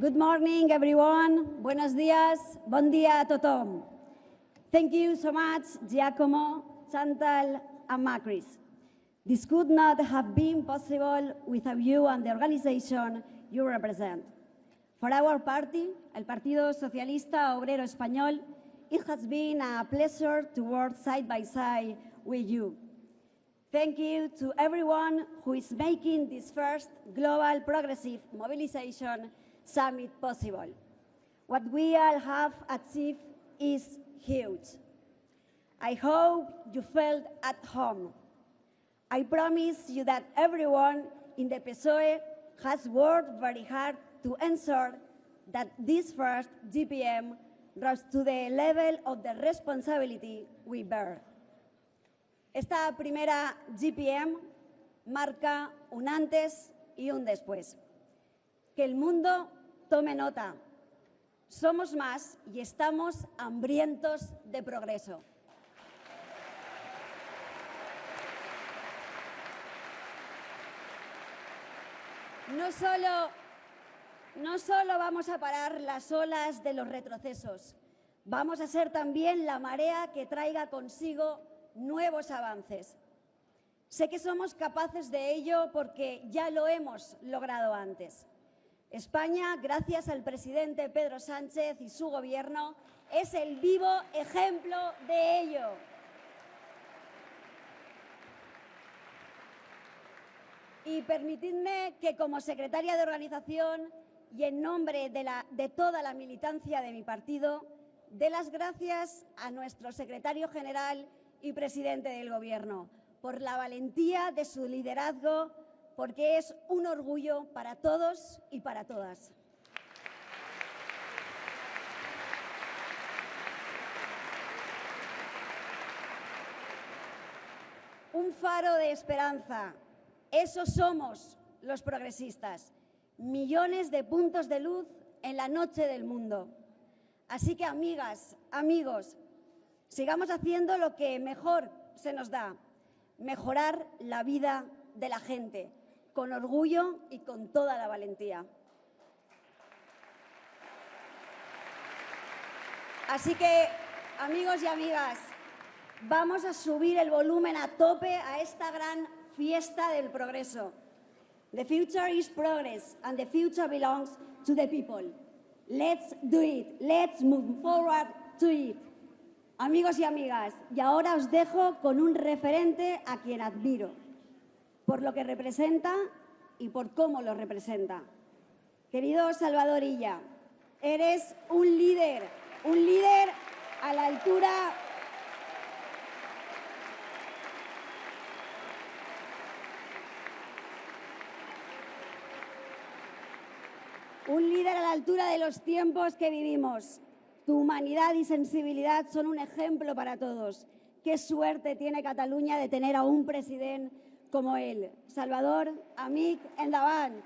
Good morning, everyone. Buenos días. Bon dia a tothom. Thank you so much, Giacomo, Chantal, and Macris. This could not have been possible without you and the organization you represent. For our party, el Partido Socialista Obrero Español, it has been a pleasure to work side by side with you. Thank you to everyone who is making this first Global Progressive Mobilisation Summit possible. What we all have achieved is huge. I hope you felt at home. I promise you that everyone in the PSOE has worked very hard to ensure that this first GPM rose to the level of the responsibility we bear. Esta primera GPM marca un antes y un después. Que el mundo tome nota. Somos más y estamos hambrientos de progreso. No solo vamos a parar las olas de los retrocesos, vamos a ser también la marea que traiga consigo nuevos avances. Sé que somos capaces de ello porque ya lo hemos logrado antes. España, gracias al presidente Pedro Sánchez y su gobierno, es el vivo ejemplo de ello. Y permitidme que, como secretaria de organización y en nombre de toda la militancia de mi partido, dé las gracias a nuestro secretario general y presidente del Gobierno por la valentía de su liderazgo, porque es un orgullo para todos y para todas. Un faro de esperanza. Esos somos los progresistas. Millones de puntos de luz en la noche del mundo. Así que, amigas, amigos, sigamos haciendo lo que mejor se nos da, mejorar la vida de la gente, con orgullo y con toda la valentía. Así que, amigos y amigas, vamos a subir el volumen a tope a esta gran fiesta del progreso. The future is progress and the future belongs to the people. Let's do it. Let's move forward to it. Amigos y amigas, y ahora os dejo con un referente a quien admiro, por lo que representa y por cómo lo representa. Querido Salvador Illa, eres un líder a la altura de los tiempos que vivimos. Tu humanidad y sensibilidad son un ejemplo para todos. Qué suerte tiene Cataluña de tener a un presidente como él. Salvador, amic, endavant.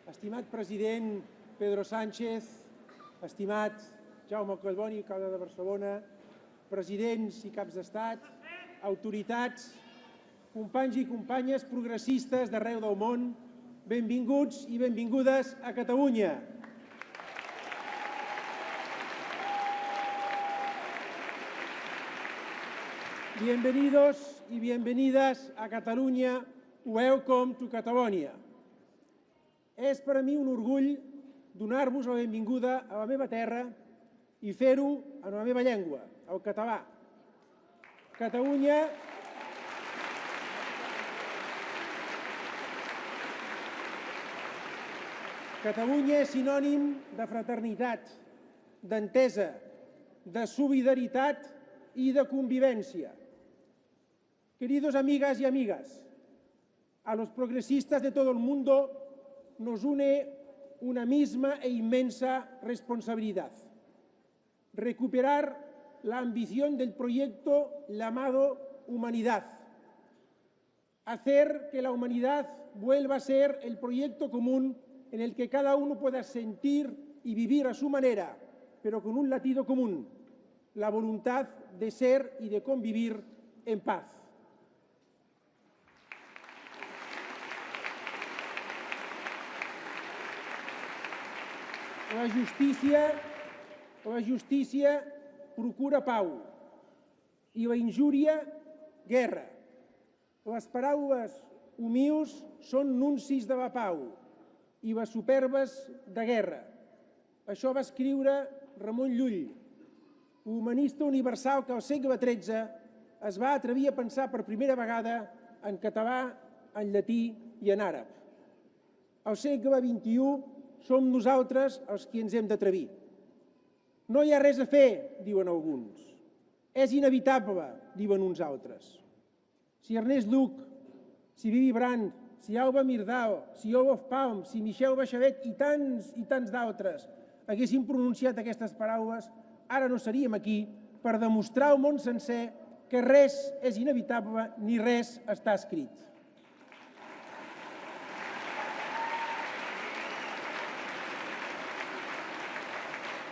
Estimat president Pedro Sánchez, estimat Jaume Collboni, alcalde de Barcelona, presidents i caps d'estat, autoritats, companys i companyes progressistes d'arreu del món, benvinguts i benvingudes a Catalunya. Bienvenidos y bienvenidas a Catalunya. Welcome to Catalonia. És per a mi un orgull donar-vos la benvinguda a la meva terra i fer-ho en la meva llengua, el català. Catalunya és sinònim de fraternitat, d'entesa, de solidaritat i de convivència. Queridos amigas y amigas, a los progresistas de todo el mundo nos une una misma e inmensa responsabilidad: recuperar la ambición del proyecto llamado humanidad, hacer que la humanidad vuelva a ser el proyecto común en el que cada uno pueda sentir y vivir a su manera, pero con un latido común: la voluntad de ser y de convivir en paz. La justícia procura pau i la injúria, guerra. Les paraules humius són nuncis de la pau i les superbes de guerra. Això va escriure Ramon Llull, humanista universal que al segle XIII es va atrevir a pensar per primera vegada en català, en llatí i en àrab. Al segle XXI som nosaltres els qui ens hem d'atrevir. No hi ha res a fer, diuen alguns. És inevitable, diuen uns altres. Si Ernest Lluch, si Willy Brandt, si Alba Myrdal, si Olof Palme, si Michel Bachelet i tants d'altres haguessin pronunciat aquestes paraules, ara no seríem aquí per demostrar al món sencer que res és inevitable ni res està escrit.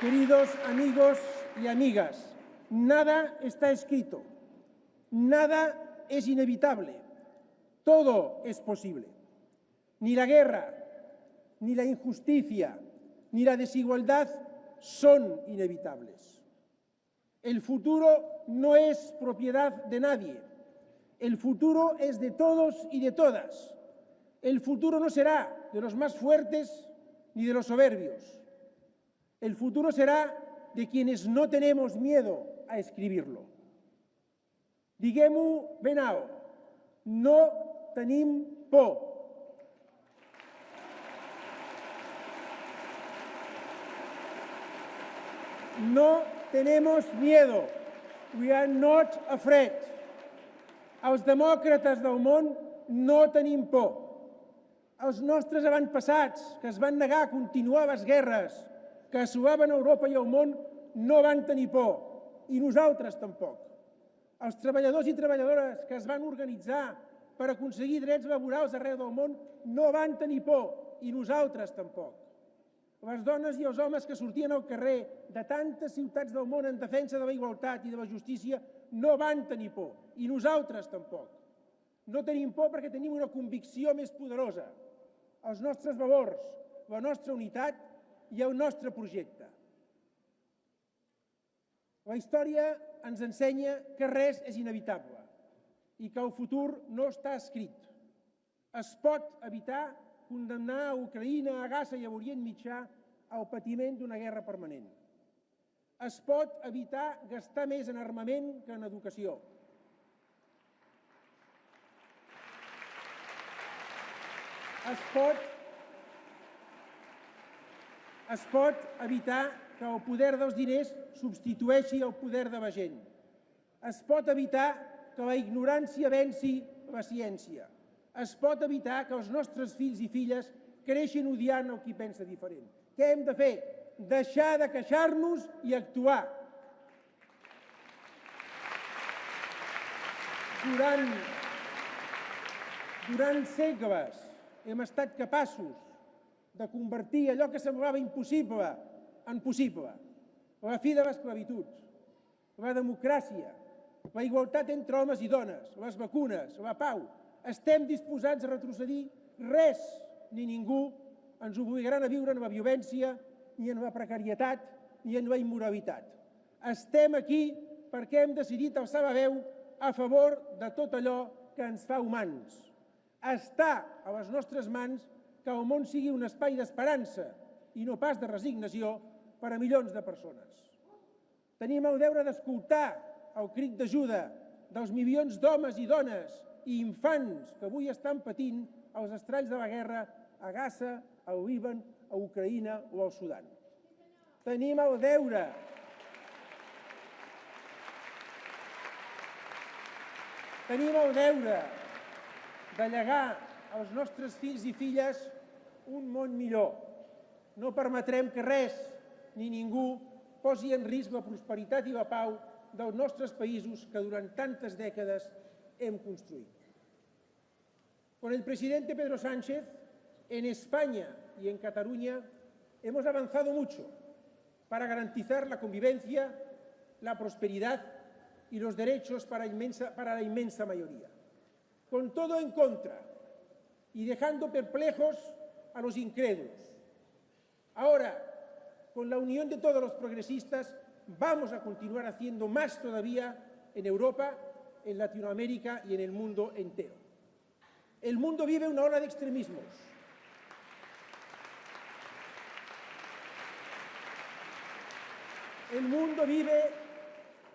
Queridos amigos y amigas, nada está escrito, nada es inevitable, todo es posible. Ni la guerra, ni la injusticia, ni la desigualdad son inevitables. El futuro no es propiedad de nadie, el futuro es de todos y de todas. El futuro no será de los más fuertes ni de los soberbios. El futuro será de quienes no tenemos miedo a escribirlo. Diguem-ho ben alt, no tenim por. No tenemos miedo. We are not afraid. Els demòcrates del món no tenim por. Els nostres avantpassats, que es van negar a continuar les guerres que assolaven Europa i el món, no van tenir por, i nosaltres tampoc. Els treballadors i treballadores que es van organitzar per aconseguir drets laborals arreu del món no van tenir por, i nosaltres tampoc. Les dones i els homes que sortien al carrer de tantes ciutats del món en defensa de la igualtat i de la justícia no van tenir por, i nosaltres tampoc. No tenim por perquè tenim una convicció més poderosa: els nostres valors, la nostra unitat i el nostre projecte. La història ens ensenya que res és inevitable i que el futur no està escrit. Es pot evitar condemnar a Ucraïna, a Gaza i a l'Orient Mitjà al patiment d'una guerra permanent. Es pot evitar gastar més en armament que en educació. Es pot evitar que el poder dels diners substitueixi el poder de la gent. Es pot evitar que la ignorància venci la ciència. Es pot evitar que els nostres fills i filles creixin odiant el qui pensa diferent. Què hem de fer? Deixar de queixar-nos i actuar. Durant segles hem estat capaços de convertir allò que semblava impossible en possible. La fi de l'esclavitud, la democràcia, la igualtat entre homes i dones, les vacunes, la pau. Estem disposats a retrocedir? Res ni ningú ens obligaran a viure en la violència, ni en la precarietat, ni en la immoralitat. Estem aquí perquè hem decidit alçar la veu a favor de tot allò que ens fa humans. Està a les nostres mans que el món sigui un espai d'esperança i no pas de resignació per a milions de persones. Tenim el deure d'escoltar el crit d'ajuda dels milions d'homes i dones i infants que avui estan patint els estralls de la guerra a Gaza, al Líban, a Ucraïna o al Sudan. Tenim el deure Tenim el deure de llegar als nostres fills i filles un món millor. No permetrem que res ni ningú posi en risc la prosperitat i la pau dels nostres països que durant tantas décadas hem construït. Con el presidente Pedro Sánchez, en España y en Cataluña hemos avanzado mucho para garantizar la convivencia, la prosperidad y los derechos para la inmensa mayoría. Con todo en contra y dejando perplejos a los incrédulos. Ahora, con la unión de todos los progresistas, vamos a continuar haciendo más todavía en Europa, en Latinoamérica y en el mundo entero. El mundo vive una ola de extremismos. El mundo vive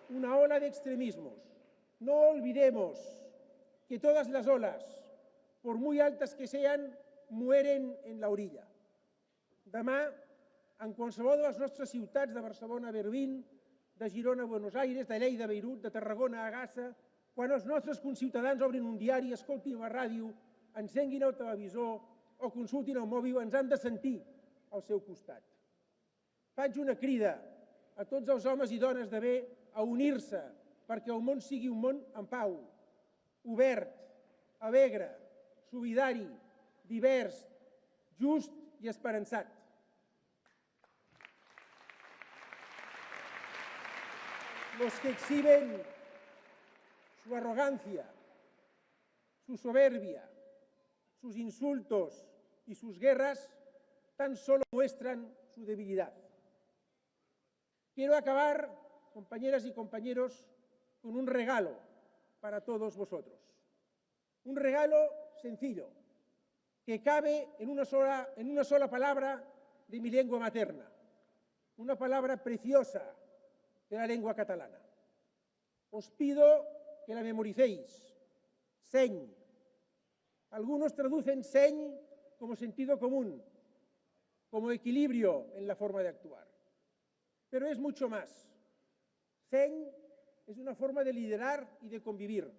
una ola de extremismos. No olvidemos que todas las olas, por muy altas que sean, mueren en la orilla. Demà, en qualsevol de les nostres ciutats de Barcelona a Berlín, de Girona a Buenos Aires, de Lleida a Beirut, de Tarragona a Gaza, quan els nostres conciutadans obrin un diari, escoltin la ràdio, encenguin el televisor o consultin el mòbil, ens han de sentir al seu costat. Faig una crida a tots els homes i dones de bé a unir-se perquè el món sigui un món en pau, obert, alegre, solidari, divers, just y esperanzat. Los que exhiben su arrogancia, su soberbia, sus insultos y sus guerras tan solo muestran su debilidad. Quiero acabar, compañeras y compañeros, con un regalo para todos vosotros. Un regalo sencillo, que cabe en una sola palabra de mi lengua materna, una palabra preciosa de la lengua catalana. Os pido que la memoricéis. Seny. Algunos traducen seny como sentido común, como equilibrio en la forma de actuar. Pero es mucho más. Seny es una forma de liderar y de convivir.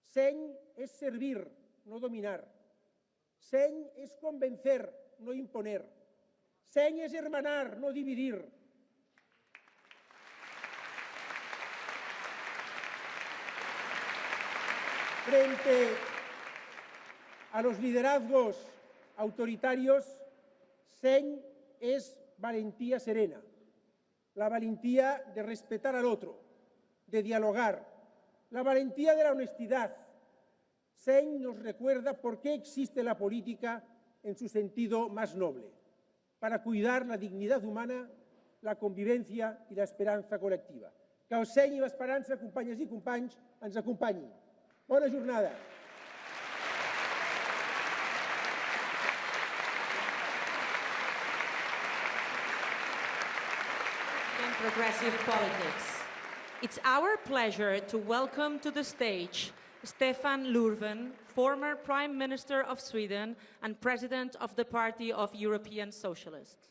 Seny es servir, no dominar. Seny es convencer, no imponer. Seny es hermanar, no dividir. Frente a los liderazgos autoritarios, seny es valentía serena. La valentía de respetar al otro, de dialogar, la valentía de la honestidad. Seny nos recuerda por qué existe la política en su sentido más noble, para cuidar la dignidad humana, la convivencia y la esperanza colectiva. Que el seny i l'esperança, companyes i companys, ens acompanyin. Bona jornada. Progressive politics. It's our pleasure to welcome to the stage Stefan Löfven, former Prime Minister of Sweden and President of the Party of European Socialists.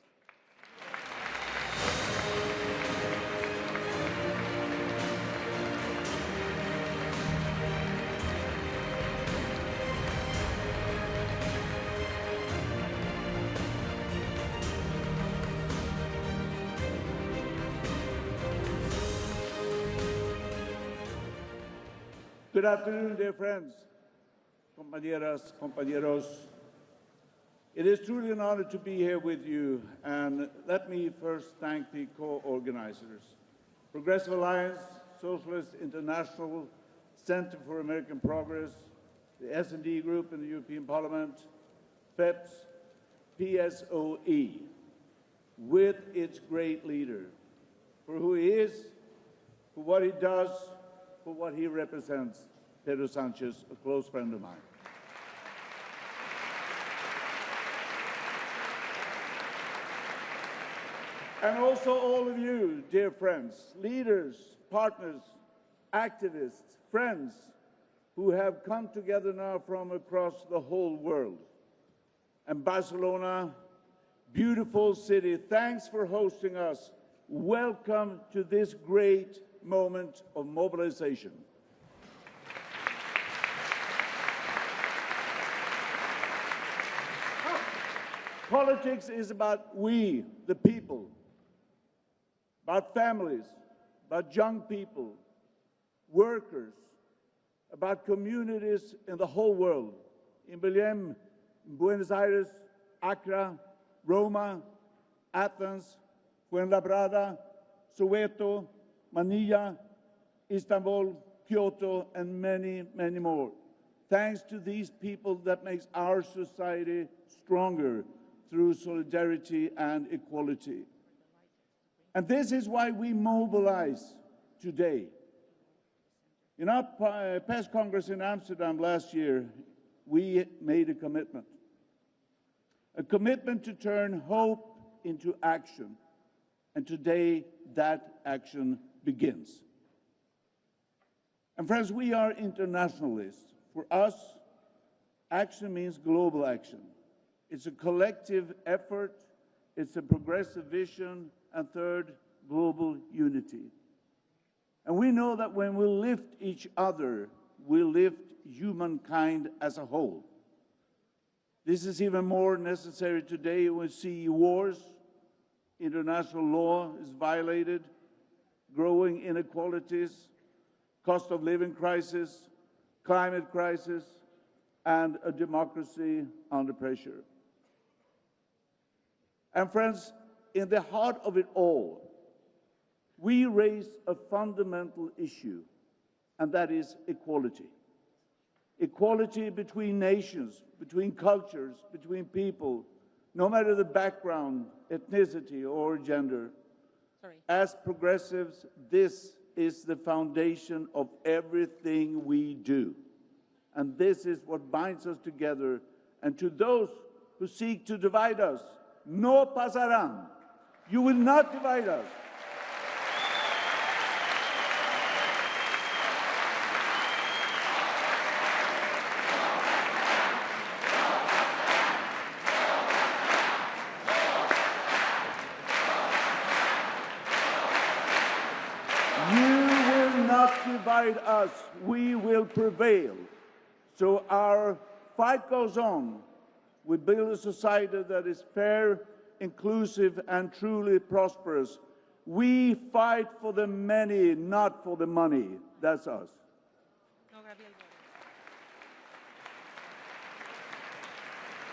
Good afternoon, dear friends, compañeras, compañeros. It is truly an honor to be here with you, and let me first thank the co-organizers. Progressive Alliance, Socialist International, Center for American Progress, the S&D Group in the European Parliament, FEPS, PSOE, with its great leader, for who he is, for what he does, for what he represents, Pedro Sanchez, a close friend of mine. And also all of you, dear friends, leaders, partners, activists, friends, who have come together now from across the whole world. And Barcelona, beautiful city, thanks for hosting us. Welcome to this great moment of mobilization. Politics is about we, the people, about families, about young people, workers, about communities in the whole world, in Belém, in Buenos Aires, Accra, Roma, Athens, Fuenlabrada, Soweto, Manila, Istanbul, Kyoto, and many, many more. Thanks to these people that makes our society stronger through solidarity and equality. And this is why we mobilize today. In our past Congress in Amsterdam last year, we made a commitment to turn hope into action. And today, that action begins. And friends, we are internationalists. For us, action means global action. It's a collective effort, it's a progressive vision, and third, global unity. And we know that when we lift each other, we lift humankind as a whole. This is even more necessary today when we see wars, international law is violated, growing inequalities, cost of living crisis, climate crisis, and a democracy under pressure. And friends, in the heart of it all, we raise a fundamental issue, and that is equality. Equality between nations, between cultures, between people, no matter the background, ethnicity, or gender. As progressives, this is the foundation of everything we do. And this is what binds us together. And to those who seek to divide us, no pasarán. You will not divide us. Divide us, we will prevail. So our fight goes on. We build a society that is fair, inclusive, and truly prosperous. We fight for the many, not for the money. That's us.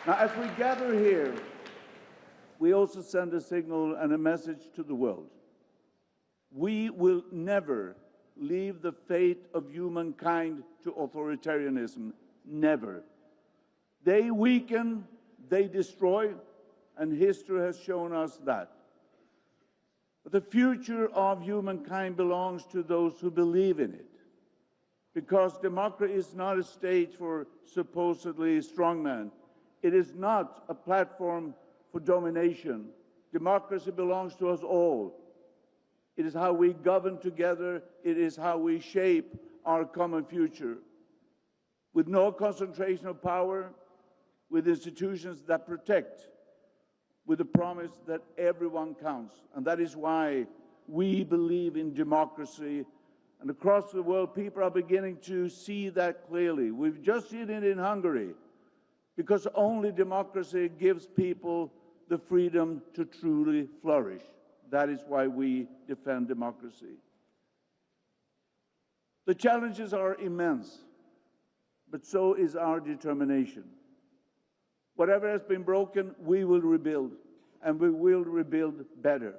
Now, as we gather here, we also send a signal and a message to the world. We will never leave the fate of humankind to authoritarianism. Never. They weaken, they destroy, and history has shown us that. But the future of humankind belongs to those who believe in it. Because democracy is not a stage for supposedly strongmen. It is not a platform for domination. Democracy belongs to us all. It is how we govern together. It is how we shape our common future. With no concentration of power, with institutions that protect, with the promise that everyone counts. And that is why we believe in democracy. And across the world, people are beginning to see that clearly. We've just seen it in Hungary, because only democracy gives people the freedom to truly flourish. That is why we defend democracy. The challenges are immense, but so is our determination. Whatever has been broken, we will rebuild, and we will rebuild better.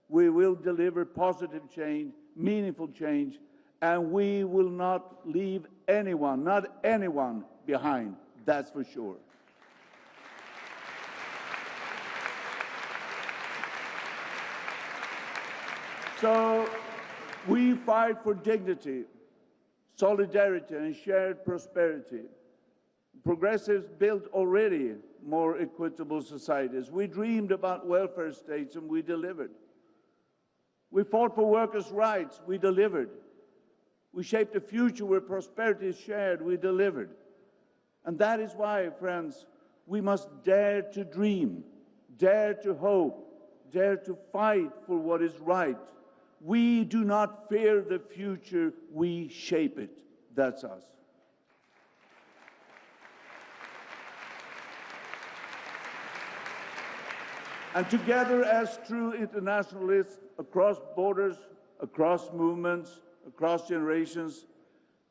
We will deliver positive change, meaningful change, and we will not leave anyone, not anyone, behind. That's for sure. So we fight for dignity, solidarity, and shared prosperity. Progressives built already more equitable societies. We dreamed about welfare states, and we delivered. We fought for workers' rights. We delivered. We shaped a future where prosperity is shared. We delivered. And that is why, friends, we must dare to dream, dare to hope, dare to fight for what is right. We do not fear the future, we shape it. That's us. And together as true internationalists across borders, across movements, across generations,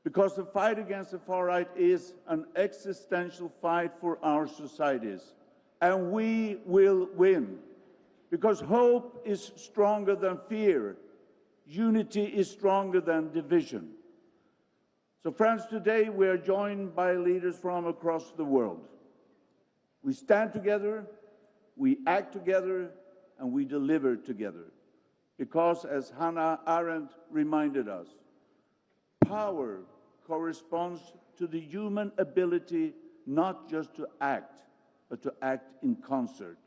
because the fight against the far right is an existential fight for our societies. And we will win, because hope is stronger than fear. Unity is stronger than division. So friends, today we are joined by leaders from across the world. We stand together, we act together, and we deliver together. Because, as Hannah Arendt reminded us, power corresponds to the human ability not just to act, but to act in concert.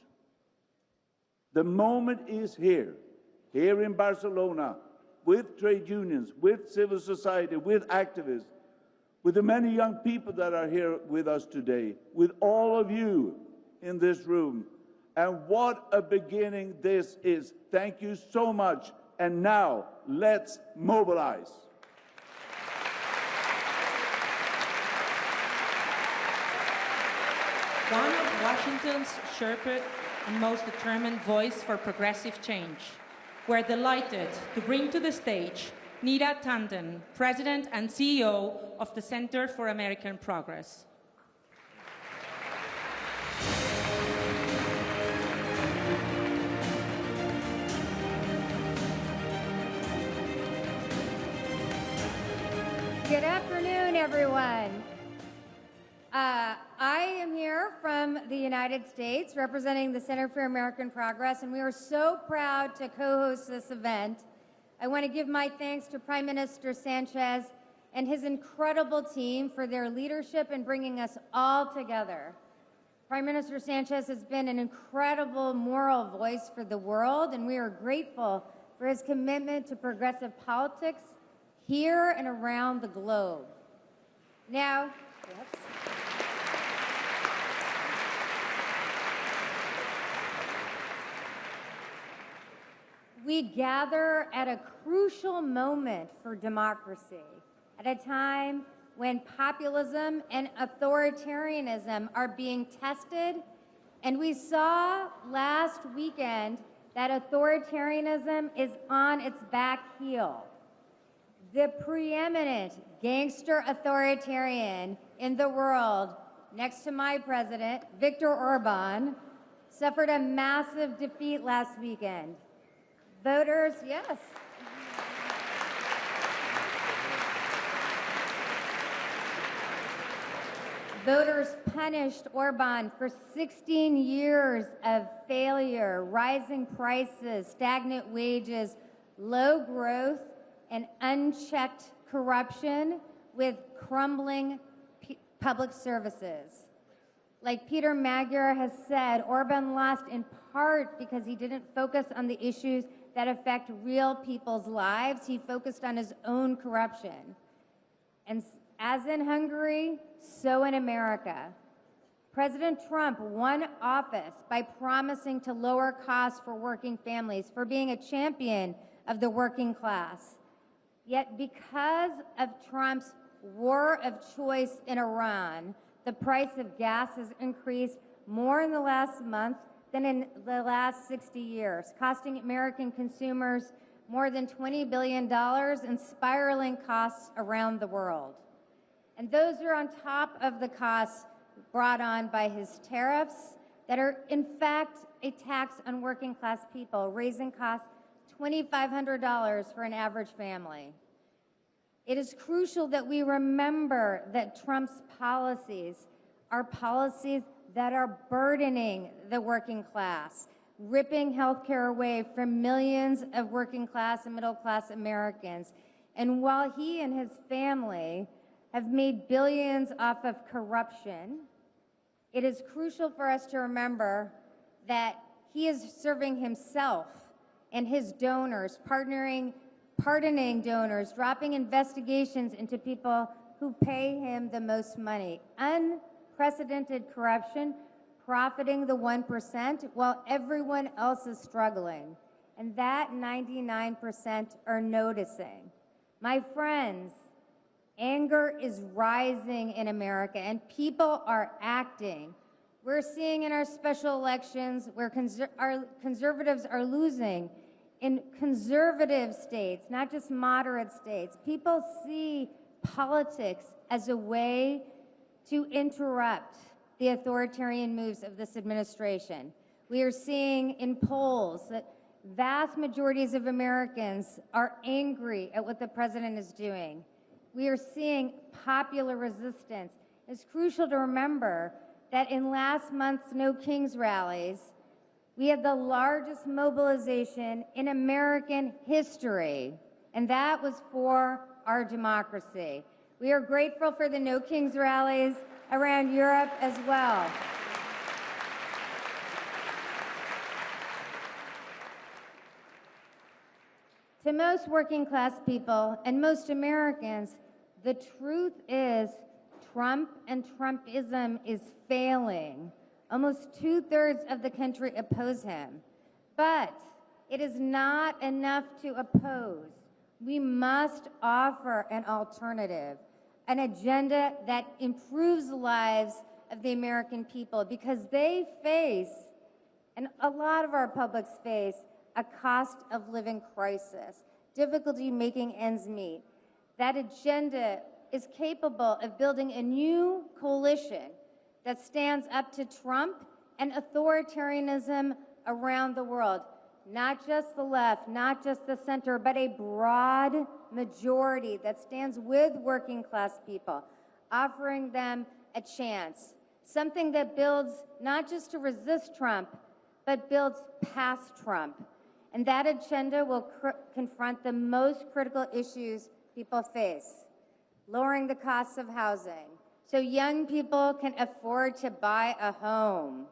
The moment is here in Barcelona, with trade unions, with civil society, with activists, with the many young people that are here with us today, with all of you in this room. And what a beginning this is. Thank you so much. And now, let's mobilize. One of Washington's sharpest and most determined voice for progressive change. We're delighted to bring to the stage Neera Tanden, President and CEO of the Center for American Progress. Good afternoon, everyone. I am here from the United States representing the Center for American Progress, and we are so proud to co-host this event. I want to give my thanks to Prime Minister Sanchez and his incredible team for their leadership in bringing us all together. Prime Minister Sanchez has been an incredible moral voice for the world, and we are grateful for his commitment to progressive politics here and around the globe. Now, yes. We gather at a crucial moment for democracy, at a time when populism and authoritarianism are being tested, and we saw last weekend that authoritarianism is on its back heel. The preeminent gangster authoritarian in the world, next to my president, Viktor Orban, suffered a massive defeat last weekend. Voters, yes. Voters punished Orban for 16 years of failure, rising prices, stagnant wages, low growth, and unchecked corruption with crumbling public services. Like Peter Magyar has said, Orban lost in part because he didn't focus on the issues that affect real people's lives. He focused on his own corruption. And as in Hungary, so in America. President Trump won office by promising to lower costs for working families, for being a champion of the working class. Yet because of Trump's war of choice in Iran, the price of gas has increased more in the last month than in the last 60 years, costing American consumers more than $20 billion and spiraling costs around the world. And those are on top of the costs brought on by his tariffs that are, in fact, a tax on working class people, raising costs $2,500 for an average family. It is crucial that we remember that Trump's policies are policies that are burdening the working class, ripping health care away from millions of working class and middle class Americans. And while he and his family have made billions off of corruption, it is crucial for us to remember that he is serving himself and his donors, pardoning donors, dropping investigations into people who pay him the most money. Unprecedented corruption, profiting the 1% while everyone else is struggling. And that 99% are noticing. My friends, anger is rising in America and people are acting. We're seeing in our special elections where our conservatives are losing in conservative states, not just moderate states. People see politics as a way to interrupt the authoritarian moves of this administration. We are seeing in polls that vast majorities of Americans are angry at what the president is doing. We are seeing popular resistance. It's crucial to remember that in last month's No Kings rallies, we had the largest mobilization in American history, and that was for our democracy. We are grateful for the No Kings rallies around Europe as well. To most working class people and most Americans, the truth is Trump and Trumpism is failing. Almost 2/3 of the country oppose him. But it is not enough to oppose. We must offer an alternative, an agenda that improves the lives of the American people, because they face, and a lot of our publics face, a cost of living crisis, difficulty making ends meet. That agenda is capable of building a new coalition that stands up to Trump and authoritarianism around the world. Not just the left, not just the center, but a broad majority that stands with working class people, offering them a chance. Something that builds not just to resist Trump, but builds past Trump. And that agenda will confront the most critical issues people face. Lowering the costs of housing so young people can afford to buy a home.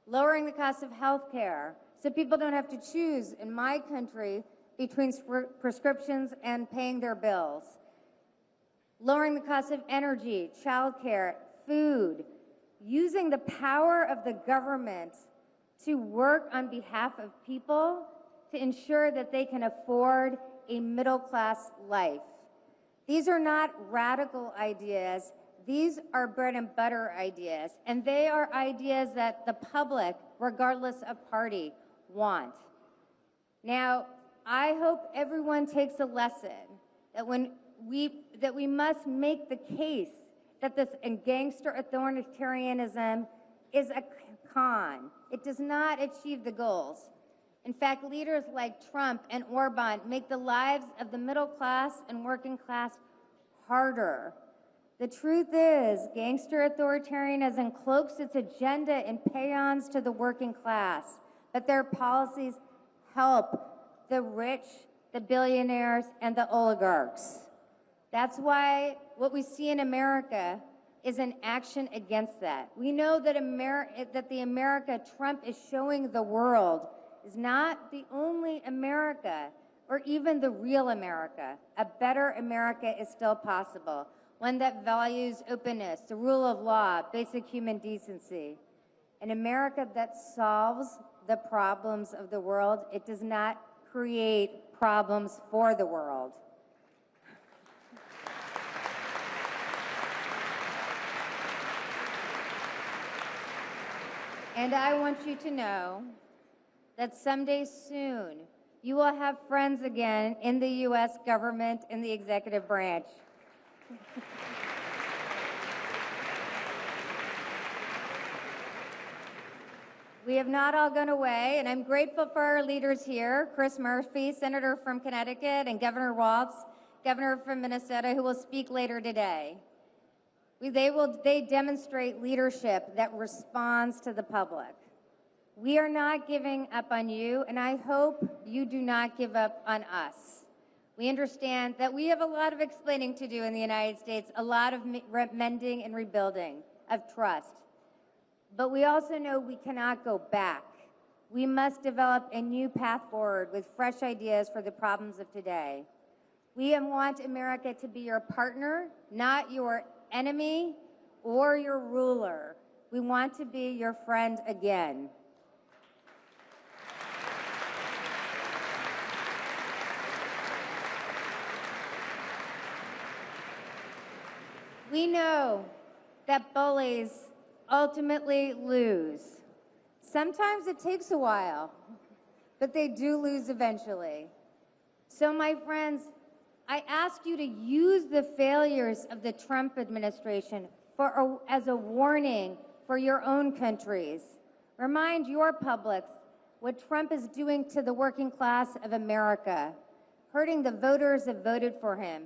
Lowering the cost of health care so people don't have to choose, in my country, between prescriptions and paying their bills. Lowering the cost of energy, childcare, food. Using the power of the government to work on behalf of people to ensure that they can afford a middle-class life. These are not radical ideas. These are bread and butter ideas, and they are ideas that the public, regardless of party, want. Now, I hope everyone takes a lesson that we must make the case that this gangster authoritarianism is a con. It does not achieve the goals. In fact, leaders like Trump and Orban make the lives of the middle class and working class harder. The truth is, gangster authoritarianism cloaks its agenda in paeans to the working class, but their policies help the rich, the billionaires, and the oligarchs. That's why what we see in America is an action against that. We know that the America Trump is showing the world is not the only America, or even the real America. A better America is still possible, one that values openness, the rule of law, basic human decency. An America that solves the problems of the world. It does not create problems for the world. And I want you to know that someday soon, you will have friends again in the U.S. government, in the executive branch. We have not all gone away, and I'm grateful for our leaders here, Chris Murphy, Senator from Connecticut, and Governor Walz, Governor from Minnesota, who will speak later today. They demonstrate leadership that responds to the public. We are not giving up on you, and I hope you do not give up on us. We understand that we have a lot of explaining to do in the United States, a lot of mending and rebuilding of trust. But we also know we cannot go back. We must develop a new path forward with fresh ideas for the problems of today. We want America to be your partner, not your enemy or your ruler. We want to be your friend again. We know that bullies ultimately lose. Sometimes it takes a while, but they do lose eventually. So my friends, I ask you to use the failures of the Trump administration as a warning for your own countries. Remind your publics what Trump is doing to the working class of America, hurting the voters that voted for him.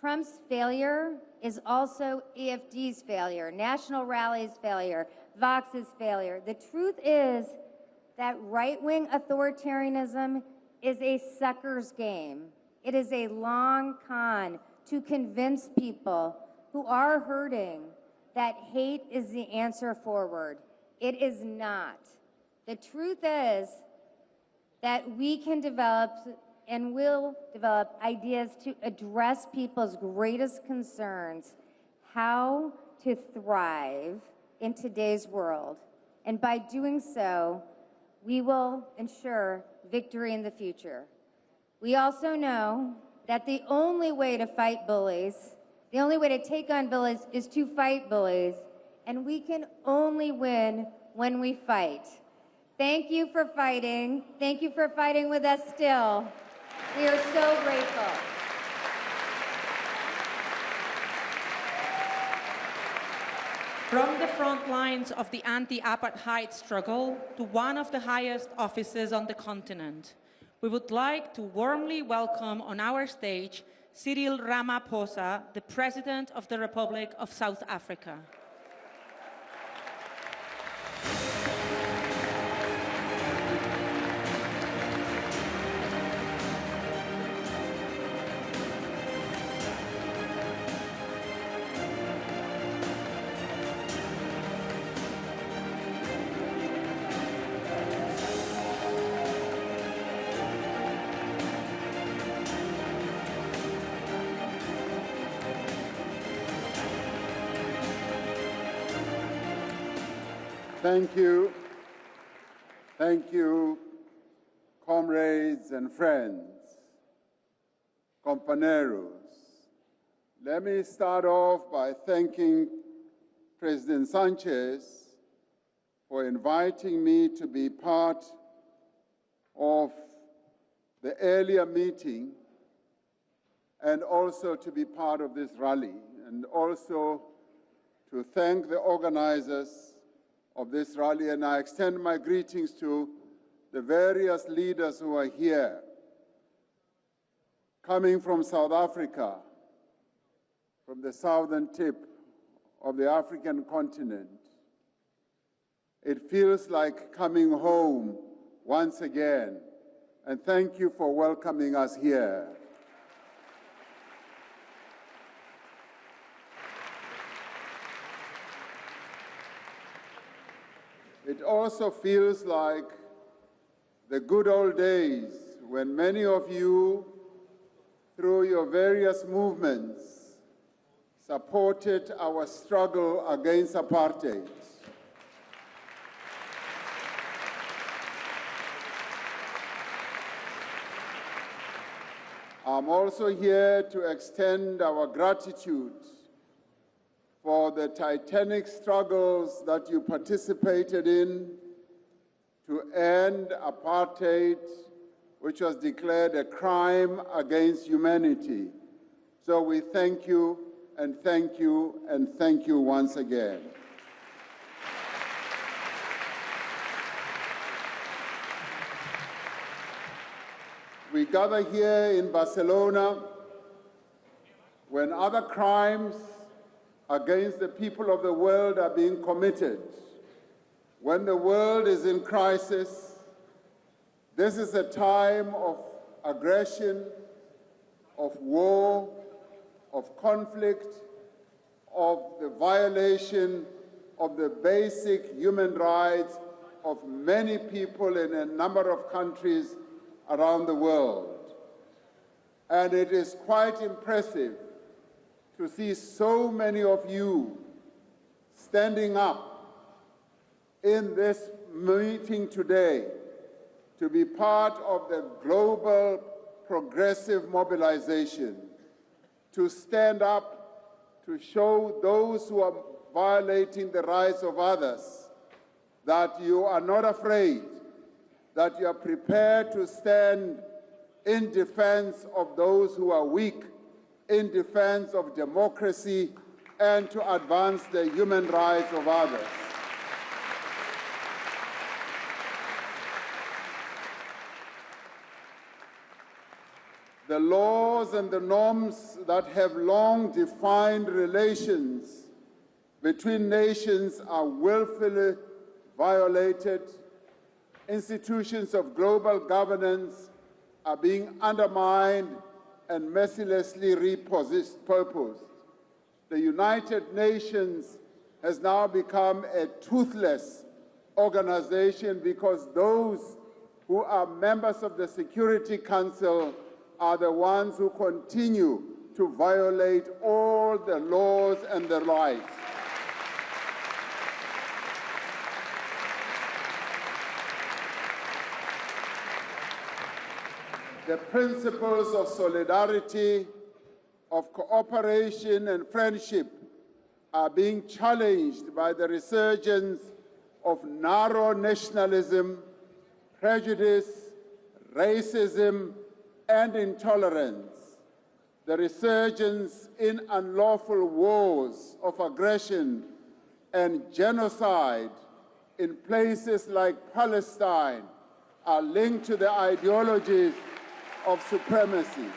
Trump's failure is also AFD's failure, National Rally's failure, Vox's failure. The truth is that right-wing authoritarianism is a sucker's game. It is a long con to convince people who are hurting that hate is the answer forward. It is not. The truth is that we can develop and will develop ideas to address people's greatest concerns, how to thrive in today's world. And by doing so, we will ensure victory in the future. We also know that the only way to fight bullies, the only way to take on bullies is to fight bullies, and we can only win when we fight. Thank you for fighting. Thank you for fighting with us still. We are so grateful. From the front lines of the anti-apartheid struggle to one of the highest offices on the continent, we would like to warmly welcome on our stage Cyril Ramaphosa, the President of the Republic of South Africa. Thank you. Thank you, comrades and friends, compañeros. Let me start off by thanking President Sanchez for inviting me to be part of the earlier meeting and also to be part of this rally, and also to thank the organizers of this rally, and I extend my greetings to the various leaders who are here, coming from South Africa, from the southern tip of the African continent. It feels like coming home once again, and thank you for welcoming us here. It also feels like the good old days when many of you, through your various movements, supported our struggle against apartheid. I'm also here to extend our gratitude for the titanic struggles that you participated in to end apartheid, which was declared a crime against humanity. So we thank you and thank you and thank you once again. We gather here in Barcelona when other crimes against the people of the world are being committed. When the world is in crisis, this is a time of aggression, of war, of conflict, of the violation of the basic human rights of many people in a number of countries around the world. And it is quite impressive to see so many of you standing up in this meeting today to be part of the Global Progressive Mobilization, to stand up to show those who are violating the rights of others, that you are not afraid, that you are prepared to stand in defense of those who are weak, in defense of democracy, and to advance the human rights of others. The laws and the norms that have long defined relations between nations are willfully violated. Institutions of global governance are being undermined and mercilessly repurposed. The United Nations has now become a toothless organization because those who are members of the Security Council are the ones who continue to violate all the laws and the rights. The principles of solidarity, of cooperation and friendship are being challenged by the resurgence of narrow nationalism, prejudice, racism, and intolerance. The resurgence in unlawful wars of aggression and genocide in places like Palestine are linked to the ideologies of supremacy.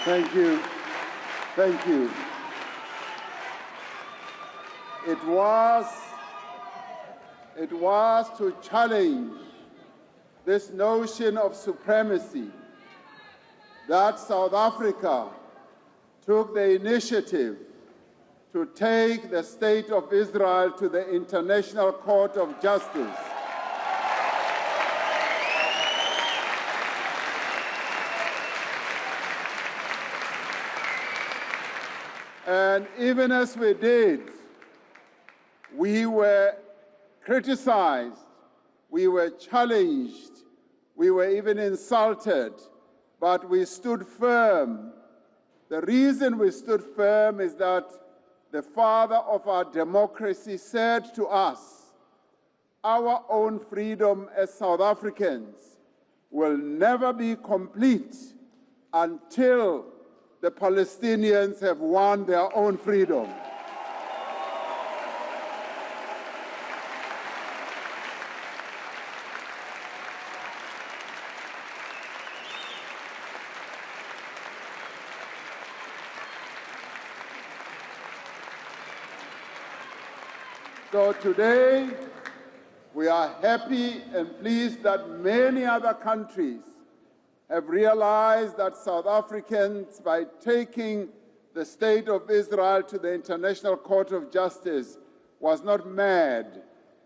Thank you. Thank you. It was to challenge this notion of supremacy that South Africa took the initiative to take the State of Israel to the International Court of Justice. And even as we did, we were criticized, we were challenged, we were even insulted, but we stood firm. The reason we stood firm is that the father of our democracy said to us, our own freedom as South Africans will never be complete until the Palestinians have won their own freedom. So today, we are happy and pleased that many other countries have realized that South Africans, by taking the State of Israel to the International Court of Justice, was not mad.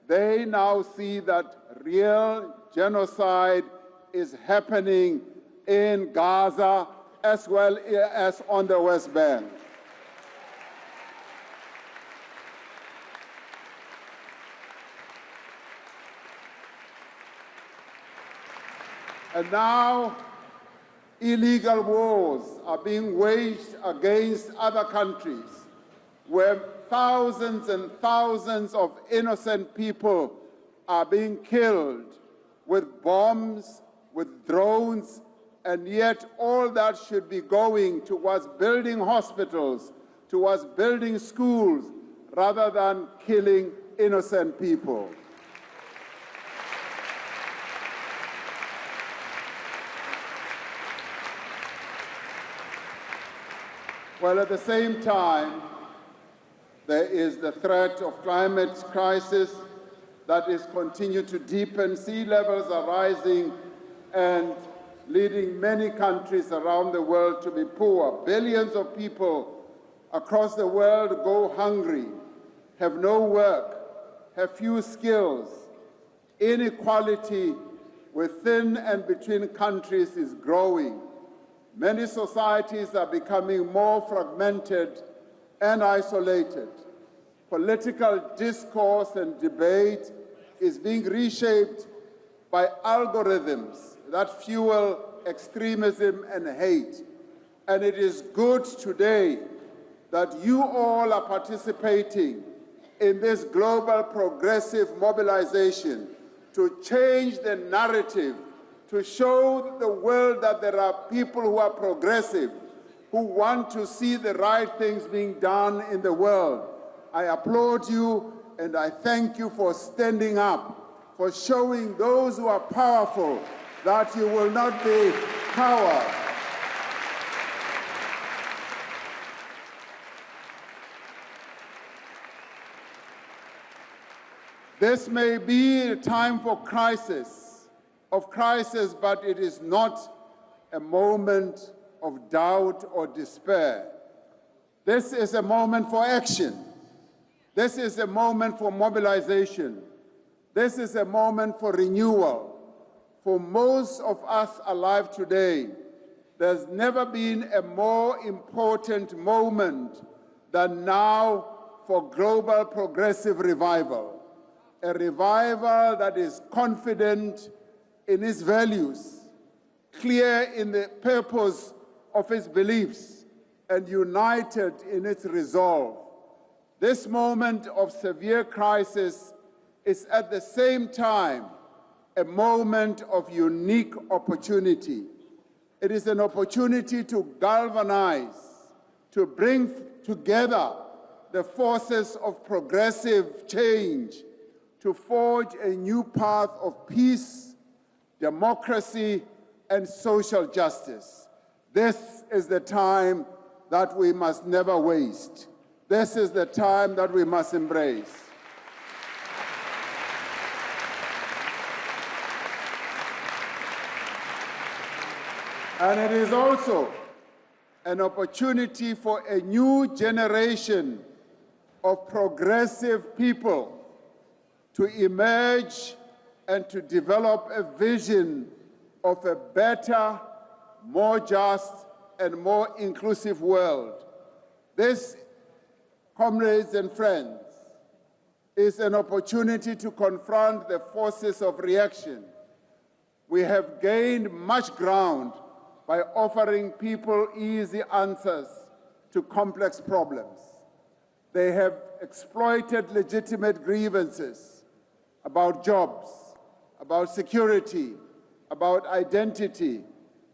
They now see that real genocide is happening in Gaza as well as on the West Bank. And now, illegal wars are being waged against other countries, where thousands and thousands of innocent people are being killed with bombs, with drones, and yet all that should be going towards building hospitals, towards building schools, rather than killing innocent people. Well, at the same time, there is the threat of climate crisis, that is continuing to deepen. Sea levels are rising and leading many countries around the world to be poor. Billions of people across the world go hungry, have no work, have few skills. Inequality within and between countries is growing. Many societies are becoming more fragmented and isolated. Political discourse and debate is being reshaped by algorithms that fuel extremism and hate. And it is good today that you all are participating in this global progressive mobilization to change the narrative, to show the world that there are people who are progressive, who want to see the right things being done in the world. I applaud you and I thank you for standing up, for showing those who are powerful that you will not be cowards. This may be a time for crisis, but it is not a moment of doubt or despair. This is a moment for action. This is a moment for mobilization. This is a moment for renewal. For most of us alive today, there's never been a more important moment than now for global progressive revival. A revival that is confident in its values, clear in the purpose of its beliefs, and united in its resolve. This moment of severe crisis is at the same time a moment of unique opportunity. It is an opportunity to galvanize, to bring together the forces of progressive change, to forge a new path of peace, democracy, and social justice. This is the time that we must never waste. This is the time that we must embrace. And it is also an opportunity for a new generation of progressive people to emerge and to develop a vision of a better, more just, and more inclusive world. This, comrades and friends, is an opportunity to confront the forces of reaction. We have gained much ground by offering people easy answers to complex problems. They have exploited legitimate grievances about jobs, about security, about identity,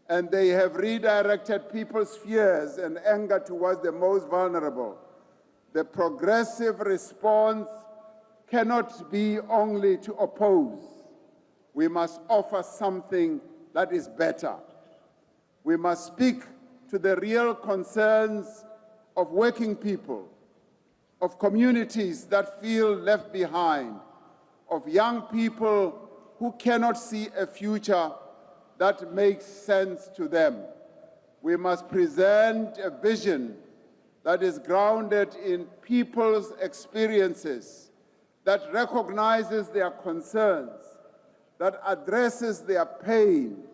and they have redirected people's fears and anger towards the most vulnerable. The progressive response cannot be only to oppose. We must offer something that is better. We must speak to the real concerns of working people, of communities that feel left behind, of young people who cannot see a future that makes sense to them. We must present a vision that is grounded in people's experiences, that recognizes their concerns, that addresses their pain,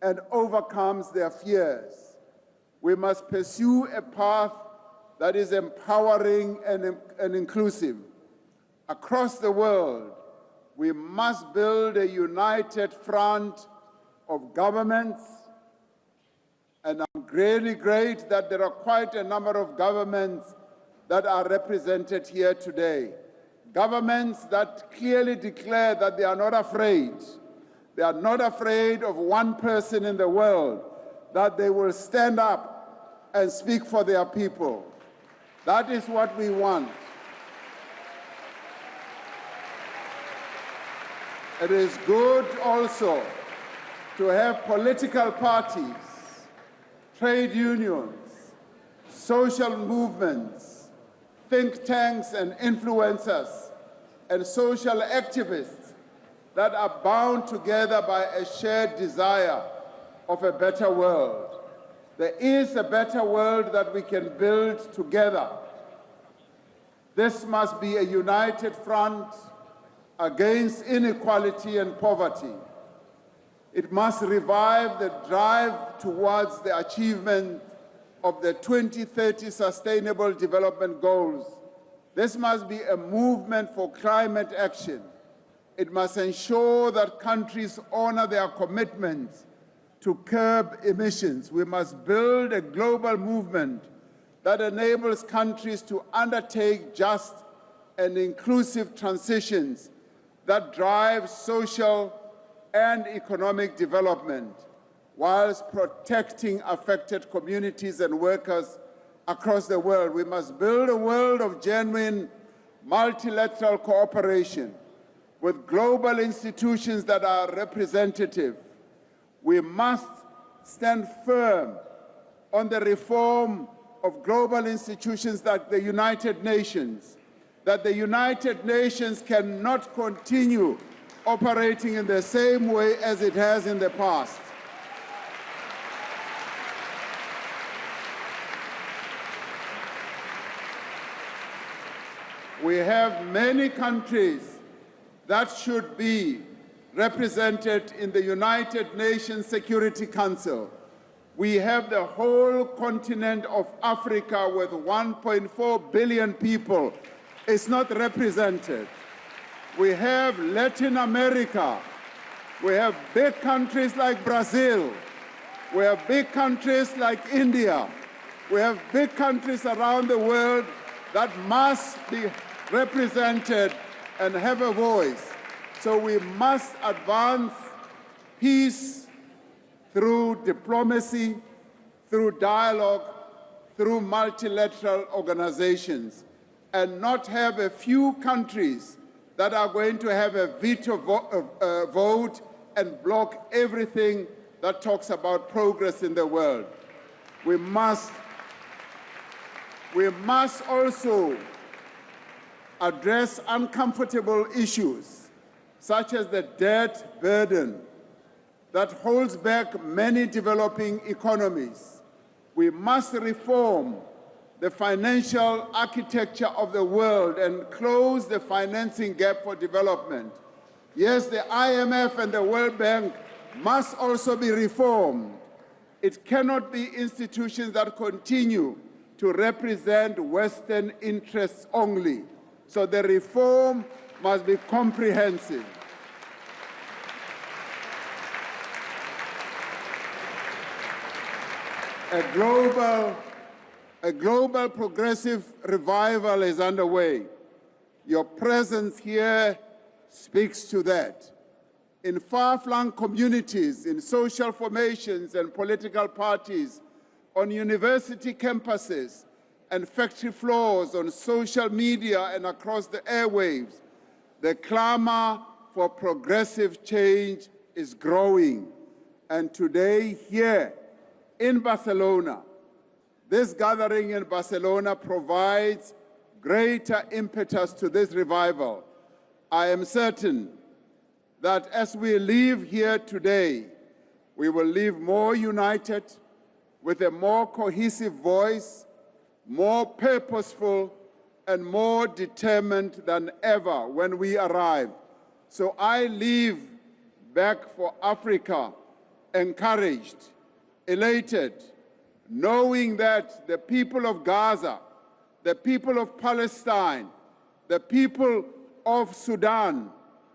and overcomes their fears. We must pursue a path that is empowering and inclusive. Across the world, we must build a united front of governments, and I'm really great that there are quite a number of governments that are represented here today. Governments that clearly declare that they are not afraid. They are not afraid of one person in the world, that they will stand up and speak for their people. That is what we want. It is good also to have political parties, trade unions, social movements, think tanks and influencers, and social activists that are bound together by a shared desire of a better world. There is a better world that we can build together. This must be a united front against inequality and poverty. It must revive the drive towards the achievement of the 2030 Sustainable Development Goals. This must be a movement for climate action. It must ensure that countries honor their commitments to curb emissions. We must build a global movement that enables countries to undertake just and inclusive transitions that drive social and economic development, whilst protecting affected communities and workers across the world. We must build a world of genuine multilateral cooperation with global institutions that are representative. We must stand firm on the reform of global institutions like the United Nations, that the United Nations cannot continue operating in the same way as it has in the past. We have many countries that should be represented in the United Nations Security Council. We have the whole continent of Africa with 1.4 billion people. It's not represented. We have Latin America. We have big countries like Brazil. We have big countries like India. We have big countries around the world that must be represented and have a voice. So we must advance peace through diplomacy, through dialogue, through multilateral organizations, and not have a few countries that are going to have a veto vote and block everything that talks about progress in the world. We must also address uncomfortable issues, such as the debt burden that holds back many developing economies. We must reform the financial architecture of the world and close the financing gap for development. Yes, the IMF and the World Bank must also be reformed. It cannot be institutions that continue to represent Western interests only. So the reform must be comprehensive. A global progressive revival is underway. Your presence here speaks to that. In far-flung communities, in social formations and political parties, on university campuses and factory floors, on social media and across the airwaves, the clamor for progressive change is growing. And today, here in Barcelona, this gathering in Barcelona provides greater impetus to this revival. I am certain that as we leave here today, we will leave more united, with a more cohesive voice, more purposeful, and more determined than ever when we arrive. So I leave back for Africa encouraged, elated, knowing that the people of Gaza, the people of Palestine, the people of Sudan,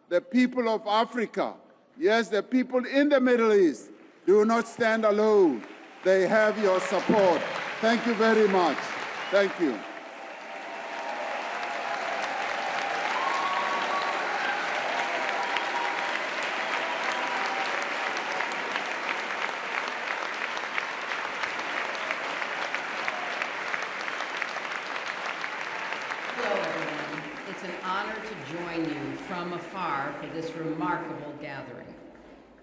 the people of Africa, yes, the people in the Middle East, do not stand alone. They have your support. Thank you very much. Thank you. From afar for this remarkable gathering.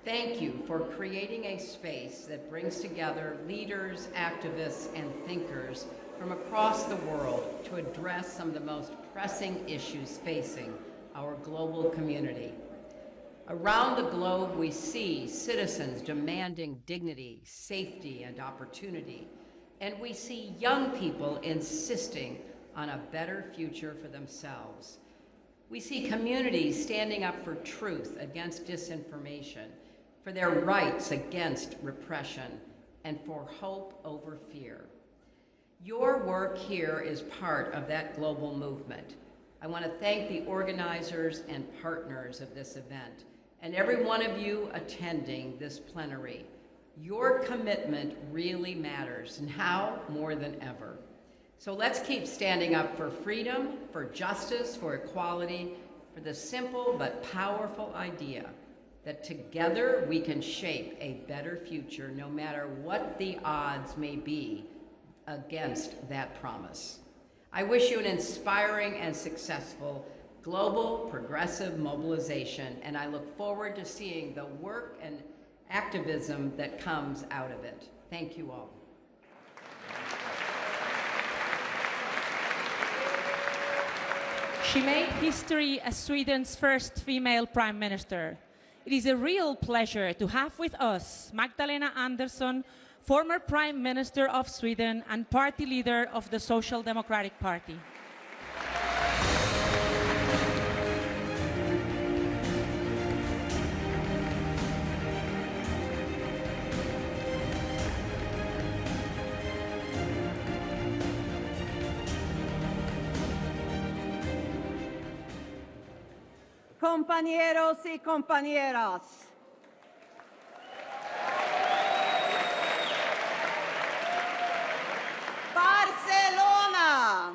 Thank you for creating a space that brings together leaders, activists, and thinkers from across the world to address some of the most pressing issues facing our global community. Around the globe, we see citizens demanding dignity, safety, and opportunity, and we see young people insisting on a better future for themselves. We see communities standing up for truth against disinformation, for their rights against repression, and for hope over fear. Your work here is part of that global movement. I want to thank the organizers and partners of this event, and every one of you attending this plenary. Your commitment really matters, and how more than ever. So let's keep standing up for freedom, for justice, for equality, for the simple but powerful idea that together we can shape a better future no matter what the odds may be against that promise. I wish you an inspiring and successful global progressive mobilization, and I look forward to seeing the work and activism that comes out of it. Thank you all. She made history as Sweden's first female prime minister. It is a real pleasure to have with us Magdalena Andersson, former Prime Minister of Sweden and party leader of the Social Democratic Party. Compañeros y compañeras, Barcelona!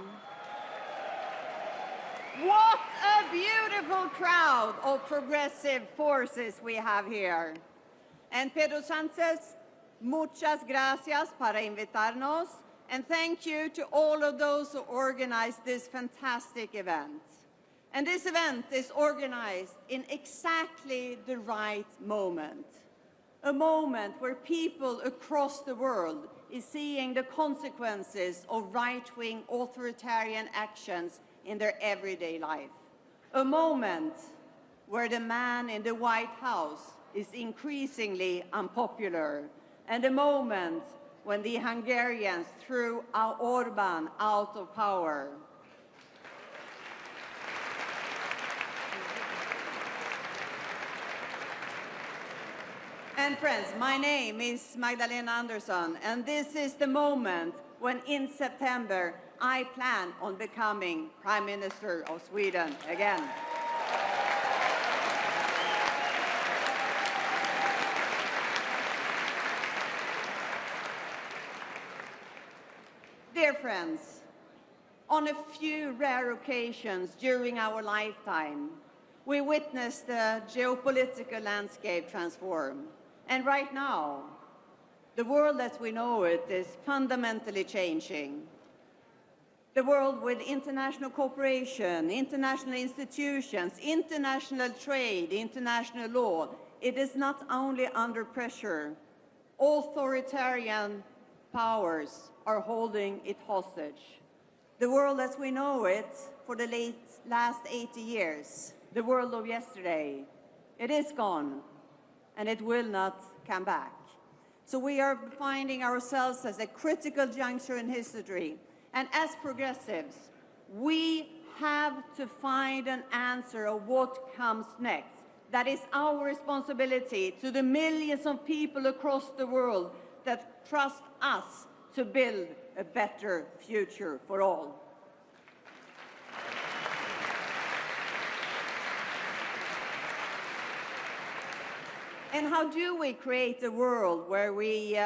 What a beautiful crowd of progressive forces we have here. And Pedro Sanchez, muchas gracias para invitarnos, and thank you to all of those who organized this fantastic event. And this event is organized in exactly the right moment. A moment where people across the world is seeing the consequences of right-wing authoritarian actions in their everyday life. A moment where the man in the White House is increasingly unpopular. And a moment when the Hungarians threw Orbán out of power. And friends, my name is Magdalena Andersson, and this is the moment when in September I plan on becoming Prime Minister of Sweden again. Dear friends, on a few rare occasions during our lifetime, we witnessed the geopolitical landscape transform. And right now, the world as we know it is fundamentally changing. The world with international cooperation, international institutions, international trade, international law, it is not only under pressure. Authoritarian powers are holding it hostage. The world as we know it for the last 80 years, the world of yesterday, it is gone. And it will not come back. So we are finding ourselves as a critical juncture in history. And as progressives, we have to find an answer of what comes next. That is our responsibility to the millions of people across the world that trust us to build a better future for all. And how do we create a world where we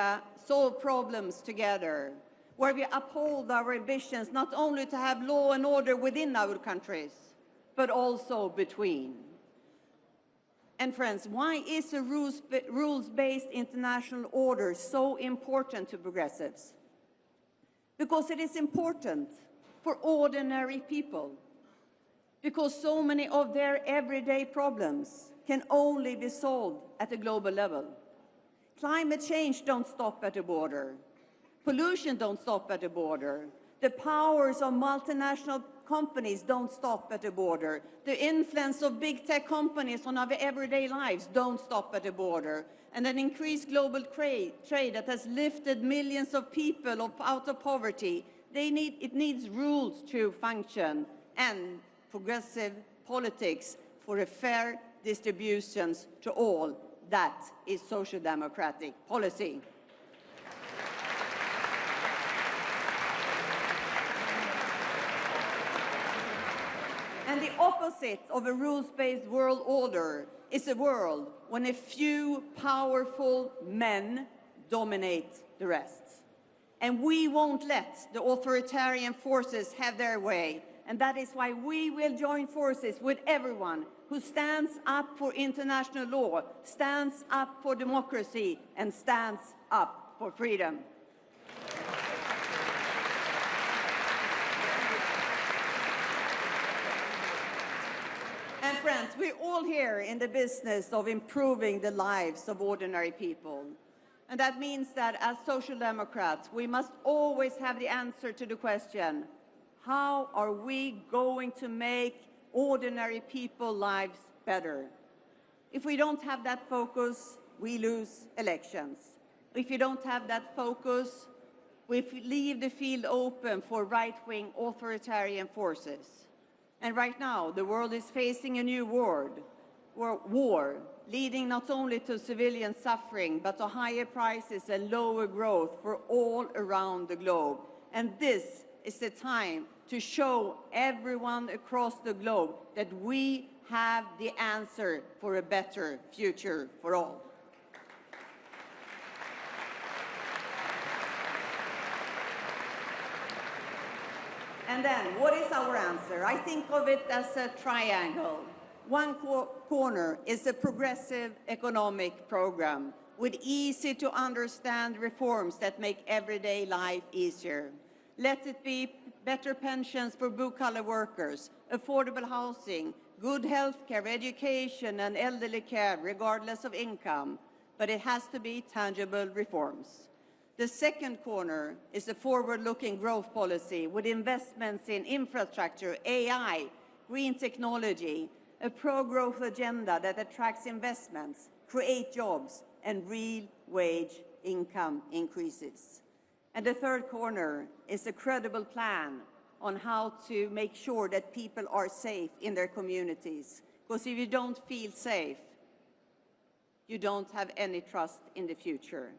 solve problems together, where we uphold our ambitions not only to have law and order within our countries, but also between? And friends, why is a rules-based international order so important to progressives? Because it is important for ordinary people, because so many of their everyday problems can only be solved at a global level. Climate change don't stop at the border. Pollution don't stop at the border. The powers of multinational companies don't stop at the border. The influence of big tech companies on our everyday lives don't stop at the border. And an increased global trade that has lifted millions of people out of poverty. It needs rules to function and progressive politics for a fair distributions to all. That is social democratic policy. And the opposite of a rules-based world order is a world when a few powerful men dominate the rest. And we won't let the authoritarian forces have their way. And that is why we will join forces with everyone who stands up for international law, stands up for democracy, and stands up for freedom. And friends, we're all here in the business of improving the lives of ordinary people. And that means that as social democrats, we must always have the answer to the question, how are we going to make ordinary people's lives better? If we don't have that focus, we lose elections. If you don't have that focus, we leave the field open for right-wing authoritarian forces. And right now, the world is facing a new war, leading not only to civilian suffering, but to higher prices and lower growth for all around the globe. And this is the time to show everyone across the globe that we have the answer for a better future for all. And then, what is our answer? I think of it as a triangle. One corner is a progressive economic program with easy-to-understand reforms that make everyday life easier. Let it be better pensions for blue-collar workers, affordable housing, good health care, education, and elderly care, regardless of income. But it has to be tangible reforms. The second corner is a forward-looking growth policy with investments in infrastructure, AI, green technology, a pro-growth agenda that attracts investments, creates jobs, and real wage income increases. And the third corner is a credible plan on how to make sure that people are safe in their communities. Because if you don't feel safe, you don't have any trust in the future.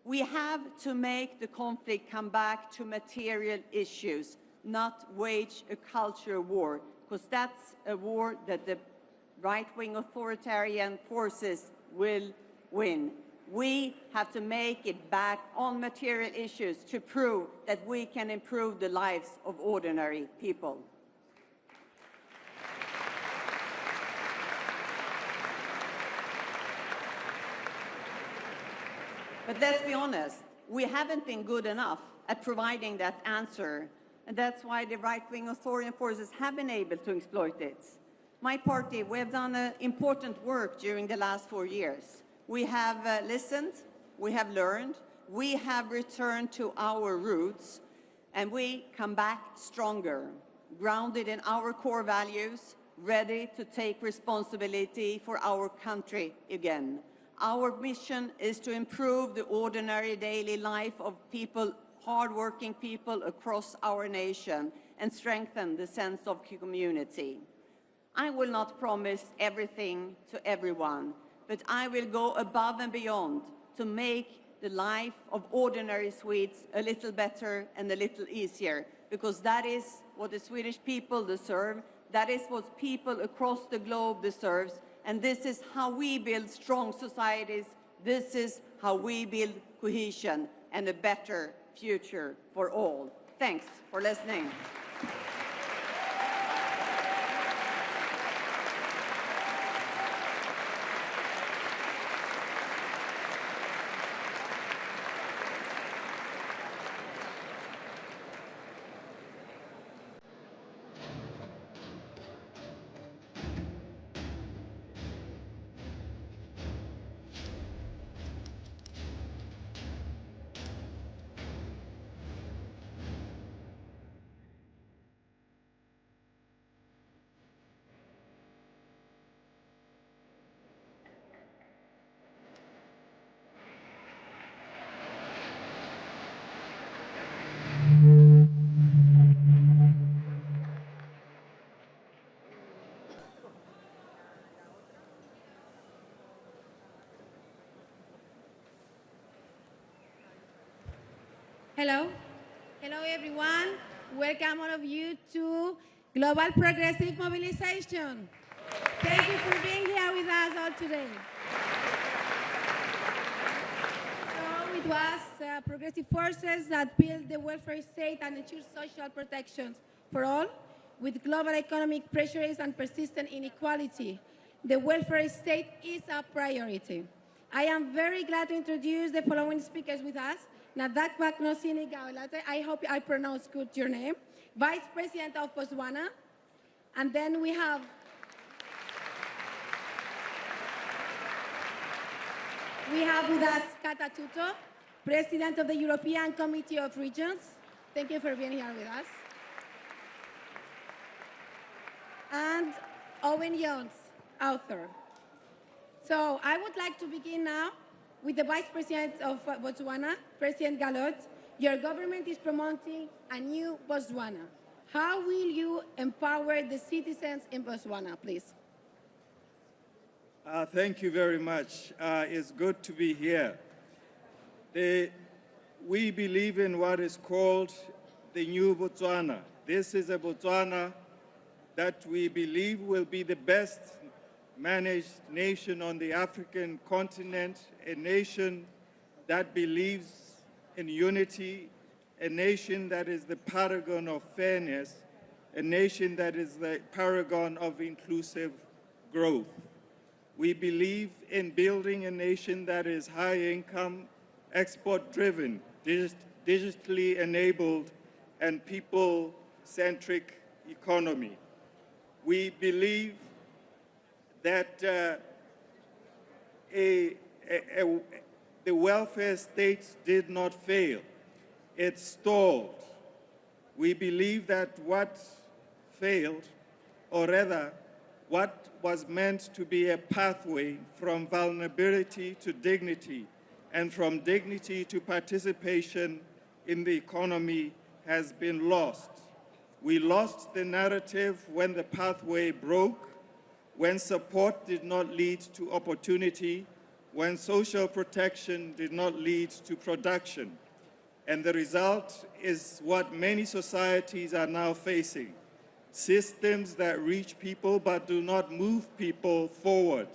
We have to make the conflict come back to material issues, not wage a culture war, because that's a war that the right-wing authoritarian forces will win. We have to make it back on material issues to prove that we can improve the lives of ordinary people. But let's be honest, we haven't been good enough at providing that answer, and that's why the right-wing authoritarian forces have been able to exploit it. My party, we have done important work during the last 4 years. We have listened, we have learned, we have returned to our roots, and we come back stronger, grounded in our core values, ready to take responsibility for our country again. Our mission is to improve the ordinary daily life of people, hard-working people across our nation, and strengthen the sense of community. I will not promise everything to everyone, but I will go above and beyond to make the life of ordinary Swedes a little better and a little easier, because that is what the Swedish people deserve, that is what people across the globe deserve, and this is how we build strong societies, this is how we build cohesion and a better future for all. Thanks for listening. Hello. Hello, everyone. Welcome all of you to Global Progressive Mobilisation. Thank you for being here with us all today. So it was progressive forces that built the welfare state and ensure social protections for all. With global economic pressures and persistent inequality, the welfare state is a priority. I am very glad to introduce the following speakers with us. Nadak Magnosini Gaolate, I hope I pronounced good your name, Vice President of Botswana. And then we have with us Kata Tuto, President of the European Committee of Regions. Thank you for being here with us. And Owen Jones, author. So I would like to begin now with the Vice President of Botswana, President Galot. Your government is promoting a new Botswana. How will you empower the citizens in Botswana, please? Thank you very much. It's good to be here. We believe in what is called the new Botswana. This is a Botswana that we believe will be the best managed nation on the African continent, a nation that believes in unity, a nation that is the paragon of fairness, a nation that is the paragon of inclusive growth. We believe in building a nation that is high income, export-driven, digitally enabled, and people-centric economy. We believe that the welfare state did not fail. It stalled. We believe that what failed, or rather, what was meant to be a pathway from vulnerability to dignity and from dignity to participation in the economy has been lost. We lost the narrative when the pathway broke, when support did not lead to opportunity, when social protection did not lead to production. And the result is what many societies are now facing: systems that reach people but do not move people forward.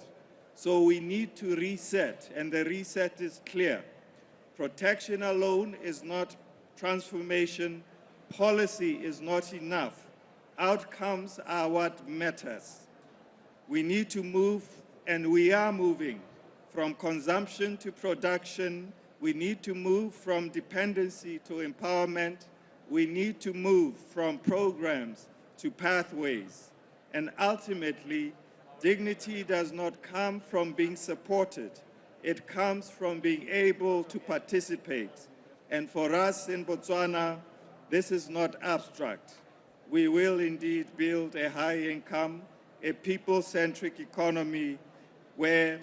So we need to reset, and the reset is clear. Protection alone is not transformation. Policy is not enough. Outcomes are what matters. We need to move, and we are moving, from consumption to production. We need to move from dependency to empowerment. We need to move from programs to pathways. And ultimately, dignity does not come from being supported. It comes from being able to participate. And for us in Botswana, this is not abstract. We will indeed build a high income, a people-centric economy where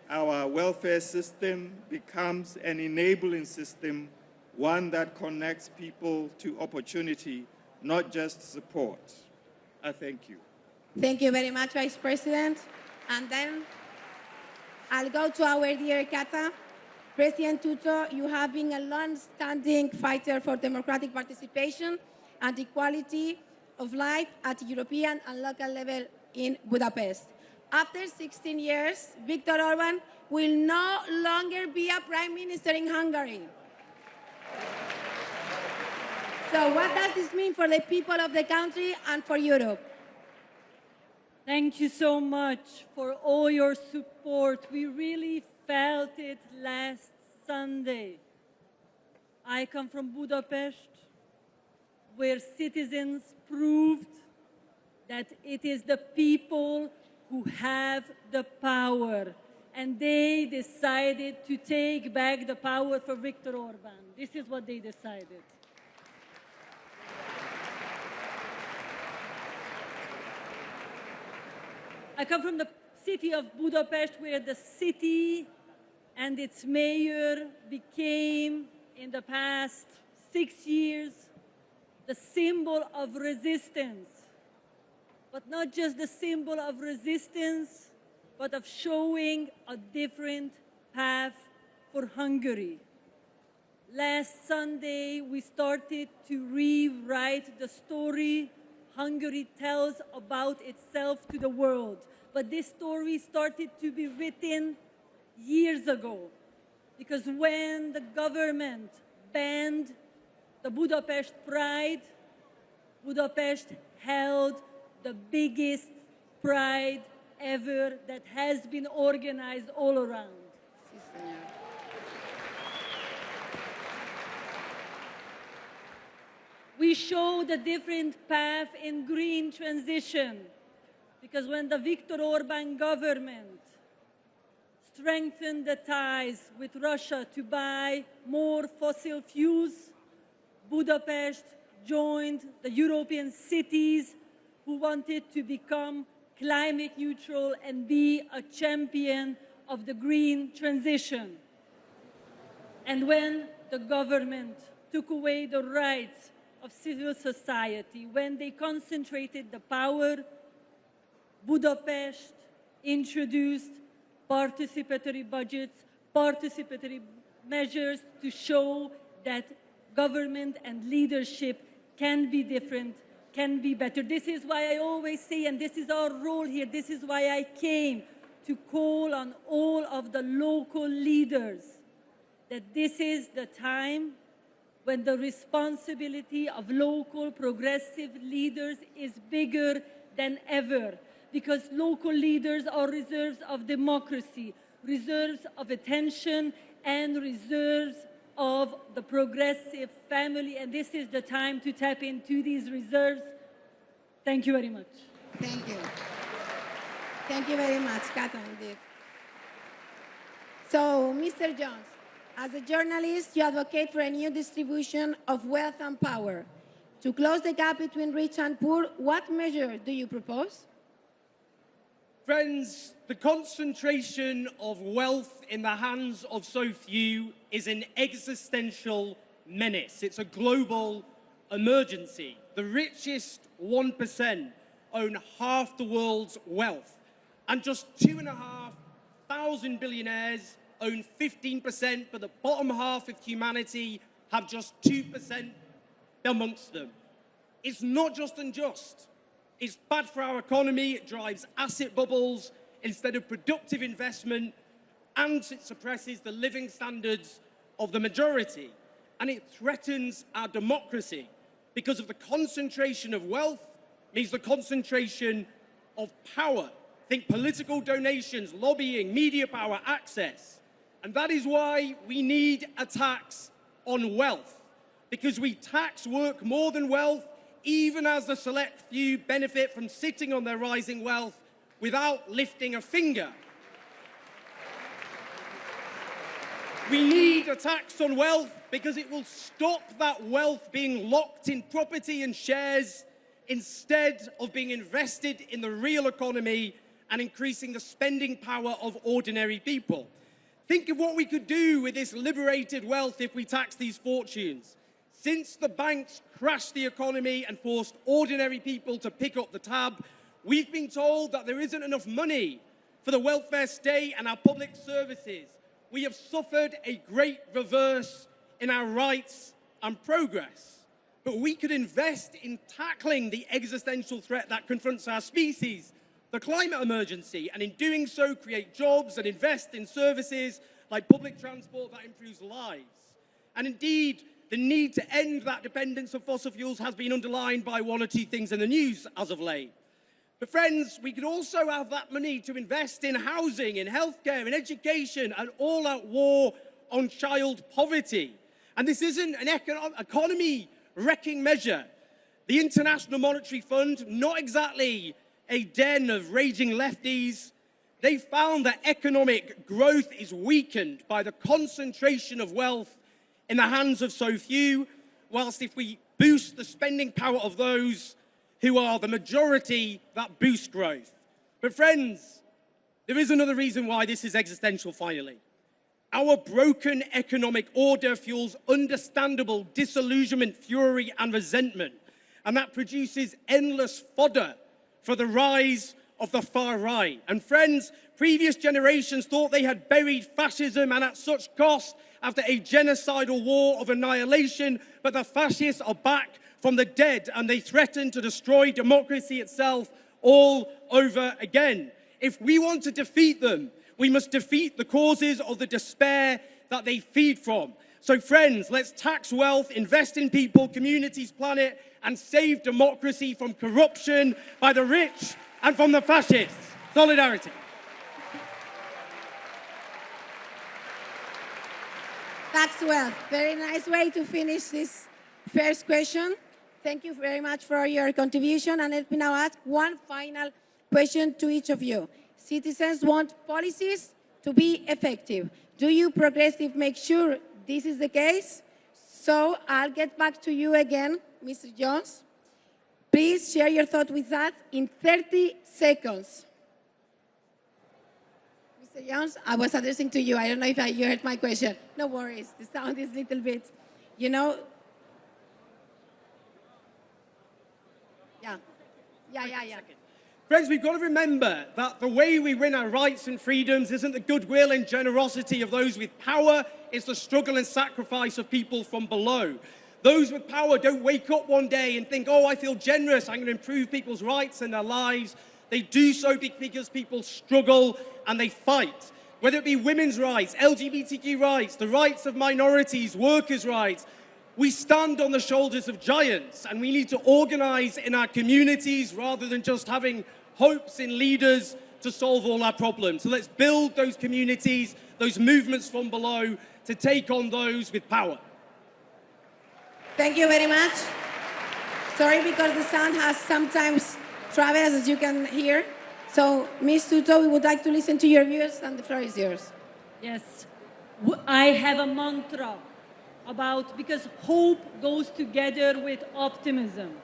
our welfare system becomes an enabling system, one that connects people to opportunity, not just support. I thank you. Thank you very much, Vice President. And then I'll go to our dear Kata. President Tuto, you have been a long-standing fighter for democratic participation and equality of life at European and local level in Budapest. After 16 years, Viktor Orban will no longer be a prime minister in Hungary. So what does this mean for the people of the country and for Europe? Thank you so much for all your support. We really felt it last Sunday. I come from Budapest, where citizens proved that it is the people who have the power, and they decided to take back the power for Viktor Orban. This is what they decided. I come from the city of Budapest, where the city and its mayor became, in the past 6 years, the symbol of resistance. But not just the symbol of resistance, but of showing a different path for Hungary. Last Sunday, we started to rewrite the story Hungary tells about itself to the world. But this story started to be written years ago, because when the government banned the Budapest Pride, Budapest held the biggest pride ever that has been organized all around. We showed a different path in green transition, because when the Viktor Orban government strengthened the ties with Russia to buy more fossil fuels, Budapest joined the European cities who wanted to become climate neutral and be a champion of the green transition. And when the government took away the rights of civil society, when they concentrated the power, Budapest introduced participatory budgets, participatory measures to show that government and leadership can be different, can be better. This is why I always say, and this is our role here, this is why I came to call on all of the local leaders, that this is the time when the responsibility of local progressive leaders is bigger than ever, because local leaders are reserves of democracy, reserves of attention, and reserves of the progressive family, and this is the time to tap into these reserves. Thank you very much. Thank you. Thank you very much, Kato, indeed. So, Mr. Jones, as a journalist, you advocate for a new distribution of wealth and power. To close the gap between rich and poor, what measure do you propose? Friends, the concentration of wealth in the hands of so few is an existential menace. It's a global emergency. The richest 1% own half the world's wealth, and just 2,500 billionaires own 15%, but the bottom half of humanity have just 2% amongst them. It's not just unjust. It's bad for our economy. It drives asset bubbles instead of productive investment, and it suppresses the living standards of the majority. And it threatens our democracy, because of the concentration of wealth means the concentration of power. Think political donations, lobbying, media power, access. And that is why we need a tax on wealth, because we tax work more than wealth, even as the select few benefit from sitting on their rising wealth without lifting a finger. We need a tax on wealth because it will stop that wealth being locked in property and shares instead of being invested in the real economy and increasing the spending power of ordinary people. Think of what we could do with this liberated wealth if we tax these fortunes. Since the banks crashed the economy and forced ordinary people to pick up the tab, we've been told that there isn't enough money for the welfare state and our public services. We have suffered a great reverse in our rights and progress. But we could invest in tackling the existential threat that confronts our species, the climate emergency, and in doing so create jobs and invest in services like public transport that improves lives. And indeed, the need to end that dependence of fossil fuels has been underlined by one or two things in the news as of late. But friends, we could also have that money to invest in housing, in healthcare, in education, and all-out war on child poverty. And this isn't an economy-wrecking measure. The International Monetary Fund, not exactly a den of raging lefties, they found that economic growth is weakened by the concentration of wealth in the hands of so few, whilst if we boost the spending power of those who are the majority, that boosts growth. But friends, there is another reason why this is existential finally. Our broken economic order fuels understandable disillusionment, fury, and resentment, and that produces endless fodder for the rise of the far right. And friends, previous generations thought they had buried fascism and at such cost after a genocidal war of annihilation, but the fascists are back from the dead and they threaten to destroy democracy itself all over again. If we want to defeat them, we must defeat the causes of the despair that they feed from. So friends, let's tax wealth, invest in people, communities, planet, and save democracy from corruption by the rich and from the fascists. Solidarity. Tax wealth. Very nice way to finish this first question. Thank you very much for your contribution. And let me now ask one final question to each of you. Citizens want policies to be effective. Do you progressive make sure this is the case? So I'll get back to you again, Mr. Jones. Please share your thought with that in 30 seconds. Mr. Jones, I was addressing to you. I don't know if you heard my question. No worries. The sound is a little bit, you know. Yeah. Friends, we've got to remember that the way we win our rights and freedoms isn't the goodwill and generosity of those with power, it's the struggle and sacrifice of people from below. Those with power don't wake up one day and think, oh, I feel generous, I'm going to improve people's rights and their lives. They do so because people struggle and they fight. Whether it be women's rights, LGBTQ rights, the rights of minorities, workers' rights, we stand on the shoulders of giants and we need to organize in our communities rather than just having hopes in leaders to solve all our problems. So let's build those communities, those movements from below to take on those with power. Thank you very much. Sorry, because the sound has sometimes traveled, as you can hear. So, Ms. Soto, we would like to listen to your views, and the floor is yours. Yes, I have a mantra about, because hope goes together with optimism.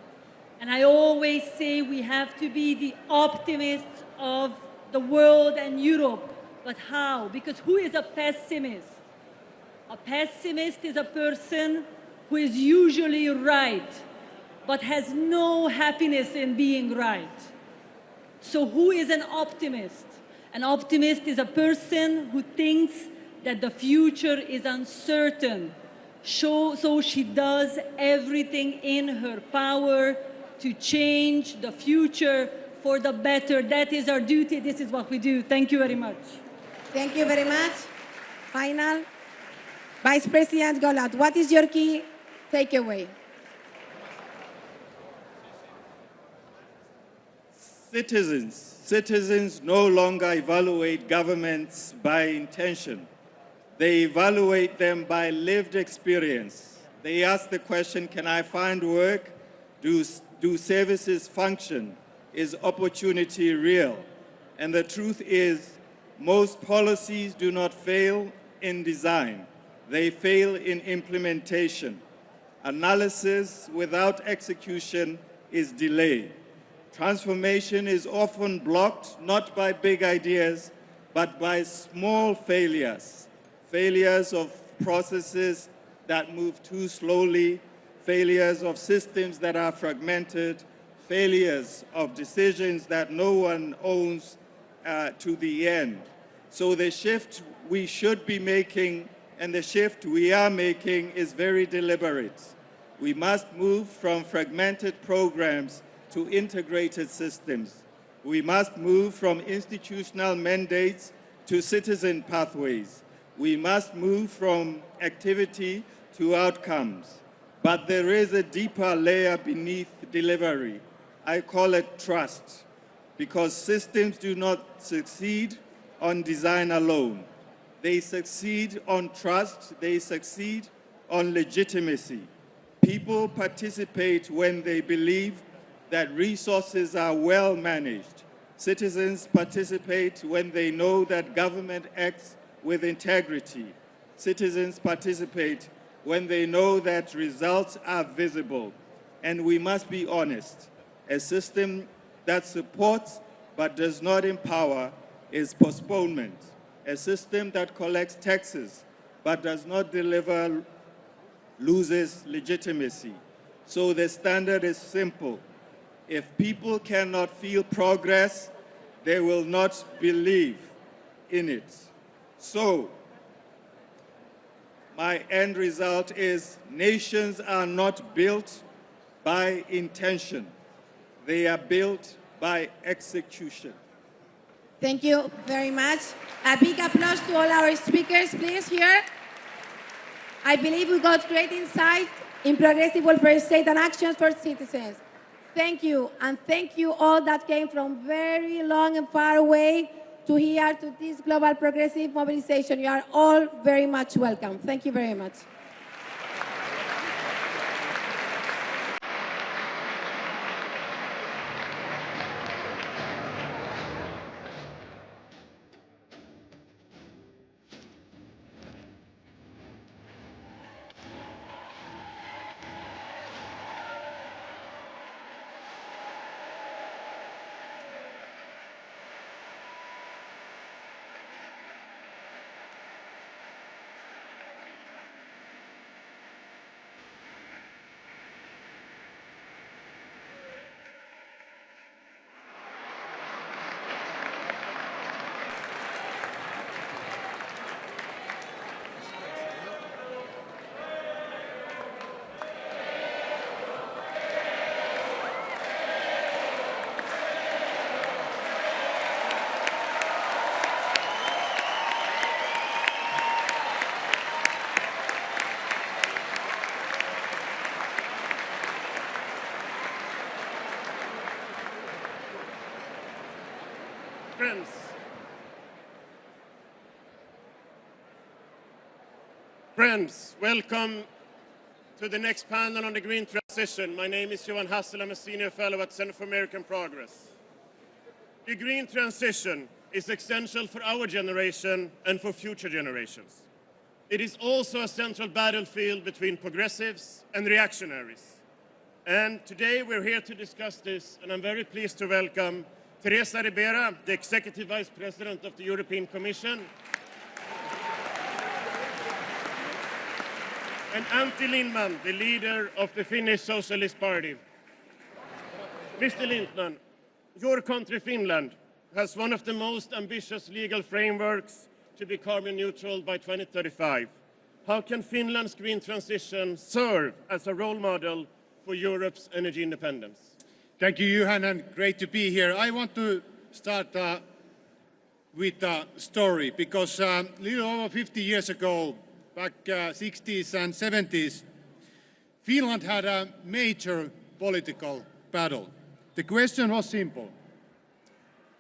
And I always say we have to be the optimists of the world and Europe. But how? Because who is a pessimist? A pessimist is a person who is usually right, but has no happiness in being right. So who is an optimist? An optimist is a person who thinks that the future is uncertain. So she does everything in her power to change the future for the better. That is our duty. This is what we do. Thank you very much. Thank you very much. Final. Vice President Golat, what is your key takeaway? Citizens no longer evaluate governments by intention. They evaluate them by lived experience. They ask the question, can I find work? Do services function? Is opportunity real? And the truth is, most policies do not fail in design. They fail in implementation. Analysis without execution is delay. Transformation is often blocked not by big ideas, but by small failures. Failures of processes that move too slowly, failures of systems that are fragmented, failures of decisions that no one owns to the end. So the shift we should be making and the shift we are making is very deliberate. We must move from fragmented programs to integrated systems. We must move from institutional mandates to citizen pathways. We must move from activity to outcomes. But there is a deeper layer beneath delivery. I call it trust, because systems do not succeed on design alone. They succeed on trust, they succeed on legitimacy. People participate when they believe that resources are well managed. Citizens participate when they know that government acts with integrity. Citizens participate when they know that results are visible. And we must be honest, a system that supports but does not empower is postponement. A system that collects taxes but does not deliver loses legitimacy. So the standard is simple. If people cannot feel progress, they will not believe in it. So, my end result is nations are not built by intention. They are built by execution. Thank you very much. A big applause to all our speakers, please, here. I believe we got great insight in progressive welfare state and actions for citizens. Thank you, and thank you all that came from very long and far away to here to this global progressive mobilization. You are all very much welcome. Thank you very much. Friends, welcome to the next panel on the green transition. My name is Johan Hassel. I'm a senior fellow at Center for American Progress. The green transition is essential for our generation and for future generations. It is also a central battlefield between progressives and reactionaries. And today we're here to discuss this, and I'm very pleased to welcome Teresa Ribera, the Executive Vice President of the European Commission, and Antti Lindman, the leader of the Finnish Socialist Party. Mr. Lindman, your country, Finland, has one of the most ambitious legal frameworks to be carbon neutral by 2035. How can Finland's green transition serve as a role model for Europe's energy independence? Thank you, Johan, and great to be here. I want to start with a story, because a little over 50 years ago, back 60s and 70s, Finland had a major political battle. The question was simple.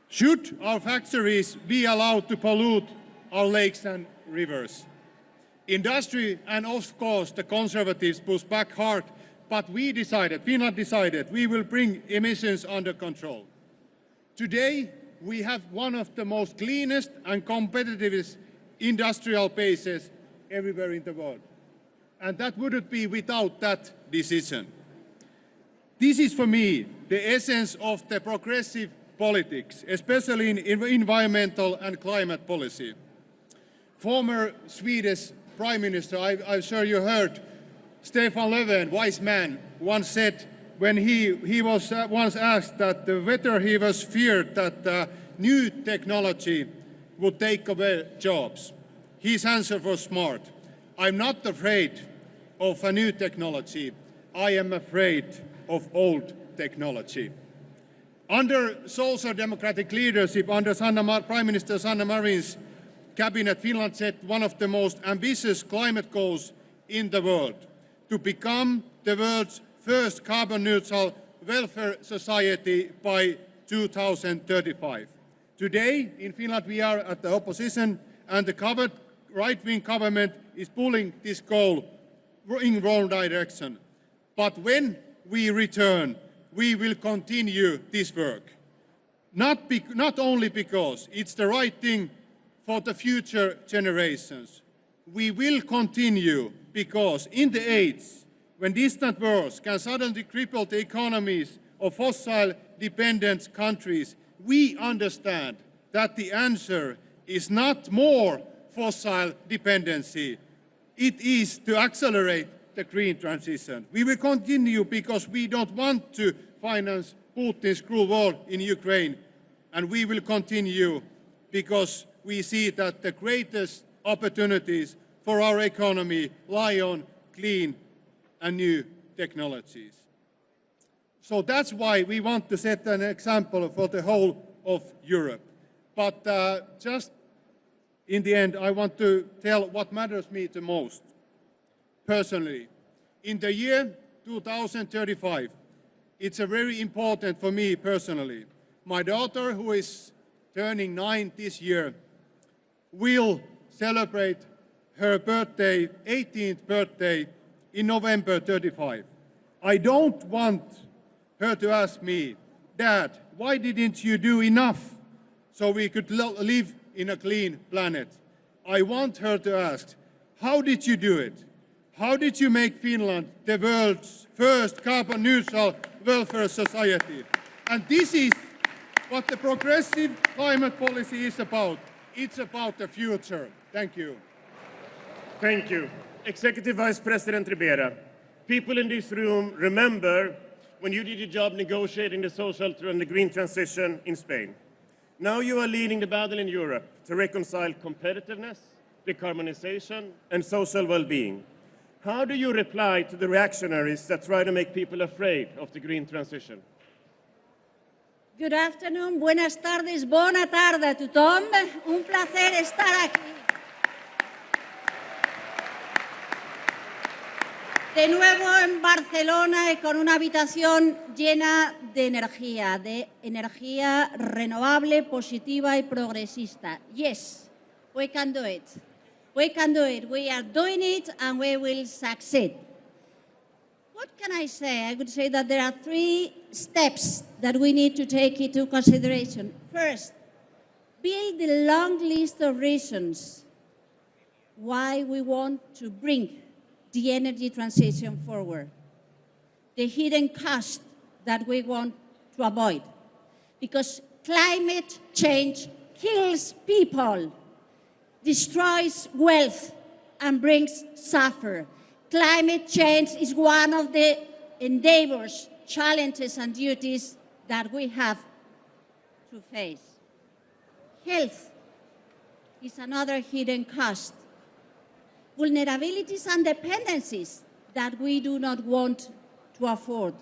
Should our factories be allowed to pollute our lakes and rivers? Industry and, of course, the conservatives pushed back hard, but Finland decided, we will bring emissions under control. Today, we have one of the most cleanest and competitive industrial bases everywhere in the world. And that wouldn't be without that decision. This is, for me, the essence of the progressive politics, especially in environmental and climate policy. Former Swedish Prime Minister, I'm sure you heard, Stefan Löfven, wise man, once said, when he was once asked that whether he was feared that new technology would take away jobs. His answer was smart. I'm not afraid of a new technology. I am afraid of old technology. Under social democratic leadership, under Prime Minister Sanna Marin's cabinet, Finland set one of the most ambitious climate goals in the world, to become the world's first carbon-neutral welfare society by 2035. Today, in Finland, we are at the opposition, and the right-wing government is pulling this goal in the wrong direction. But when we return, we will continue this work. Not only because it's the right thing for the future generations. We will continue because in the age when distant wars can suddenly cripple the economies of fossil-dependent countries, we understand that the answer is not more fossil dependency. It is to accelerate the green transition. We will continue because we don't want to finance Putin's cruel war in Ukraine. and we will continue because we see that the greatest opportunities for our economy lie on clean and new technologies. So that's why we want to set an example for the whole of Europe. But just in the end, I want to tell what matters me the most, personally. In the year 2035, it's very important for me personally. My daughter, who is turning 9 this year, will celebrate her birthday, 18th birthday, in November 35. I don't want her to ask me, Dad, why didn't you do enough so we could live in a clean planet? I want her to ask, how did you do it? How did you make Finland the world's first carbon-neutral welfare society? And this is what the progressive climate policy is about. It's about the future. Thank you. Thank you. Executive Vice President Ribera, people in this room remember when you did your job negotiating the social and the green transition in Spain. Now you are leading the battle in Europe to reconcile competitiveness, decarbonization, and social well-being. How do you reply to the reactionaries that try to make people afraid of the green transition? Good afternoon, buenas tardes, bona tarda a tothom. Un placer estar aquí. De nuevo en Barcelona y con una habitación llena de energía renovable, positiva y progresista. Yes, we can do it. We can do it. We are doing it and we will succeed. What can I say? I would say that there are 3 steps that we need to take into consideration. First, build the long list of reasons why we want to bring the energy transition forward, the hidden cost that we want to avoid, because climate change kills people, destroys wealth, and brings suffering. Climate change is one of the endeavors, challenges, and duties that we have to face. Health is another hidden cost. Vulnerabilities and dependencies that we do not want to afford.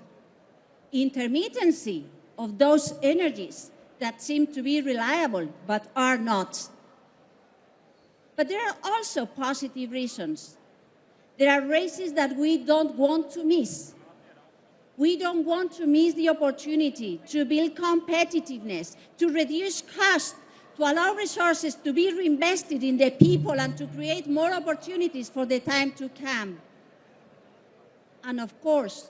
Intermittency of those energies that seem to be reliable but are not. But there are also positive reasons. There are races that we don't want to miss. We don't want to miss the opportunity to build competitiveness, to reduce costs, to allow resources to be reinvested in the people and to create more opportunities for the time to come. And of course,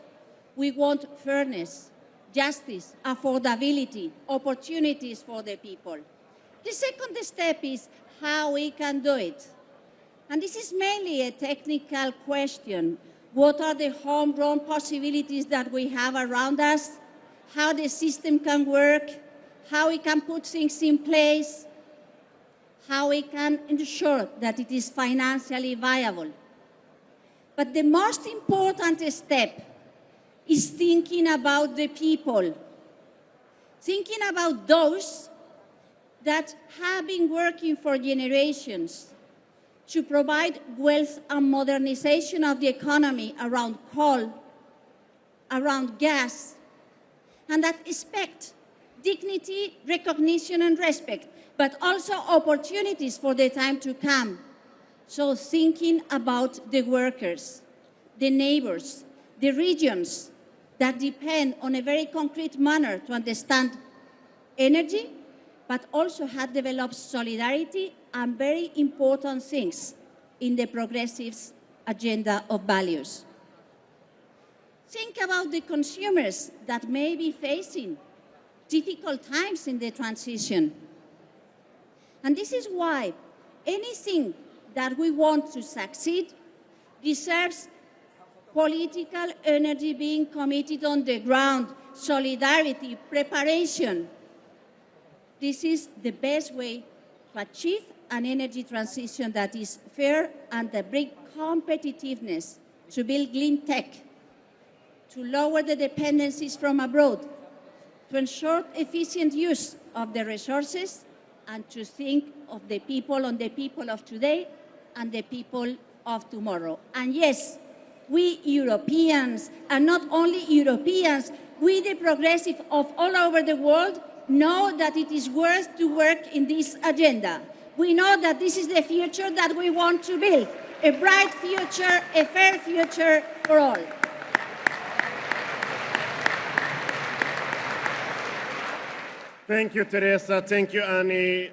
we want fairness, justice, affordability, opportunities for the people. The second step is how we can do it. And this is mainly a technical question. What are the homegrown possibilities that we have around us? How the system can work? How we can put things in place? How we can ensure that it is financially viable? But the most important step is thinking about the people. Thinking about those that have been working for generations to provide wealth and modernization of the economy around coal, around gas, and that expect dignity, recognition, and respect, but also opportunities for the time to come. So thinking about the workers, the neighbors, the regions that depend on a very concrete manner to understand energy, but also have developed solidarity and very important things in the progressives' agenda of values. Think about the consumers that may be facing difficult times in the transition. And this is why anything that we want to succeed deserves political energy being committed on the ground, solidarity, preparation. This is the best way to achieve an energy transition that is fair and that brings competitiveness, to build clean tech, to lower the dependencies from abroad, to ensure efficient use of the resources, and to think of the people of today and the people of tomorrow. And yes, we Europeans, and not only Europeans, we the progressive of all over the world know that it is worth to work in this agenda. We know that this is the future that we want to build, a bright future, a fair future for all. Thank you, Teresa. Thank you, Annie.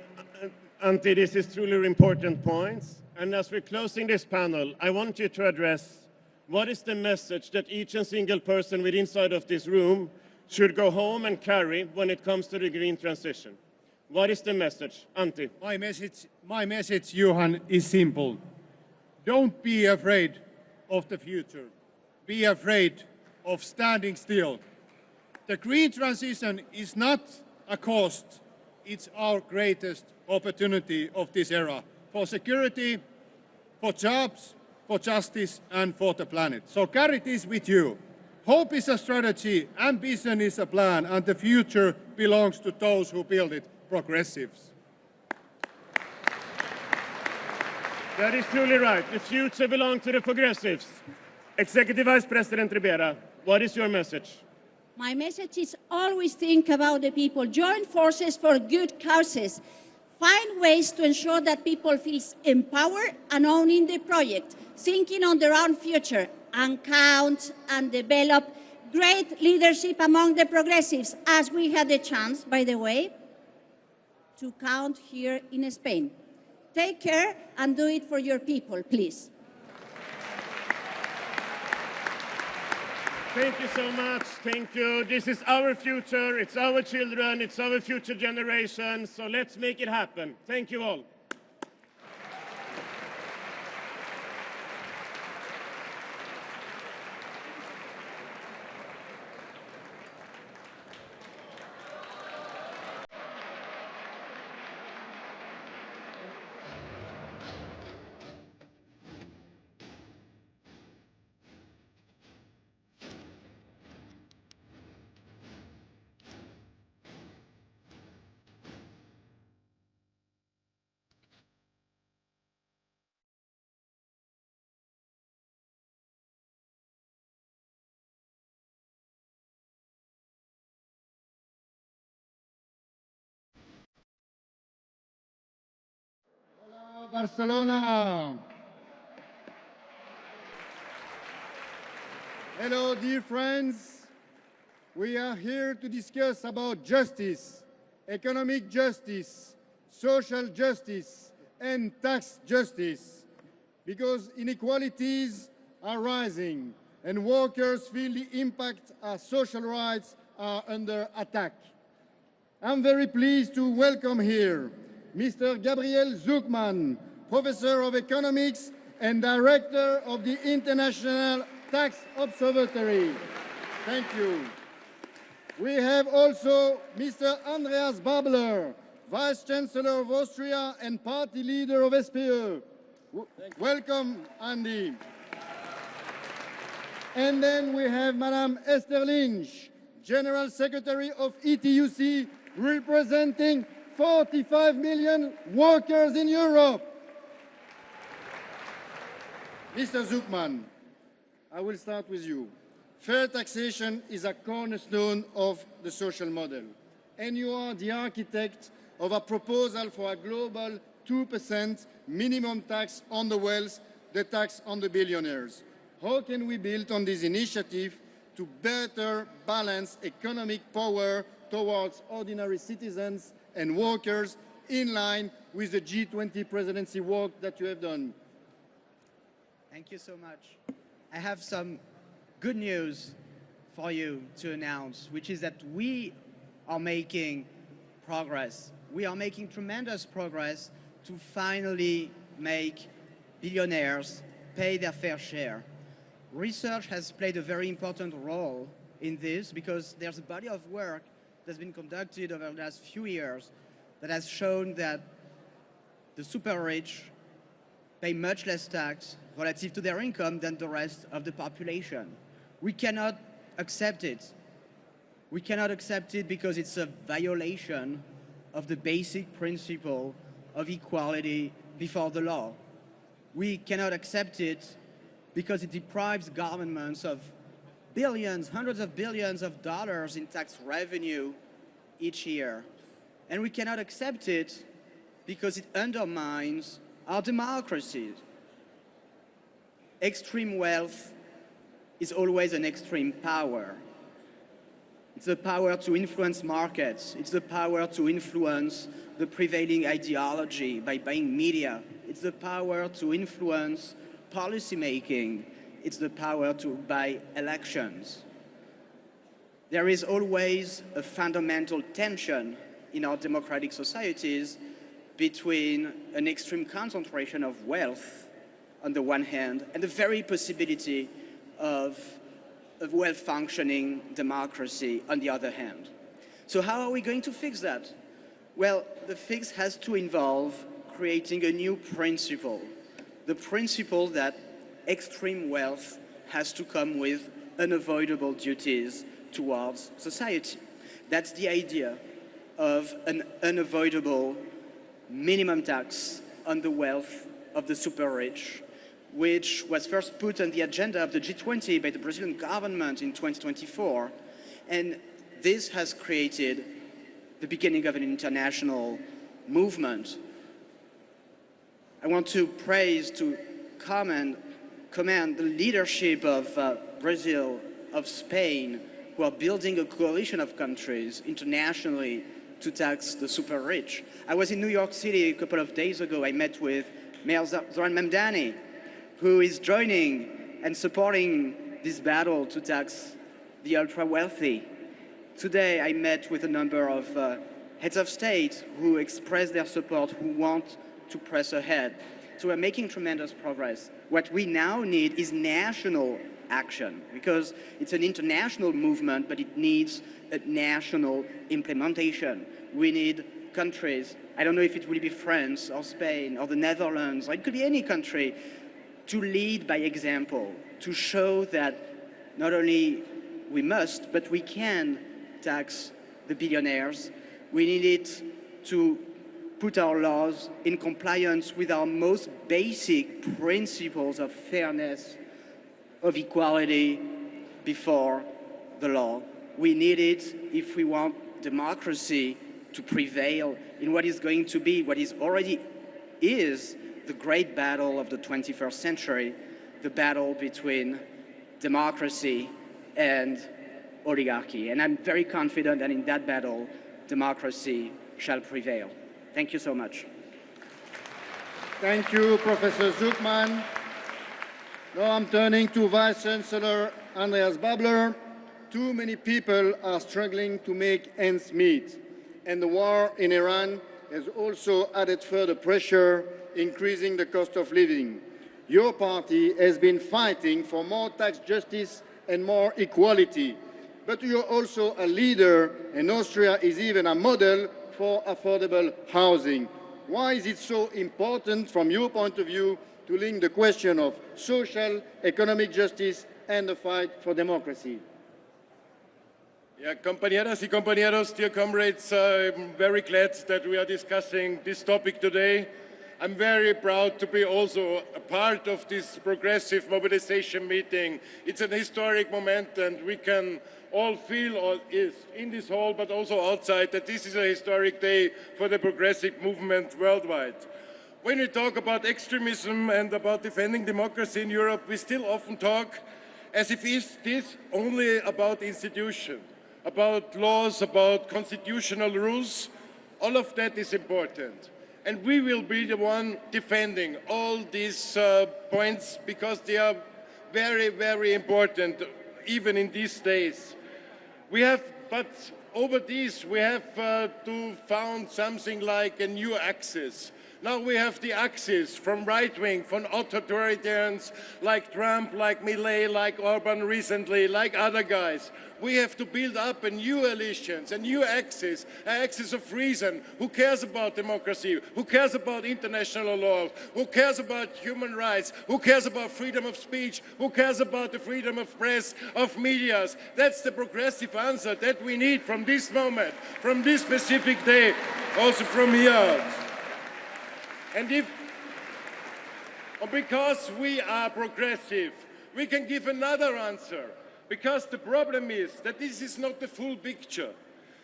Antti, this is truly important points. And as we're closing this panel, I want you to address what is the message that each and single person within inside of this room should go home and carry when it comes to the green transition. What is the message? Antti. My message, Johan, is simple. Don't be afraid of the future. Be afraid of standing still. The green transition is not a cost. It's our greatest opportunity of this era for security, for jobs, for justice, and for the planet. So carry this with you. Hope is a strategy, ambition is a plan, and the future belongs to those who build it, progressives. That is truly right. The future belongs to the progressives. Executive Vice President Ribera, what is your message? My message is always think about the people. Join forces for good causes. Find ways to ensure that people feel empowered and owning the project, thinking on their own future, and count and develop great leadership among the progressives, as we had the chance, by the way, to count here in Spain. Take care and do it for your people, please. Thank you so much. Thank you. This is our future. It's our children. It's our future generation. So let's make it happen. Thank you all. Barcelona. Hello, dear friends. We are here to discuss about justice, economic justice, social justice, and tax justice, because inequalities are rising and workers feel the impact as social rights are under attack. I'm very pleased to welcome here Mr. Gabriel Zuckman, Professor of Economics and Director of the International Tax Observatory. Thank you. We have also Mr. Andreas Babler, Vice Chancellor of Austria and Party Leader of SPÖ. Welcome, Andy. And then we have Madame Esther Lynch, General Secretary of ETUC, representing 45 million workers in Europe. Mr. Zuckman, I will start with you. Fair taxation is a cornerstone of the social model, and you are the architect of a proposal for a global 2% minimum tax on the wealth, the tax on the billionaires. How can we build on this initiative to better balance economic power towards ordinary citizens and workers in line with the G20 presidency work that you have done? Thank you so much. I have some good news for you to announce, which is that we are making progress. We are making tremendous progress to finally make billionaires pay their fair share. Research has played a very important role in this because there's a body of work that's been conducted over the last few years that has shown that the super rich pay much less tax relative to their income than the rest of the population. We cannot accept it. We cannot accept it because it's a violation of the basic principle of equality before the law. We cannot accept it because it deprives governments of billions, hundreds of billions of dollars in tax revenue each year. And we cannot accept it because it undermines our democracies. Extreme wealth is always an extreme power. It's the power to influence markets. It's the power to influence the prevailing ideology by buying media. It's the power to influence policy making. It's the power to buy elections. There is always a fundamental tension in our democratic societies between an extreme concentration of wealth on the one hand and the very possibility of a well-functioning democracy on the other hand. So how are we going to fix that? Well, the fix has to involve creating a new principle, the principle that extreme wealth has to come with unavoidable duties towards society. That's the idea of an unavoidable minimum tax on the wealth of the super rich, which was first put on the agenda of the G20 by the Brazilian government in 2024. And this has created the beginning of an international movement. I want to praise, to commend the leadership of Brazil, of Spain, who are building a coalition of countries internationally to tax the super rich. I was in New York City a couple of days ago. I met with Mayor Zoran Mamdani, who is joining and supporting this battle to tax the ultra-wealthy. Today, I met with a number of heads of state who express their support, who want to press ahead. So we're making tremendous progress. What we now need is national action, because it's an international movement, but it needs a national implementation. We need countries, I don't know if it will be France or Spain or the Netherlands, or it could be any country, to lead by example, to show that not only we must, but we can tax the billionaires. We need it to put our laws in compliance with our most basic principles of fairness, of equality before the law. We need it if we want democracy to prevail in what is going to be, what is already is the great battle of the 21st century, the battle between democracy and oligarchy. And I'm very confident that in that battle, democracy shall prevail. Thank you so much. Thank you, Professor Zuckman. Now I'm turning to Vice Chancellor Andreas Babler. Too many people are struggling to make ends meet, and the war in Iran has also added further pressure, increasing the cost of living. Your party has been fighting for more tax justice and more equality, but you're also a leader, and Austria is even a model for affordable housing. Why is it so important, from your point of view, to link the question of social, economic justice and the fight for democracy? Yeah, compañeras y compañeros, dear comrades, I'm very glad that we are discussing this topic today. I'm very proud to be also a part of this progressive mobilization meeting. It's an historic moment, and we can all feel in this hall, but also outside, that this is a historic day for the progressive movement worldwide. When we talk about extremism and about defending democracy in Europe, we still often talk as if this only about institutions, about laws, about constitutional rules. All of that is important. And we will be the one defending all these points, because they are very, very important, even in these days. But over these, we have to found something like a new axis. Now we have the axis from right-wing, from authoritarians like Trump, like Milei, like Orban recently, like other guys. We have to build up a new alliance, a new axis, an axis of reason. Who cares about democracy? Who cares about international law? Who cares about human rights? Who cares about freedom of speech? Who cares about the freedom of press, of medias? That's the progressive answer that we need from this moment, from this specific day, also from here. And because we are progressive, we can give another answer. Because the problem is that this is not the full picture.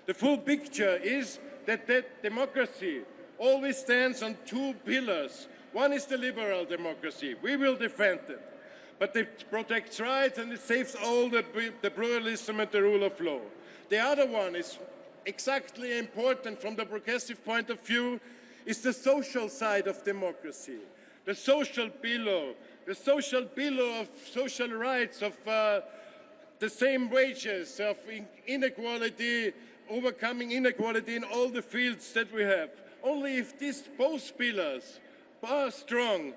The full picture is that democracy always stands on two pillars. One is the liberal democracy. We will defend it. But it protects rights and it saves all the pluralism and the rule of law. The other one is exactly important from the progressive point of view, is the social side of democracy, the social pillar of social rights, of the same wages, of inequality, overcoming inequality in all the fields that we have. Only if these both pillars are strong,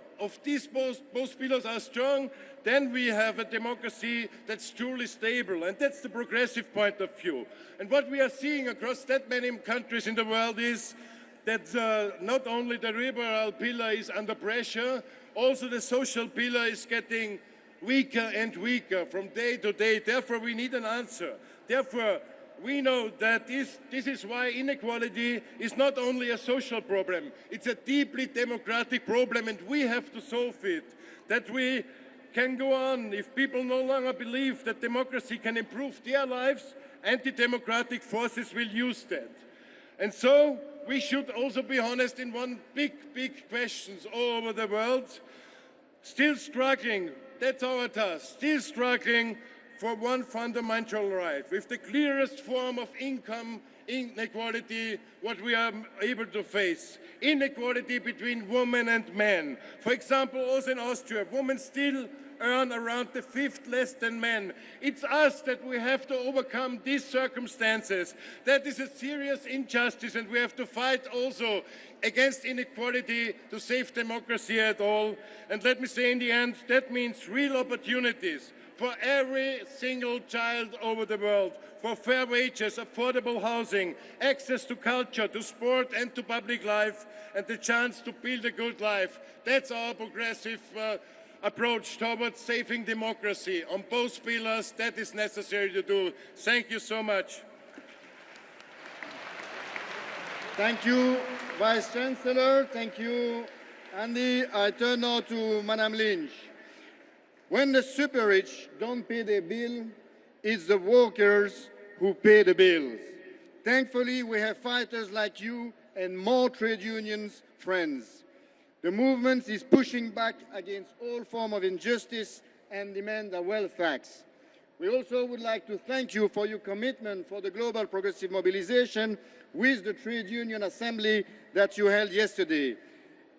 then we have a democracy that's truly stable, and that's the progressive point of view. And what we are seeing across that many countries in the world is that not only the liberal pillar is under pressure, also the social pillar is getting weaker and weaker from day to day. Therefore, we need an answer. Therefore, we know that this is why inequality is not only a social problem, it's a deeply democratic problem, and we have to solve it. That we can go on. If people no longer believe that democracy can improve their lives, anti-democratic forces will use that. And so, we should also be honest in one big questions all over the world. Still struggling, that's our task, still struggling for one fundamental right, with the clearest form of income inequality, what we are able to face. Inequality between women and men. For example, also in Austria, women still earn around the fifth less than men. It's us that we have to overcome these circumstances. That is a serious injustice, and we have to fight also against inequality to save democracy at all. And let me say in the end, that means real opportunities for every single child over the world, for fair wages, affordable housing, access to culture, to sport and to public life, and the chance to build a good life. That's our progressive approach towards saving democracy on both pillars. That is necessary to do. Thank you so much. Thank you, Vice Chancellor. Thank you, Andy. I turn now to Madame Lynch. When the super rich don't pay their bill, it's the workers who pay the bills. Thankfully, we have fighters like you and more trade unions friends. The movement is pushing back against all forms of injustice and demand the well facts. We also would like to thank you for your commitment for the Global Progressive Mobilisation with the Trade Union Assembly that you held yesterday.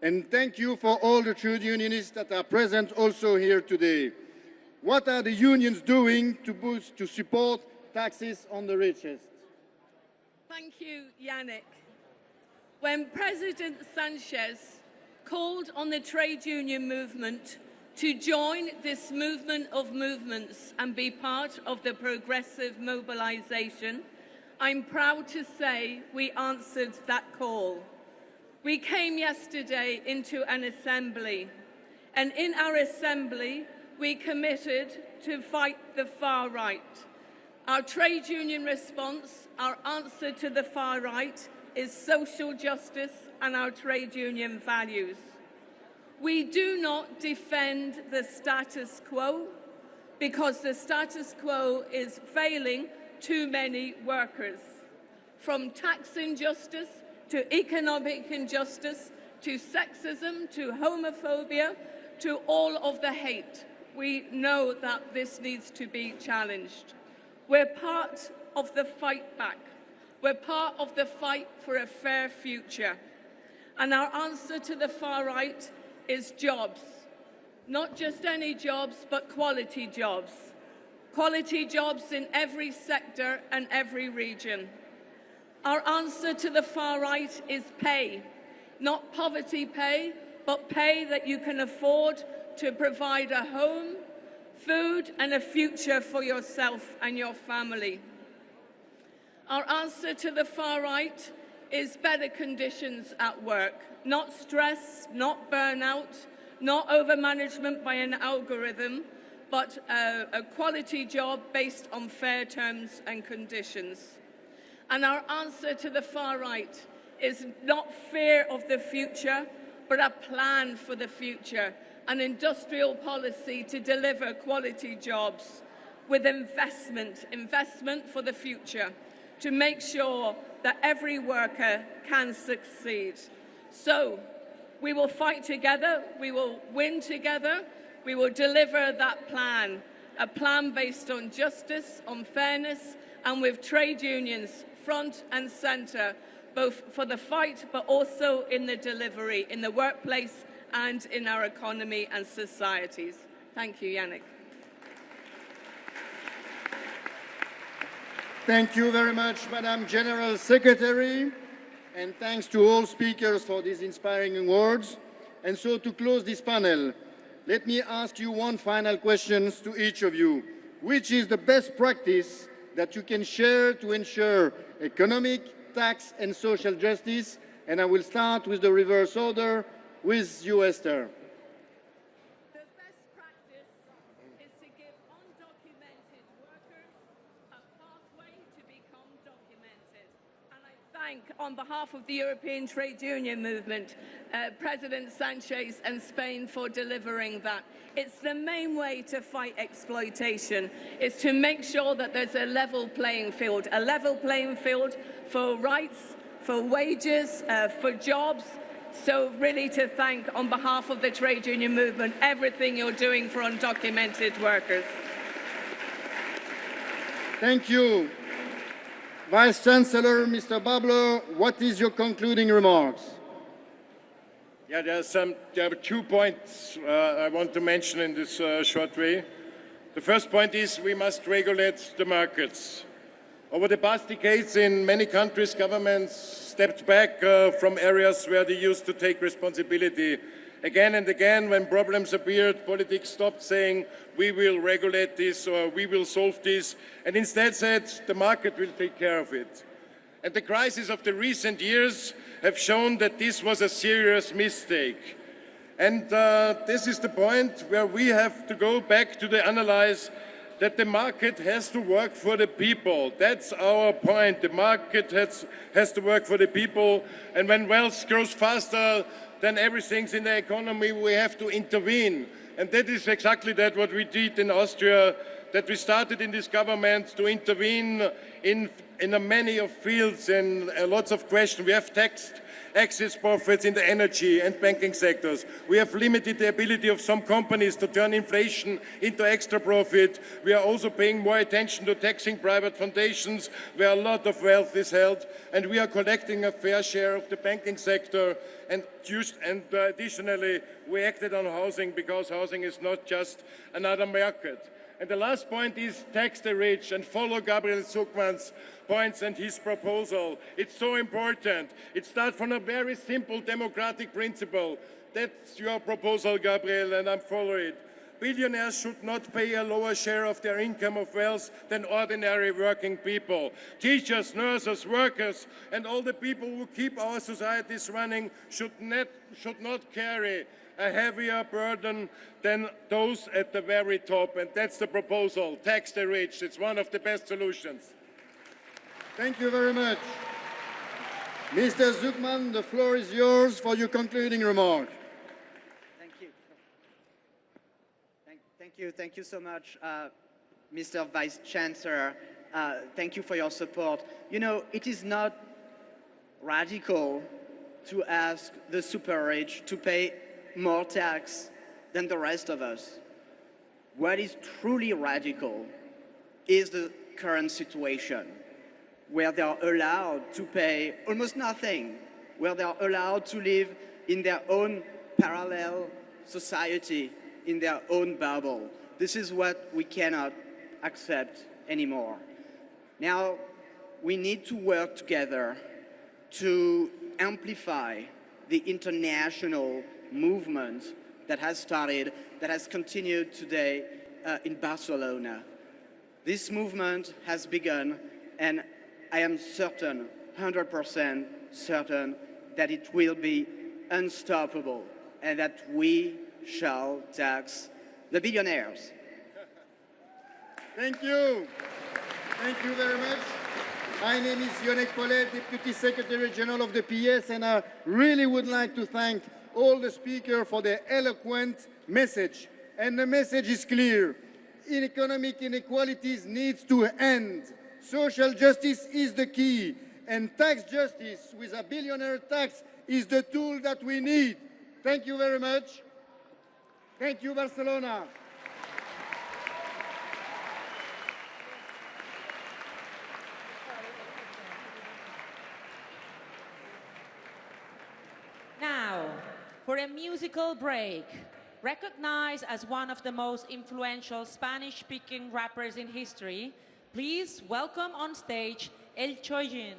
And thank you for all the trade unionists that are present also here today. What are the unions doing to support taxes on the richest? Thank you, Yannick. When President Sanchez called on the trade union movement to join this movement of movements and be part of the progressive mobilization, I'm proud to say we answered that call. We came yesterday into an assembly, and in our assembly, we committed to fight the far right. Our trade union response, our answer to the far right, is social justice and our trade union values. We do not defend the status quo because the status quo is failing too many workers. From tax injustice to economic injustice, to sexism, to homophobia, to all of the hate. We know that this needs to be challenged. We're part of the fight back. We're part of the fight for a fair future. And our answer to the far right is jobs. Not just any jobs, but quality jobs. Quality jobs in every sector and every region. Our answer to the far right is pay. not poverty pay, but pay that you can afford to provide a home, food, and a future for yourself and your family. Our answer to the far right is better conditions at work, not stress, not burnout, not overmanagement by an algorithm, but a quality job based on fair terms and conditions. And our answer to the far right is not fear of the future, but a plan for the future, an industrial policy to deliver quality jobs with investment for the future, to make sure that every worker can succeed. So we will fight together, we will win together, we will deliver that plan, a plan based on justice, on fairness, and with trade unions front and centre, both for the fight but also in the delivery, in the workplace and in our economy and societies. Thank you, Yannick. Thank you very much, Madam General Secretary, and thanks to all speakers for these inspiring words. And so to close this panel, let me ask you one final question to each of you. Which is the best practice that you can share to ensure economic, tax, and social justice? And I will start with the reverse order with you, Esther. The best practice is to give undocumented workers a pathway to become documented. And I thank, on behalf of the European Trade Union Movement, President Sanchez and Spain for delivering that. It's the main way to fight exploitation, is to make sure that there's a level playing field for rights, for wages, for jobs. So really to thank, on behalf of the trade union movement, everything you're doing for undocumented workers. Thank you. Vice Chancellor, Mr. Babler, what is your concluding remarks? Yeah, there are 2 points I want to mention in this short way. The first point is we must regulate the markets. Over the past decades, in many countries, governments stepped back from areas where they used to take responsibility. Again and again, when problems appeared, politics stopped saying, we will regulate this or we will solve this, and instead said, the market will take care of it. And the crises of the recent years have shown that this was a serious mistake. And this is the point where we have to go back to the analysis that the market has to work for the people. That's our point. The market has to work for the people. And when wealth grows faster than everything in the economy, we have to intervene. And that is exactly that what we did in Austria, that we started in this government to intervene in many of fields and lots of questions. We have taxed excess profits in the energy and banking sectors. We have limited the ability of some companies to turn inflation into extra profit. We are also paying more attention to taxing private foundations where a lot of wealth is held, and we are collecting a fair share of the banking sector. And additionally, we acted on housing, because housing is not just another market. And the last point is tax the rich, and follow Gabriel Zuckman's points and his proposal. It's so important. It starts from a very simple democratic principle. That's your proposal, Gabriel, and I'm for it. Billionaires should not pay a lower share of their income of wealth than ordinary working people. Teachers, nurses, workers, and all the people who keep our societies running should not carry a heavier burden than those at the very top, and that's the proposal. Tax the rich. It's one of the best solutions. Thank you very much. Mr. Zuckman, the floor is yours for your concluding remark. Thank you. Thank you so much, Mr. Vice Chancellor. Thank you for your support. You know, it is not radical to ask the super rich to pay more tax than the rest of us. What is truly radical is the current situation, where they are allowed to pay almost nothing, where they are allowed to live in their own parallel society, in their own bubble. This is what we cannot accept anymore. Now, we need to work together to amplify the international movement that has started, that has continued today in Barcelona. This movement has begun, and I am certain, 100% certain, that it will be unstoppable and that we shall tax the billionaires. Thank you. Thank you very much. My name is Yannick Paulet, Deputy Secretary General of the PS, and I really would like to thank all the speakers for their eloquent message. And the message is clear. Economic inequalities needs to end. Social justice is the key. And tax justice with a billionaire tax is the tool that we need. Thank you very much. Thank you, Barcelona. Now, for a musical break, recognized as one of the most influential Spanish-speaking rappers in history, please welcome on stage El Choyin.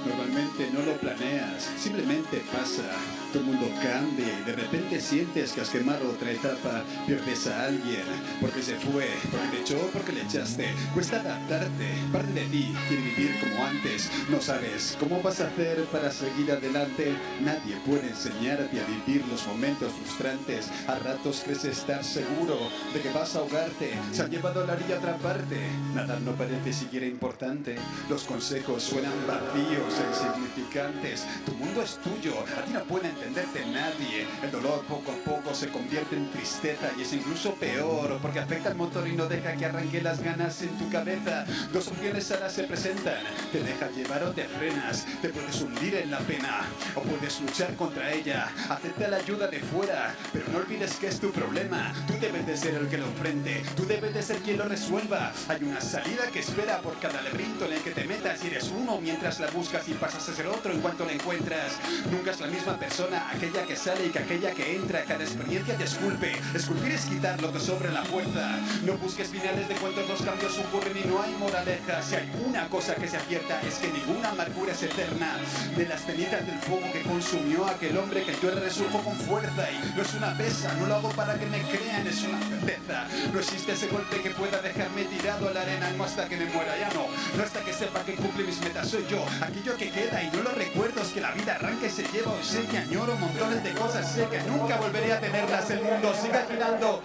Normalmente no lo planeas, simplemente pasa. Tu mundo cambia y de repente sientes que has quemado otra etapa. Pierdes a alguien porque se fue, porque te echó, porque le echaste. Cuesta adaptarte, parte de ti quiere vivir como antes. No sabes cómo vas a hacer para seguir adelante. Nadie puede enseñarte a vivir los momentos frustrantes. A ratos crees estar seguro de que vas a ahogarte. Se han llevado a la orilla a otra parte. Nada no parece siquiera importante. Los consejos suenan vacíos e insignificantes. Tu mundo es tuyo, a ti no puede entenderte nadie. El dolor poco a poco se convierte en tristeza y es incluso peor porque afecta al motor y no deja que arranque las ganas en tu cabeza. Dos opciones ahora se presentan: te dejas llevar o te frenas. Te puedes hundir en la pena o puedes luchar contra ella. Acepta la ayuda de fuera, pero no olvides que es tu problema. Tú debes de ser el que lo enfrente, tú debes de ser quien lo resuelva. Hay una salida que espera por cada laberinto en el que te metas y eres uno mientras la buscas y pasas a ser otro en cuanto la encuentras. Nunca es la misma persona aquella que sale y que aquella que entra. Cada experiencia te esculpe. Esculpir es quitar lo que sobra la fuerza. No busques finales de cuentos, los cambios ocurren y no hay moraleja. Si hay una cosa que se acierta es que ninguna amargura es eterna. De las cenizas del fuego que consumió a aquel hombre que yo resurjo con fuerza. Y no es una pesa, no lo hago para que me crean, es una certeza. No existe ese golpe que pueda dejarme tirado a la arena, no hasta que me muera, ya no. No hasta que sepa que cumple mis metas, soy yo. Aquello que queda y no lo recuerdo es que la vida arranca y se lleva. Hoy sé que añoro montones de cosas, sé que nunca volveré a tenerlas. El mundo siga girando.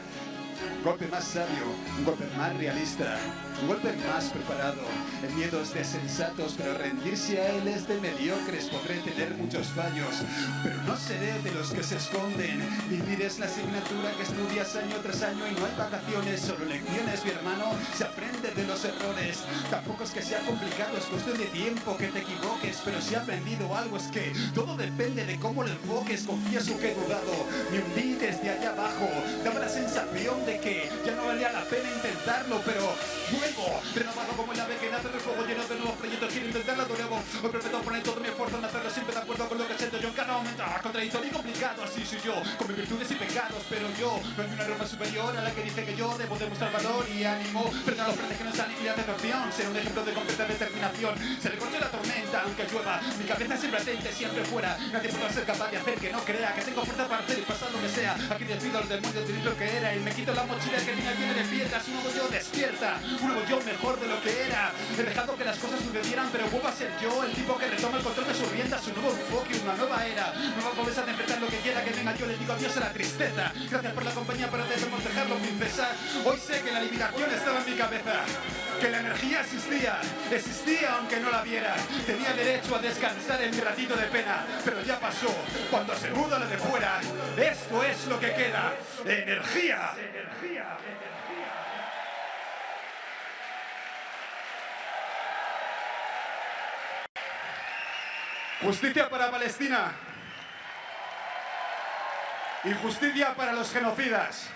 Un golpe más sabio, un golpe más realista, un golpe más preparado. El miedo es de sensatos, pero rendirse a él es de mediocres. Podré tener muchos fallos, pero no seré de los que se esconden. Vivir es la asignatura que estudias año tras año y no hay vacaciones, solo lecciones, mi hermano. Se aprende de los errores. Tampoco es que sea complicado, es cuestión de tiempo que te equivoques, pero si he aprendido algo es que todo depende de cómo lo enfoques. Confieso que he dudado, me hundí desde allá abajo. Daba la sensación de que ya no valía la pena intentarlo, pero luego, renovado como el ave que nace del fuego, lleno de nuevos proyectos, quiero intentarlo de nuevo. Hoy prometo poner todo mi esfuerzo en hacerlo siempre de acuerdo con lo que siento yo en cada momento. Contradictorio y complicado, así soy yo, con mis virtudes y pecados, pero yo no hay una norma superior a la que dice que yo debo demostrar valor y ánimo. Pero no los frentes que no salen ni la decepción, ser un ejemplo de completa determinación. Se recorte la tormenta, aunque llueva, mi cabeza siempre atente, siempre fuera. Nadie podrá ser capaz de hacer que no crea que tengo fuerza para hacer y pasar lo que sea. Aquí despido al del mundo del libro que era y me quito la mochila que venía llena de piedras. Un nuevo yo despierta, un nuevo yo mejor de lo que era. He dejado que las cosas sucedieran, pero vuelvo a ser yo el tipo que retoma el control de sus riendas. Un nuevo enfoque, una nueva era, nueva promesa de enfrentar lo que quiera que venga. Yo le digo adiós a la tristeza. Gracias por la compañía, pero debemos dejarlo, princesa. Hoy sé que la liberación estaba en mi cabeza, que la energía existía aunque no la viera. Tenía derecho a descansar en mi ratito de pena, pero ya pasó. Cuando se muda lo de fuera, esto es lo que queda: energía. Justicia para Palestina. y justicia para los genocidas.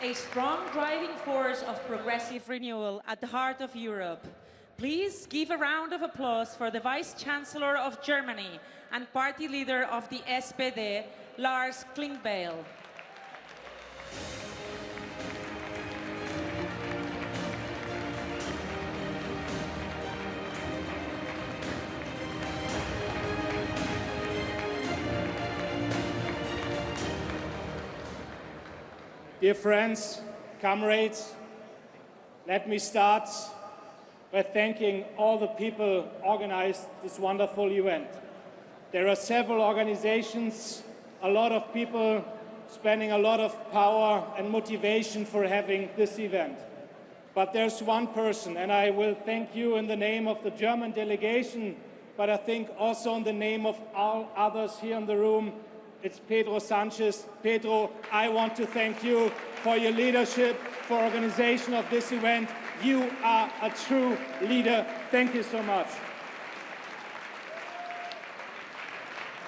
A strong driving force of progressive renewal at the heart of Europe. Please give a round of applause for the Vice Chancellor of Germany and party leader of the SPD, Lars Klingbeil. Dear friends, comrades, let me start by thanking all the people who organized this wonderful event. There are several organizations, a lot of people spending a lot of power and motivation for having this event. But there's one person, and I will thank you in the name of the German delegation, but I think also in the name of all others here in the room. It's Pedro Sanchez. Pedro, I want to thank you for your leadership, for organization of this event. You are a true leader. Thank you so much.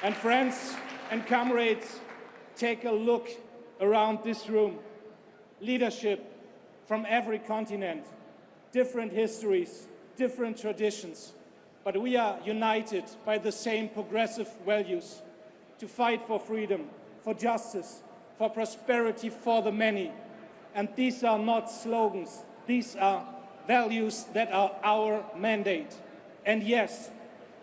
And friends and comrades, take a look around this room. Leadership from every continent, different histories, different traditions, but we are united by the same progressive values. To fight for freedom, for justice, for prosperity for the many. And these are not slogans, these are values that are our mandate. And yes,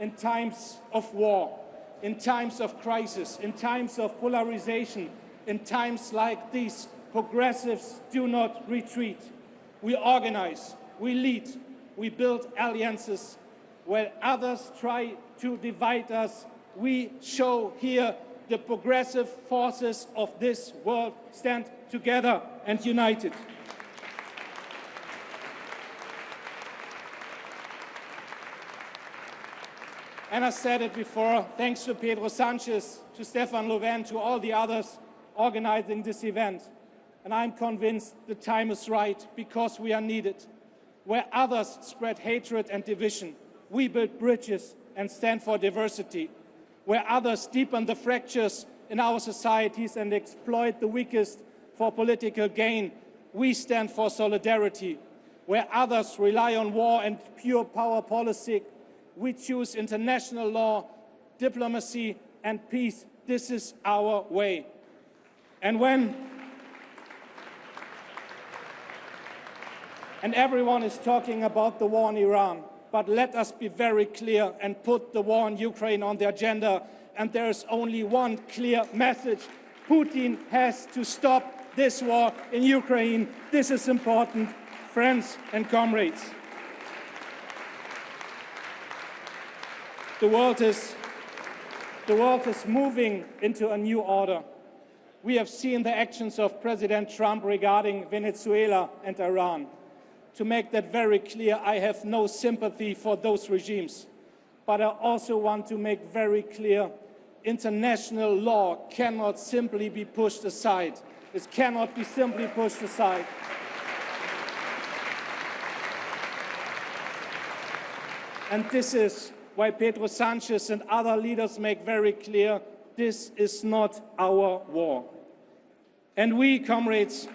in times of war, in times of crisis, in times of polarization, in times like these, progressives do not retreat. We organize, we lead, we build alliances. Where others try to divide us, we show here the progressive forces of this world stand together and united. And I said it before, thanks to Pedro Sanchez, to Stefan Löfven, to all the others organizing this event. And I'm convinced the time is right because we are needed. Where others spread hatred and division, we build bridges and stand for diversity. Where others deepen the fractures in our societies and exploit the weakest for political gain, we stand for solidarity. Where others rely on war and pure power policy, we choose international law, diplomacy, and peace. This is our way. And everyone is talking about the war in Iran. But let us be very clear and put the war in Ukraine on the agenda. And there is only one clear message. Putin has to stop this war in Ukraine. This is important, friends and comrades. The world is moving into a new order. We have seen the actions of President Trump regarding Venezuela and Iran. To make that very clear, I have no sympathy for those regimes. But I also want to make very clear, international law cannot simply be pushed aside. It cannot be simply pushed aside. And this is why Pedro Sanchez and other leaders make very clear, this is not our war. And we, comrades,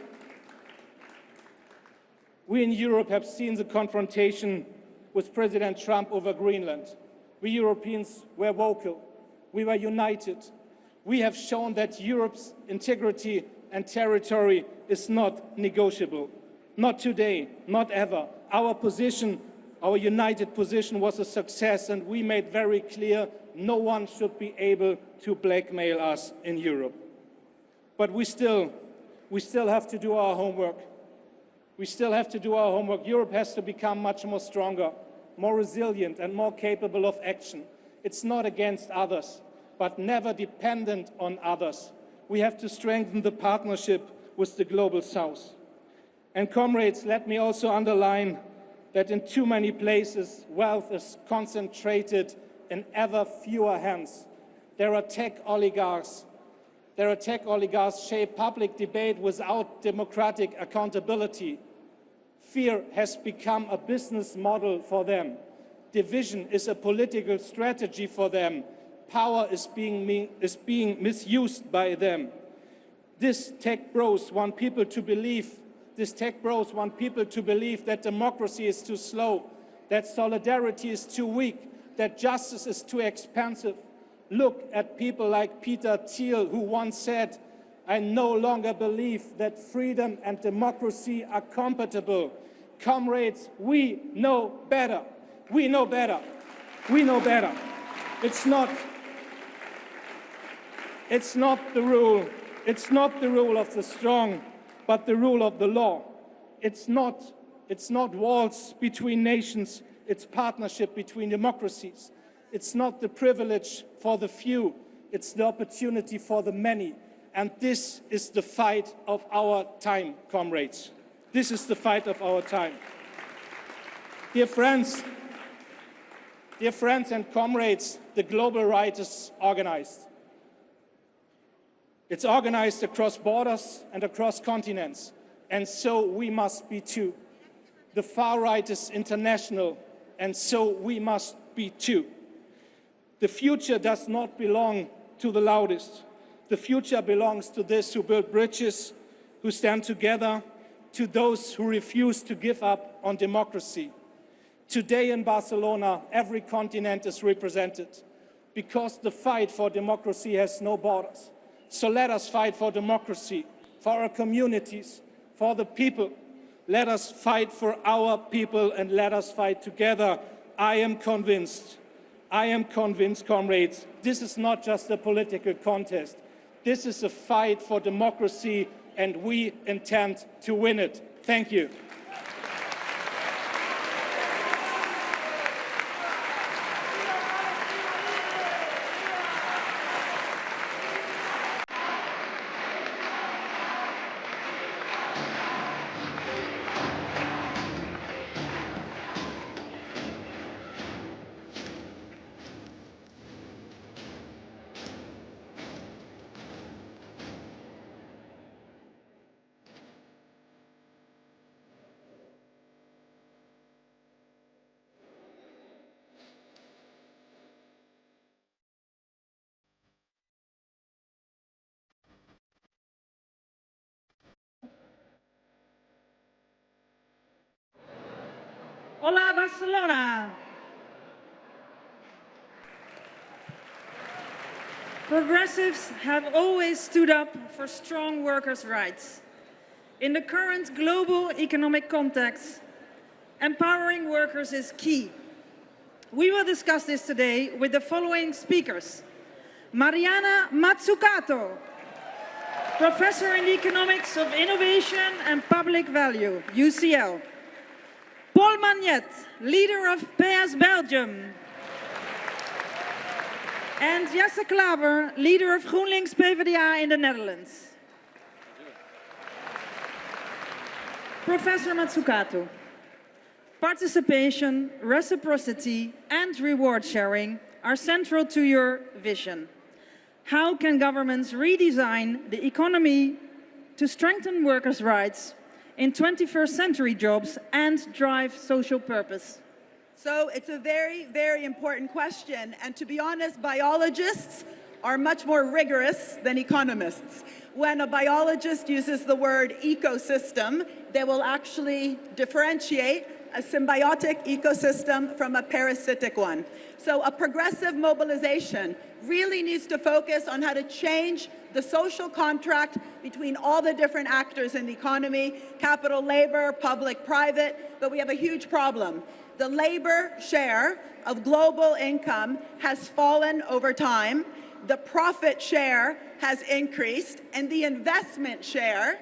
we in Europe have seen the confrontation with President Trump over Greenland. We Europeans were vocal. We were united. We have shown that Europe's integrity and territory is not negotiable. Not today, not ever. Our position, our united position was a success, and we made very clear no one should be able to blackmail us in Europe. But we still have to do our homework. We still have to do our homework. Europe has to become much more stronger, more resilient, and more capable of action. It's not against others, but never dependent on others. We have to strengthen the partnership with the Global South. And comrades, let me also underline that in too many places, wealth is concentrated in ever fewer hands. There are tech oligarchs. Shape public debate without democratic accountability. Fear has become a business model for them. Division is a political strategy for them. Power is being misused by them. These tech bros want people to believe that democracy is too slow, that solidarity is too weak, that justice is too expensive. Look at people like Peter Thiel, who once said, "I no longer believe that freedom and democracy are compatible." Comrades, we know better. We know better. We know better. It's not the rule. It's not the rule of the strong, but the rule of the law. It's not walls between nations. It's partnership between democracies. It's not the privilege for the few. It's the opportunity for the many. And this is the fight of our time, comrades. This is the fight of our time. Dear friends and comrades, the global right is organized. It's organized across borders and across continents, and so we must be too. The far right is international, and so we must be too. The future does not belong to the loudest. The future belongs to those who build bridges, who stand together, to those who refuse to give up on democracy. Today in Barcelona, every continent is represented because the fight for democracy has no borders. So let us fight for democracy, for our communities, for the people. Let us fight for our people and let us fight together. I am convinced, comrades, this is not just a political contest. This is a fight for democracy and we intend to win it. Thank you. Hola, Barcelona! Progressives have always stood up for strong workers' rights. In the current global economic context, empowering workers is key. We will discuss this today with the following speakers. Mariana Mazzucato, Professor in the Economics of Innovation and Public Value, UCL. Paul Magnet, leader of PS Belgium. And Jesse Klaver, leader of GroenLinks PvdA in the Netherlands. Professor Mazzucato, participation, reciprocity and reward sharing are central to your vision. How can governments redesign the economy to strengthen workers' rights in 21st century jobs and drive social purpose? So it's a very, very important question. And to be honest, biologists are much more rigorous than economists. When a biologist uses the word ecosystem, they will actually differentiate a symbiotic ecosystem from a parasitic one. So a progressive mobilization really needs to focus on how to change the social contract between all the different actors in the economy, capital, labor, public, private, but we have a huge problem. The labor share of global income has fallen over time, the profit share has increased, and the investment share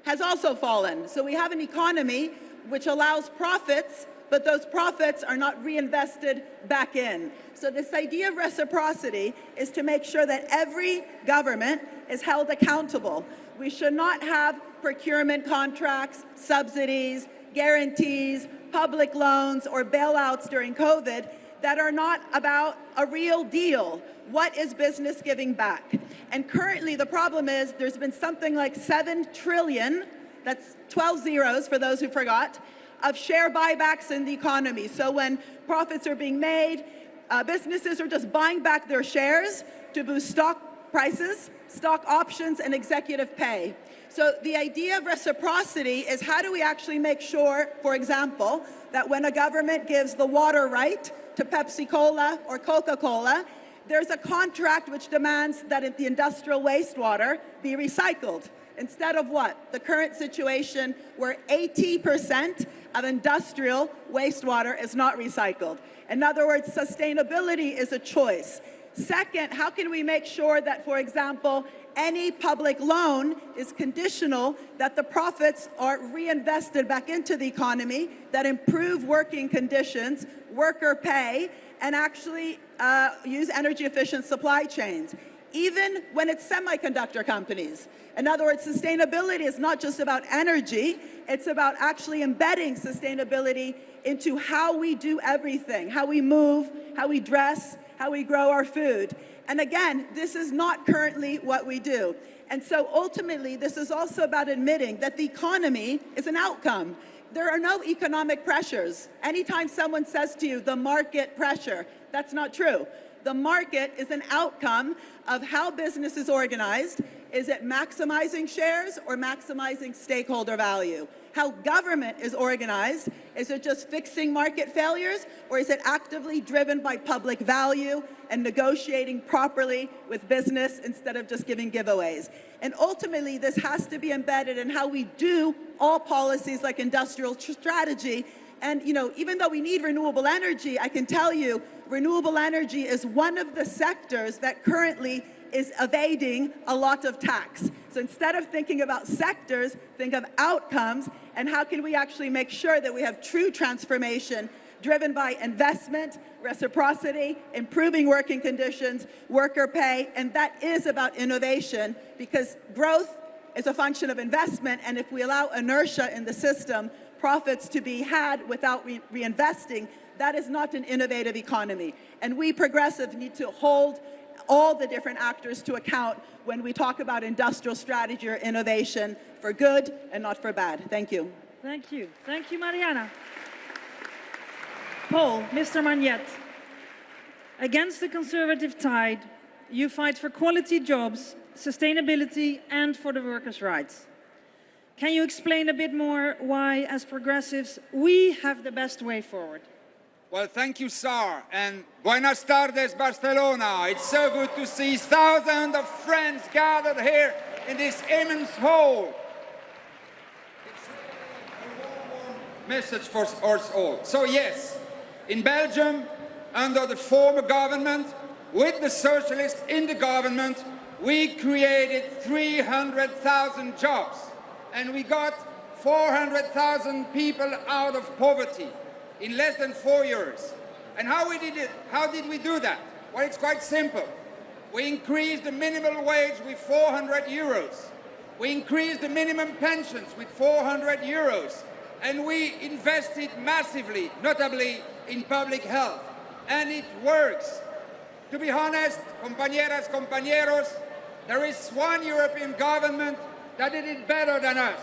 has also fallen. So we have an economy which allows profits, but those profits are not reinvested back in. So this idea of reciprocity is to make sure that every government is held accountable. We should not have procurement contracts, subsidies, guarantees, public loans, or bailouts during COVID that are not about a real deal. What is business giving back? And currently the problem is there's been something like 7 trillion, that's 12 zeros for those who forgot, of share buybacks in the economy. So when profits are being made, businesses are just buying back their shares to boost stock prices, stock options, and executive pay. So the idea of reciprocity is how do we actually make sure, for example, that when a government gives the water right to Pepsi-Cola or Coca-Cola, there's a contract which demands that the industrial wastewater be recycled. Instead of what? The current situation where 80% of industrial wastewater is not recycled. In other words, sustainability is a choice. Second, how can we make sure that, for example, any public loan is conditional that the profits are reinvested back into the economy, that improve working conditions, worker pay, and actually use energy efficient supply chains, even when it's semiconductor companies. In other words, sustainability is not just about energy, it's about actually embedding sustainability into how we do everything, how we move, how we dress, how we grow our food. And again, this is not currently what we do. And so ultimately, this is also about admitting that the economy is an outcome. There are no economic pressures. Anytime someone says to you, the market pressure, that's not true. The market is an outcome of how business is organized. Is it maximizing shares or maximizing stakeholder value? How government is organized, is it just fixing market failures, or is it actively driven by public value and negotiating properly with business instead of just giving giveaways? And ultimately, this has to be embedded in how we do all policies like industrial strategy. And even though we need renewable energy, I can tell you, renewable energy is one of the sectors that currently is evading a lot of tax. So instead of thinking about sectors, think of outcomes, and how can we actually make sure that we have true transformation driven by investment, reciprocity, improving working conditions, worker pay, and that is about innovation, because growth is a function of investment, and if we allow inertia in the system, profits to be had without reinvesting, that is not an innovative economy. And we progressives need to hold all the different actors to account when we talk about industrial strategy or innovation for good and not for bad. Thank you. Thank you. Thank you, Mariana. Paul, Mr. Magnette, against the conservative tide, you fight for quality jobs, sustainability, and for the workers' rights. Can you explain a bit more why, as progressives, we have the best way forward? Well, thank you, Sar, and buenas tardes, Barcelona. It's so good to see thousands of friends gathered here in this immense hall. It's a warm message for us all. So yes, in Belgium, under the former government, with the socialists in the government, we created 300,000 jobs, and we got 400,000 people out of poverty in less than 4 years. And how we did it? How did we do that? Well, it's quite simple. We increased the minimum wage with 400 euros. We increased the minimum pensions with 400 euros. And we invested massively, notably in public health. And it works. To be honest, compañeras, compañeros, there is one European government that did it better than us.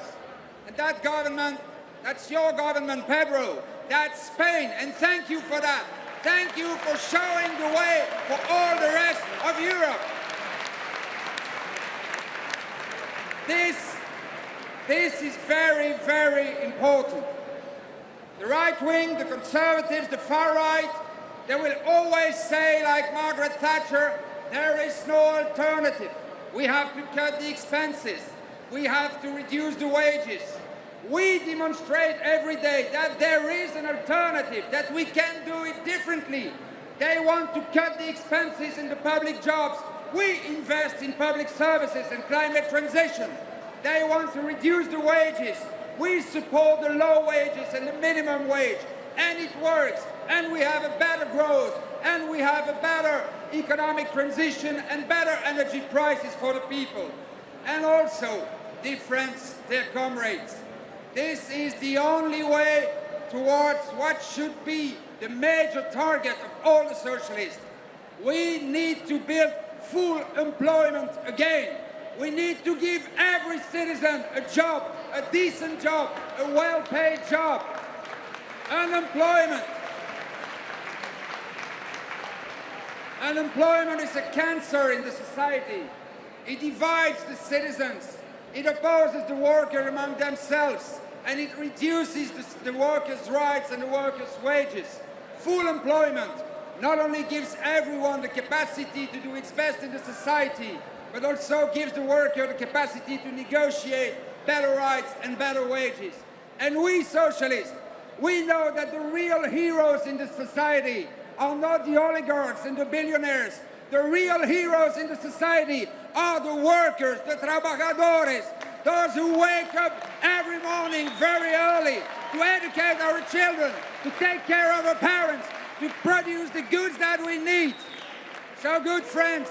And that government, that's your government, Pedro. That's Spain, and thank you for that. Thank you for showing the way for all the rest of Europe. This is very, very important. The right wing, the conservatives, the far right, they will always say, like Margaret Thatcher, there is no alternative. We have to cut the expenses. We have to reduce the wages. We demonstrate every day that there is an alternative, that we can do it differently. They want to cut the expenses in the public jobs. We invest in public services and climate transition. They want to reduce the wages. We support the low wages and the minimum wage. And it works. And we have a better growth. And we have a better economic transition and better energy prices for the people. And also, dear friends, dear comrades, this is the only way towards what should be the major target of all the socialists. We need to build full employment again. We need to give every citizen a job, a decent job, a well-paid job. Unemployment. Unemployment is a cancer in the society. It divides the citizens. It opposes the workers among themselves. And it reduces the workers' rights and the workers' wages. Full employment not only gives everyone the capacity to do its best in the society, but also gives the worker the capacity to negotiate better rights and better wages. And we socialists, we know that the real heroes in the society are not the oligarchs and the billionaires. The real heroes in the society are the workers, the trabajadores, those who wake up every morning very early to educate our children, to take care of our parents, to produce the goods that we need. So good friends,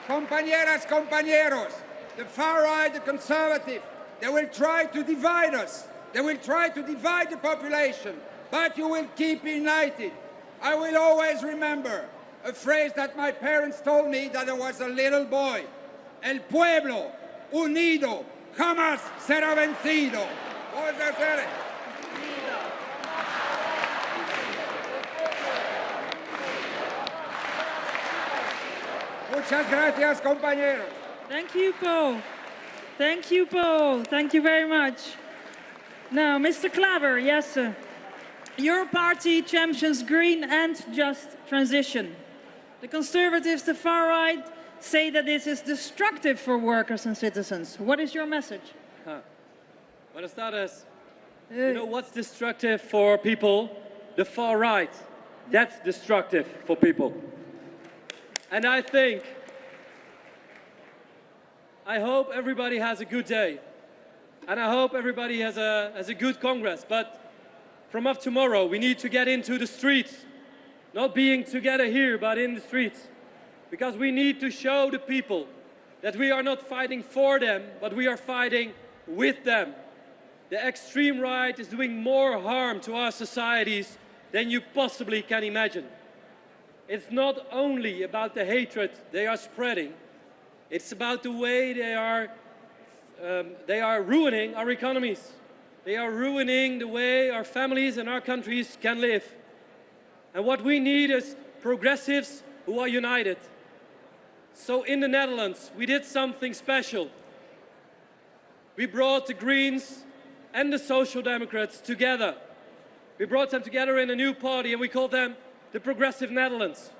compañeras, compañeros, the far right, the conservative, they will try to divide us. They will try to divide the population, but you will keep united. I will always remember a phrase that my parents told me that I was a little boy. El pueblo unido jamás será vencido. Muchas gracias, compañeros. Thank you, Paul. Thank you, Paul. Thank you very much. Now, Mr. Klaver, yes, sir. Your party champions green and just transition. The conservatives, the far right, say that this is destructive for workers and citizens. What is your message? Buenas tardes. You know what's destructive for people? The far right. That's destructive for people. And I hope everybody has a good day. And I hope everybody has a good Congress. But from up tomorrow, we need to get into the streets. Not being together here, but in the streets. Because we need to show the people that we are not fighting for them, but we are fighting with them. The extreme right is doing more harm to our societies than you possibly can imagine. It's not only about the hatred they are spreading, it's about the way they are ruining our economies. They are ruining the way our families and our countries can live. And what we need is progressives who are united. So in the Netherlands, we did something special. We brought the Greens and the Social Democrats together. We brought them together in a new party and we called them the Progressive Netherlands.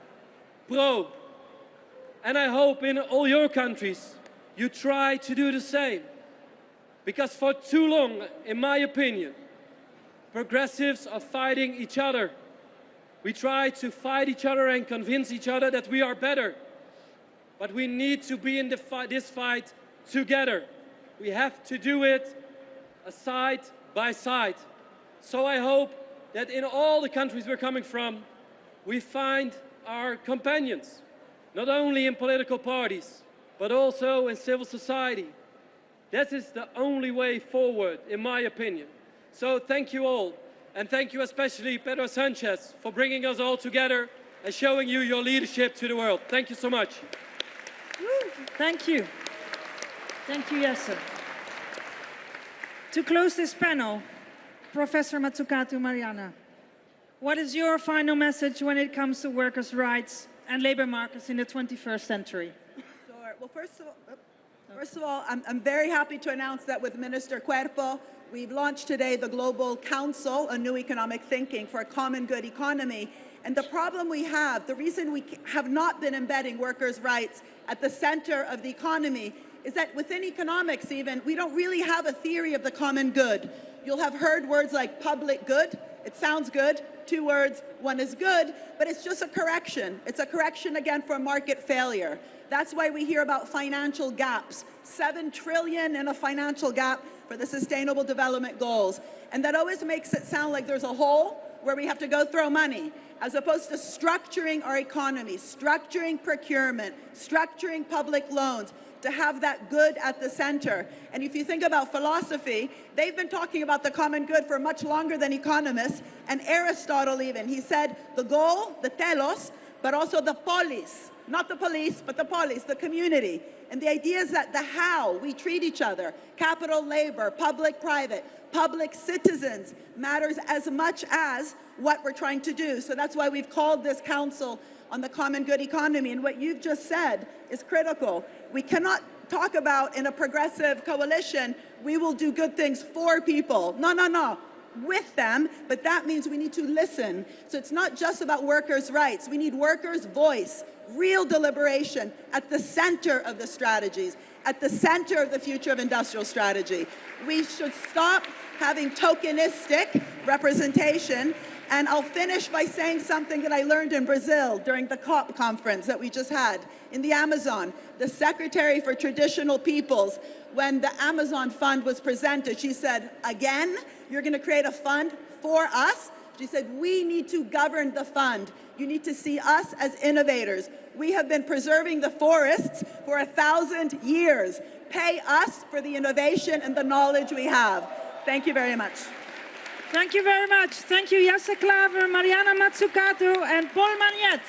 Pro. And I hope in all your countries you try to do the same. Because for too long, in my opinion, progressives are fighting each other. We try to fight each other and convince each other that we are better. But we need to be in this fight together. We have to do it side by side. So I hope that in all the countries we're coming from, we find our companions, not only in political parties, but also in civil society. That is the only way forward, in my opinion. So thank you all, and thank you especially Pedro Sanchez for bringing us all together and showing you your leadership to the world. Thank you so much. Thank you. Thank you, yes, sir. To close this panel, Professor Mazzucato Mariana, what is your final message when it comes to workers' rights and labor markets in the 21st century? Sure. Well, first of all, I'm very happy to announce that with Minister Cuerpo, we've launched today the Global Council, a new economic thinking for a common good economy. And the problem we have, the reason we have not been embedding workers' rights at the center of the economy is that within economics even, we don't really have a theory of the common good. You'll have heard words like public good. It sounds good. Two words, one is good, but it's just a correction. It's a correction again for market failure. That's why we hear about financial gaps. 7 trillion in a financial gap for the Sustainable Development Goals. And that always makes it sound like there's a hole where we have to go throw money, as opposed to structuring our economy, structuring procurement, structuring public loans, to have that good at the center. And if you think about philosophy, they've been talking about the common good for much longer than economists, and Aristotle even. He said the goal, the telos, but also the polis, not the police, but the polis, the community. And the idea is that the how we treat each other, capital, labor, public, private, public citizens, matters as much as what we're trying to do. So that's why we've called this council on the common good economy. And what you've just said is critical. We cannot talk about in a progressive coalition, we will do good things for people. No, no, no. With them, but that means we need to listen. So it's not just about workers' rights. We need workers' voice, real deliberation at the center of the strategies, at the center of the future of industrial strategy. We should stop having tokenistic representation. And I'll finish by saying something that I learned in Brazil during the COP conference that we just had in the Amazon. The Secretary for Traditional Peoples, when the Amazon Fund was presented, she said, again, you're going to create a fund for us? She said, we need to govern the fund. You need to see us as innovators. We have been preserving the forests for 1,000 years. Pay us for the innovation and the knowledge we have. Thank you very much. Thank you very much. Thank you, Jesse Klaver, Mariana Mazzucato, and Paul Magnet.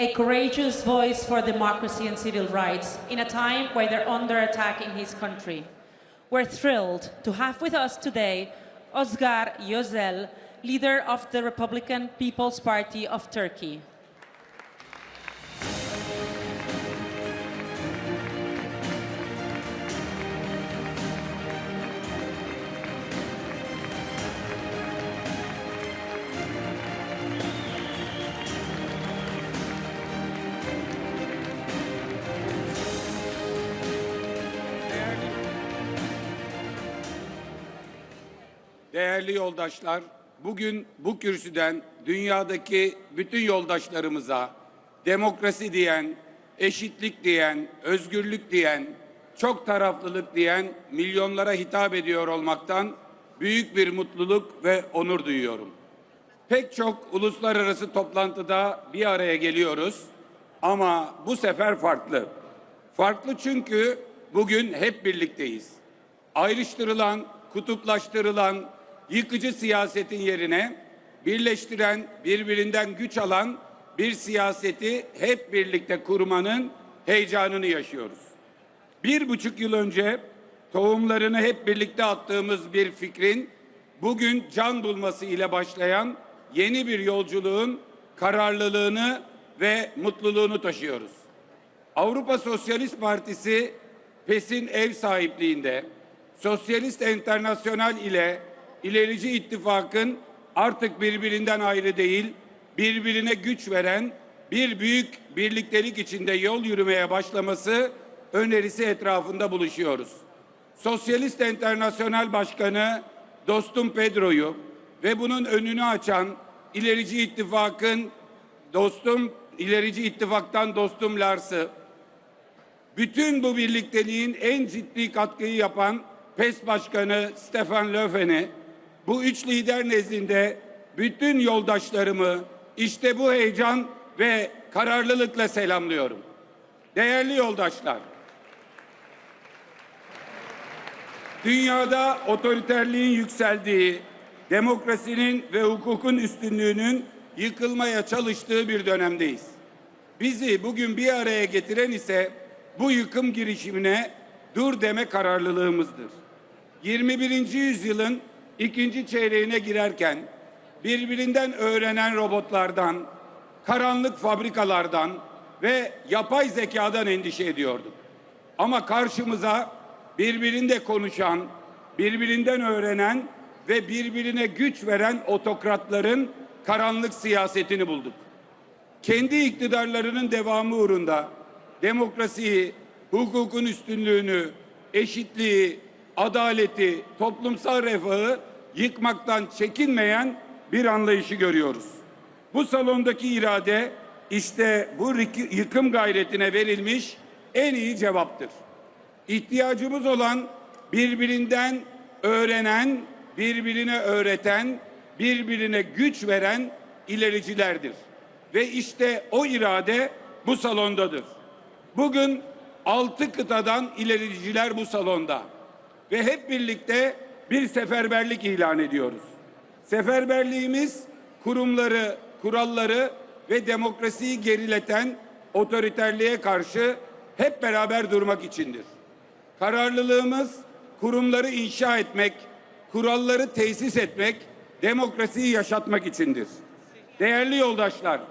A courageous voice for democracy and civil rights in a time where they're under attack in his country. We're thrilled to have with us today Özgür Özel, leader of the Republican People's Party of Turkey. Değerli yoldaşlar, bugün bu kürsüden dünyadaki bütün yoldaşlarımıza demokrasi diyen, eşitlik diyen, özgürlük diyen, çok taraflılık diyen milyonlara hitap ediyor olmaktan büyük bir mutluluk ve onur duyuyorum. Pek çok uluslararası toplantıda bir araya geliyoruz ama bu sefer farklı. Farklı çünkü bugün hep birlikteyiz. Ayrıştırılan, kutuplaştırılan, yıkıcı siyasetin yerine birleştiren, birbirinden güç alan bir siyaseti hep birlikte kurmanın heyecanını yaşıyoruz. 1,5 yıl önce tohumlarını hep birlikte attığımız bir fikrin bugün can bulması ile başlayan yeni bir yolculuğun kararlılığını ve mutluluğunu taşıyoruz. Avrupa Sosyalist Partisi PES'in ev sahipliğinde Sosyalist Enternasyonal ile İlerici İttifak'ın artık birbirinden ayrı değil, birbirine güç veren bir büyük birliktelik içinde yol yürümeye başlaması önerisi etrafında buluşuyoruz. Sosyalist Enternasyonal Başkanı dostum Pedro'yu ve bunun önünü açan İlerici İttifak'tan dostum Lars'ı, bütün bu birlikteliğin en ciddi katkıyı yapan PES Başkanı Stefan Löfven'i, bu üç lider nezdinde bütün yoldaşlarımı işte bu heyecan ve kararlılıkla selamlıyorum. Değerli yoldaşlar, dünyada otoriterliğin yükseldiği, demokrasinin ve hukukun üstünlüğünün yıkılmaya çalıştığı bir dönemdeyiz. Bizi bugün bir araya getiren ise bu yıkım girişimine dur deme kararlılığımızdır. 21. yüzyılın ikinci çeyreğine girerken birbirinden öğrenen robotlardan, karanlık fabrikalardan ve yapay zekadan endişe ediyorduk. Ama karşımıza birbirinde konuşan, birbirinden öğrenen ve birbirine güç veren otokratların karanlık siyasetini bulduk. Kendi iktidarlarının devamı uğrunda demokrasiyi, hukukun üstünlüğünü, eşitliği, adaleti, toplumsal refahı yıkmaktan çekinmeyen bir anlayışı görüyoruz. Bu salondaki irade işte bu yıkım gayretine verilmiş en iyi cevaptır. İhtiyacımız olan birbirinden öğrenen, birbirine öğreten, birbirine güç veren ilericilerdir. Ve işte o irade bu salondadır. Bugün 6 kıtadan ilericiler bu salonda ve hep birlikte bir seferberlik ilan ediyoruz. Seferberliğimiz kurumları, kuralları ve demokrasiyi gerileten otoriterliğe karşı hep beraber durmak içindir. Kararlılığımız kurumları inşa etmek, kuralları tesis etmek, demokrasiyi yaşatmak içindir. Değerli yoldaşlar,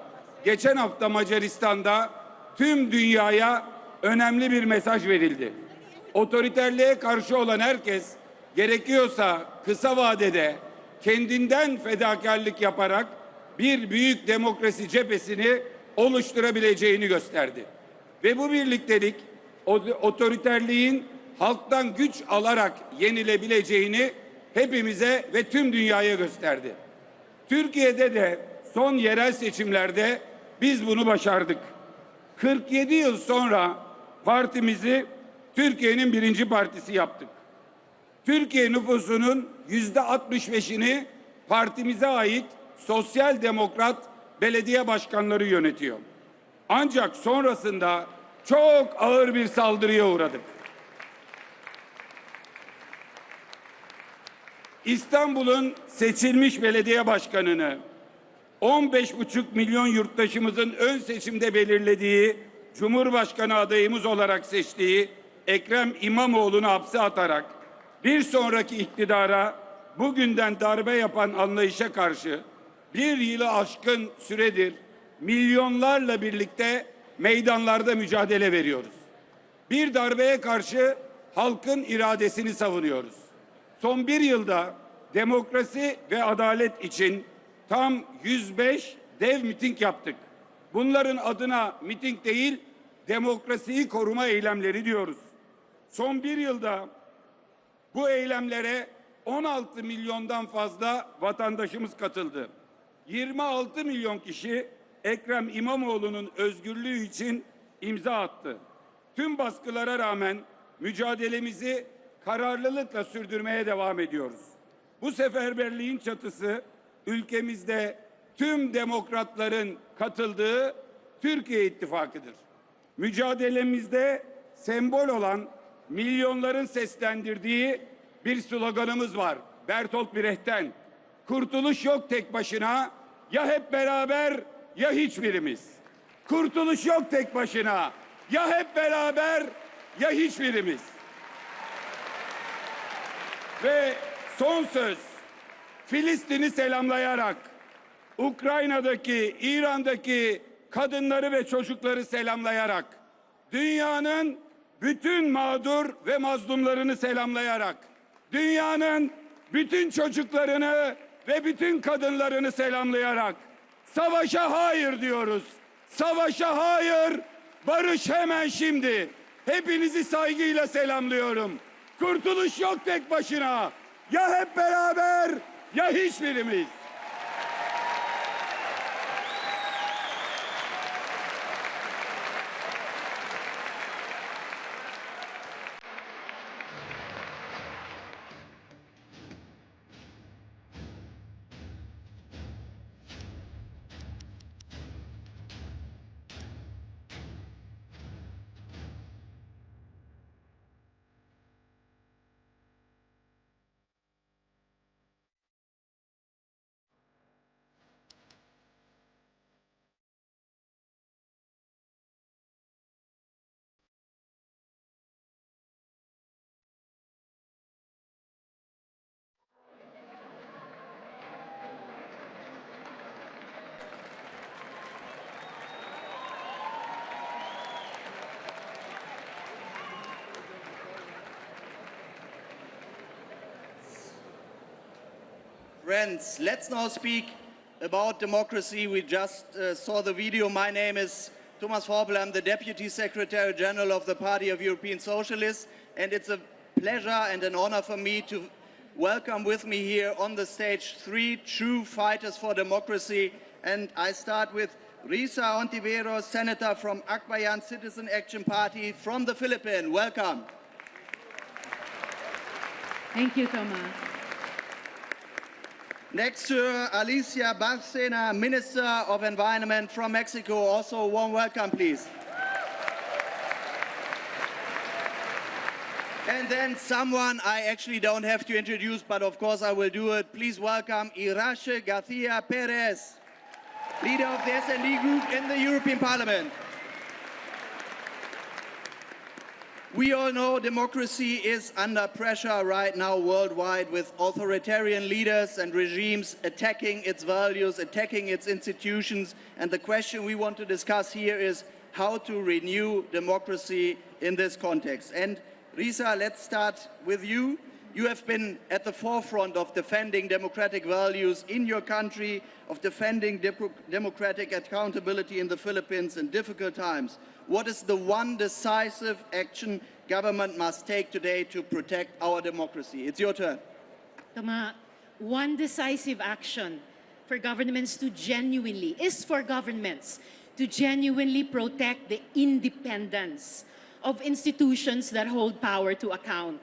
geçen hafta Macaristan'da tüm dünyaya önemli bir mesaj verildi. Otoriterliğe karşı olan herkes gerekiyorsa kısa vadede kendinden fedakarlık yaparak bir büyük demokrasi cephesini oluşturabileceğini gösterdi. Ve bu birliktelik otoriterliğin halktan güç alarak yenilebileceğini hepimize ve tüm dünyaya gösterdi. Türkiye'de de son yerel seçimlerde biz bunu başardık. 47 yıl sonra partimizi Türkiye'nin birinci partisi yaptık. Türkiye nüfusunun %65'ini partimize ait sosyal demokrat belediye başkanları yönetiyor. Ancak sonrasında çok ağır bir saldırıya uğradık. İstanbul'un seçilmiş belediye başkanını 15,5 milyon yurttaşımızın ön seçimde belirlediği Cumhurbaşkanı adayımız olarak seçtiği Ekrem İmamoğlu'nu hapse atarak bir sonraki iktidara bugünden darbe yapan anlayışa karşı bir yılı aşkın süredir milyonlarla birlikte meydanlarda mücadele veriyoruz. Bir darbeye karşı halkın iradesini savunuyoruz. Son bir yılda demokrasi ve adalet için tam 105 dev miting yaptık. Bunların adına miting değil, demokrasiyi koruma eylemleri diyoruz. Son bir yılda bu eylemlere 16 milyondan fazla vatandaşımız katıldı. 26 milyon kişi Ekrem İmamoğlu'nun özgürlüğü için imza attı. Tüm baskılara rağmen mücadelemizi kararlılıkla sürdürmeye devam ediyoruz. Bu seferberliğin çatısı ülkemizde tüm demokratların katıldığı Türkiye İttifakı'dır. Mücadelemizde sembol olan milyonların seslendirdiği bir sloganımız var. Bertolt Brecht'ten. Kurtuluş yok tek başına, ya hep beraber ya hiçbirimiz. Kurtuluş yok tek başına, ya hep beraber ya hiçbirimiz. Ve son söz, Filistin'i selamlayarak, Ukrayna'daki, İran'daki kadınları ve çocukları selamlayarak, dünyanın bütün mağdur ve mazlumlarını selamlayarak, dünyanın bütün çocuklarını ve bütün kadınlarını selamlayarak, savaşa hayır diyoruz. Savaşa hayır, barış hemen şimdi. Hepinizi saygıyla selamlıyorum. Kurtuluş yok tek başına. Ya hep beraber ya hiçbirimiz. Friends, let's now speak about democracy. We just saw the video. My name is Thomas Vorpel. I'm the Deputy Secretary General of the Party of European Socialists, and it's a pleasure and an honor for me to welcome with me here on the stage 3 true fighters for democracy. And I start with Risa Ontiveros, Senator from Akbayan Citizen Action Party from the Philippines. Welcome. Thank you, Thomas. Next to her, Alicia Barcena, Minister of Environment from Mexico. Also a warm welcome, please. And then someone I actually don't have to introduce, but of course I will do it. Please welcome Irache Garcia Perez, leader of the S&D group in the European Parliament. We all know democracy is under pressure right now worldwide, with authoritarian leaders and regimes attacking its values, attacking its institutions. And the question we want to discuss here is how to renew democracy in this context. And Risa, let's start with you. You have been at the forefront of defending democratic values in your country, of defending democratic accountability in the Philippines in difficult times. What is the one decisive action government must take today to protect our democracy? It's your turn. Tama, one decisive action for governments to genuinely protect the independence of institutions that hold power to account.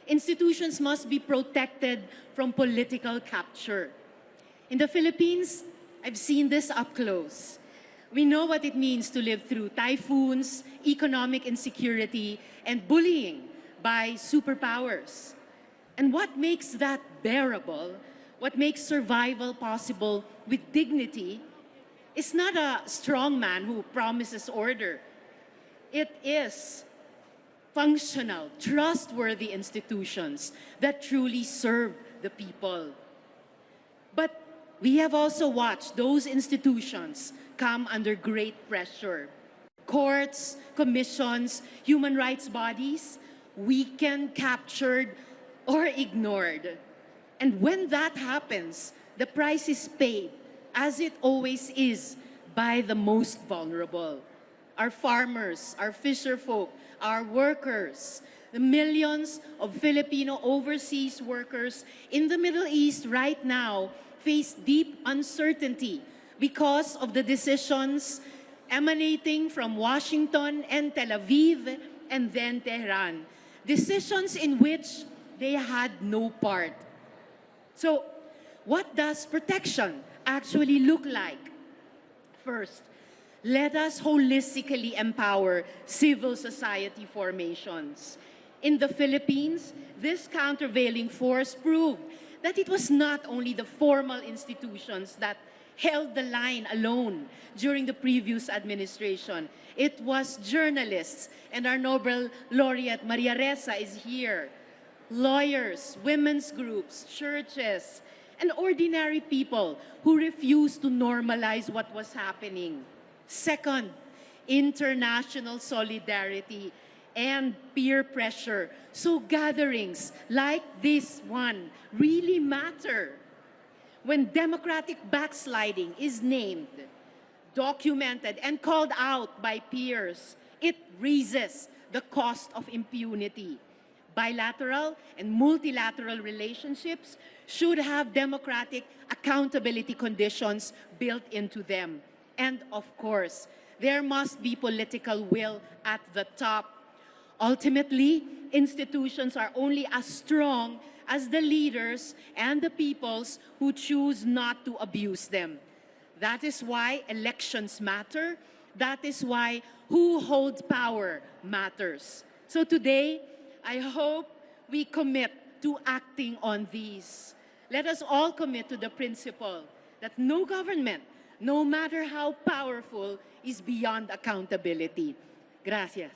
Institutions must be protected from political capture. In the Philippines, I've seen this up close. We know what it means to live through typhoons, economic insecurity, and bullying by superpowers. And what makes that bearable, what makes survival possible with dignity, is not a strong man who promises order. It is functional, trustworthy institutions that truly serve the people. But we have also watched those institutions come under great pressure. Courts, commissions, human rights bodies, weakened, captured, or ignored. And when that happens, the price is paid, as it always is, by the most vulnerable. Our farmers, our fisherfolk, our workers, the millions of Filipino overseas workers in the Middle East right now face deep uncertainty because of the decisions emanating from Washington and Tel Aviv and then Tehran. Decisions in which they had no part. So, what does protection actually look like? First, let us holistically empower civil society formations. In the Philippines, this countervailing force proved that it was not only the formal institutions that held the line alone during the previous administration. It was journalists, and our Nobel laureate Maria Ressa is here, lawyers, women's groups, churches, and ordinary people who refused to normalize what was happening. Second, international solidarity and peer pressure. So gatherings like this one really matter. When democratic backsliding is named, documented, and called out by peers, it raises the cost of impunity. Bilateral and multilateral relationships should have democratic accountability conditions built into them. And of course, there must be political will at the top. Ultimately, institutions are only as strong as the leaders and the peoples who choose not to abuse them. That is why elections matter. That is why who holds power matters. So today, I hope we commit to acting on these. Let us all commit to the principle that no government, no matter how powerful, is beyond accountability. Gracias.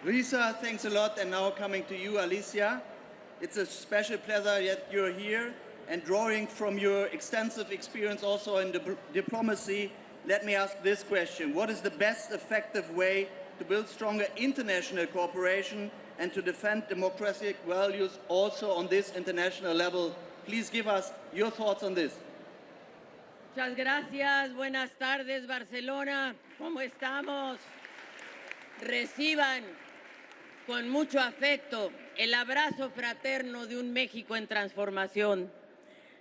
Risa, thanks a lot. And now coming to you, Alicia. It's a special pleasure that you're here, and drawing from your extensive experience also in diplomacy, let me ask this question. What is the best effective way to build stronger international cooperation and to defend democratic values also on this international level. Please give us your thoughts on this. Muchas gracias. Buenas tardes, Barcelona. ¿Cómo estamos? Reciban con mucho afecto el abrazo fraterno de un México en transformación.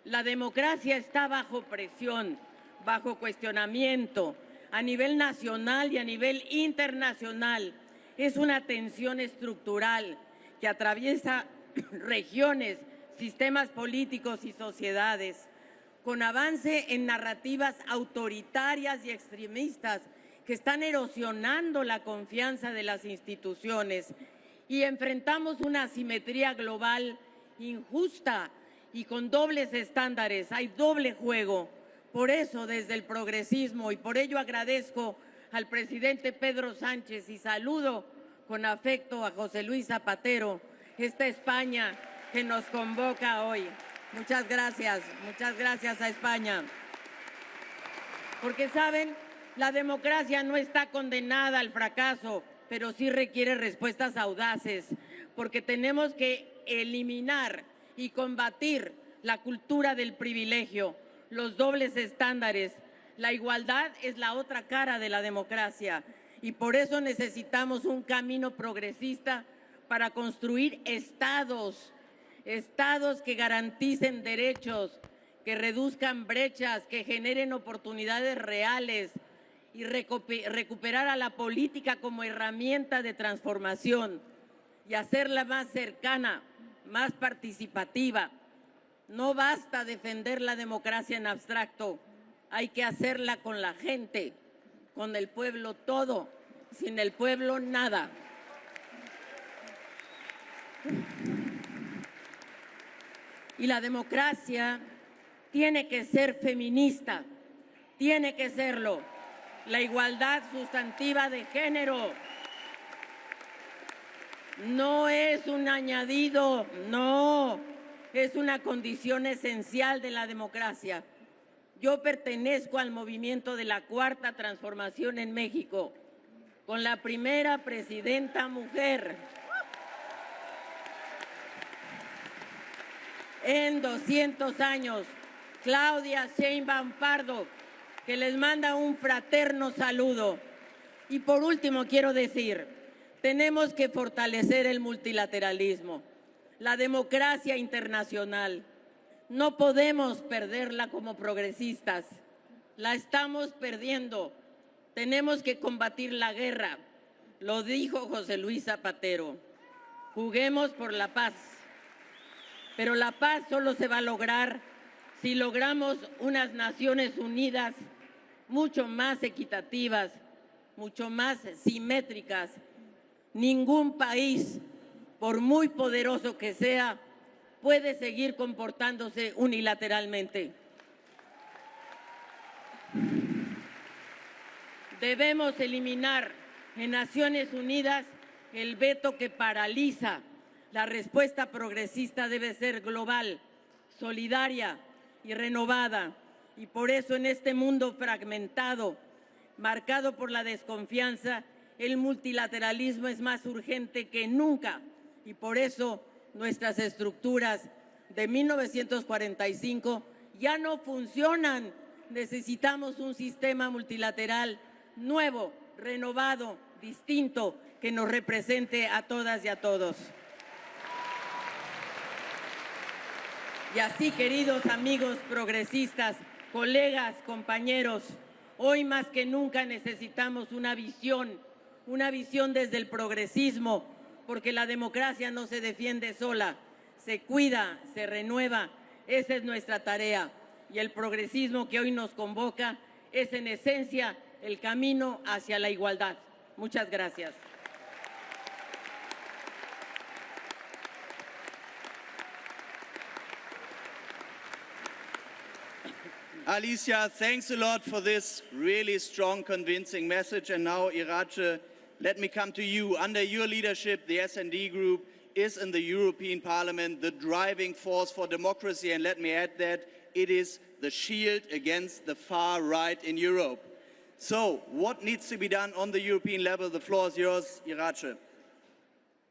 La democracia está bajo presión, bajo cuestionamiento, a nivel nacional y a nivel internacional. Es una tensión estructural que atraviesa regiones, sistemas políticos y sociedades, con avance en narrativas autoritarias y extremistas que están erosionando la confianza de las instituciones, y enfrentamos una asimetría global injusta y con dobles estándares. Hay doble juego. Por eso, desde el progresismo, y por ello agradezco al presidente Pedro Sánchez y saludo con afecto a José Luis Zapatero, esta España que nos convoca hoy. Muchas gracias a España. Porque, ¿saben? La democracia no está condenada al fracaso, pero sí requiere respuestas audaces, porque tenemos que eliminar y combatir la cultura del privilegio, los dobles estándares. La igualdad es la otra cara de la democracia y por eso necesitamos un camino progresista para construir estados que garanticen derechos, que reduzcan brechas, que generen oportunidades reales y recuperar a la política como herramienta de transformación y hacerla más cercana, más participativa. No basta defender la democracia en abstracto, hay que hacerla con la gente, con el pueblo todo, sin el pueblo nada. Y la democracia tiene que ser feminista, tiene que serlo. La igualdad sustantiva de género no es un añadido, no, es una condición esencial de la democracia. Yo pertenezco al movimiento de la Cuarta Transformación en México, con la primera presidenta mujer en 200 años, Claudia Sheinbaum Pardo, que les manda un fraterno saludo. Y por último quiero decir, tenemos que fortalecer el multilateralismo, la democracia internacional. No podemos perderla como progresistas, la estamos perdiendo. Tenemos que combatir la guerra, lo dijo José Luis Zapatero. Juguemos por la paz, pero la paz solo se va a lograr si logramos unas Naciones Unidas mucho más equitativas, mucho más simétricas. Ningún país, por muy poderoso que sea, puede seguir comportándose unilateralmente. Debemos eliminar en Naciones Unidas el veto que paraliza. La respuesta progresista debe ser global, solidaria y renovada. Y por eso en este mundo fragmentado, marcado por la desconfianza, el multilateralismo es más urgente que nunca. Y por eso nuestras estructuras de 1945 ya no funcionan. Necesitamos un sistema multilateral nuevo, renovado, distinto, que nos represente a todas y a todos. Y así, queridos amigos progresistas, colegas, compañeros, hoy más que nunca necesitamos una visión desde el progresismo, porque la democracia no se defiende sola, se cuida, se renueva. Esa es nuestra tarea. Y el progresismo que hoy nos convoca es en esencia el camino hacia la igualdad. Muchas gracias. Alicia, thanks a lot for this really strong, convincing message. And now, Irache, let me come to you. Under your leadership, the S&D Group is in the European Parliament the driving force for democracy. And let me add that it is the shield against the far right in Europe. So, what needs to be done on the European level? The floor is yours, Irache.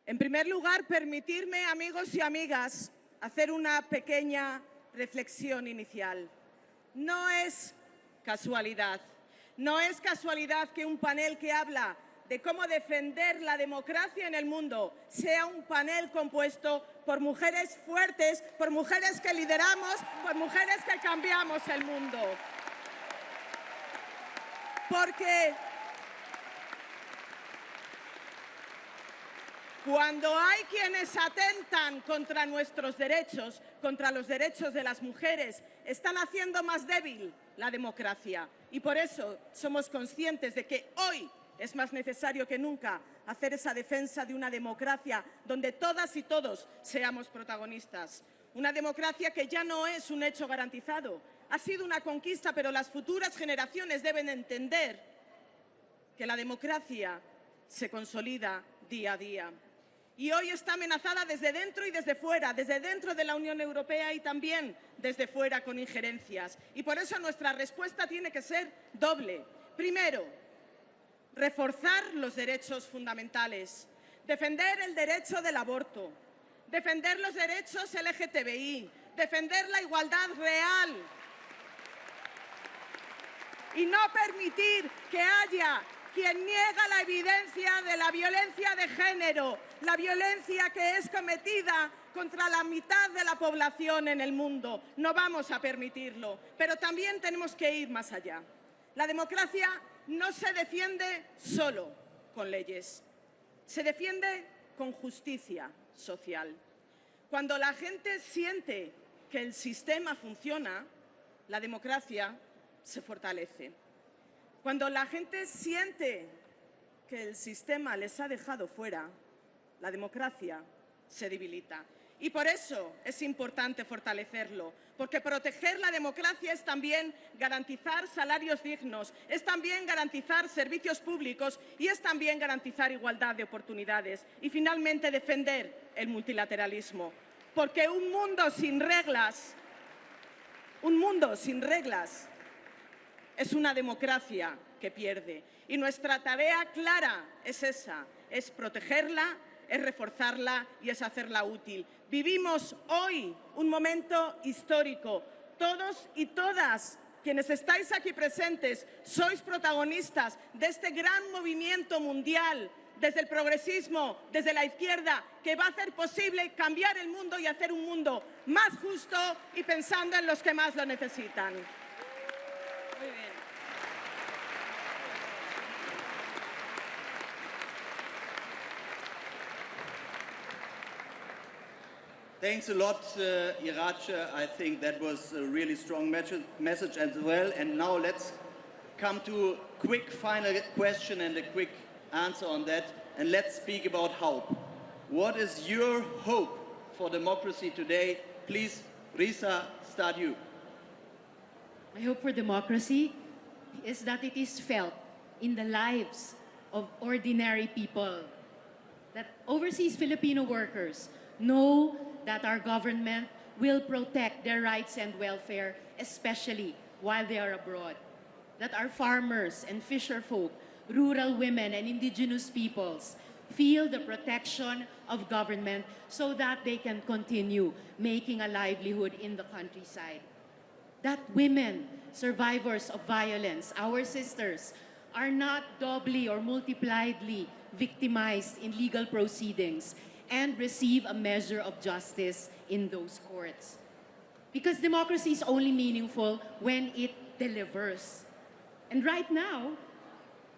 En primer lugar, permitirme, amigos y amigas, hacer una pequeña reflexión inicial. No es casualidad que un panel que habla de cómo defender la democracia en el mundo sea un panel compuesto por mujeres fuertes, por mujeres que lideramos, por mujeres que cambiamos el mundo. Porque cuando hay quienes atentan contra nuestros derechos, contra los derechos de las mujeres, están haciendo más débil la democracia. Y por eso somos conscientes de que hoy es más necesario que nunca hacer esa defensa de una democracia donde todas y todos seamos protagonistas. Una democracia que ya no es un hecho garantizado. Ha sido una conquista, pero las futuras generaciones deben entender que la democracia se consolida día a día. Y hoy está amenazada desde dentro y desde fuera, desde dentro de la Unión Europea y también desde fuera con injerencias. Y por eso nuestra respuesta tiene que ser doble. Primero, reforzar los derechos fundamentales, defender el derecho del aborto, defender los derechos LGTBI, defender la igualdad real y no permitir que haya quien niega la evidencia de la violencia de género, la violencia que es cometida contra la mitad de la población en el mundo. No vamos a permitirlo, pero también tenemos que ir más allá. La democracia no se defiende solo con leyes, se defiende con justicia social. Cuando la gente siente que el sistema funciona, la democracia se fortalece. Cuando la gente siente que el sistema les ha dejado fuera, la democracia se debilita. Y por eso es importante fortalecerlo, porque proteger la democracia es también garantizar salarios dignos, es también garantizar servicios públicos y es también garantizar igualdad de oportunidades. Y finalmente defender el multilateralismo, porque un mundo sin reglas es una democracia que pierde. Y nuestra tarea clara es esa, es protegerla, es reforzarla y es hacerla útil. Vivimos hoy un momento histórico. Todos y todas quienes estáis aquí presentes sois protagonistas de este gran movimiento mundial, desde el progresismo, desde la izquierda, que va a hacer posible cambiar el mundo y hacer un mundo más justo y pensando en los que más lo necesitan. Muy bien. Thanks a lot, Irache. I think that was a really strong message as well. And now let's come to a quick final question and a quick answer on that. And let's speak about hope. What is your hope for democracy today? Please, Risa, start you. My hope for democracy is that it is felt in the lives of ordinary people. That overseas Filipino workers know that our government will protect their rights and welfare, especially while they are abroad. That our farmers and fisher folk, rural women and indigenous peoples feel the protection of government so that they can continue making a livelihood in the countryside. That women, survivors of violence, our sisters, are not doubly or multipliedly victimized in legal proceedings and receive a measure of justice in those courts. Because democracy is only meaningful when it delivers. And right now,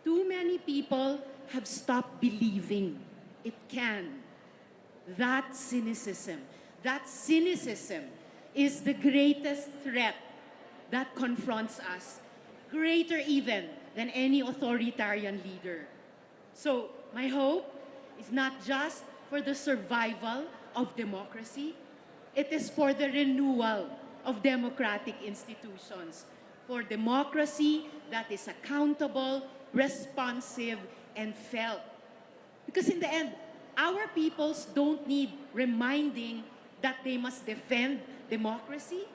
too many people have stopped believing it can. That cynicism is the greatest threat that confronts us, greater even than any authoritarian leader. So my hope is not just for the survival of democracy, it is for the renewal of democratic institutions, for democracy that is accountable, responsive, and felt. Because in the end, our peoples don't need reminding that they must defend democracy.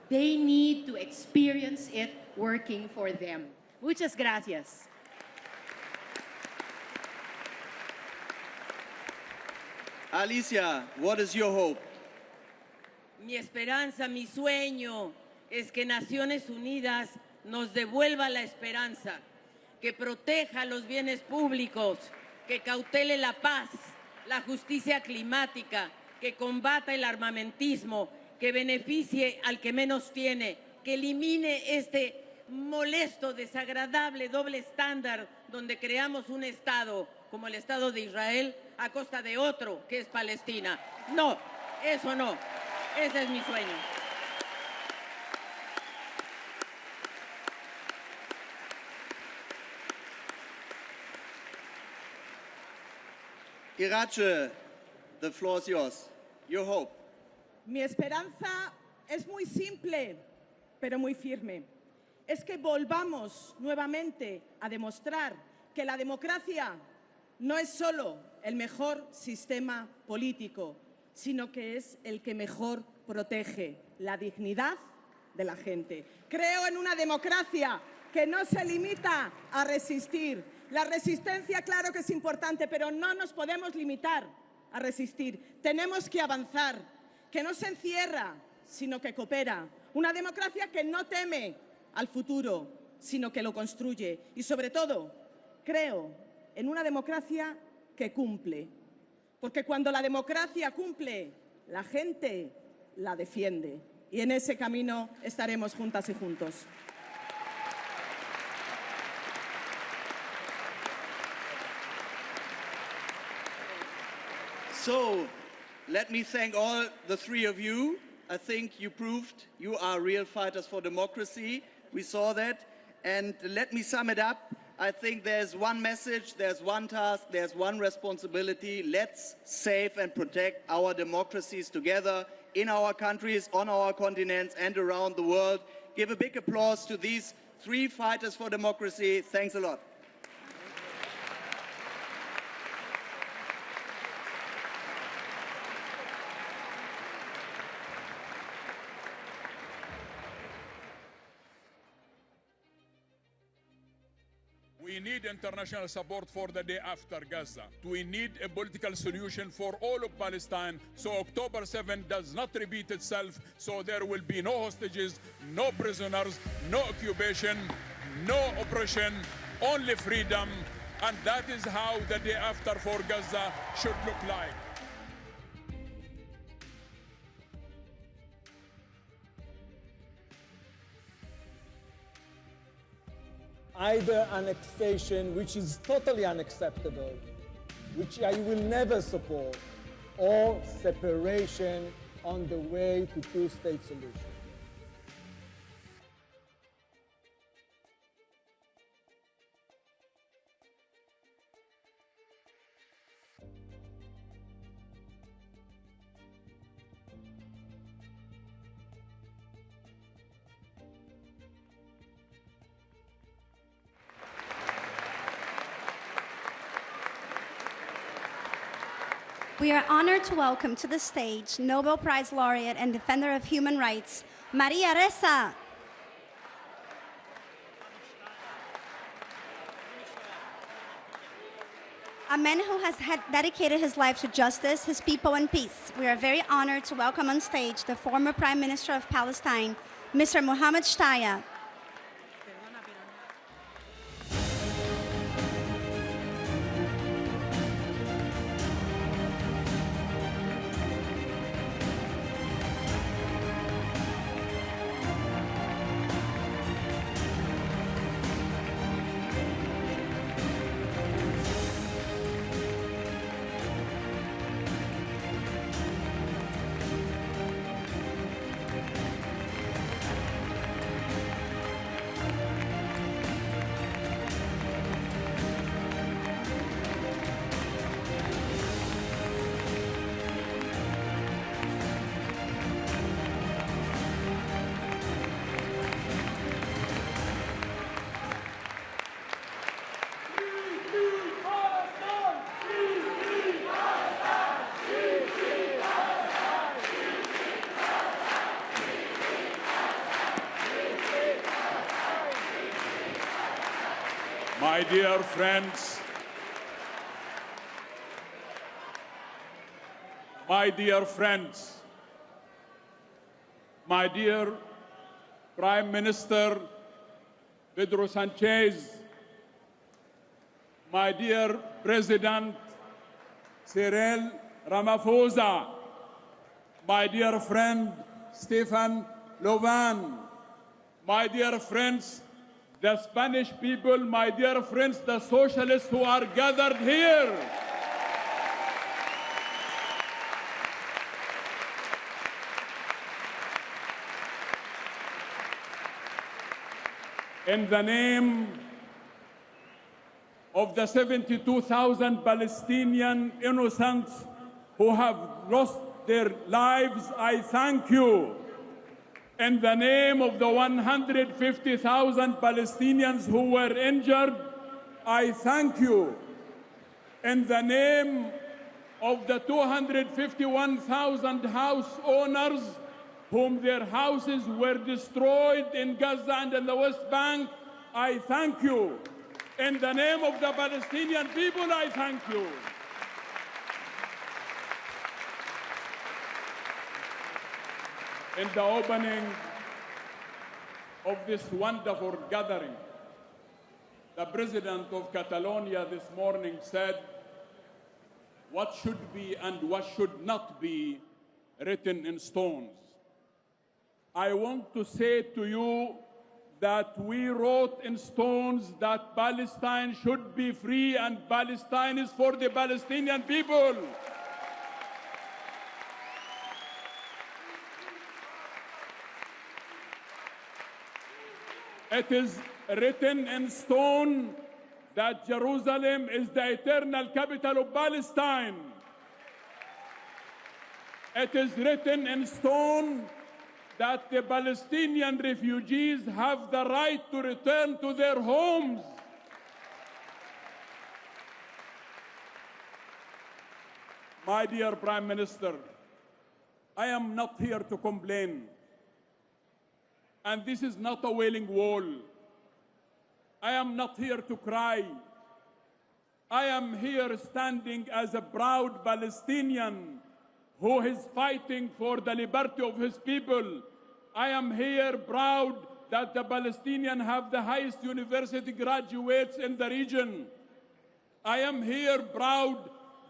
They need to experience it working for them. Muchas gracias. Alicia, what is your hope? Mi esperanza, mi sueño es que Naciones Unidas nos devuelva la esperanza, que proteja los bienes públicos, que cautele la paz, la justicia climática, que combata el armamentismo, que beneficie al que menos tiene, que elimine este molesto, desagradable doble estándar donde creamos un Estado como el Estado de Israel a costa de otro, que es Palestina. No, eso no. Ese es mi sueño. Irache, the floor is yours. Your hope. Mi esperanza es muy simple, pero muy firme. Es que volvamos nuevamente a demostrar que la democracia no es solo el mejor sistema político, sino que es el que mejor protege la dignidad de la gente. Creo en una democracia que no se limita a resistir. La resistencia, claro que es importante, pero no nos podemos limitar a resistir. Tenemos que avanzar, que no se encierra, sino que coopera. Una democracia que no teme al futuro, sino que lo construye. Y sobre todo, creo en una democracia que cumple. Porque cuando la democracia cumple, la gente la defiende. Y en ese camino estaremos juntas y juntos. So, let me thank all the three of you. I think you proved you are real fighters for democracy. We saw that. And let me sum it up. I think there's one message, there's one task, there's one responsibility. Let's save and protect our democracies together in our countries, on our continents, and around the world. Give a big applause to these three fighters for democracy. Thanks a lot. We need international support for the day after Gaza. We need a political solution for all of Palestine so October 7 does not repeat itself, so there will be no hostages, no prisoners, no occupation, no oppression, only freedom. And that is how the day after for Gaza should look like. Either annexation, which is totally unacceptable, which I will never support, or separation on the way to two-state solution. We are honored to welcome to the stage Nobel Prize laureate and defender of human rights, Maria Ressa. A man who has dedicated his life to justice, his people, and peace. We are very honored to welcome on stage the former Prime Minister of Palestine, Mr. Mohammed Shtaya. My dear friends, my dear friends, my dear Prime Minister Pedro Sanchez, my dear President Cyril Ramaphosa, my dear friend Stefan Lovan, my dear friends, the Spanish people, my dear friends, the socialists who are gathered here. In the name of the 72,000 Palestinian innocents who have lost their lives, I thank you. In the name of the 150,000 Palestinians who were injured, I thank you. In the name of the 251,000 house owners whom their houses were destroyed in Gaza and in the West Bank, I thank you. In the name of the Palestinian people, I thank you. In the opening of this wonderful gathering, the President of Catalonia this morning said, what should be and what should not be written in stones. I want to say to you that we wrote in stones that Palestine should be free and Palestine is for the Palestinian people. It is written in stone that Jerusalem is the eternal capital of Palestine. It is written in stone that the Palestinian refugees have the right to return to their homes. My dear Prime Minister, I am not here to complain. And this is not a wailing wall. I am not here to cry. I am here standing as a proud Palestinian who is fighting for the liberty of his people. I am here proud that the Palestinians have the highest university graduates in the region. I am here proud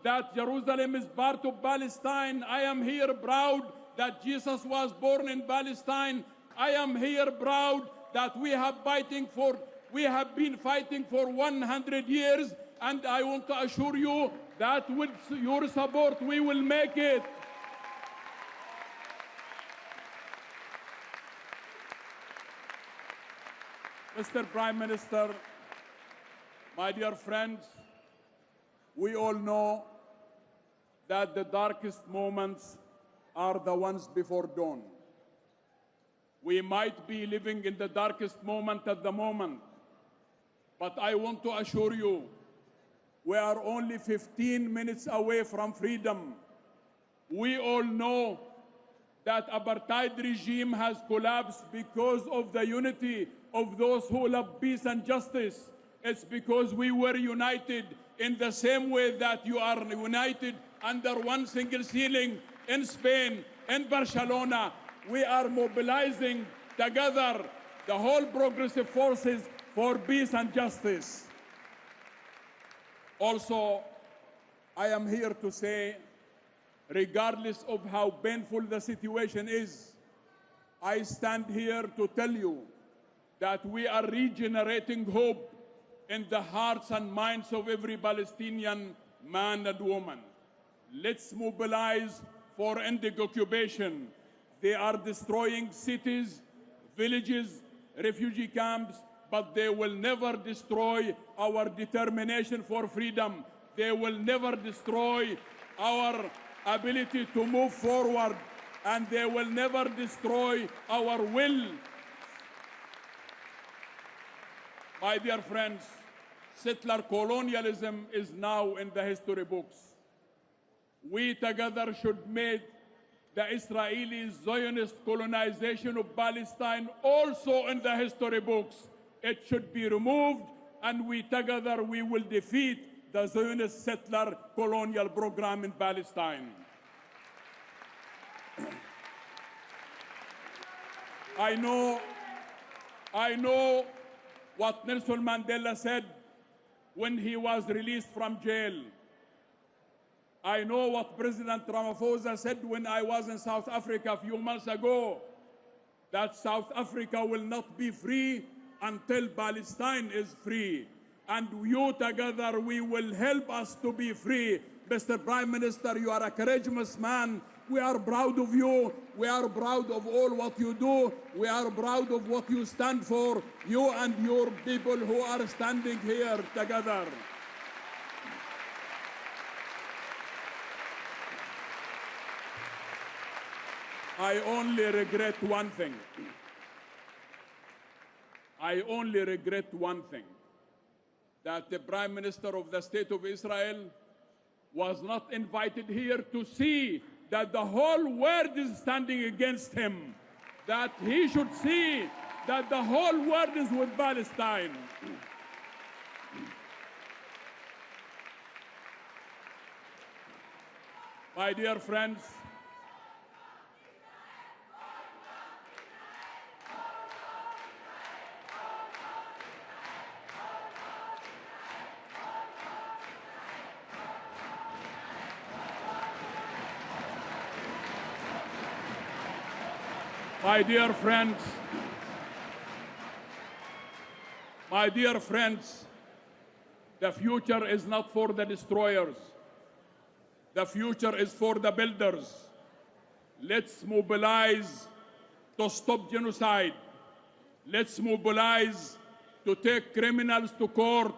that Jerusalem is part of Palestine. I am here proud that Jesus was born in Palestine. I am here proud that we have been fighting for 100 years, and I want to assure you that with your support we will make it. Mr. Prime Minister, my dear friends, we all know that the darkest moments are the ones before dawn. We might be living in the darkest moment at the moment, but I want to assure you, we are only 15 minutes away from freedom. We all know that apartheid regime has collapsed because of the unity of those who love peace and justice. It's because we were united in the same way that you are united under one single ceiling in Spain, in Barcelona. We are mobilizing together the whole progressive forces for peace and justice. Also, I am here to say, regardless of how painful the situation is, I stand here to tell you that we are regenerating hope in the hearts and minds of every Palestinian man and woman. Let's mobilize for ending occupation. They are destroying cities, villages, refugee camps, but they will never destroy our determination for freedom. They will never destroy our ability to move forward, and they will never destroy our will. My dear friends, settler colonialism is now in the history books. We together should make the Israeli Zionist colonization of Palestine also in the history books. It should be removed and together we will defeat the Zionist settler colonial program in Palestine. I know what Nelson Mandela said when he was released from jail. I know what President Ramaphosa said when I was in South Africa a few months ago, that South Africa will not be free until Palestine is free. And you together, we will help us to be free. Mr. Prime Minister, you are a courageous man. We are proud of you. We are proud of all what you do. We are proud of what you stand for, you and your people who are standing here together. I only regret one thing. I only regret one thing, that the Prime Minister of the State of Israel was not invited here to see that the whole world is standing against him, that he should see that the whole world is with Palestine. My dear friends, my dear friends, the future is not for the destroyers. The future is for the builders. Let's mobilize to stop genocide. Let's mobilize to take criminals to court.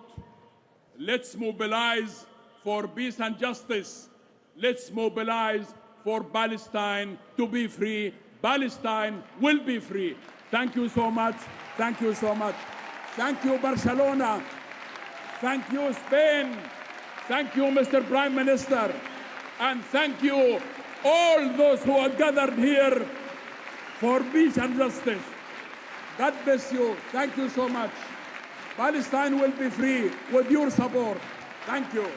Let's mobilize for peace and justice. Let's mobilize for Palestine to be free. Palestine will be free. Thank you so much. Thank you so much. Thank you, Barcelona. Thank you, Spain. Thank you, Mr. Prime Minister. And thank you, all those who are gathered here for peace and justice. God bless you. Thank you so much. Palestine will be free with your support. Thank you.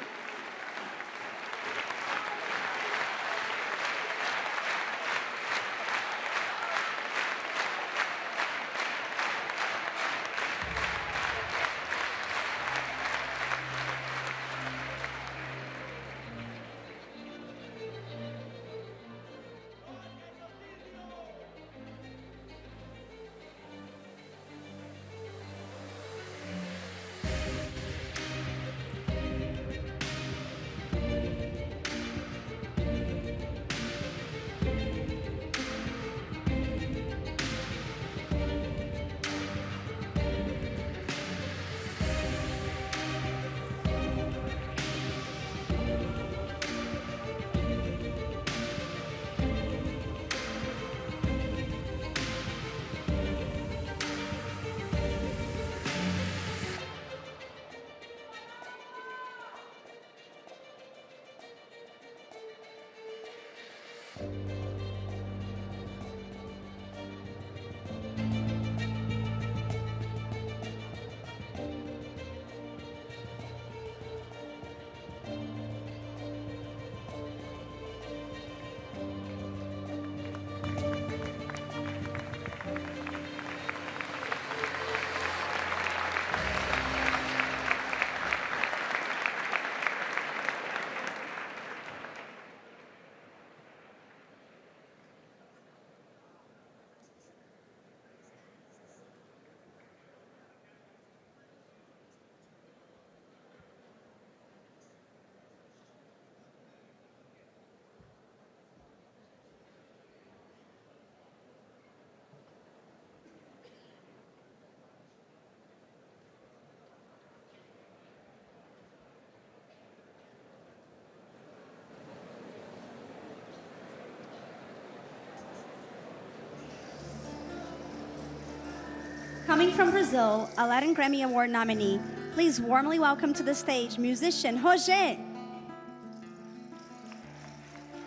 Coming from Brazil, a Latin Grammy Award nominee, please warmly welcome to the stage musician Roger.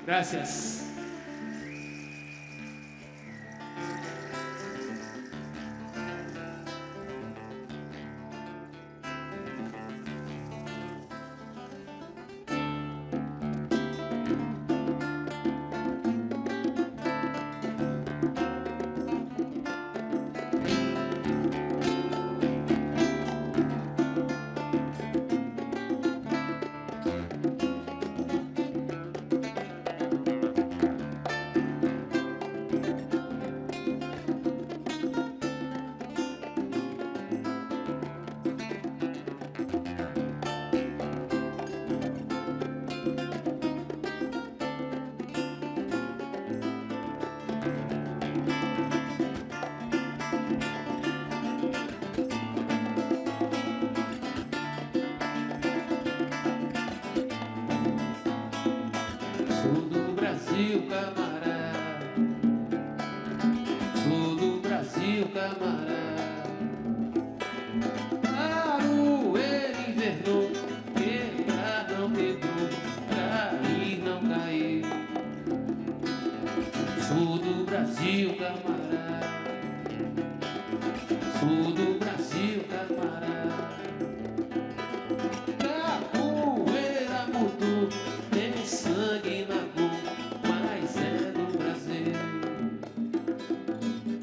Gracias. camarada. Aroeira invernou, quebrar não quebrou, cair não caiu. Sou do Brasil, camarada. Sou do Brasil, camarada. Capoeira mudou, tem sangue na cor, mas é do Brasil.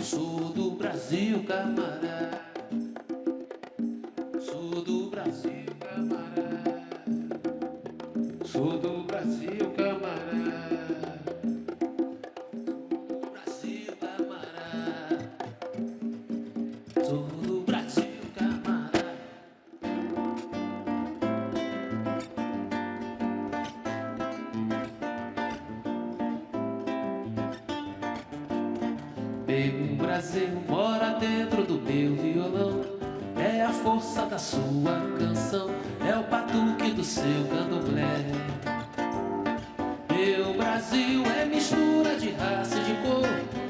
Sou do Brasil, camarada. Sou do Brasil, camarada. Sou do Brasil, camarada. Brasil, camarada. Sou do Brasil, camarada. Meu Brasil mora dentro do meu violão. É a força da sua canção, é o batuque do seu candomblé. Meu Brasil é mistura de raça e de cor,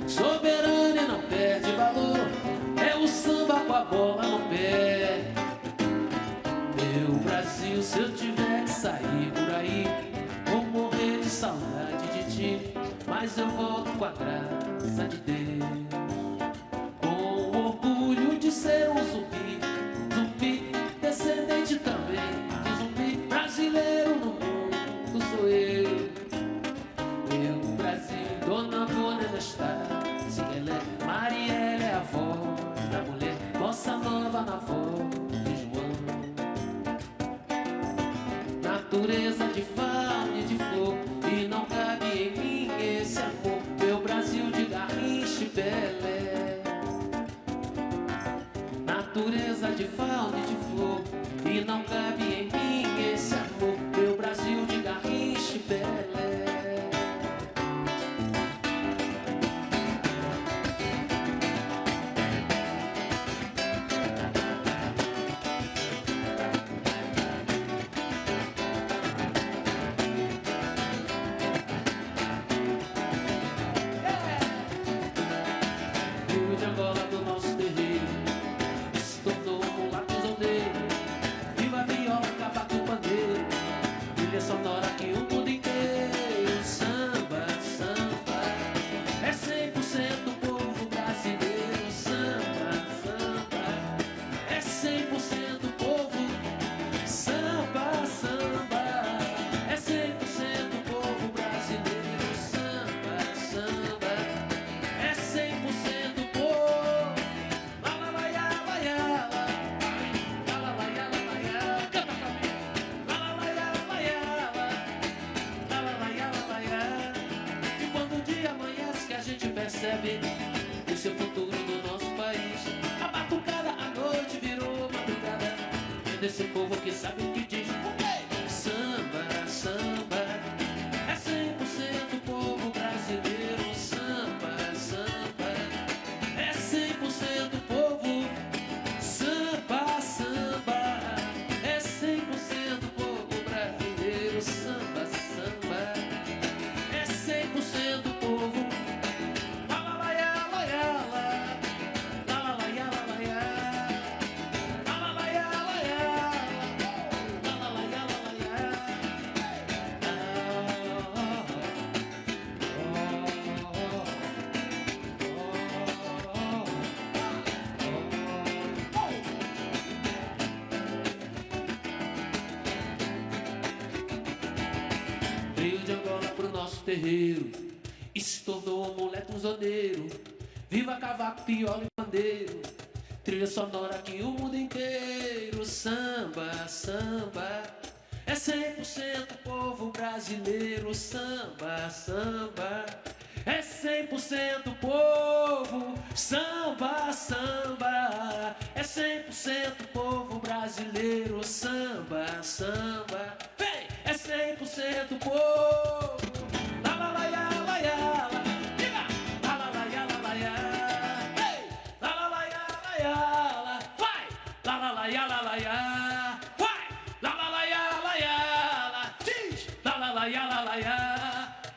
soberano e não perde valor, é o samba com a bola no pé. Meu Brasil, se eu tiver que sair por aí, vou morrer de saudade de ti, mas eu volto com a graça de Deus, com o orgulho de ser um zumbi, zumbi, descendente também de zumbi, brasileiro no mundo sou eu. Meu Brasil, Dona Bonena está, Cinelé, Marielle é a avó da mulher, Bossa Nova na voz de João. Natureza de fauna e de flor, e não cabe em mim esse amor. Meu Brasil de Garrincha e Pelé. Natureza de fauna e de flor, e não cabe em mim esse amor. Meu Brasil de Garrincha e Pelé. Rio de Angola do nosso terreiro se tornou um lápis aldeiro. Viva a viola, cavaco e pandeiro, trilha sonora que o mundo inteiro. Samba, samba, é 100% povo brasileiro. Samba, samba, é 100% povo. Samba, samba, é 100% povo brasileiro. Samba, samba, é 100% povo. La la la ya la ya la. La la la ya la ya. Canta pra mim. La la la ya la ya la. La la la ya la ya. E quando o dia amanhece que a gente percebe esse é o futuro do nosso país. A batucada à noite virou madrugada. É desse povo que sabe o que diz. Samba, samba, é 100% povo brasileiro. Samba, samba, é 100% povo. Samba, samba, é 100% povo brasileiro. Samba, samba, é 100% povo. La la la ya la ya la. La la la ya la ya. La la la ya la ya. La la la ya la ya. Rio de Angola pro nosso terreiro e se tornou um moleque zoneiro. Viva cavaco, piola e pandeiro, trilha sonora que o mundo inteiro. Samba, samba, é 100% povo brasileiro. Samba, samba, é 100% povo. Samba, samba, é 100% povo brasileiro. Samba, samba, vem, é 100% povo. La la la ya la ya la. Diga! La la la ya la ya. Hey! La la la ya la. Vai! La la la ya la ya. Vai! La la la ya la. Diz! La la la ya ya.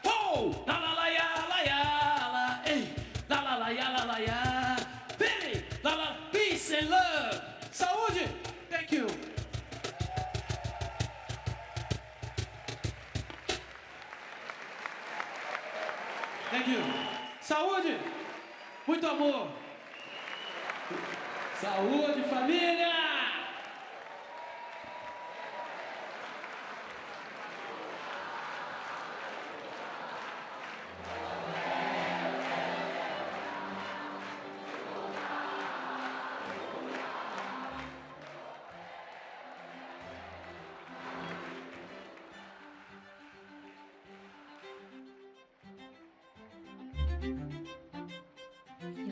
Oh! La la la ya la. Ei! La la la ya la ya. Vem! muito amor. Saúde, família!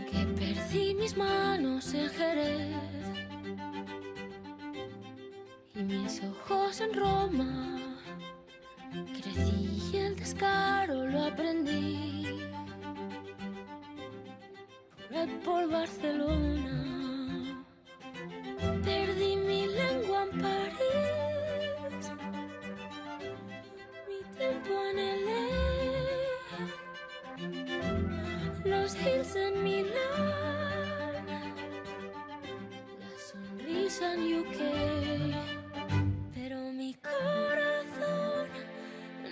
Que perdí mis manos en Jerez y mis ojos en Roma. Crecí y el descaro lo aprendí. Corrí por Barcelona, perdí mi lengua en París, mi tiempo en LA, los hills en Milán, la sonrisa en UK, pero mi corazón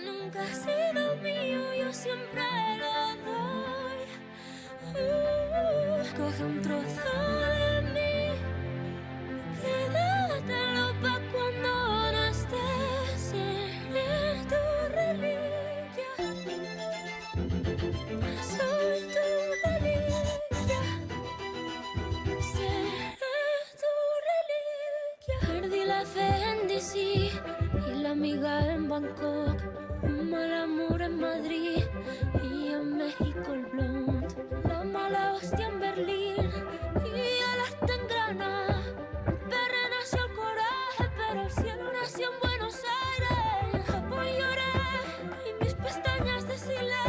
nunca ha sido mío, yo siempre lo doy. Coge un trozo de mí, quédatelo pa' cuando no estés, seré tu reliquia. Soy tu reliquia, seré tu reliquia. Perdí la fe en DC y la amiga en Bangkok, un mal amor en Madrid y en México el blond, la mala hostia en Berlín y el hasta en Grana. En Perre nació el coraje, pero el cielo nació en Buenos Aires. En Japón lloré y mis pestañas deshilé,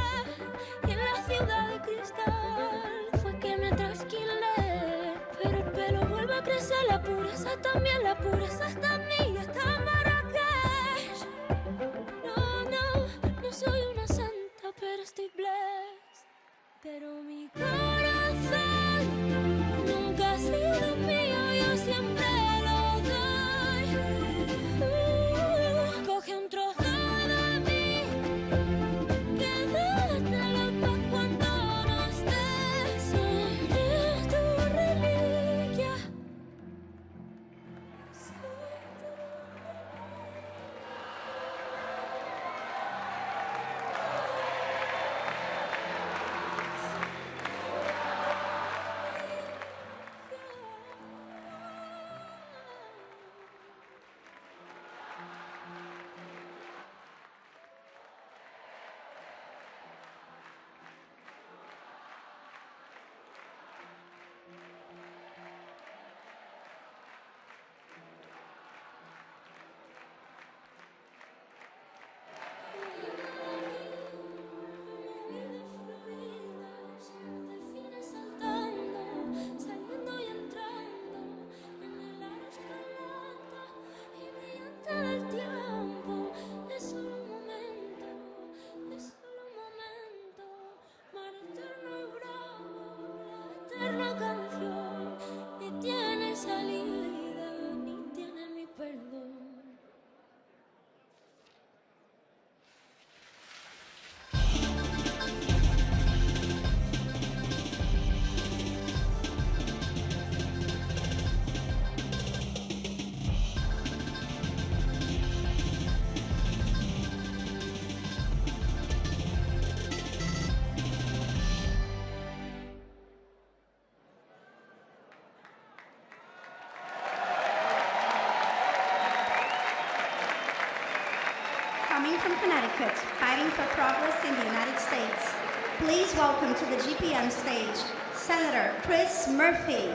y en la ciudad de cristal fue que me trasquilé. Pero el pelo vuelve a crecer, la pureza también, la pureza está en mí y está en Marrakech. No soy una santa, pero estoy blessed. Pero mi corazón nunca ha sido mío, yo siempre lo doy. Coge un trozo de mí, quédatelo pa' cuando no estés, seré tu reliquia. Saliendo y entrando en el aro escarlata y brillante del tiempo. Es solo un momento, mar eterno y bravo, la eterna canción. Ni tiene salida, ni tiene mi perdón. Coming from Connecticut, fighting for progress in the United States, please welcome to the GPM stage, Senator Chris Murphy.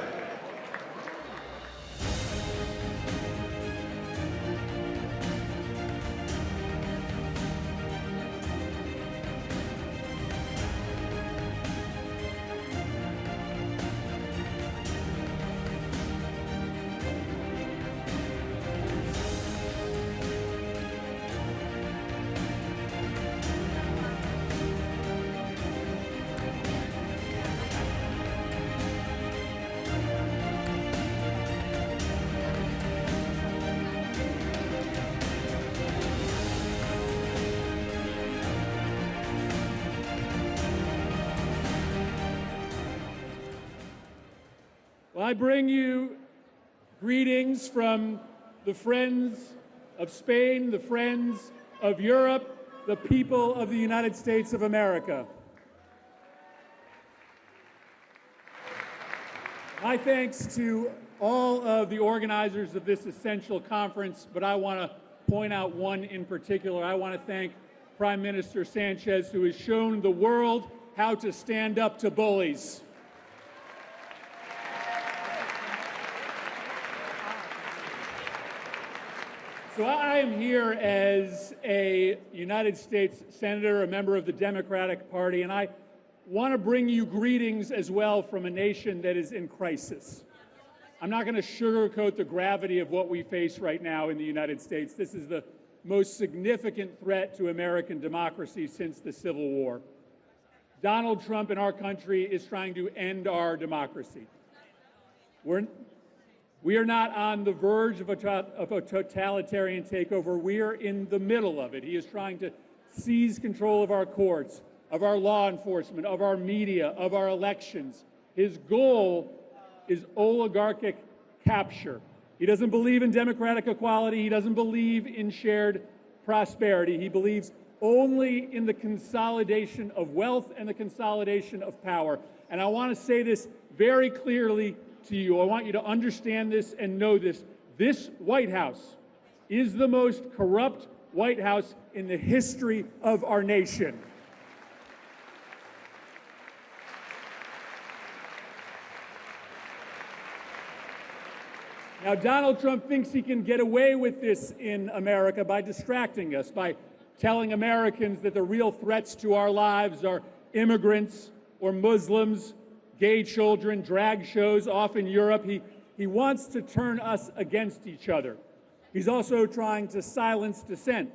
Well, I bring you greetings from the friends of Spain, the friends of Europe, the people of the United States of America. My thanks to all of the organizers of this essential conference, but I want to point out one in particular. I want to thank Prime Minister Sanchez, who has shown the world how to stand up to bullies. So I am here as a United States Senator, a member of the Democratic Party, and I want to bring you greetings as well from a nation that is in crisis. I'm not going to sugarcoat the gravity of what we face right now in the United States. This is the most significant threat to American democracy since the Civil War. Donald Trump in our country is trying to end our democracy. We are not on the verge of a totalitarian takeover. We are in the middle of it. He is trying to seize control of our courts, of our law enforcement, of our media, of our elections. His goal is oligarchic capture. He doesn't believe in democratic equality. He doesn't believe in shared prosperity. He believes only in the consolidation of wealth and the consolidation of power. And I want to say this very clearly to you. I want you to understand this and know this. This White House is the most corrupt White House in the history of our nation. Now, Donald Trump thinks he can get away with this in America by distracting us, by telling Americans that the real threats to our lives are immigrants or Muslims, gay children, drag shows off in Europe. He wants to turn us against each other. He's also trying to silence dissent.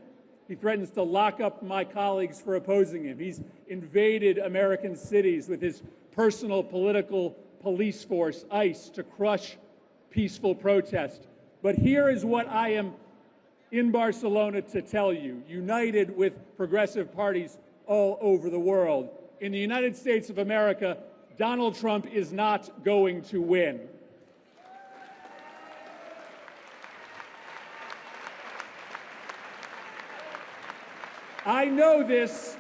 He threatens to lock up my colleagues for opposing him. He's invaded American cities with his personal political police force, ICE, to crush peaceful protest. But here is what I am in Barcelona to tell you, united with progressive parties all over the world. In the United States of America, Donald Trump is not going to win. I know this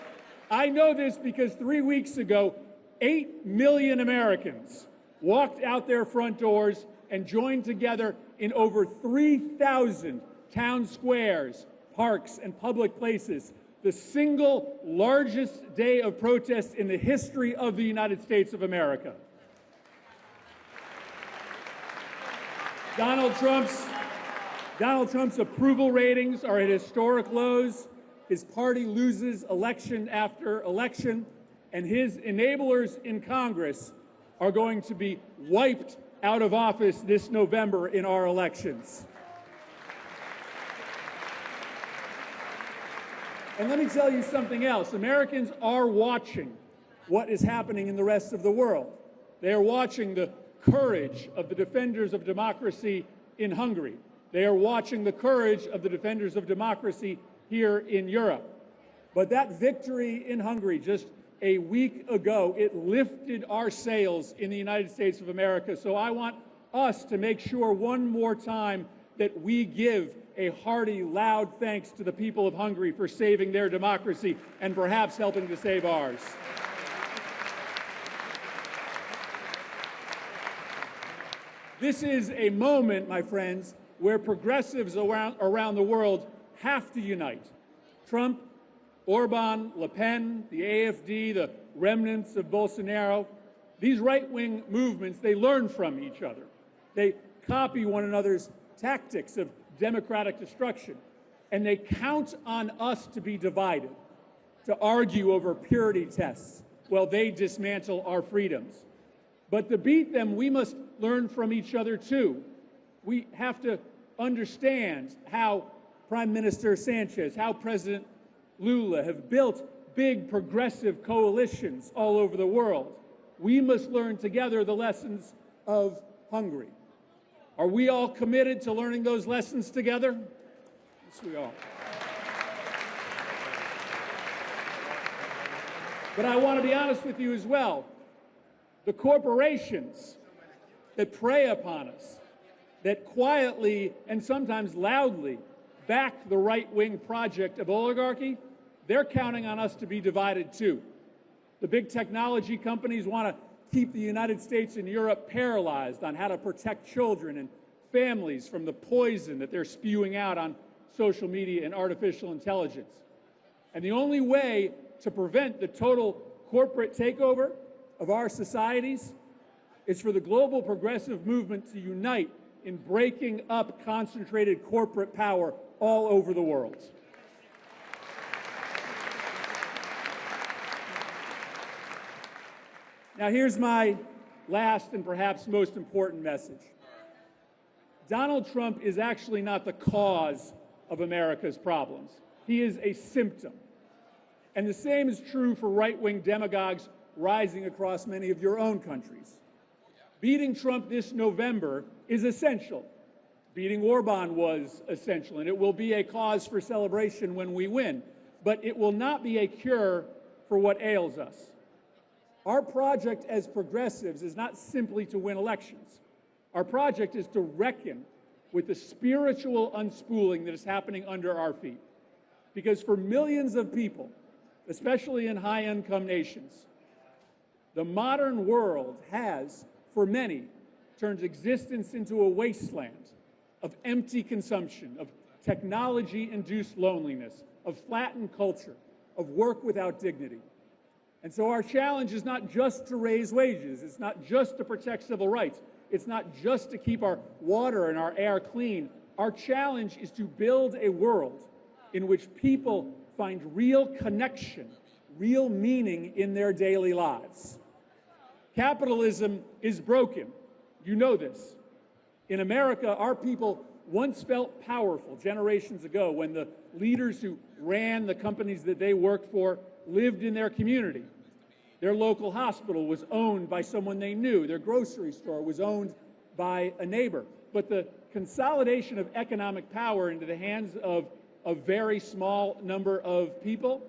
because 3 weeks ago, 8 million Americans walked out their front doors and joined together in over 3,000 town squares, parks, and public places, the single largest day of protest in the history of the United States of America. Donald Trump's approval ratings are at historic lows. His party loses election after election, and his enablers in Congress are going to be wiped out of office this November in our elections. And let me tell you something else. Americans are watching what is happening in the rest of the world. They are watching the courage of the defenders of democracy in Hungary. They are watching the courage of the defenders of democracy here in Europe. But that victory in Hungary just a week ago, it lifted our sails in the United States of America. So I want us to make sure one more time that we give a hearty, loud thanks to the people of Hungary for saving their democracy and perhaps helping to save ours. This is a moment, my friends, where progressives around the world have to unite. Trump, Orban, Le Pen, the AFD, the remnants of Bolsonaro, these right-wing movements, they learn from each other. They copy one another's tactics of democratic destruction, and they count on us to be divided, to argue over purity tests while they dismantle our freedoms. But to beat them, we must learn from each other too. We have to understand how Prime Minister Sanchez, how President Lula have built big progressive coalitions all over the world. We must learn together the lessons of Hungary. Are we all committed to learning those lessons together? Yes, we are. But I want to be honest with you as well. The corporations that prey upon us, that quietly and sometimes loudly back the right-wing project of oligarchy, they're counting on us to be divided too. The big technology companies want to keep the United States and Europe paralyzed on how to protect children and families from the poison that they're spewing out on social media and artificial intelligence. And the only way to prevent the total corporate takeover of our societies is for the global progressive movement to unite in breaking up concentrated corporate power all over the world. Now, here's my last and perhaps most important message. Donald Trump is actually not the cause of America's problems. He is a symptom. And the same is true for right-wing demagogues rising across many of your own countries. Beating Trump this November is essential. Beating Orban was essential, and it will be a cause for celebration when we win. But it will not be a cure for what ails us. Our project as progressives is not simply to win elections. Our project is to reckon with the spiritual unspooling that is happening under our feet. Because for millions of people, especially in high-income nations, the modern world has, for many, turned existence into a wasteland of empty consumption, of technology-induced loneliness, of flattened culture, of work without dignity. And so our challenge is not just to raise wages, it's not just to protect civil rights, it's not just to keep our water and our air clean. Our challenge is to build a world in which people find real connection, real meaning in their daily lives. Capitalism is broken. You know this. In America, our people once felt powerful generations ago when the leaders who ran the companies that they worked for lived in their community. Their local hospital was owned by someone they knew. Their grocery store was owned by a neighbor. But the consolidation of economic power into the hands of a very small number of people,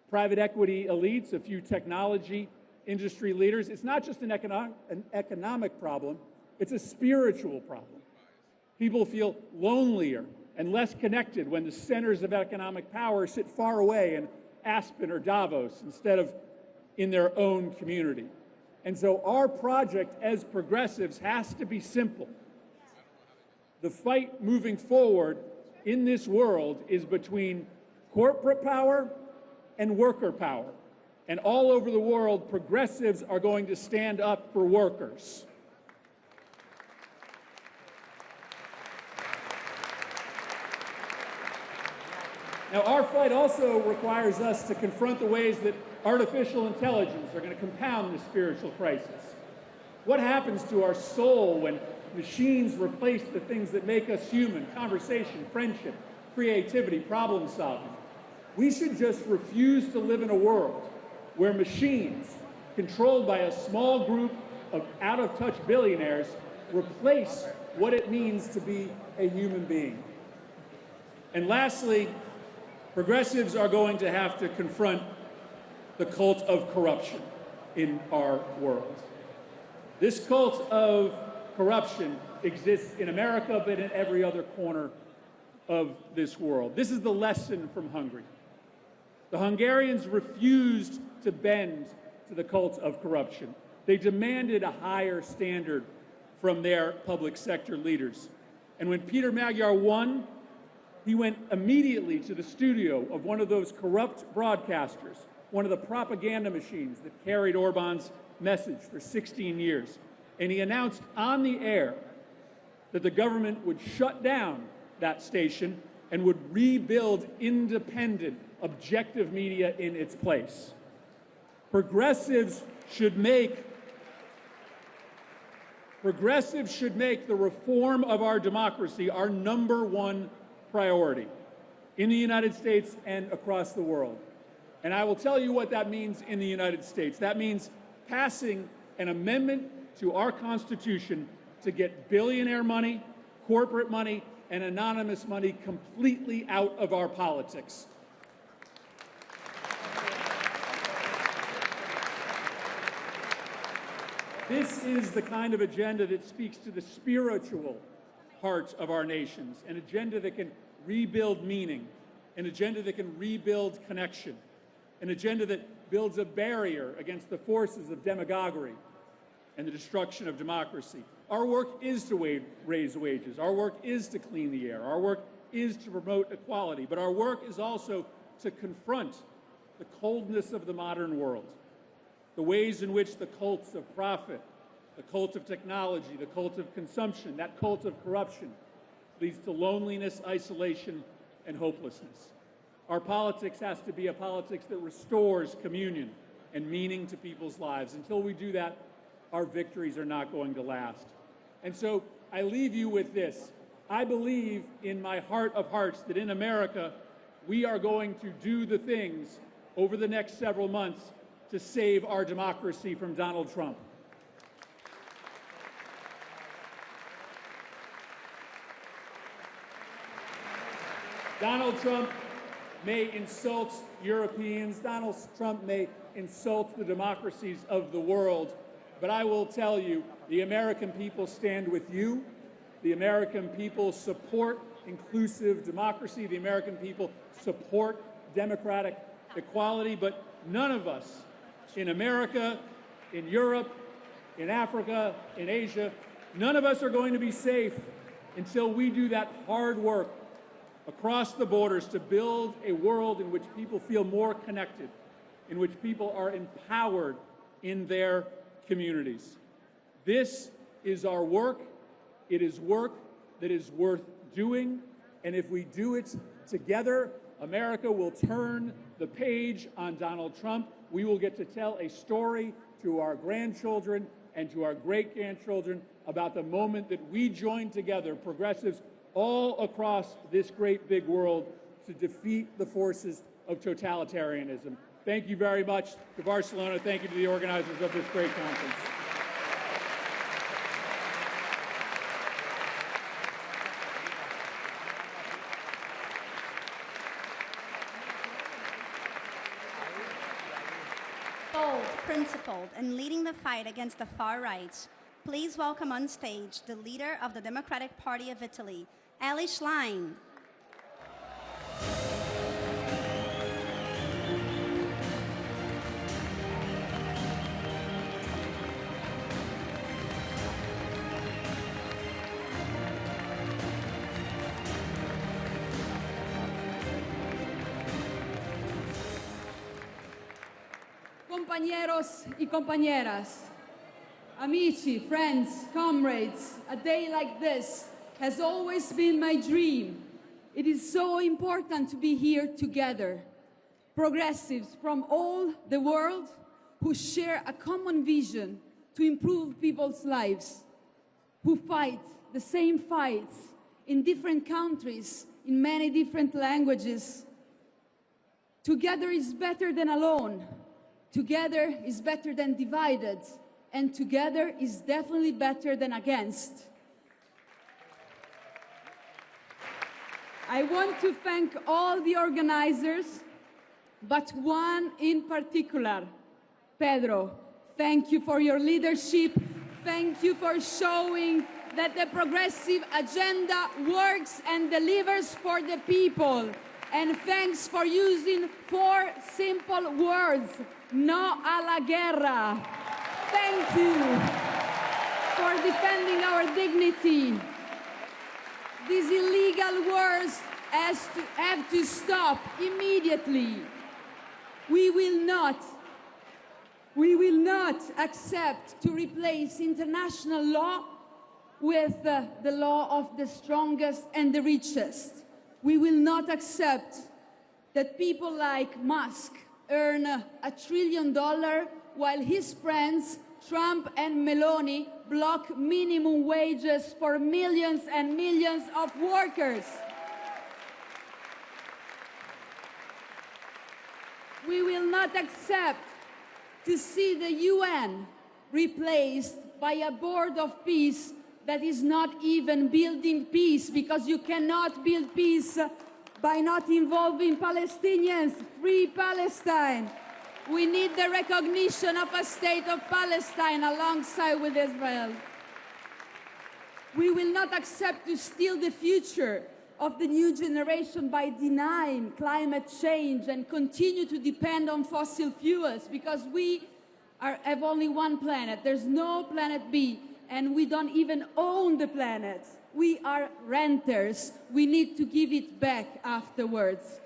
private equity elites, a few technology industry leaders, it's not just an economic problem, it's a spiritual problem. People feel lonelier and less connected when the centers of economic power sit far away in Aspen or Davos instead of in their own community. And so our project as progressives has to be simple. The fight moving forward in this world is between corporate power and worker power. And all over the world, progressives are going to stand up for workers. Now, our fight also requires us to confront the ways that artificial intelligence are going to compound this spiritual crisis. What happens to our soul when machines replace the things that make us human? Conversation, friendship, creativity, problem solving. We should just refuse to live in a world where machines, controlled by a small group of out-of-touch billionaires, replace what it means to be a human being. And lastly, progressives are going to have to confront the cult of corruption in our world. This cult of corruption exists in America, but in every other corner of this world. This is the lesson from Hungary. The Hungarians refused to bend to the cult of corruption. They demanded a higher standard from their public sector leaders. And when Peter Magyar won, he went immediately to the studio of one of those corrupt broadcasters, one of the propaganda machines that carried Orban's message for 16 years. And he announced on the air that the government would shut down that station and would rebuild independent, objective media in its place. Progressives should make the reform of our democracy our #1 priority in the United States and across the world. And I will tell you what that means in the United States. That means passing an amendment to our Constitution to get billionaire money, corporate money, and anonymous money completely out of our politics. This is the kind of agenda that speaks to the spiritual heart of our nations, an agenda that can rebuild meaning, an agenda that can rebuild connection, an agenda that builds a barrier against the forces of demagoguery and the destruction of democracy. Our work is to raise wages. Our work is to clean the air. Our work is to promote equality. But our work is also to confront the coldness of the modern world, the ways in which the cults of profit, the cult of technology, the cult of consumption, that cult of corruption leads to loneliness, isolation, and hopelessness. Our politics has to be a politics that restores communion and meaning to people's lives. Until we do that, our victories are not going to last. And so I leave you with this. I believe in my heart of hearts that in America, we are going to do the things over the next several months to save our democracy from Donald Trump. Donald Trump may insult Europeans. Donald Trump may insult the democracies of the world. But I will tell you, the American people stand with you. The American people support inclusive democracy. The American people support democratic equality. But none of us in America, in Europe, in Africa, in Asia, none of us are going to be safe until we do that hard work across the borders to build a world in which people feel more connected, in which people are empowered in their communities. This is our work. It is work that is worth doing. And if we do it together, America will turn the page on Donald Trump. We will get to tell a story to our grandchildren and to our great-grandchildren about the moment that we joined together, progressives all across this great big world, to defeat the forces of totalitarianism. Thank you very much to Barcelona. Thank you to the organizers of this great conference. Bold, principled, and leading the fight against the far right, please welcome on stage the leader of the Democratic Party of Italy, Ali Schlein. Compañeros y compañeras, amici, friends, comrades, a day like this has always been my dream. It is so important to be here together. Progressives from all the world who share a common vision to improve people's lives, who fight the same fights in different countries, in many different languages. Together is better than alone. Together is better than divided, and together is definitely better than against. I want to thank all the organizers, but one in particular, Pedro. Thank you for your leadership. Thank you for showing that the progressive agenda works and delivers for the people. And thanks for using 4 simple words. No a la guerra. Thank you for defending our dignity. These illegal wars have to stop immediately. We will not accept to replace international law with the law of the strongest and the richest. We will not accept that people like Musk earn $1 trillion while his friends, Trump and Meloni, block minimum wages for millions and millions of workers. We will not accept to see the UN replaced by a board of peace that is not even building peace, because you cannot build peace by not involving Palestinians. Free Palestine. We need the recognition of a state of Palestine alongside with Israel. We will not accept to steal the future of the new generation by denying climate change and continue to depend on fossil fuels, because we have only one planet. There's no planet B, and we don't even own the planet. We are renters. We need to give it back afterwards.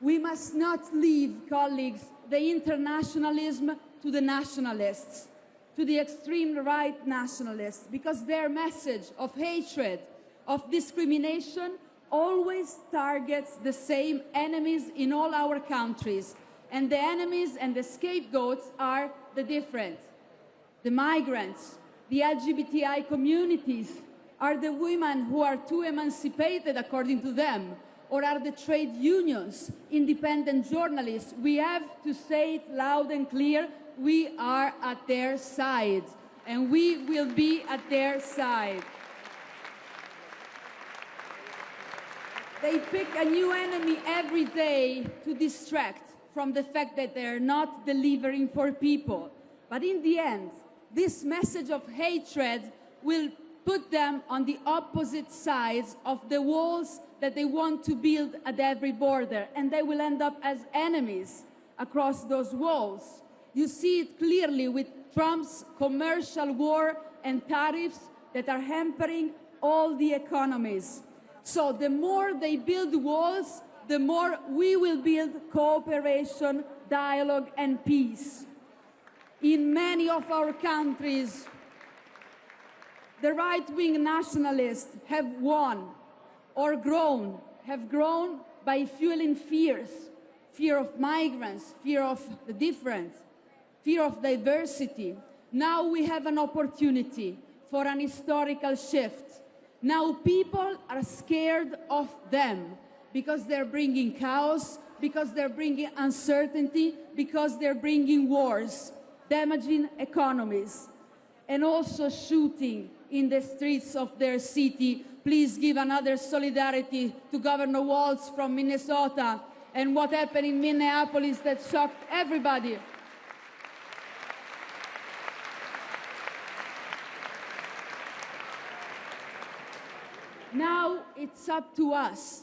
We must not leave, colleagues, the internationalism to the nationalists, to the extreme right nationalists, because their message of hatred, of discrimination, always targets the same enemies in all our countries. And the enemies and the scapegoats are the different. The migrants, the LGBTI communities, are the women who are too emancipated according to them, or are the trade unions, independent journalists. We have to say it loud and clear, we are at their side, and we will be at their side. They pick a new enemy every day to distract from the fact that they're not delivering for people. But in the end, this message of hatred will put them on the opposite sides of the walls that they want to build at every border, and they will end up as enemies across those walls. You see it clearly with Trump's commercial war and tariffs that are hampering all the economies. So the more they build walls, the more we will build cooperation, dialogue, and peace. In many of our countries, the right-wing nationalists have won or have grown by fueling fears, fear of migrants, fear of the different, fear of diversity. Now we have an opportunity for an historical shift. Now people are scared of them because they're bringing chaos, because they're bringing uncertainty, because they're bringing wars, damaging economies, and also shooting in the streets of their city. Please give another solidarity to Governor Walz from Minnesota and what happened in Minneapolis that shocked everybody. Now it's up to us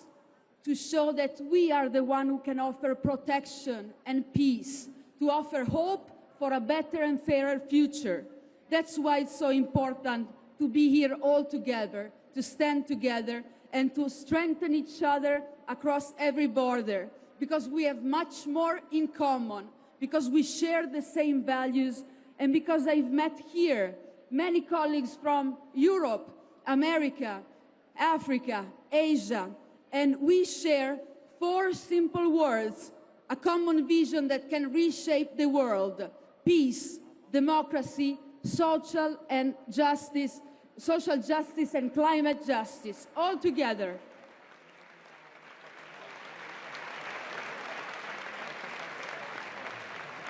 to show that we are the one who can offer protection and peace, to offer hope for a better and fairer future. That's why it's so important to be here all together, to stand together, and to strengthen each other across every border, because we have much more in common, because we share the same values, and because I've met here many colleagues from Europe, America, Africa, Asia, and we share 4 simple words, a common vision that can reshape the world: peace, democracy, social justice and climate justice, all together.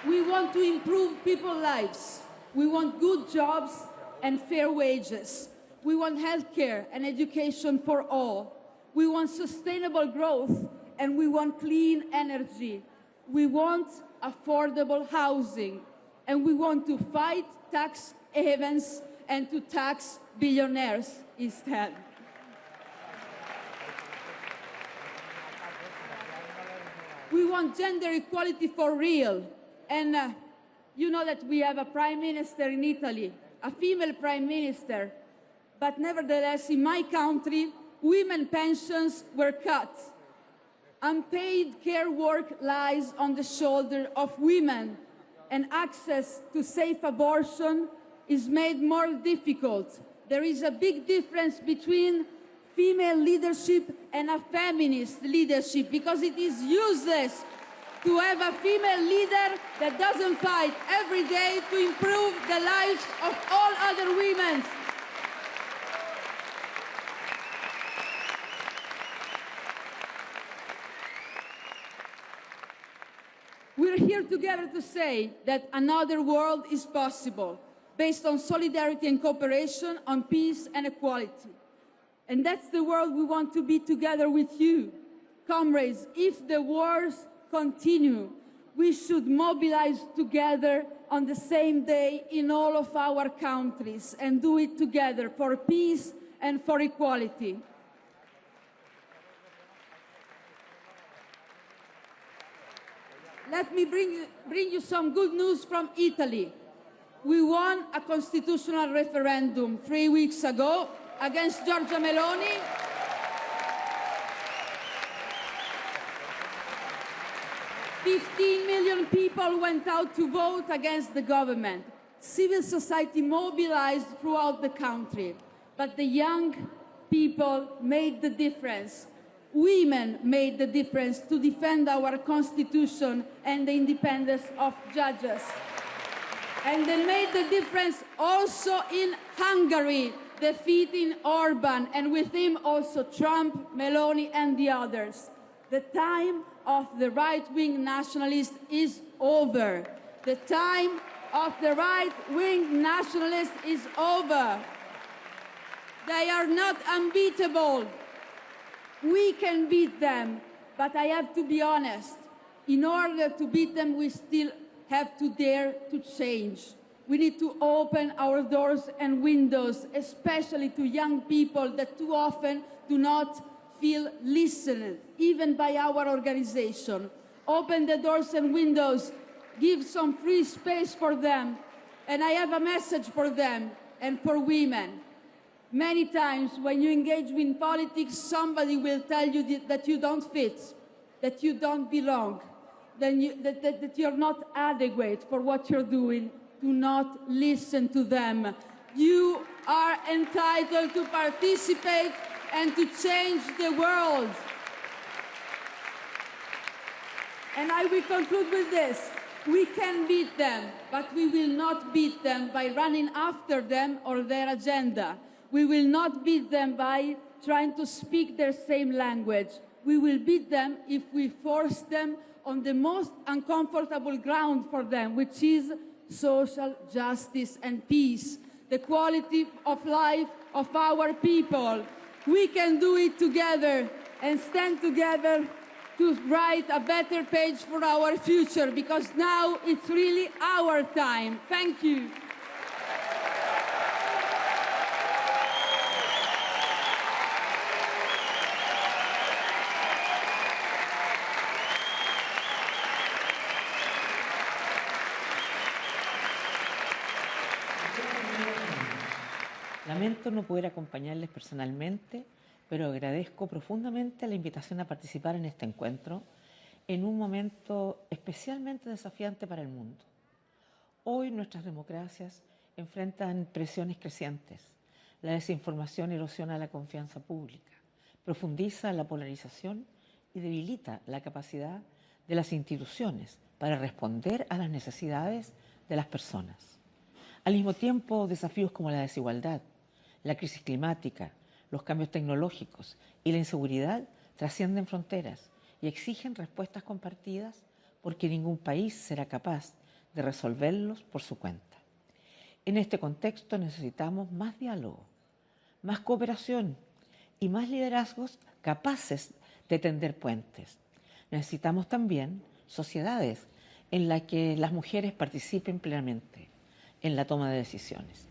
We want to improve people's lives. We want good jobs and fair wages. We want healthcare and education for all. We want sustainable growth, and we want clean energy. We want affordable housing, and we want to fight tax havens and to tax billionaires instead. We want gender equality for real. And you know that we have a prime minister in Italy, a female prime minister. But nevertheless, in my country, women's pensions were cut. Unpaid care work lies on the shoulder of women, and access to safe abortion is made more difficult. There is a big difference between female leadership and a feminist leadership, because it is useless to have a female leader that doesn't fight every day to improve the lives of all other women. We're here together to say that another world is possible, based on solidarity and cooperation, on peace and equality. And that's the world we want to be together with you. Comrades, if the wars continue, we should mobilize together on the same day in all of our countries and do it together for peace and for equality. Let me bring you some good news from Italy. We won a constitutional referendum 3 weeks ago against Giorgia Meloni. $15 million people went out to vote against the government. Civil society mobilized throughout the country. But the young people made the difference. Women made the difference to defend our constitution and the independence of judges. And they made the difference also in Hungary, defeating Orban, and with him also Trump, Meloni, and the others. The time of the right-wing nationalists is over. The time of the right-wing nationalists is over. They are not unbeatable. We can beat them, but I have to be honest. In order to beat them, we still have to dare to change. We need to open our doors and windows, especially to young people that too often do not feel listened, even by our organization. Open the doors and windows, give some free space for them. And I have a message for them and for women. Many times when you engage in politics, somebody will tell you that you don't fit, that you don't belong, that you're not adequate for what you're doing. Do not listen to them. You are entitled to participate and to change the world. And I will conclude with this. We can beat them, but we will not beat them by running after them or their agenda. We will not beat them by trying to speak their same language. We will beat them if we force them on the most uncomfortable ground for them, which is social justice and peace, the quality of life of our people. We can do it together and stand together to write a better page for our future, because now it's really our time. Thank you. Lamento no poder acompañarles personalmente, pero agradezco profundamente la invitación a participar en este encuentro en un momento especialmente desafiante para el mundo. Hoy nuestras democracias enfrentan presiones crecientes. La desinformación erosiona la confianza pública, profundiza la polarización y debilita la capacidad de las instituciones para responder a las necesidades de las personas. Al mismo tiempo, desafíos como la desigualdad, la crisis climática, los cambios tecnológicos y la inseguridad trascienden fronteras y exigen respuestas compartidas, porque ningún país será capaz de resolverlos por su cuenta. En este contexto necesitamos más diálogo, más cooperación y más liderazgos capaces de tender puentes. Necesitamos también sociedades en las que las mujeres participen plenamente en la toma de decisiones,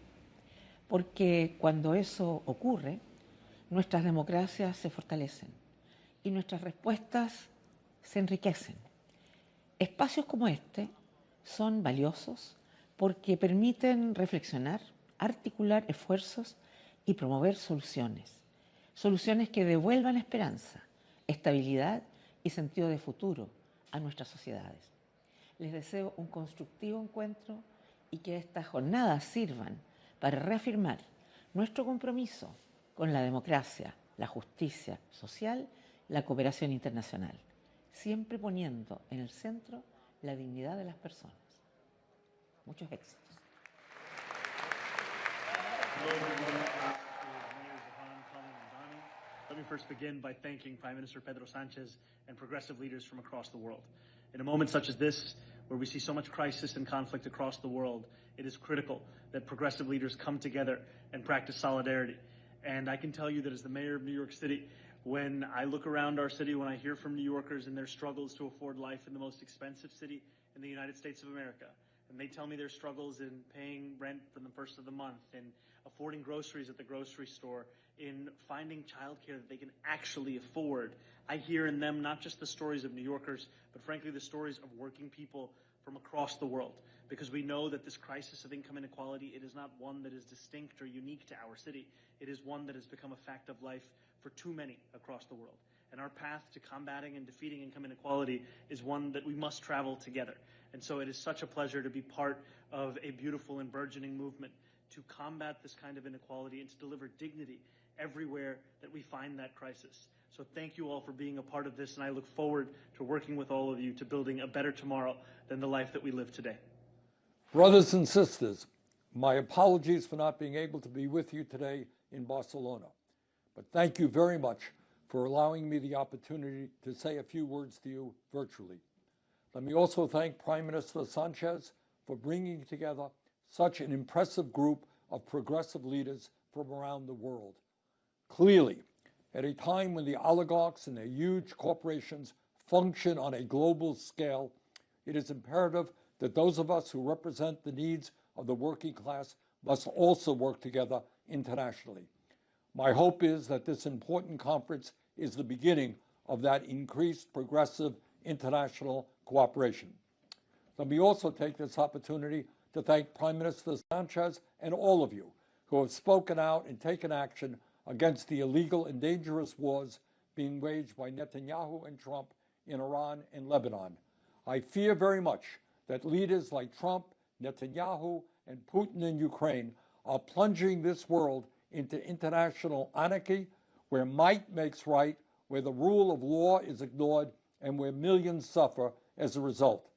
porque cuando eso ocurre, nuestras democracias se fortalecen y nuestras respuestas se enriquecen. Espacios como este son valiosos porque permiten reflexionar, articular esfuerzos y promover soluciones. Soluciones que devuelvan esperanza, estabilidad y sentido de futuro a nuestras sociedades. Les deseo un constructivo encuentro y que estas jornadas sirvan para reafirmar nuestro compromiso con la democracia, la justicia social, la cooperación internacional, siempre poniendo en el centro la dignidad de las personas. Muchos éxitos. Let me first begin by thanking Prime Minister Pedro Sanchez and progressive leaders from across the world. In a moment such as this, where we see so much crisis and conflict across the world, it is critical that progressive leaders come together and practice solidarity. And I can tell you that as the mayor of New York City, When I look around our city, when I hear from New Yorkers and their struggles to afford life in the most expensive city in the United States of America, and they tell me their struggles in paying rent for the first of the month, in affording groceries at the grocery store, in finding childcare that they can actually afford, I hear in them not just the stories of New Yorkers, but frankly the stories of working people from across the world. Because we know that this crisis of income inequality, it is not one that is distinct or unique to our city. It is one that has become a fact of life for too many across the world. And our path to combating and defeating income inequality is one that we must travel together. And so it is such a pleasure to be part of a beautiful and burgeoning movement to combat this kind of inequality and to deliver dignity everywhere that we find that crisis. So thank you all for being a part of this, and I look forward to working with all of you to building a better tomorrow than the life that we live today. Brothers and sisters, my apologies for not being able to be with you today in Barcelona. But thank you very much for allowing me the opportunity to say a few words to you virtually. Let me also thank Prime Minister Sanchez for bringing together such an impressive group of progressive leaders from around the world. Clearly, at a time when the oligarchs and their huge corporations function on a global scale, it is imperative that those of us who represent the needs of the working class must also work together internationally. My hope is that this important conference is the beginning of that increased progressive international cooperation. Let me also take this opportunity to thank Prime Minister Sanchez and all of you who have spoken out and taken action against the illegal and dangerous wars being waged by Netanyahu and Trump in Iran and Lebanon. I fear very much that leaders like Trump, Netanyahu, and Putin in Ukraine are plunging this world into international anarchy, where might makes right, where the rule of law is ignored, and where millions suffer as a result.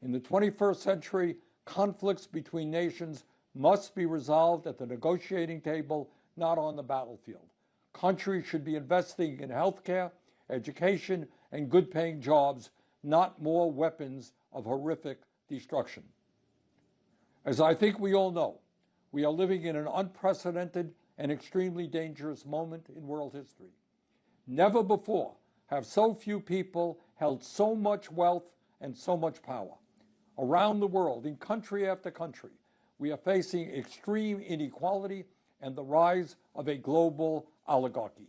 In the 21st century, conflicts between nations must be resolved at the negotiating table, not on the battlefield. Countries should be investing in healthcare, education, and good-paying jobs, not more weapons of horrific destruction. As I think we all know, we are living in an unprecedented and extremely dangerous moment in world history. Never before have so few people held so much wealth and so much power. Around the world, in country after country, we are facing extreme inequality and the rise of a global oligarchy.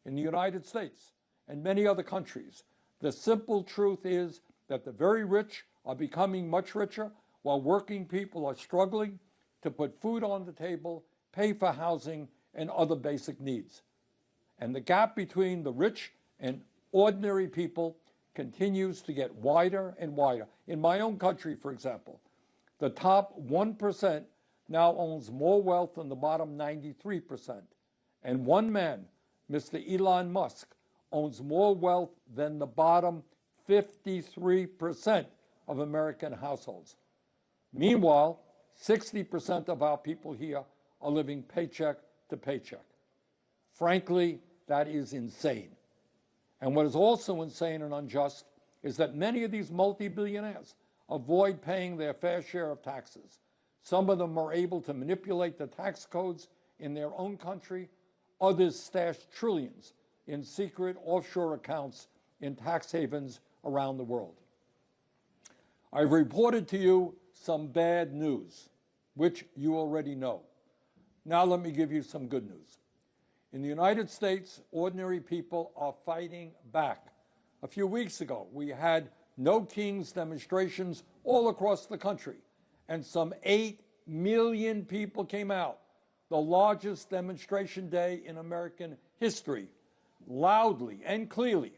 In the United States and many other countries, the simple truth is that the very rich are becoming much richer while working people are struggling to put food on the table, pay for housing, and other basic needs. And the gap between the rich and ordinary people continues to get wider and wider. In my own country, for example, the top 1% now owns more wealth than the bottom 93%. And one man, Mr. Elon Musk, owns more wealth than the bottom 53% of American households. Meanwhile, 60% of our people here are living paycheck to paycheck. Frankly, that is insane. And what is also insane and unjust is that many of these multi-billionaires avoid paying their fair share of taxes. Some of them are able to manipulate the tax codes in their own country. Others stash trillions in secret offshore accounts in tax havens around the world. I've reported to you some bad news, which you already know. Now let me give you some good news. In the United States, ordinary people are fighting back. A few weeks ago, we had No Kings demonstrations all across the country, and some 8 million people came out, the largest demonstration day in American history. Loudly and clearly,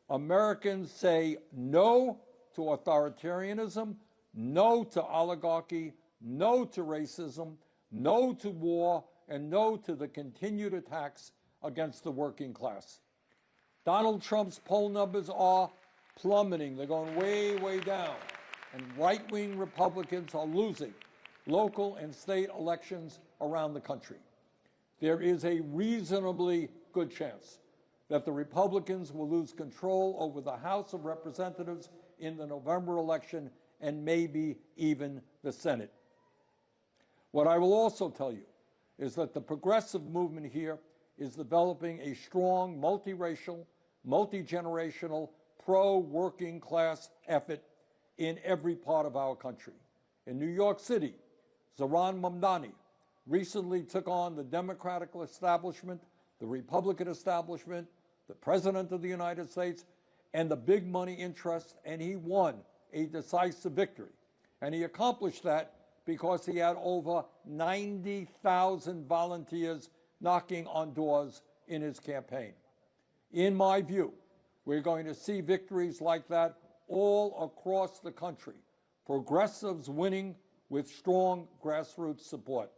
Americans say no to authoritarianism, no to oligarchy, no to racism, no to war, and no to the continued attacks against the working class. Donald Trump's poll numbers are plummeting. They're going way, way down. And right-wing Republicans are losing local and state elections around the country. There is a reasonably good chance that the Republicans will lose control over the House of Representatives in the November election and maybe even the Senate. What I will also tell you is that the progressive movement here is developing a strong, multiracial, multi-generational, pro-working class effort in every part of our country. In New York City, Zohran Mamdani recently took on the Democratic establishment, the Republican establishment, the President of the United States, and the big money interests, and he won a decisive victory. And he accomplished that because he had over 90,000 volunteers knocking on doors in his campaign. In my view, we're going to see victories like that all across the country, progressives winning with strong grassroots support.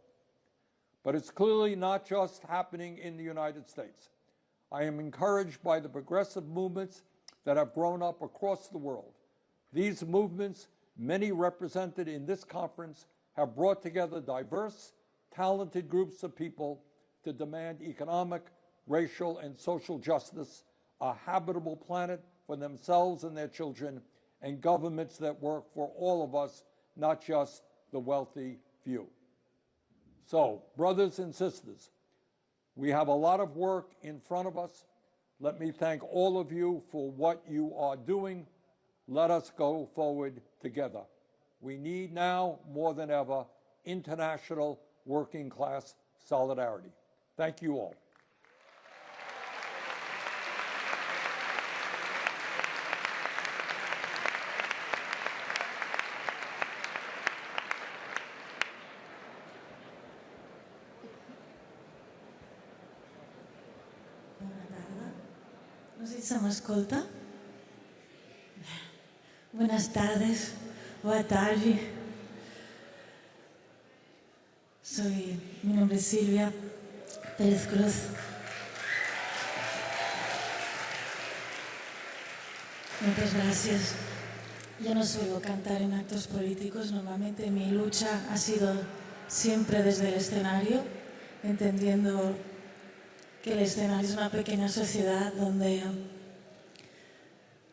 But it's clearly not just happening in the United States. I am encouraged by the progressive movements that have grown up across the world. These movements, many represented in this conference, have brought together diverse, talented groups of people to demand economic, racial, and social justice, a habitable planet for themselves and their children, and governments that work for all of us, not just the wealthy few. So, brothers and sisters, we have a lot of work in front of us. Let me thank all of you for what you are doing. Let us go forward together. We need now, more than ever, international working class solidarity. Thank you all. No sé si se m'escolta. Buenas tardes, boa tarde. Mi nombre es Silvia Pérez Cruz. Muchas gracias. Yo no suelo cantar en actos políticos. Normalmente mi lucha ha sido siempre desde el escenario, entendiendo que el escenario es una pequeña sociedad donde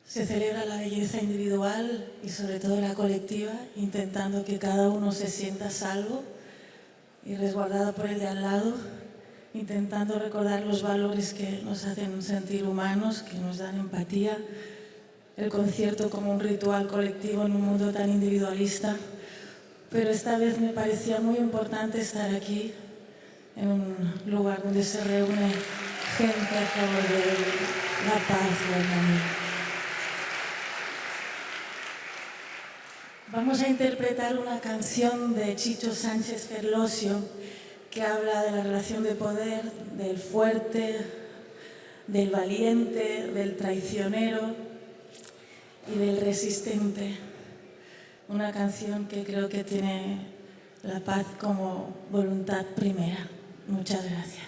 se celebra la belleza individual y sobre todo la colectiva, intentando que cada uno se sienta salvo y resguardado por el de al lado, intentando recordar los valores que nos hacen sentir humanos, que nos dan empatía, el concierto como un ritual colectivo en un mundo tan individualista. Pero esta vez me parecía muy importante estar aquí, en un lugar donde se reúne gente a favor de la paz y la armonía. Vamos a interpretar una canción de Chicho Sánchez Ferlosio que habla de la relación de poder, del fuerte, del valiente, del traicionero y del resistente. Una canción que creo que tiene la paz como voluntad primera. Muchas gracias.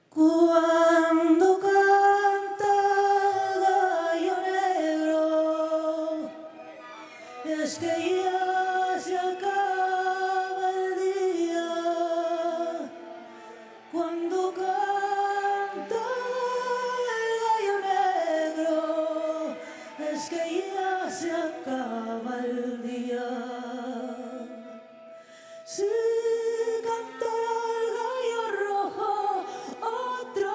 Cuando canta gallo negro, es que ya se acaba el día. Cuando canta el gallo negro, es que ya se acaba el día. Si cantara el gallo rojo, otro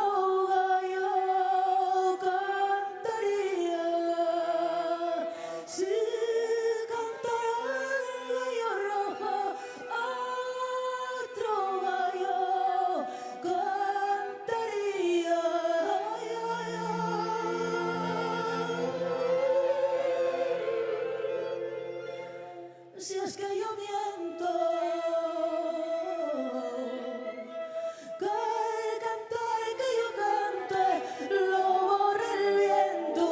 gallo cantaría. Si cantara el gallo rojo, otro gallo cantaría. Si es que yo miento, que cantar que yo cante lo borra el viento.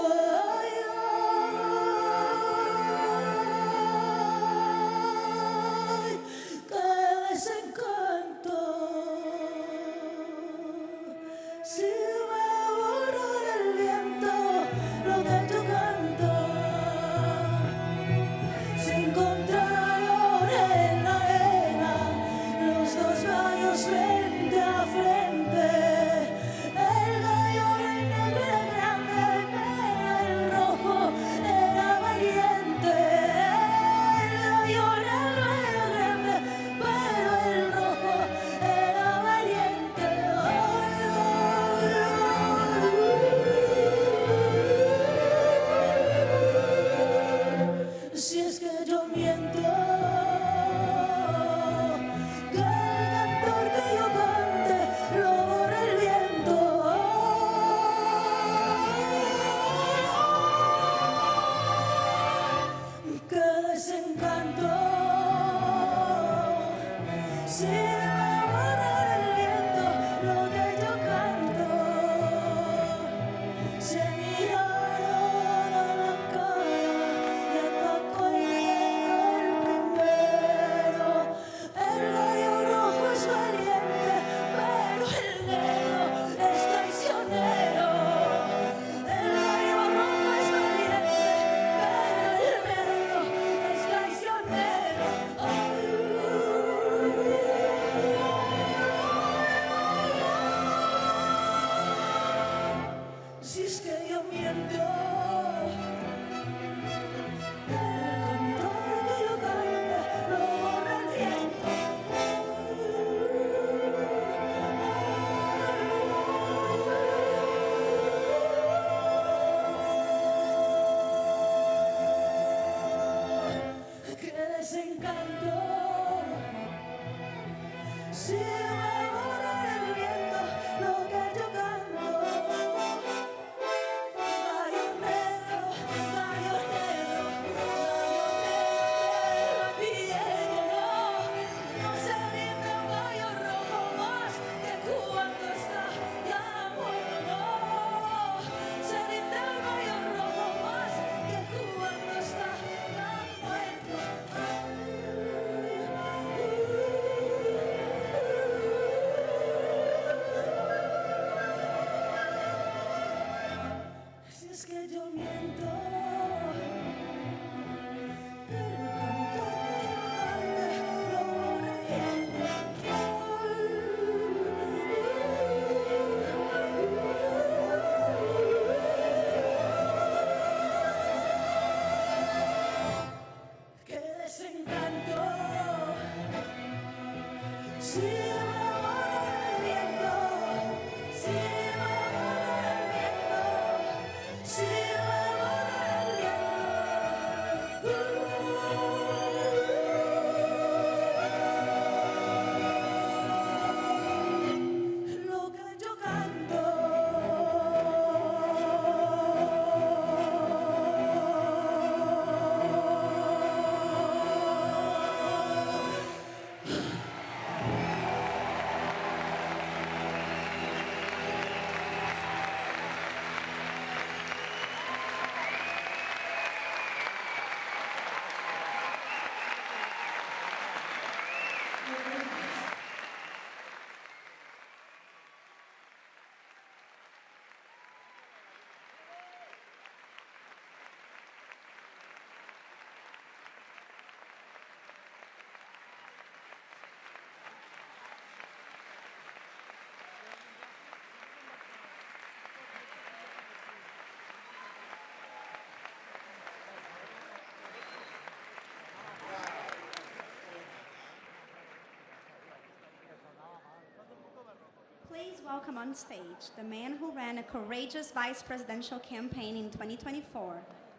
Please welcome on stage the man who ran a courageous vice presidential campaign in 2024.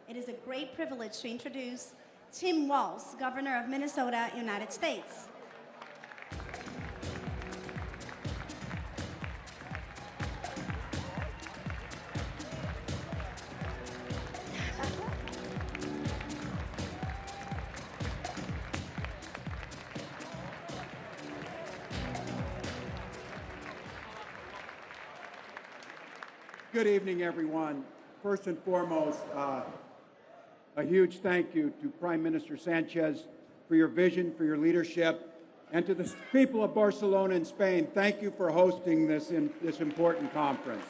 It is a great privilege to introduce Tim Walz, Governor of Minnesota, United States. Good evening, everyone. First and foremost, a huge thank you to Prime Minister Sanchez for your vision, for your leadership, and to the people of Barcelona and Spain. Thank you for hosting this important conference.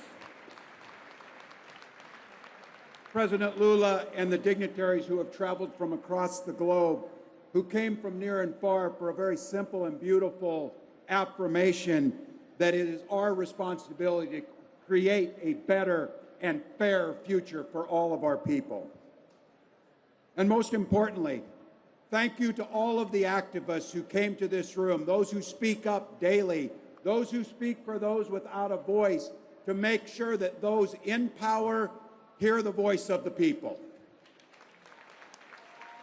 President Lula and the dignitaries who have traveled from across the globe, who came from near and far for a very simple and beautiful affirmation that it is our responsibility to create a better and fair future for all of our people. And most importantly, thank you to all of the activists who came to this room, those who speak up daily, those who speak for those without a voice, to make sure that those in power hear the voice of the people.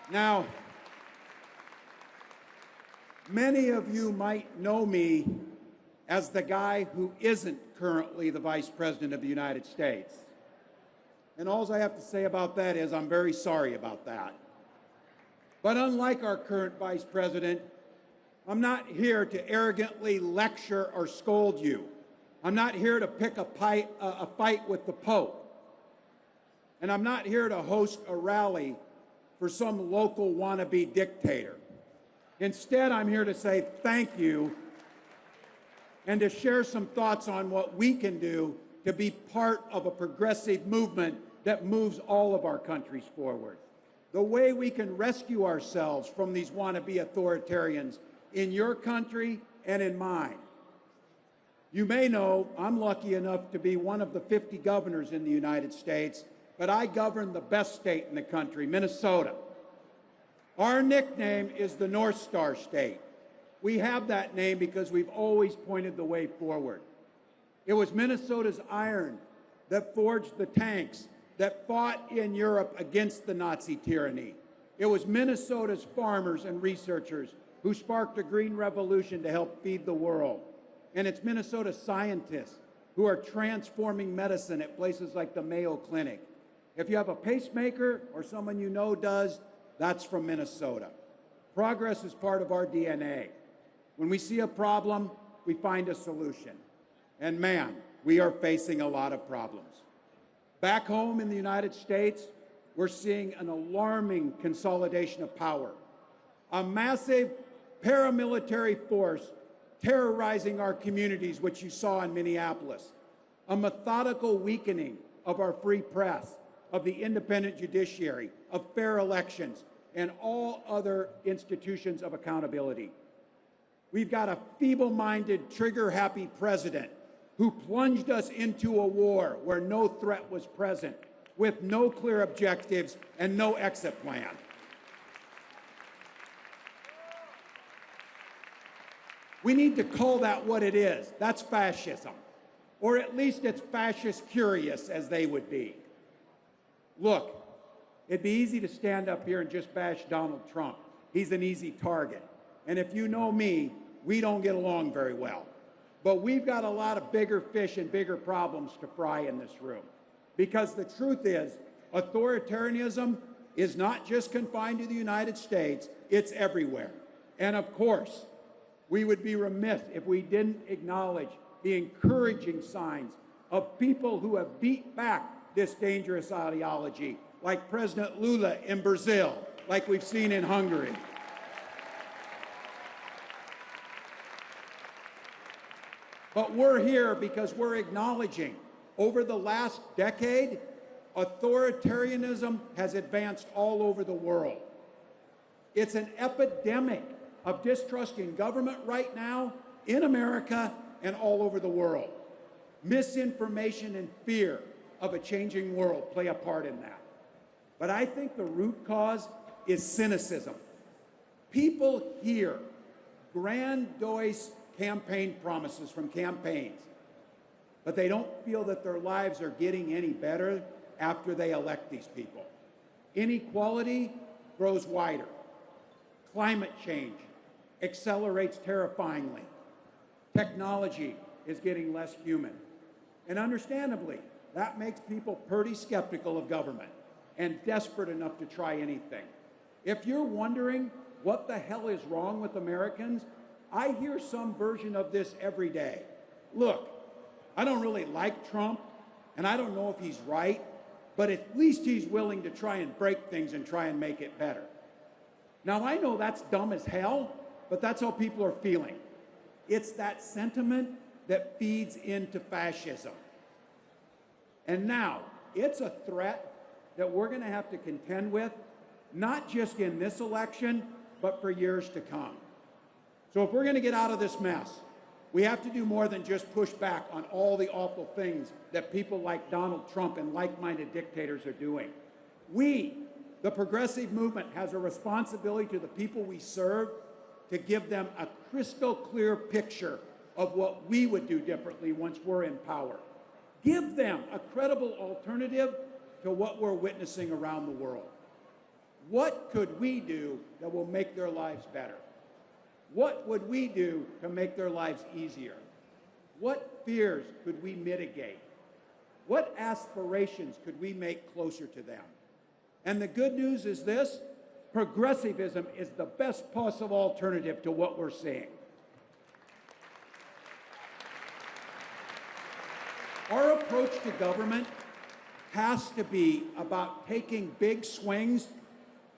Now, many of you might know me as the guy who isn't currently the Vice President of the United States. And all I have to say about that is I'm very sorry about that. But unlike our current Vice President, I'm not here to arrogantly lecture or scold you. I'm not here to pick a fight with the Pope. And I'm not here to host a rally for some local wannabe dictator. Instead, I'm here to say thank you and to share some thoughts on what we can do to be part of a progressive movement that moves all of our countries forward. The way we can rescue ourselves from these wannabe authoritarians in your country and in mine. You may know I'm lucky enough to be one of the 50 governors in the United States, but I govern the best state in the country, Minnesota. Our nickname is the North Star State. We have that name because we've always pointed the way forward. It was Minnesota's iron that forged the tanks that fought in Europe against the Nazi tyranny. It was Minnesota's farmers and researchers who sparked a green revolution to help feed the world. And it's Minnesota scientists who are transforming medicine at places like the Mayo Clinic. If you have a pacemaker or someone you know does, that's from Minnesota. Progress is part of our DNA. When we see a problem, we find a solution. And man, we are facing a lot of problems. Back home in the United States, we're seeing an alarming consolidation of power. A massive paramilitary force terrorizing our communities, which you saw in Minneapolis. A methodical weakening of our free press, of the independent judiciary, of fair elections, and all other institutions of accountability. We've got a feeble-minded, trigger-happy president who plunged us into a war where no threat was present, with no clear objectives and no exit plan. We need to call that what it is. That's fascism. Or at least it's fascist curious, as they would be. Look, it'd be easy to stand up here and just bash Donald Trump. He's an easy target. And if you know me, we don't get along very well. But we've got a lot of bigger fish and bigger problems to fry in this room. Because the truth is, authoritarianism is not just confined to the United States, it's everywhere. And of course, we would be remiss if we didn't acknowledge the encouraging signs of people who have beat back this dangerous ideology, like President Lula in Brazil, like we've seen in Hungary. But we're here because we're acknowledging over the last decade, authoritarianism has advanced all over the world. It's an epidemic of distrust in government right now in America and all over the world. Misinformation and fear of a changing world play a part in that. But I think the root cause is cynicism. People hear grandiose campaign promises from campaigns, but they don't feel that their lives are getting any better after they elect these people. Inequality grows wider. Climate change accelerates terrifyingly. Technology is getting less human. And understandably, that makes people pretty skeptical of government and desperate enough to try anything. If you're wondering what the hell is wrong with Americans, I hear some version of this every day. Look, I don't really like Trump, and I don't know if he's right, but at least he's willing to try and break things and try and make it better. Now, I know that's dumb as hell, but that's how people are feeling. It's that sentiment that feeds into fascism. And now, it's a threat that we're going to have to contend with, not just in this election, but for years to come. So if we're going to get out of this mess, we have to do more than just push back on all the awful things that people like Donald Trump and like-minded dictators are doing. We, the progressive movement, has a responsibility to the people we serve to give them a crystal clear picture of what we would do differently once we're in power. Give them a credible alternative to what we're witnessing around the world. What could we do that will make their lives better? What would we do to make their lives easier? What fears could we mitigate? What aspirations could we make closer to them? And the good news is this: progressivism is the best possible alternative to what we're seeing. Our approach to government has to be about taking big swings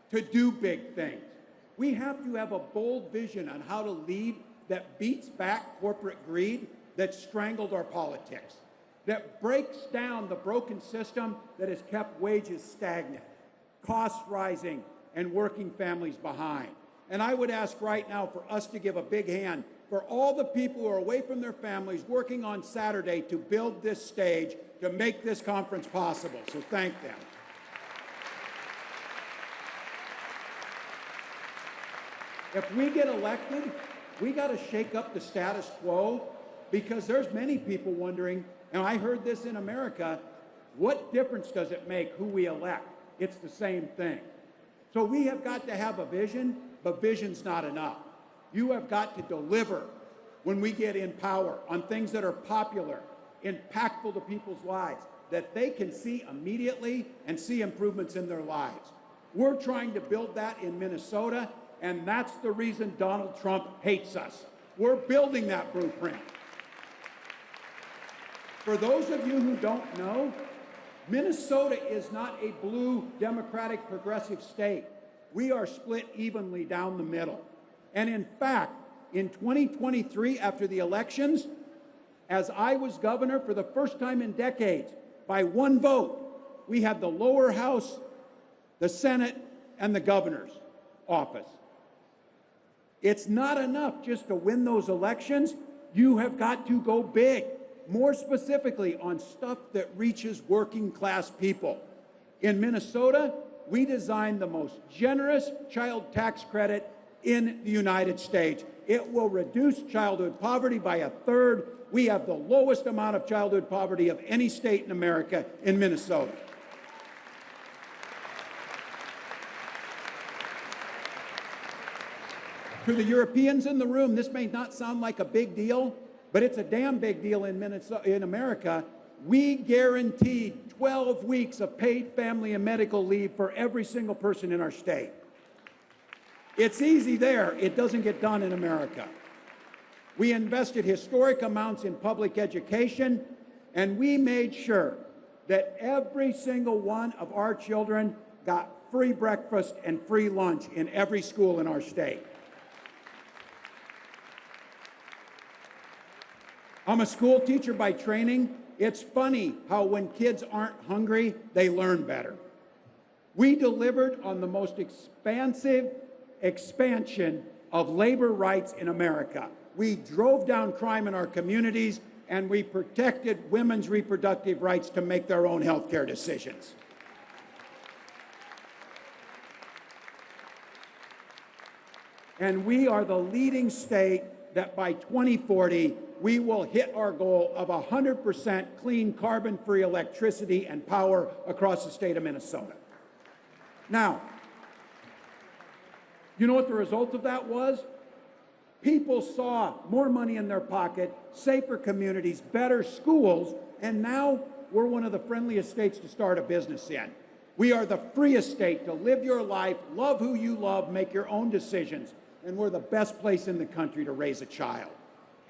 to do big things. We have to have a bold vision on how to lead that beats back corporate greed that strangled our politics, that breaks down the broken system that has kept wages stagnant, costs rising, and working families behind. And I would ask right now for us to give a big hand for all the people who are away from their families working on Saturday to build this stage to make this conference possible. So thank them. If we get elected, we got to shake up the status quo, because there's many people wondering, and I heard this in America, what difference does it make who we elect? It's the same thing. So we have got to have a vision, but vision's not enough. You have got to deliver when we get in power on things that are popular, impactful to people's lives, that they can see immediately and see improvements in their lives. We're trying to build that in Minnesota, and that's the reason Donald Trump hates us. We're building that blueprint. For those of you who don't know, Minnesota is not a blue, democratic, progressive state. We are split evenly down the middle. And in fact, in 2023, after the elections, as I was governor for the first time in decades, by one vote, we had the lower house, the Senate, and the governor's office. It's not enough just to win those elections. You have got to go big, more specifically on stuff that reaches working class people. In Minnesota, we designed the most generous child tax credit in the United States. It will reduce childhood poverty by 1/3. We have the lowest amount of childhood poverty of any state in America in Minnesota. To the Europeans in the room, this may not sound like a big deal, but it's a damn big deal in America. We guaranteed 12 weeks of paid family and medical leave for every single person in our state. It's easy there. It doesn't get done in America. We invested historic amounts in public education, and we made sure that every single one of our children got free breakfast and free lunch in every school in our state. I'm a school teacher by training. It's funny how when kids aren't hungry, they learn better. We delivered on the most expansive expansion of labor rights in America. We drove down crime in our communities, and we protected women's reproductive rights to make their own health care decisions. And we are the leading state that by 2040, we will hit our goal of 100% clean, carbon-free electricity and power across the state of Minnesota. Now, you know what the result of that was? People saw more money in their pocket, safer communities, better schools, and now we're one of the friendliest states to start a business in. We are the freest state to live your life, love who you love, make your own decisions, and we're the best place in the country to raise a child.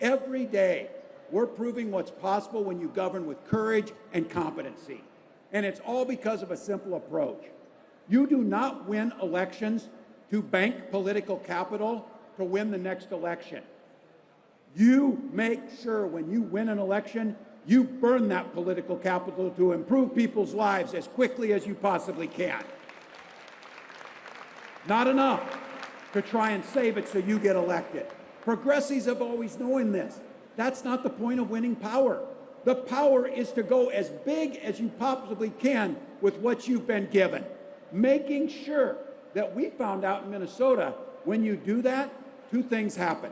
Every day, we're proving what's possible when you govern with courage and competency. And it's all because of a simple approach. You do not win elections to bank political capital to win the next election. You make sure when you win an election, you burn that political capital to improve people's lives as quickly as you possibly can. Not enough to try and save it so you get elected. Progressives have always known this. That's not the point of winning power. The power is to go as big as you possibly can with what you've been given. Making sure that we found out in Minnesota, when you do that, two things happen.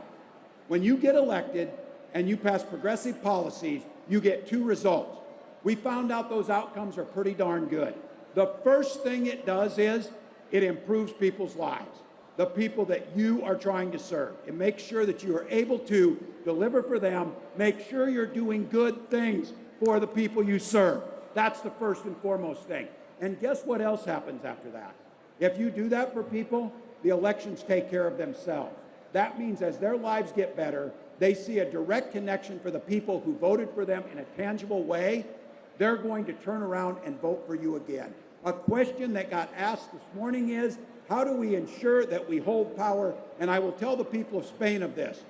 When you get elected and you pass progressive policies, you get two results. We found out those outcomes are pretty darn good. The first thing it does is it improves people's lives, the people that you are trying to serve. It makes sure that you are able to deliver for them, make sure you're doing good things for the people you serve. That's the first and foremost thing. And guess what else happens after that? If you do that for people, the elections take care of themselves. That means as their lives get better, they see a direct connection for the people who voted for them in a tangible way, they're going to turn around and vote for you again. A question that got asked this morning is, how do we ensure that we hold power? And I will tell the people of Spain of this.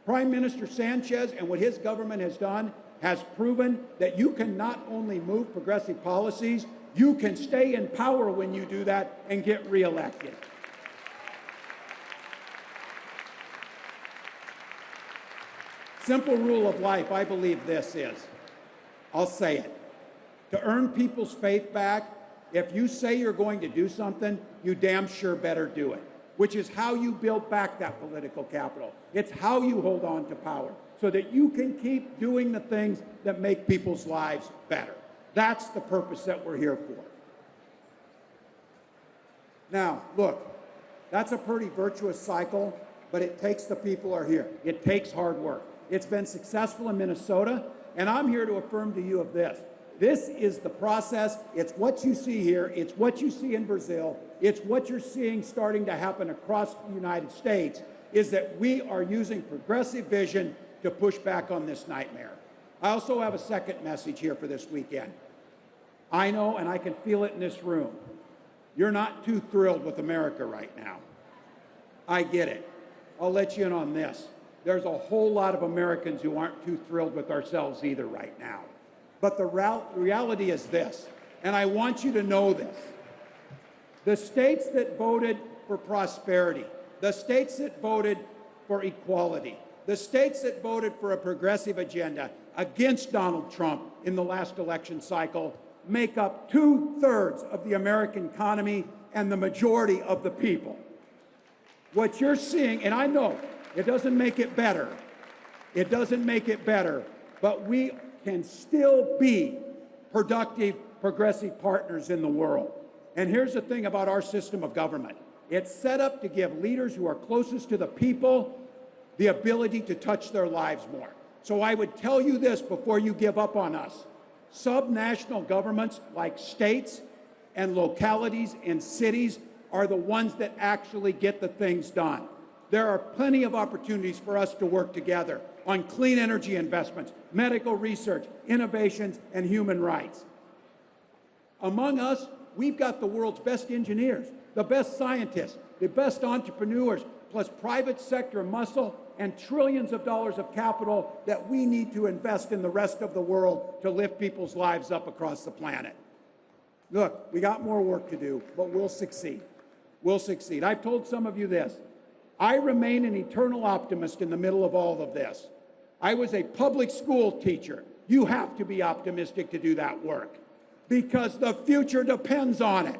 Prime Minister Sanchez and what his government has done has proven that you can not only move progressive policies, you can stay in power when you do that and get reelected. Simple rule of life, I believe this is, I'll say it, to earn people's faith back, if you say you're going to do something, you damn sure better do it, which is how you build back that political capital. It's how you hold on to power so that you can keep doing the things that make people's lives better. That's the purpose that we're here for. Now, look, that's a pretty virtuous cycle, but it takes the people who are here. It takes hard work. It's been successful in Minnesota, and I'm here to affirm to you of this. This is the process. It's what you see here. It's what you see in Brazil. It's what you're seeing starting to happen across the United States, is that we are using progressive vision to push back on this nightmare. I also have a second message here for this weekend. I know, and I can feel it in this room, you're not too thrilled with America right now. I get it. I'll let you in on this. There's a whole lot of Americans who aren't too thrilled with ourselves either right now. But the reality is this, and I want you to know this. The states that voted for prosperity, the states that voted for equality, the states that voted for a progressive agenda against Donald Trump in the last election cycle make up 2/3 of the American economy and the majority of the people. What you're seeing, and I know it doesn't make it better, it doesn't make it better, but we can still be productive, progressive partners in the world. And here's the thing about our system of government. It's set up to give leaders who are closest to the people the ability to touch their lives more. So I would tell you this before you give up on us. Subnational governments like states and localities and cities are the ones that actually get the things done. There are plenty of opportunities for us to work together on clean energy investments, medical research, innovations, and human rights. Among us, we've got the world's best engineers, the best scientists, the best entrepreneurs, plus private sector muscle and trillions of dollars of capital that we need to invest in the rest of the world to lift people's lives up across the planet. Look, we got more work to do, but we'll succeed. We'll succeed. I've told some of you this. I remain an eternal optimist in the middle of all of this. I was a public school teacher. You have to be optimistic to do that work because the future depends on it.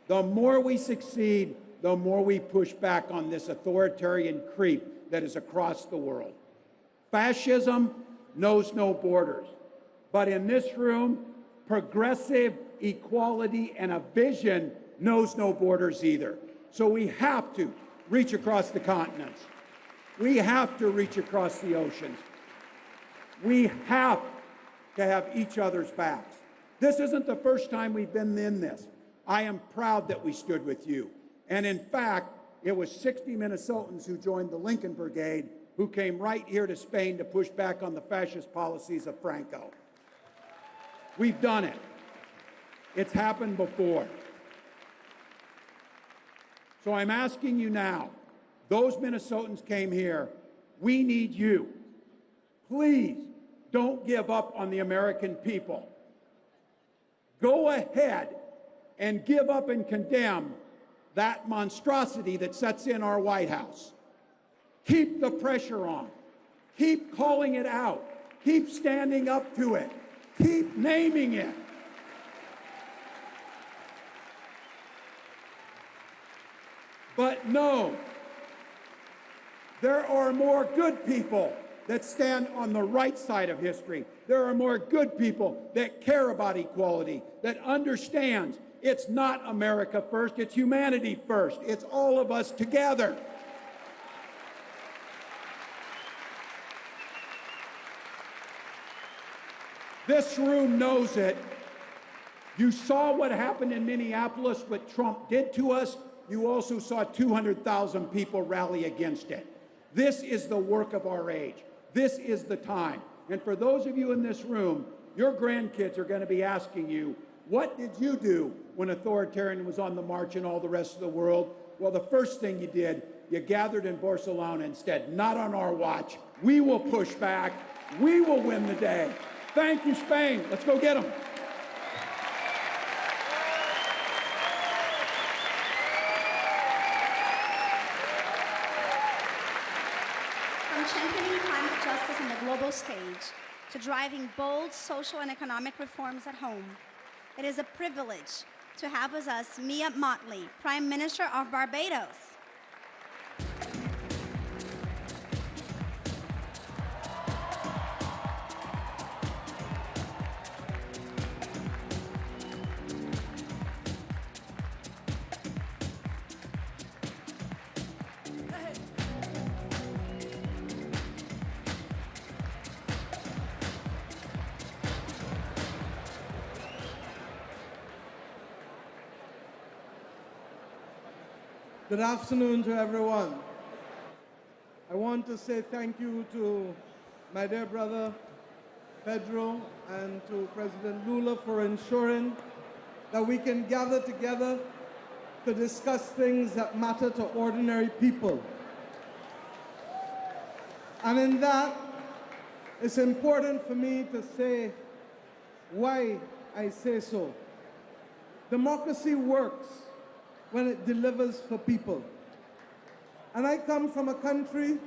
The more we succeed, the more we push back on this authoritarian creep that is across the world. Fascism knows no borders. But in this room, progressive equality and a vision knows no borders either. So we have to reach across the continents. We have to reach across the oceans. We have to have each other's backs. This isn't the first time we've been in this. I am proud that we stood with you. And in fact, it was 60 Minnesotans who joined the Lincoln Brigade who came right here to Spain to push back on the fascist policies of Franco. We've done it. It's happened before. So I'm asking you now, those Minnesotans came here, we need you. Please don't give up on the American people. Go ahead and give up and condemn that monstrosity that sets in our White House. Keep the pressure on. Keep calling it out. Keep standing up to it. Keep naming it. But no, there are more good people that stand on the right side of history. There are more good people that care about equality, that understand it's not America first, it's humanity first. It's all of us together. This room knows it. You saw what happened in Minneapolis, what Trump did to us. You also saw 200,000 people rally against it. This is the work of our age. This is the time. And for those of you in this room, your grandkids are going to be asking you, what did you do when authoritarian was on the march in all the rest of the world? Well, the first thing you did, you gathered in Barcelona instead. Not on our watch. We will push back. We will win the day. Thank you, Spain. Let's go get them. From championing climate justice on the global stage to driving bold social and economic reforms at home, it is a privilege to have with us Mia Mottley, Prime Minister of Barbados. Good afternoon to everyone. I want to say thank you to my dear brother, Pedro, and to President Lula for ensuring that we can gather together to discuss things that matter to ordinary people. And in that, it's important for me to say why I say so. Democracy works when it delivers for people. And I come from a country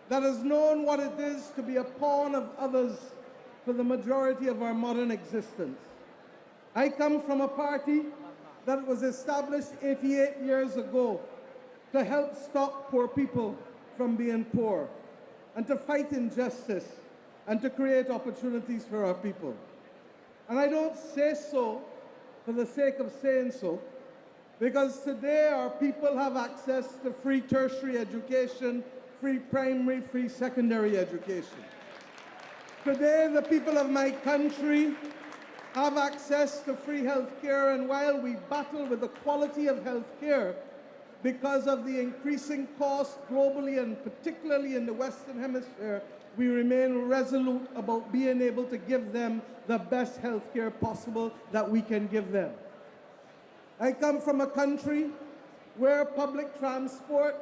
that has known what it is to be a pawn of others for the majority of our modern existence. I come from a party that was established 88 years ago to help stop poor people from being poor and to fight injustice and to create opportunities for our people. And I don't say so for the sake of saying so, because today our people have access to free tertiary education, free primary, free secondary education. Today the people of my country have access to free health care, and while we battle with the quality of health care because of the increasing cost globally and particularly in the Western Hemisphere, we remain resolute about being able to give them the best health care possible that we can give them. I come from a country where public transport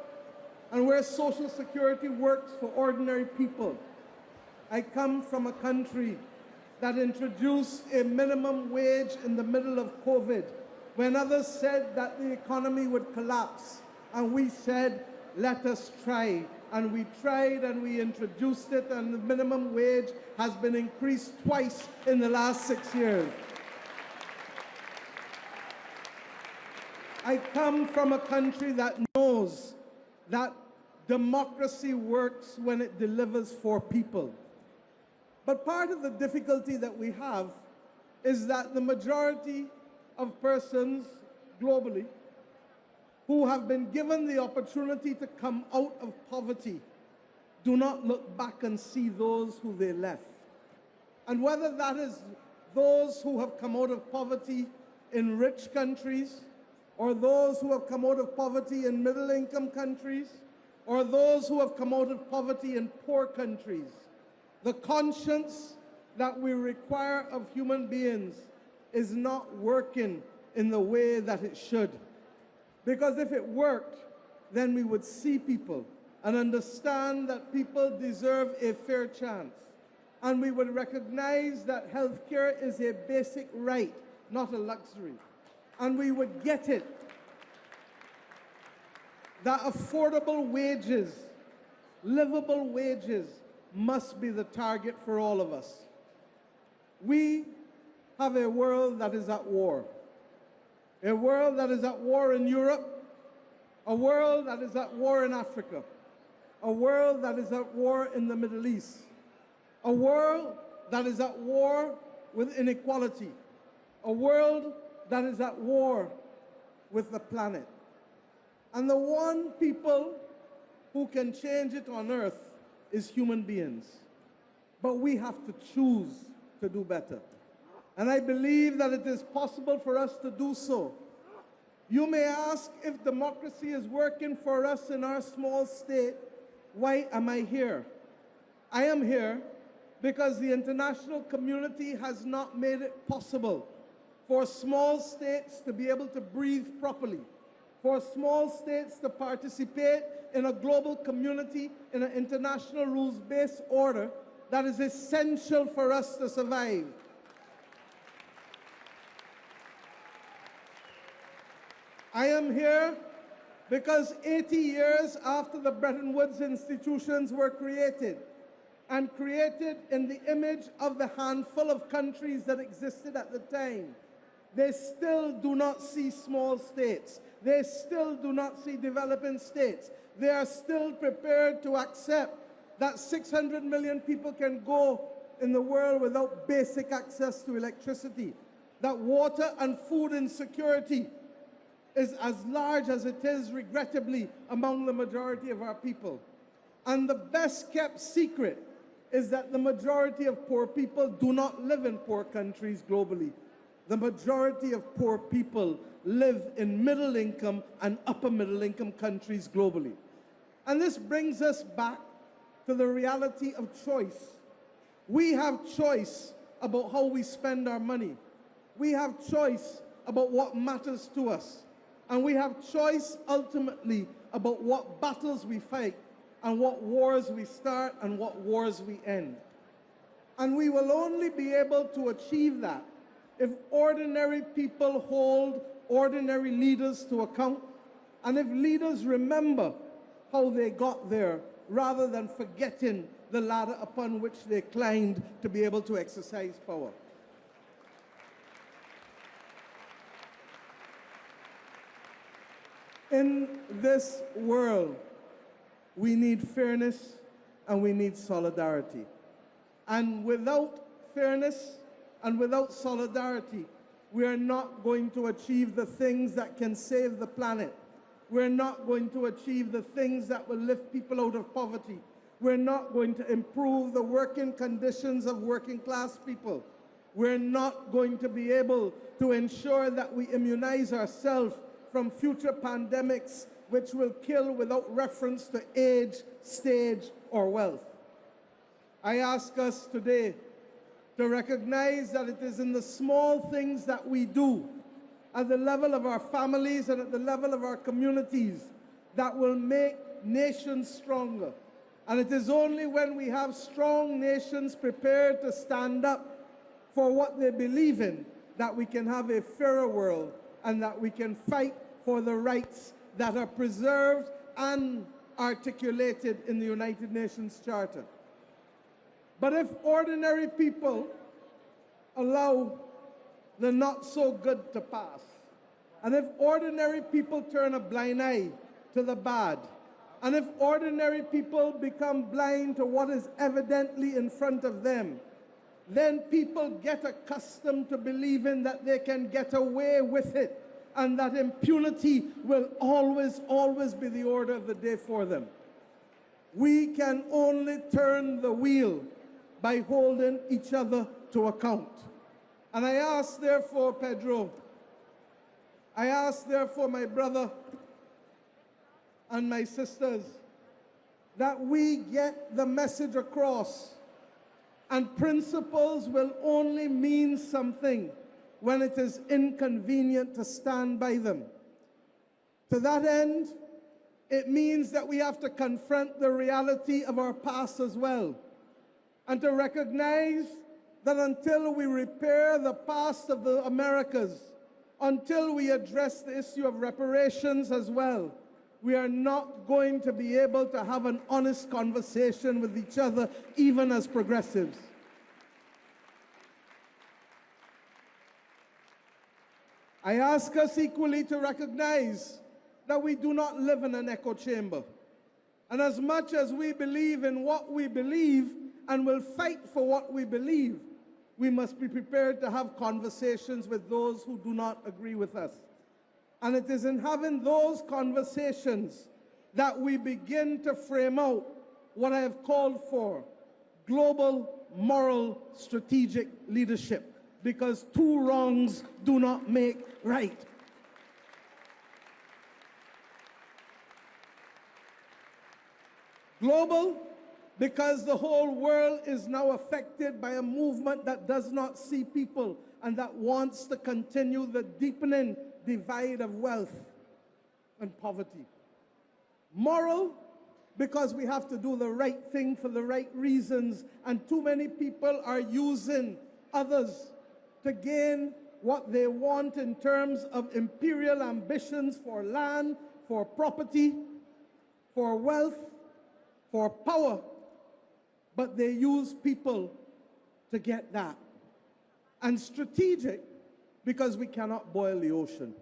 and where Social Security works for ordinary people. I come from a country that introduced a minimum wage in the middle of COVID when others said that the economy would collapse. And we said, let us try. And we tried and we introduced it, and the minimum wage has been increased twice in the last 6 years. I come from a country that knows that democracy works when it delivers for people. But part of the difficulty that we have is that the majority of persons globally who have been given the opportunity to come out of poverty do not look back and see those who they left. And whether that is those who have come out of poverty in rich countries, or those who have come out of poverty in middle-income countries, or those who have come out of poverty in poor countries, the conscience that we require of human beings is not working in the way that it should. Because if it worked, then we would see people and understand that people deserve a fair chance. And we would recognize that health care is a basic right, not a luxury. And we would get it that affordable wages, livable wages, must be the target for all of us. We have a world that is at war. A world that is at war in Europe, a world that is at war in Africa, a world that is at war in the Middle East, a world that is at war with inequality, a world that is at war with the planet. And the one people who can change it on earth is human beings. But we have to choose to do better. And I believe that it is possible for us to do so. You may ask, if democracy is working for us in our small state, why am I here? I am here because the international community has not made it possible for small states to be able to breathe properly, for small states to participate in a global community, in an international rules-based order that is essential for us to survive. I am here because 80 years after the Bretton Woods institutions were created, and created in the image of the handful of countries that existed at the time, they still do not see small states. They still do not see developing states. They are still prepared to accept that 600 million people can go in the world without basic access to electricity, that water and food insecurity is as large as it is, regrettably, among the majority of our people. And the best kept secret is that the majority of poor people do not live in poor countries globally. the majority of poor people live in middle income and upper middle income countries globally. And this brings us back to the reality of choice. We have choice about how we spend our money. We have choice about what matters to us. And we have choice ultimately about what battles we fight and what wars we start and what wars we end. And we will only be able to achieve that if ordinary people hold ordinary leaders to account, and if leaders remember how they got there rather than forgetting the ladder upon which they climbed to be able to exercise power. In this world, we need fairness and we need solidarity. And without fairness and without solidarity, we are not going to achieve the things that can save the planet. We're not going to achieve the things that will lift people out of poverty. We're not going to improve the working conditions of working class people. We're not going to be able to ensure that we immunize ourselves from future pandemics which will kill without reference to age, stage, or wealth. I ask us today to recognize that it is in the small things that we do at the level of our families and at the level of our communities that will make nations stronger. And it is only when we have strong nations prepared to stand up for what they believe in that we can have a fairer world and that we can fight for the rights that are preserved and articulated in the United Nations Charter. But if ordinary people allow the not so good to pass, and if ordinary people turn a blind eye to the bad, and if ordinary people become blind to what is evidently in front of them, then people get accustomed to believing that they can get away with it and that impunity will always, always be the order of the day for them. We can only turn the wheel by holding each other to account. And I ask, therefore, Pedro, I ask, therefore, my brother and my sisters, that we get the message across. And principles will only mean something when it is inconvenient to stand by them. To that end, it means that we have to confront the reality of our past as well, and to recognize that until we repair the past of the Americas, until we address the issue of reparations as well, we are not going to be able to have an honest conversation with each other, even as progressives. I ask us equally to recognize that we do not live in an echo chamber. And as much as we believe in what we believe and will fight for what we believe, we must be prepared to have conversations with those who do not agree with us. And it is in having those conversations that we begin to frame out what I have called for global, moral, strategic leadership. Because two wrongs do not make right. Global, because the whole world is now affected by a movement that does not see people and that wants to continue the deepening divide of wealth and poverty. Moral, because we have to do the right thing for the right reasons, and too many people are using others to gain what they want in terms of imperial ambitions for land, for property, for wealth, for power, but they use people to get that. And strategic, because we cannot boil the ocean.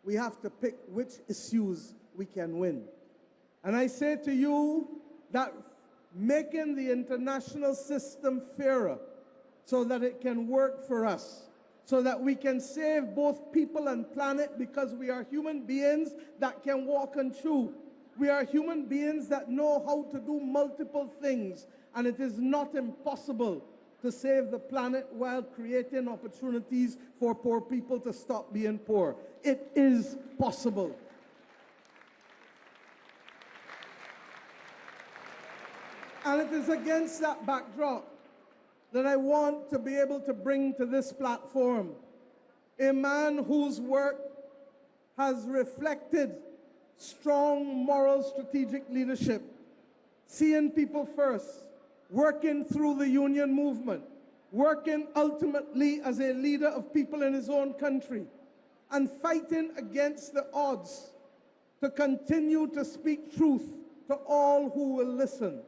We have to pick which issues we can win. And I say to you that making the international system fairer so that it can work for us, so that we can save both people and planet, because we are human beings that can walk and chew. We are human beings that know how to do multiple things, and it is not impossible to save the planet while creating opportunities for poor people to stop being poor. It is possible. And it is against that backdrop that I want to be able to bring to this platform a man whose work has reflected strong moral strategic leadership, seeing people first, working through the union movement, working ultimately as a leader of people in his own country, and fighting against the odds to continue to speak truth to all who will listen.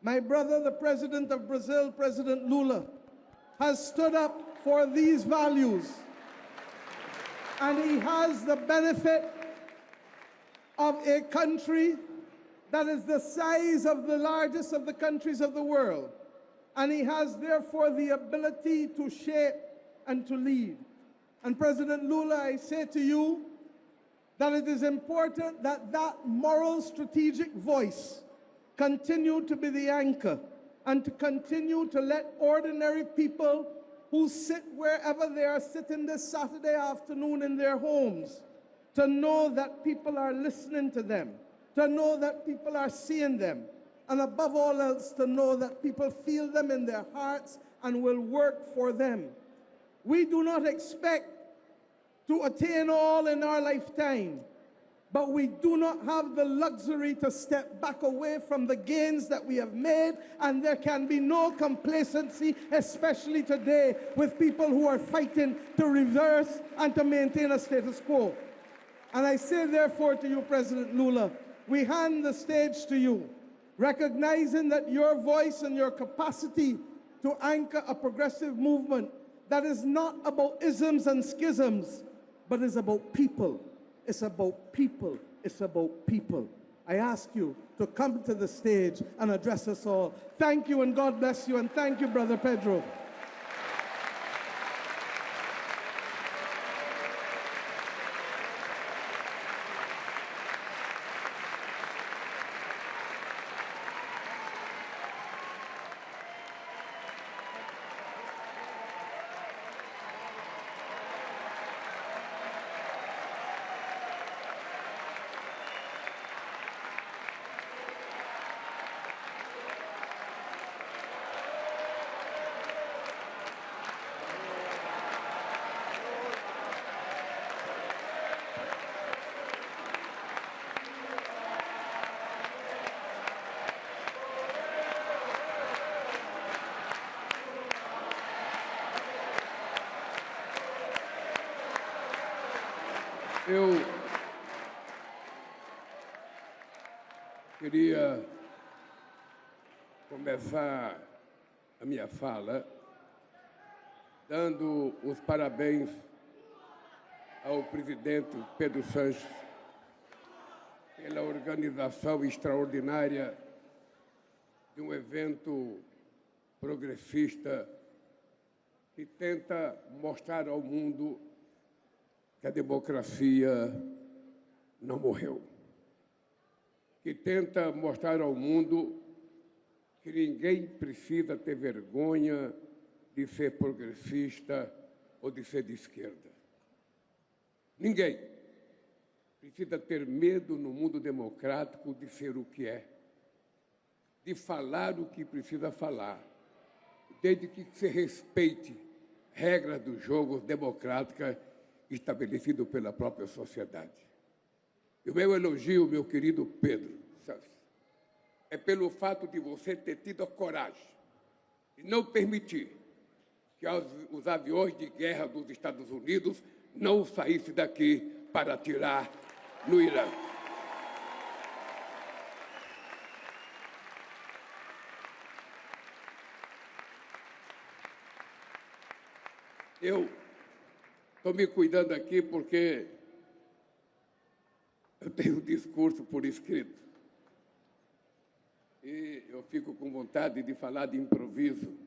My brother, the President of Brazil, President Lula, has stood up for these values, and he has the benefit of a country that is the size of the largest of the countries of the world. And he has, therefore, the ability to shape and to lead. And President Lula, I say to you that it is important that that moral strategic voice continue to be the anchor and to continue to let ordinary people who sit wherever they are sitting this Saturday afternoon in their homes to know that people are listening to them, to know that people are seeing them, and above all else, to know that people feel them in their hearts and will work for them. We do not expect to attain all in our lifetime, but we do not have the luxury to step back away from the gains that we have made, and there can be no complacency, especially today, with people who are fighting to reverse and to maintain a status quo. And I say, therefore, to you, President Lula, we hand the stage to you, recognizing that your voice and your capacity to anchor a progressive movement that is not about isms and schisms, but is about people. It's about people. It's about people. I ask you to come to the stage and address us all. Thank you, and God bless you, and thank you, Brother Pedro. Eu queria começar a minha fala dando os parabéns ao presidente Pedro Sánchez pela organização extraordinária de um evento progressista que tenta mostrar ao mundo que a democracia não morreu, que tenta mostrar ao mundo que ninguém precisa ter vergonha de ser progressista ou de ser de esquerda. Ninguém precisa ter medo no mundo democrático de ser o que é, de falar o que precisa falar, desde que se respeite regras do jogo democráticas estabelecido pela própria sociedade. E o meu elogio, meu querido Pedro Sánchez, é pelo fato de você ter tido a coragem de não permitir que os aviões de guerra dos Estados Unidos não saíssem daqui para atirar no Irã. Eu estou me cuidando aqui porque eu tenho um discurso por escrito. E eu fico com vontade de falar de improviso.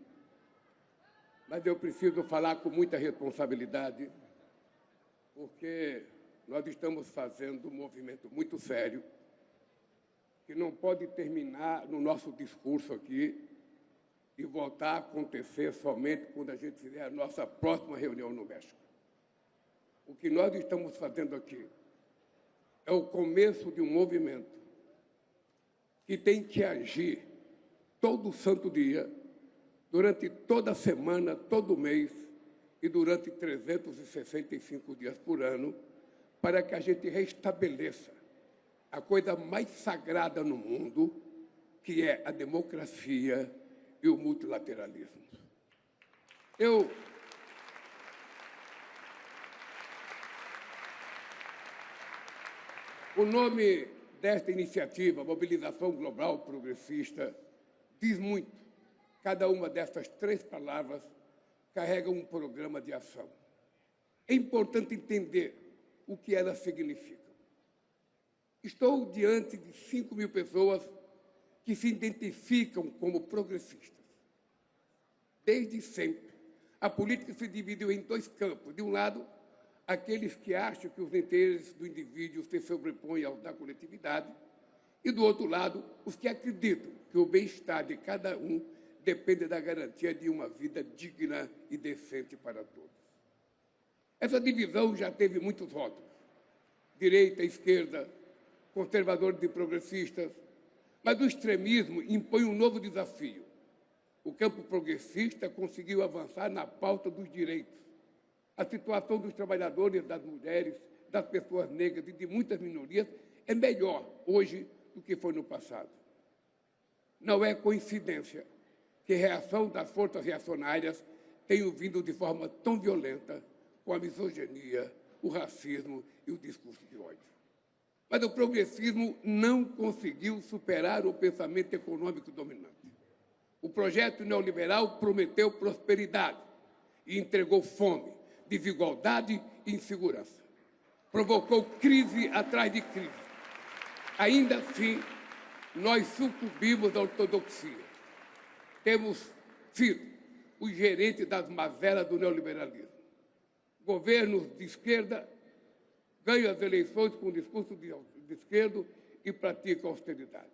Mas eu preciso falar com muita responsabilidade, porque nós estamos fazendo um movimento muito sério, que não pode terminar no nosso discurso aqui, e voltar a acontecer somente quando a gente fizer a nossa próxima reunião no México. O que nós estamos fazendo aqui é o começo de um movimento que tem que agir todo santo dia, durante toda a semana, todo mês e durante 365 dias por ano, para que a gente restabeleça a coisa mais sagrada no mundo, que é a democracia e o multilateralismo. O nome desta iniciativa, Mobilização Global Progressista, diz muito. Cada uma dessas 3 palavras carrega um programa de ação. É importante entender o que elas significam. Estou diante de 5.000 pessoas que se identificam como progressistas. Desde sempre, a política se dividiu em 2 campos. De um lado, aqueles que acham que os interesses do indivíduo se sobrepõem aos da coletividade, e, do outro lado, os que acreditam que o bem-estar de cada um depende da garantia de uma vida digna e decente para todos. Essa divisão já teve muitos rótulos: direita, esquerda, conservadores e progressistas, mas o extremismo impõe um novo desafio. O campo progressista conseguiu avançar na pauta dos direitos. A situação dos trabalhadores, das mulheres, das pessoas negras e de muitas minorias é melhor hoje do que foi no passado. Não é coincidência que a reação das forças reacionárias tenha vindo de forma tão violenta com a misoginia, o racismo e o discurso de ódio. Mas o progressismo não conseguiu superar o pensamento econômico dominante. O projeto neoliberal prometeu prosperidade e entregou fome, desigualdade e insegurança. Provocou crise atrás de crise. Ainda assim, nós sucumbimos à ortodoxia. Temos sido os gerentes das mazelas do neoliberalismo. Governos de esquerda ganham as eleições com discurso de esquerda e praticam austeridade.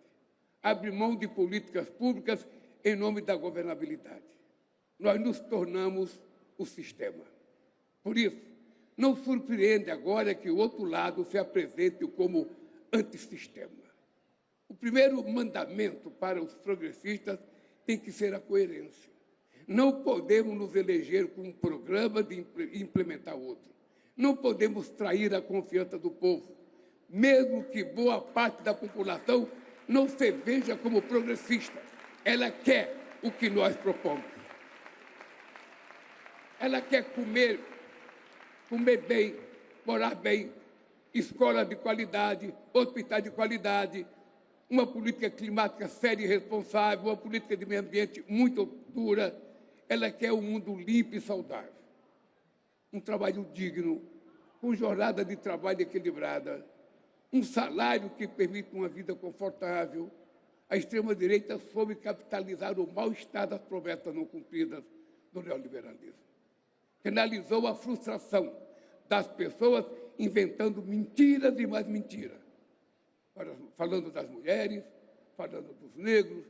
Abrem mão de políticas públicas em nome da governabilidade. Nós nos tornamos o sistema. Por isso, não surpreende agora que o outro lado se apresente como antissistema. O primeiro mandamento para os progressistas tem que ser a coerência. Não podemos nos eleger com um programa e implementar outro. Não podemos trair a confiança do povo, mesmo que boa parte da população não se veja como progressista. Ela quer o que nós propomos. Ela quer comer bem, morar bem, escola de qualidade, hospital de qualidade, uma política climática séria e responsável, uma política de meio ambiente muito dura. Ela quer um mundo limpo e saudável. Um trabalho digno, com jornada de trabalho equilibrada, um salário que permita uma vida confortável. A extrema-direita soube capitalizar o mal-estar das promessas não cumpridas do neoliberalismo. Penalizou a frustração das pessoas inventando mentiras e mais mentiras. Falando das mulheres, falando dos negros,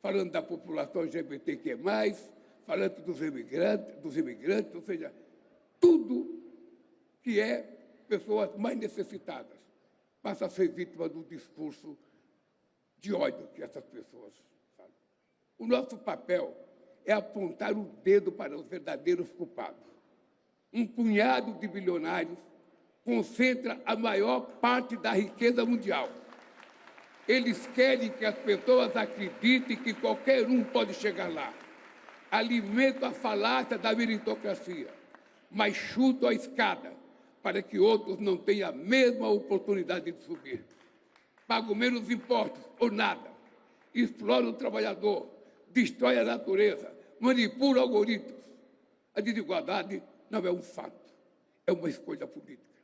falando da população LGBTQ+, falando dos imigrantes, ou seja, tudo que é pessoas mais necessitadas passa a ser vítima do discurso de ódio que essas pessoas fazem. O nosso papel é apontar o dedo para os verdadeiros culpados. Um punhado de bilionários concentra a maior parte da riqueza mundial. Eles querem que as pessoas acreditem que qualquer um pode chegar lá. Alimentam a falácia da meritocracia, mas chutam a escada para que outros não tenham a mesma oportunidade de subir. Pagam menos impostos ou nada. Exploram o trabalhador, destrói a natureza, manipula algoritmos. A desigualdade não é um fato, é uma escolha política.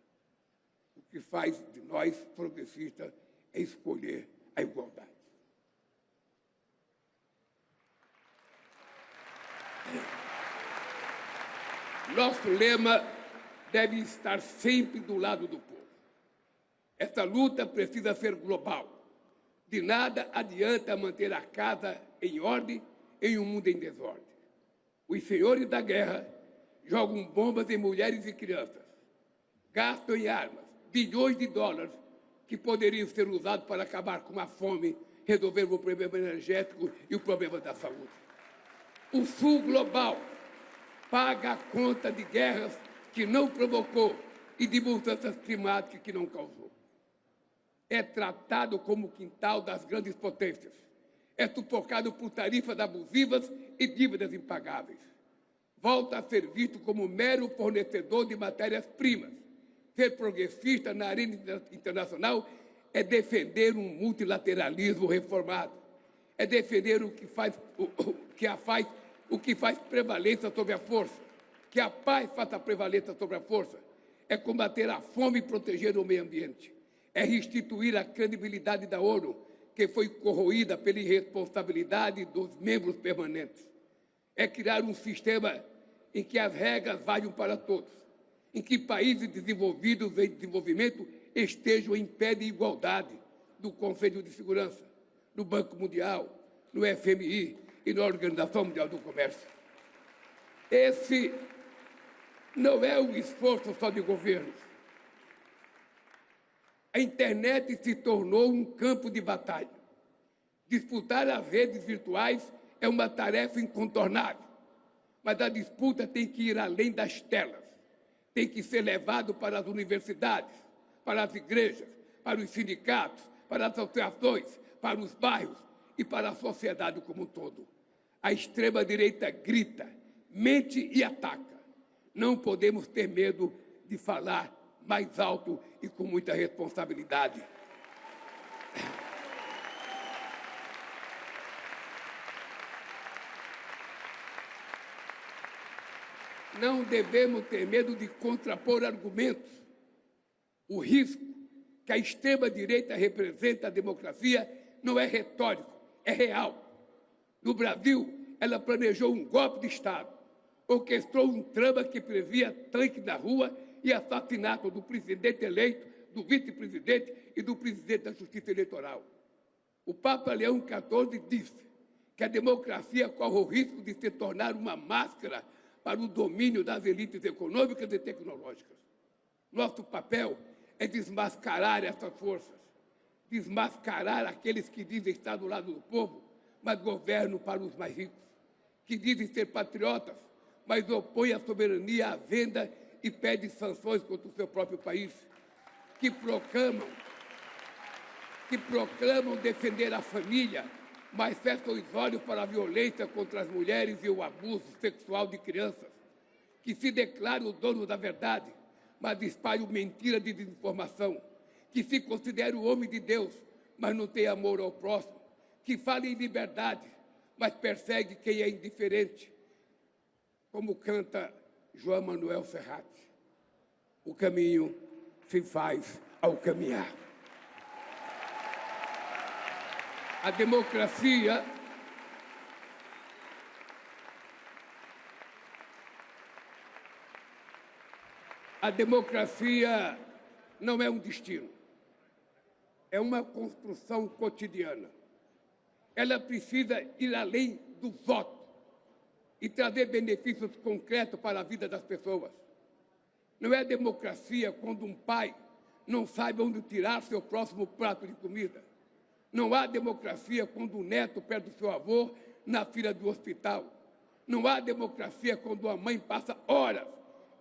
O que faz de nós, progressistas, é escolher a igualdade. Nosso lema deve estar sempre do lado do povo. Essa luta precisa ser global. De nada adianta manter a casa em ordem em um mundo em desordem. Os senhores da guerra jogam bombas em mulheres e crianças, gastam em armas bilhões de dólares que poderiam ser usados para acabar com a fome, resolver o problema energético e o problema da saúde. O Sul global paga a conta de guerras que não provocou e de mudanças climáticas que não causou. É tratado como o quintal das grandes potências. É sufocado por tarifas abusivas e dívidas impagáveis. Volta a ser visto como mero fornecedor de matérias-primas. Ser progressista na arena internacional é defender um multilateralismo reformado. É defender o que faz prevalência sobre a força. Que a paz faça prevalência sobre a força. É combater a fome e proteger o meio ambiente. É restituir a credibilidade da ONU, que foi corroída pela irresponsabilidade dos membros permanentes. É criar um sistema em que as regras valham para todos, em que países desenvolvidos em desenvolvimento estejam em pé de igualdade no Conselho de Segurança, no Banco Mundial, no FMI e na Organização Mundial do Comércio. Esse não é um esforço só de governos. A internet se tornou um campo de batalha. Disputar as redes virtuais é uma tarefa incontornável, mas a disputa tem que ir além das telas. Tem que ser levado para as universidades, para as igrejas, para os sindicatos, para as associações, para os bairros e para a sociedade como um todo. A extrema-direita grita, mente e ataca. Não podemos ter medo de falar mais alto e com muita responsabilidade. Não devemos ter medo de contrapor argumentos. O risco que a extrema-direita representa à democracia não é retórico, é real. No Brasil, ela planejou um golpe de Estado, orquestrou um trama que previa tanque na rua e assassinato do presidente eleito, do vice-presidente e do presidente da Justiça Eleitoral. O Papa Leão XIV disse que a democracia corre o risco de se tornar uma máscara para o domínio das elites econômicas e tecnológicas. Nosso papel é desmascarar essas forças, desmascarar aqueles que dizem estar do lado do povo, mas governam para os mais ricos, que dizem ser patriotas, mas opõem a soberania à venda e pedem sanções contra o seu próprio país, que proclamam defender a família, mas fecham os olhos para a violência contra as mulheres e o abuso sexual de crianças, que se declaram donos da verdade, mas espalham mentira de desinformação, que se consideram homem de Deus, mas não têm amor ao próximo, que falam em liberdade, mas perseguem quem é indiferente, como canta João Manuel Serrat. O caminho se faz ao caminhar. A democracia não é um destino, é uma construção cotidiana. Ela precisa ir além do voto e trazer benefícios concretos para a vida das pessoas. Não é democracia quando um pai não sabe onde tirar seu próximo prato de comida. Não há democracia quando o neto perde o seu avô na fila do hospital. Não há democracia quando a mãe passa horas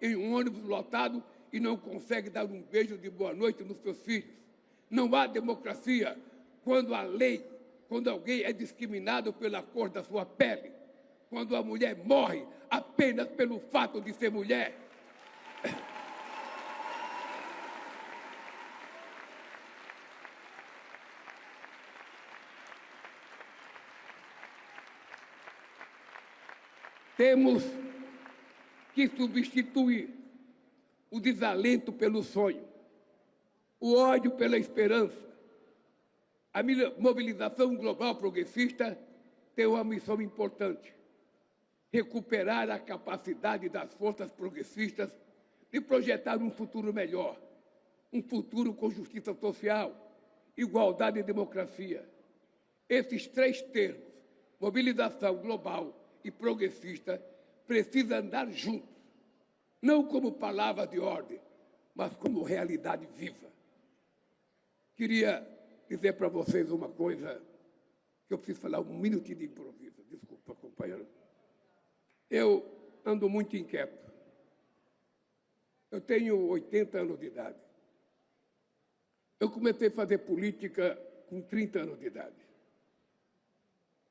em um ônibus lotado e não consegue dar um beijo de boa noite nos seus filhos. Não há democracia quando alguém é discriminado pela cor da sua pele. Quando a mulher morre apenas pelo fato de ser mulher. Temos que substituir o desalento pelo sonho, o ódio pela esperança. A mobilização global progressista tem uma missão importante: recuperar a capacidade das forças progressistas de projetar um futuro melhor, um futuro com justiça social, igualdade e democracia. Esses três termos Mobilização global e progressista precisa andar juntos, não como palavra de ordem, mas como realidade viva. Queria dizer para vocês uma coisa, que eu preciso falar um minutinho de improviso. Desculpa, companheiro. Eu ando muito inquieto. Eu tenho 80 anos de idade. Eu comecei a fazer política com 30 anos de idade.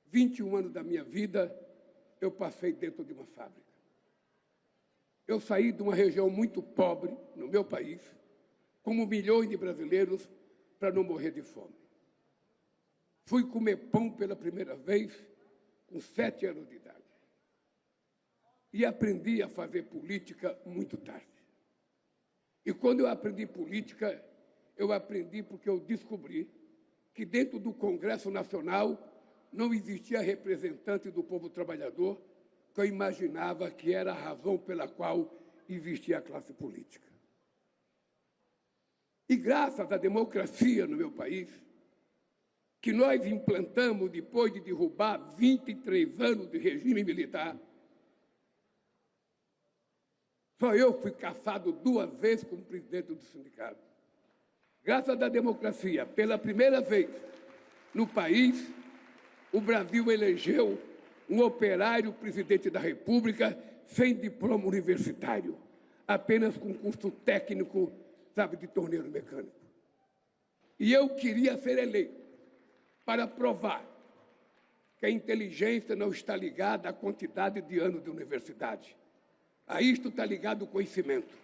21 anos da minha vida, eu passei dentro de uma fábrica. Eu saí de uma região muito pobre, no meu país, como milhões de brasileiros, para não morrer de fome. Fui comer pão pela primeira vez com 7 anos de idade. E aprendi a fazer política muito tarde. E quando eu aprendi política, eu aprendi porque eu descobri que dentro do Congresso Nacional não existia representante do povo trabalhador, que eu imaginava que era a razão pela qual existia a classe política. E graças à democracia no meu país, que nós implantamos depois de derrubar 23 anos de regime militar, só eu fui caçado 2 vezes como presidente do sindicato. Graças à democracia, pela primeira vez no país, o Brasil elegeu um operário presidente da República sem diploma universitário, apenas com curso técnico, sabe, de torneiro mecânico. E eu queria ser eleito para provar que a inteligência não está ligada à quantidade de anos de universidade. A isto está ligado o conhecimento.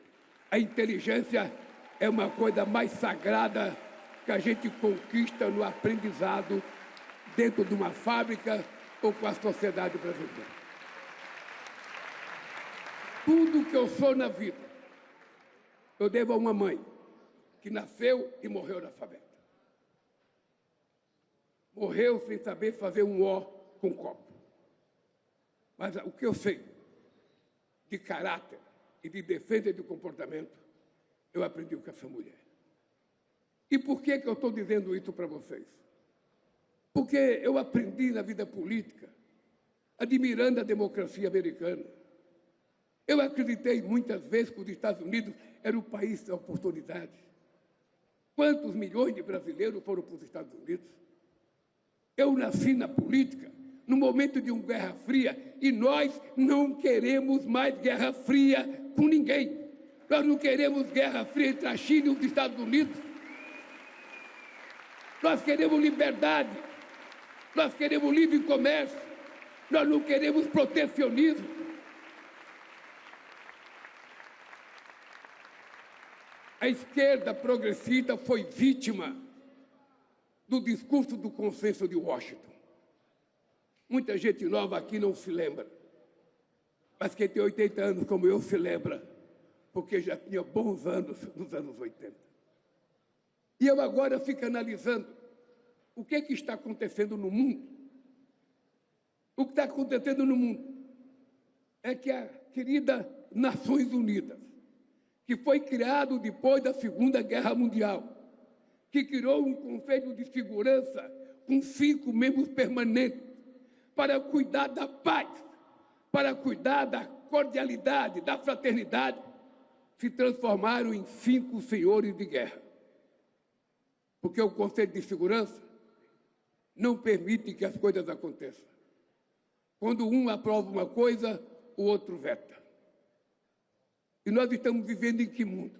A inteligência é uma coisa mais sagrada que a gente conquista no aprendizado dentro de uma fábrica ou com a sociedade brasileira. Tudo que eu sou na vida, eu devo a uma mãe que nasceu e morreu analfabeta. Morreu sem saber fazer um O com copo. Mas o que eu sei de caráter e de defesa de comportamento, eu aprendi com essa mulher. E por que eu estou dizendo isso para vocês? Porque eu aprendi na vida política, admirando a democracia americana. Eu acreditei muitas vezes que os Estados Unidos era o país da oportunidade. Quantos milhões de brasileiros foram para os Estados Unidos? Eu nasci na política no momento de uma Guerra Fria e nós não queremos mais Guerra Fria com ninguém. Nós não queremos Guerra Fria entre a China e os Estados Unidos. Nós queremos liberdade. Nós queremos livre comércio. Nós não queremos protecionismo. A esquerda progressista foi vítima do discurso do consenso de Washington. Muita gente nova aqui não se lembra, mas quem tem 80 anos como eu se lembra, porque já tinha bons anos nos anos 80. E eu agora fico analisando o que está acontecendo no mundo. O que está acontecendo no mundo é que a querida Nações Unidas, que foi criado depois da Segunda Guerra Mundial, que criou um Conselho de Segurança com 5 membros permanentes para cuidar da paz, para cuidar da cordialidade, da fraternidade, se transformaram em 5 senhores de guerra. Porque o Conselho de Segurança não permite que as coisas aconteçam. Quando um aprova uma coisa, o outro veta. E nós estamos vivendo em que mundo?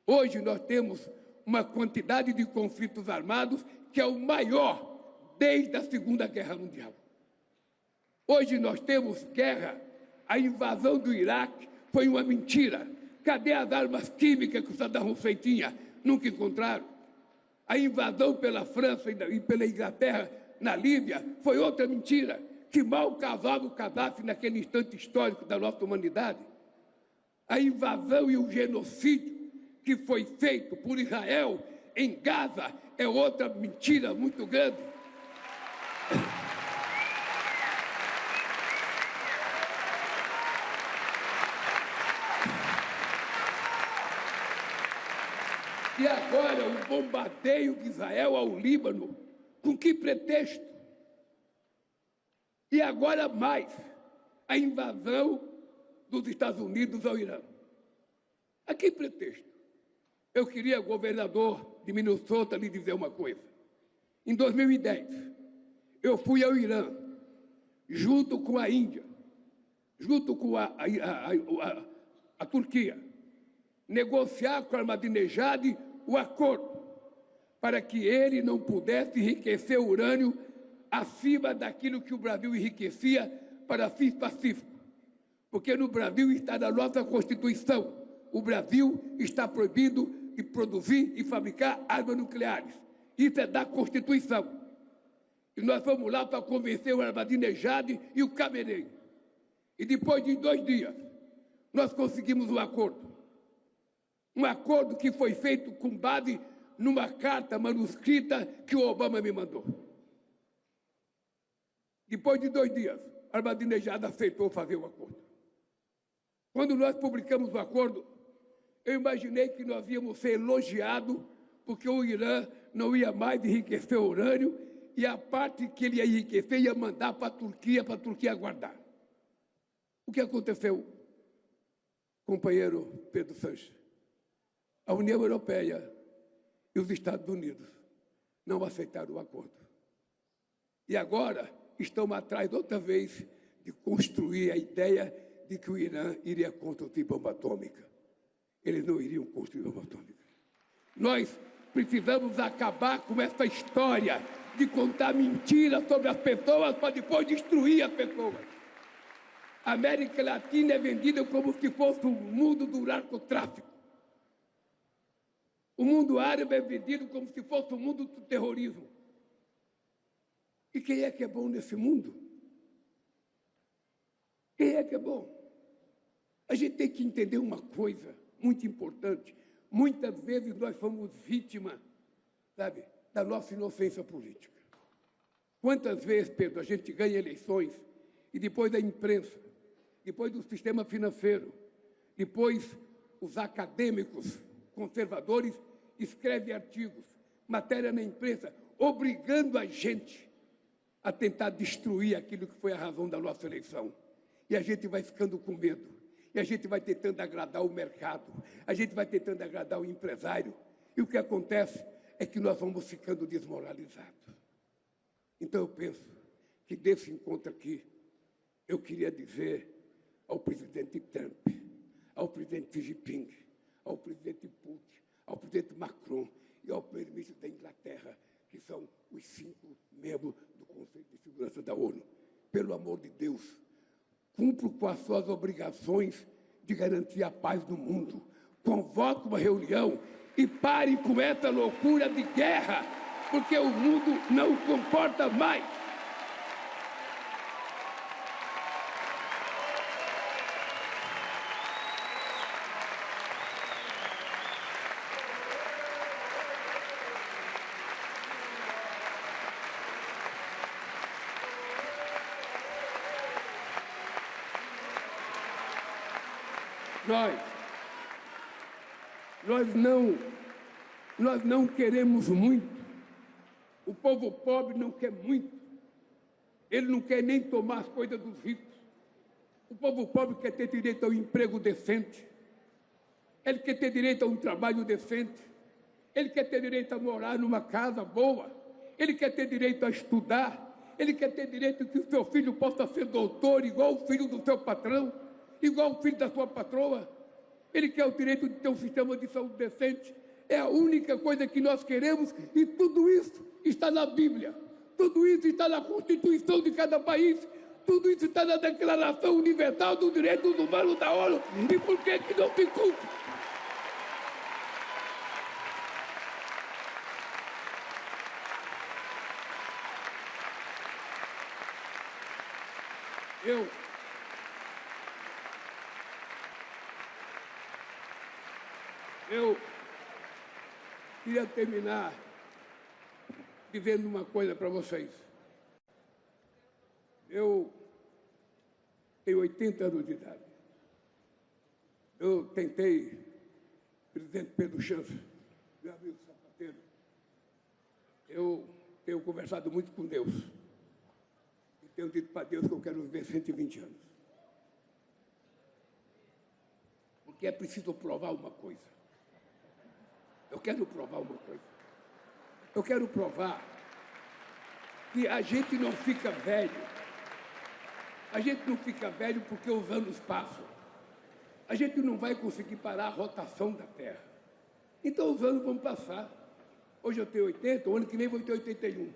Hoje nós temos uma quantidade de conflitos armados que é o maior desde a Segunda Guerra Mundial. Hoje nós temos guerra. A invasão do Iraque foi uma mentira. Cadê as armas químicas que o Saddam Hussein tinha? Nunca encontraram. A invasão pela França e pela Inglaterra na Líbia foi outra mentira, que mal casava o Gaddafi naquele instante histórico da nossa humanidade. A invasão e o genocídio que foi feito por Israel em Gaza é outra mentira muito grande. E agora o bombardeio de Israel ao Líbano, com que pretexto? E agora mais, a invasão dos Estados Unidos ao Irã. A que pretexto? Eu queria, governador de Minnesota, lhe dizer uma coisa. Em 2010, eu fui ao Irã, junto com a Índia, junto com a Turquia, negociar com Ahmadinejad o acordo para que ele não pudesse enriquecer urânio acima daquilo que o Brasil enriquecia para fins pacíficos. Porque no Brasil está na nossa Constituição. O Brasil está proibido de produzir e fabricar armas nucleares. Isso é da Constituição. E nós fomos lá para convencer o Ahmadinejad e o Khamenei. E depois de 2 dias, nós conseguimos um acordo. Um acordo que foi feito com base numa carta manuscrita que o Obama me mandou. Depois de 2 dias, Ahmadinejad aceitou fazer o acordo. Quando nós publicamos o acordo, eu imaginei que nós íamos ser elogiados porque o Irã não ia mais enriquecer urânio e a parte que ele ia enriquecer ia mandar para a Turquia guardar. O que aconteceu, companheiro Pedro Sánchez? A União Europeia e os Estados Unidos não aceitaram o acordo. E agora estão atrás, outra vez, de construir a ideia de que o Irã iria construir bomba atômica. Eles não iriam construir bomba atômica. Nós precisamos acabar com essa história de contar mentiras sobre as pessoas para depois destruir as pessoas. A América Latina é vendida como se fosse o mundo do narcotráfico. O mundo árabe é vendido como se fosse o mundo do terrorismo. E quem é que é bom nesse mundo? Quem é que é bom? A gente tem que entender uma coisa muito importante. Muitas vezes nós fomos vítimas, sabe, da nossa inocência política. Quantas vezes, Pedro, a gente ganha eleições e depois a imprensa, depois do sistema financeiro, depois os acadêmicos conservadores escrevem artigos, matéria na imprensa, obrigando a gente a tentar destruir aquilo que foi a razão da nossa eleição. E a gente vai ficando com medo. E a gente vai tentando agradar o mercado. A gente vai tentando agradar o empresário. E o que acontece é que nós vamos ficando desmoralizados. Então eu penso que desse encontro aqui, eu queria dizer ao presidente Trump, ao presidente Xi Jinping, ao presidente Putin, ao presidente Macron e ao primeiro-ministro da Inglaterra, que são os 5 membros do Conselho de Segurança da ONU. Pelo amor de Deus, cumpram com as suas obrigações de garantir a paz no mundo. Convoque uma reunião e parem com essa loucura de guerra, porque o mundo não comporta mais. Nós não queremos muito. O povo pobre não quer muito. Ele não quer nem tomar as coisas dos ricos. O povo pobre quer ter direito ao emprego decente. Ele quer ter direito a um trabalho decente. Ele quer ter direito a morar numa casa boa. Ele quer ter direito a estudar. Ele quer ter direito que o seu filho possa ser doutor, igual o filho do seu patrão, igual o filho da sua patroa. Ele quer o direito de ter um sistema de saúde decente. É a única coisa que nós queremos e tudo isso está na Bíblia. Tudo isso está na Constituição de cada país. Tudo isso está na Declaração Universal dos Direitos Humanos da ONU. E por que não se cumpre? Eu queria terminar dizendo uma coisa para vocês. Eu tenho 80 anos de idade. Eu tentei, presidente Pedro Sanchez, meu amigo sapateiro, eu tenho conversado muito com Deus. E Tenho dito para Deus que eu quero viver 120 anos. Porque é preciso provar uma coisa. Eu quero provar uma coisa. Eu quero provar que a gente não fica velho. A gente não fica velho porque os anos passam. A gente não vai conseguir parar a rotação da Terra. Então os anos vão passar. Hoje eu tenho 80, o ano que vem vou ter 81.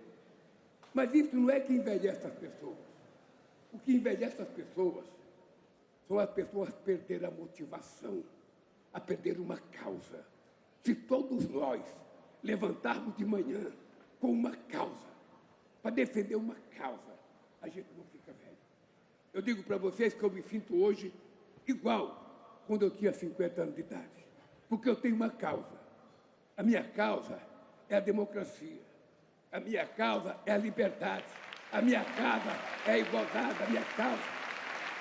Mas isso não é que envelhece as pessoas. O que envelhece as pessoas são as pessoas perderem a motivação, a perder uma causa. Se todos nós levantarmos de manhã com uma causa, para defender uma causa, a gente não fica velho. Eu digo para vocês que eu me sinto hoje igual quando eu tinha 50 anos de idade, porque eu tenho uma causa. A minha causa é a democracia. A minha causa é a liberdade. A minha causa é a igualdade.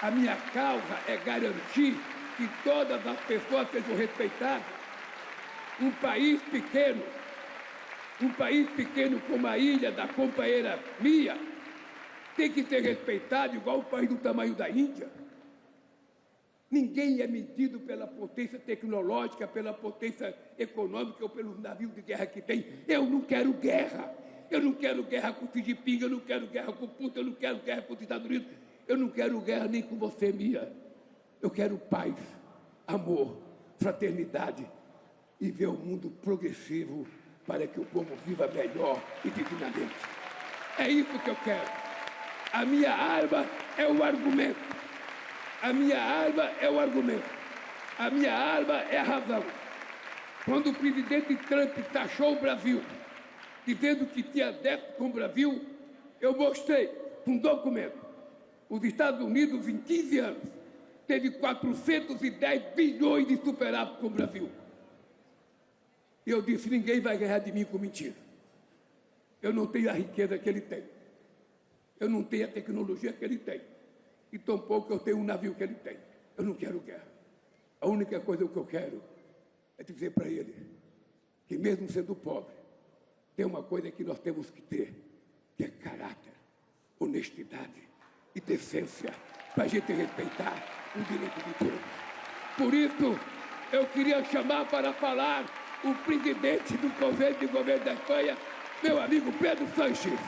A minha causa é garantir que todas as pessoas sejam respeitadas. Um país pequeno como a ilha da companheira minha, tem que ser respeitado igual o país do tamanho da Índia. Ninguém é medido pela potência tecnológica, pela potência econômica ou pelos navios de guerra que tem. Eu não quero guerra. Eu não quero guerra com o Xi Jinping, eu não quero guerra com o Putin, eu não quero guerra com os Estados Unidos, eu não quero guerra nem com você, Mia. Eu quero paz, amor, fraternidade e ver o mundo progressivo para que o povo viva melhor e dignamente. É isso que eu quero. A minha arma é o argumento. A minha arma é o argumento. A minha arma é a razão. Quando o presidente Trump taxou o Brasil, dizendo que tinha débito com o Brasil, eu mostrei um documento. Os Estados Unidos, em 15 anos, teve 410 bilhões de superávit com o Brasil. E eu disse, ninguém vai ganhar de mim com mentira. Eu não tenho a riqueza que ele tem. Eu não tenho a tecnologia que ele tem. E tampouco eu tenho um navio que ele tem. Eu não quero guerra. A única coisa que eu quero é dizer para ele que, mesmo sendo pobre, tem uma coisa que nós temos que ter, que é caráter, honestidade e decência, para a gente respeitar o direito de todos. Por isso, eu queria chamar para falar o presidente do Conselho de Governo da Espanha, meu amigo Pedro Sánchez.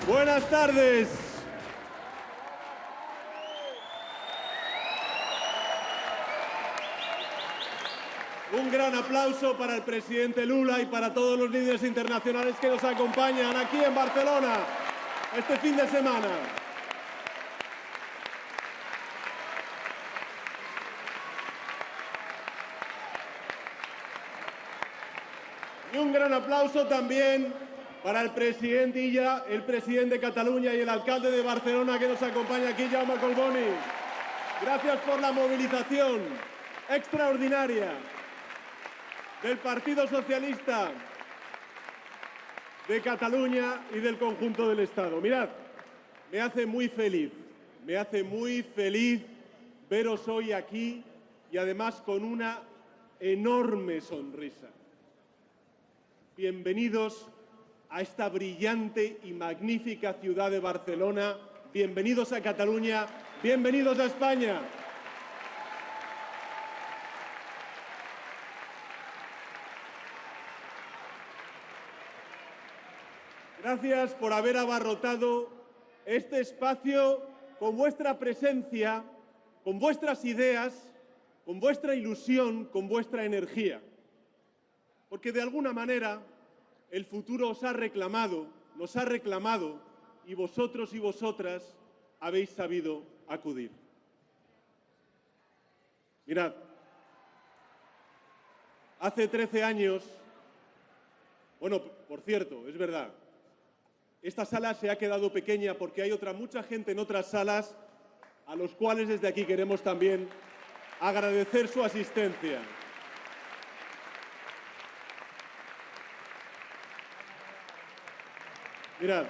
Buenas tardes. Un gran aplauso para el presidente Lula y para todos los líderes internacionales que nos acompañan aquí en Barcelona este fin de semana. Y un gran aplauso también para el presidente Illa, el presidente de Cataluña y el alcalde de Barcelona que nos acompaña aquí, Jaume Collboni. Gracias por la movilización extraordinaria del Partido Socialista de Cataluña y del conjunto del Estado. Mirad, me hace muy feliz veros hoy aquí y además con una enorme sonrisa. Bienvenidos a esta brillante y magnífica ciudad de Barcelona. Bienvenidos a Cataluña, bienvenidos a España. Gracias por haber abarrotado este espacio con vuestra presencia, con vuestras ideas, con vuestra ilusión, con vuestra energía. Porque de alguna manera el futuro os ha reclamado, nos ha reclamado, y vosotros y vosotras habéis sabido acudir. Mirad, hace 13 años, bueno, por cierto, es verdad, esta sala se ha quedado pequeña porque hay mucha gente en otras salas a los cuales desde aquí queremos también agradecer su asistencia. Mirad,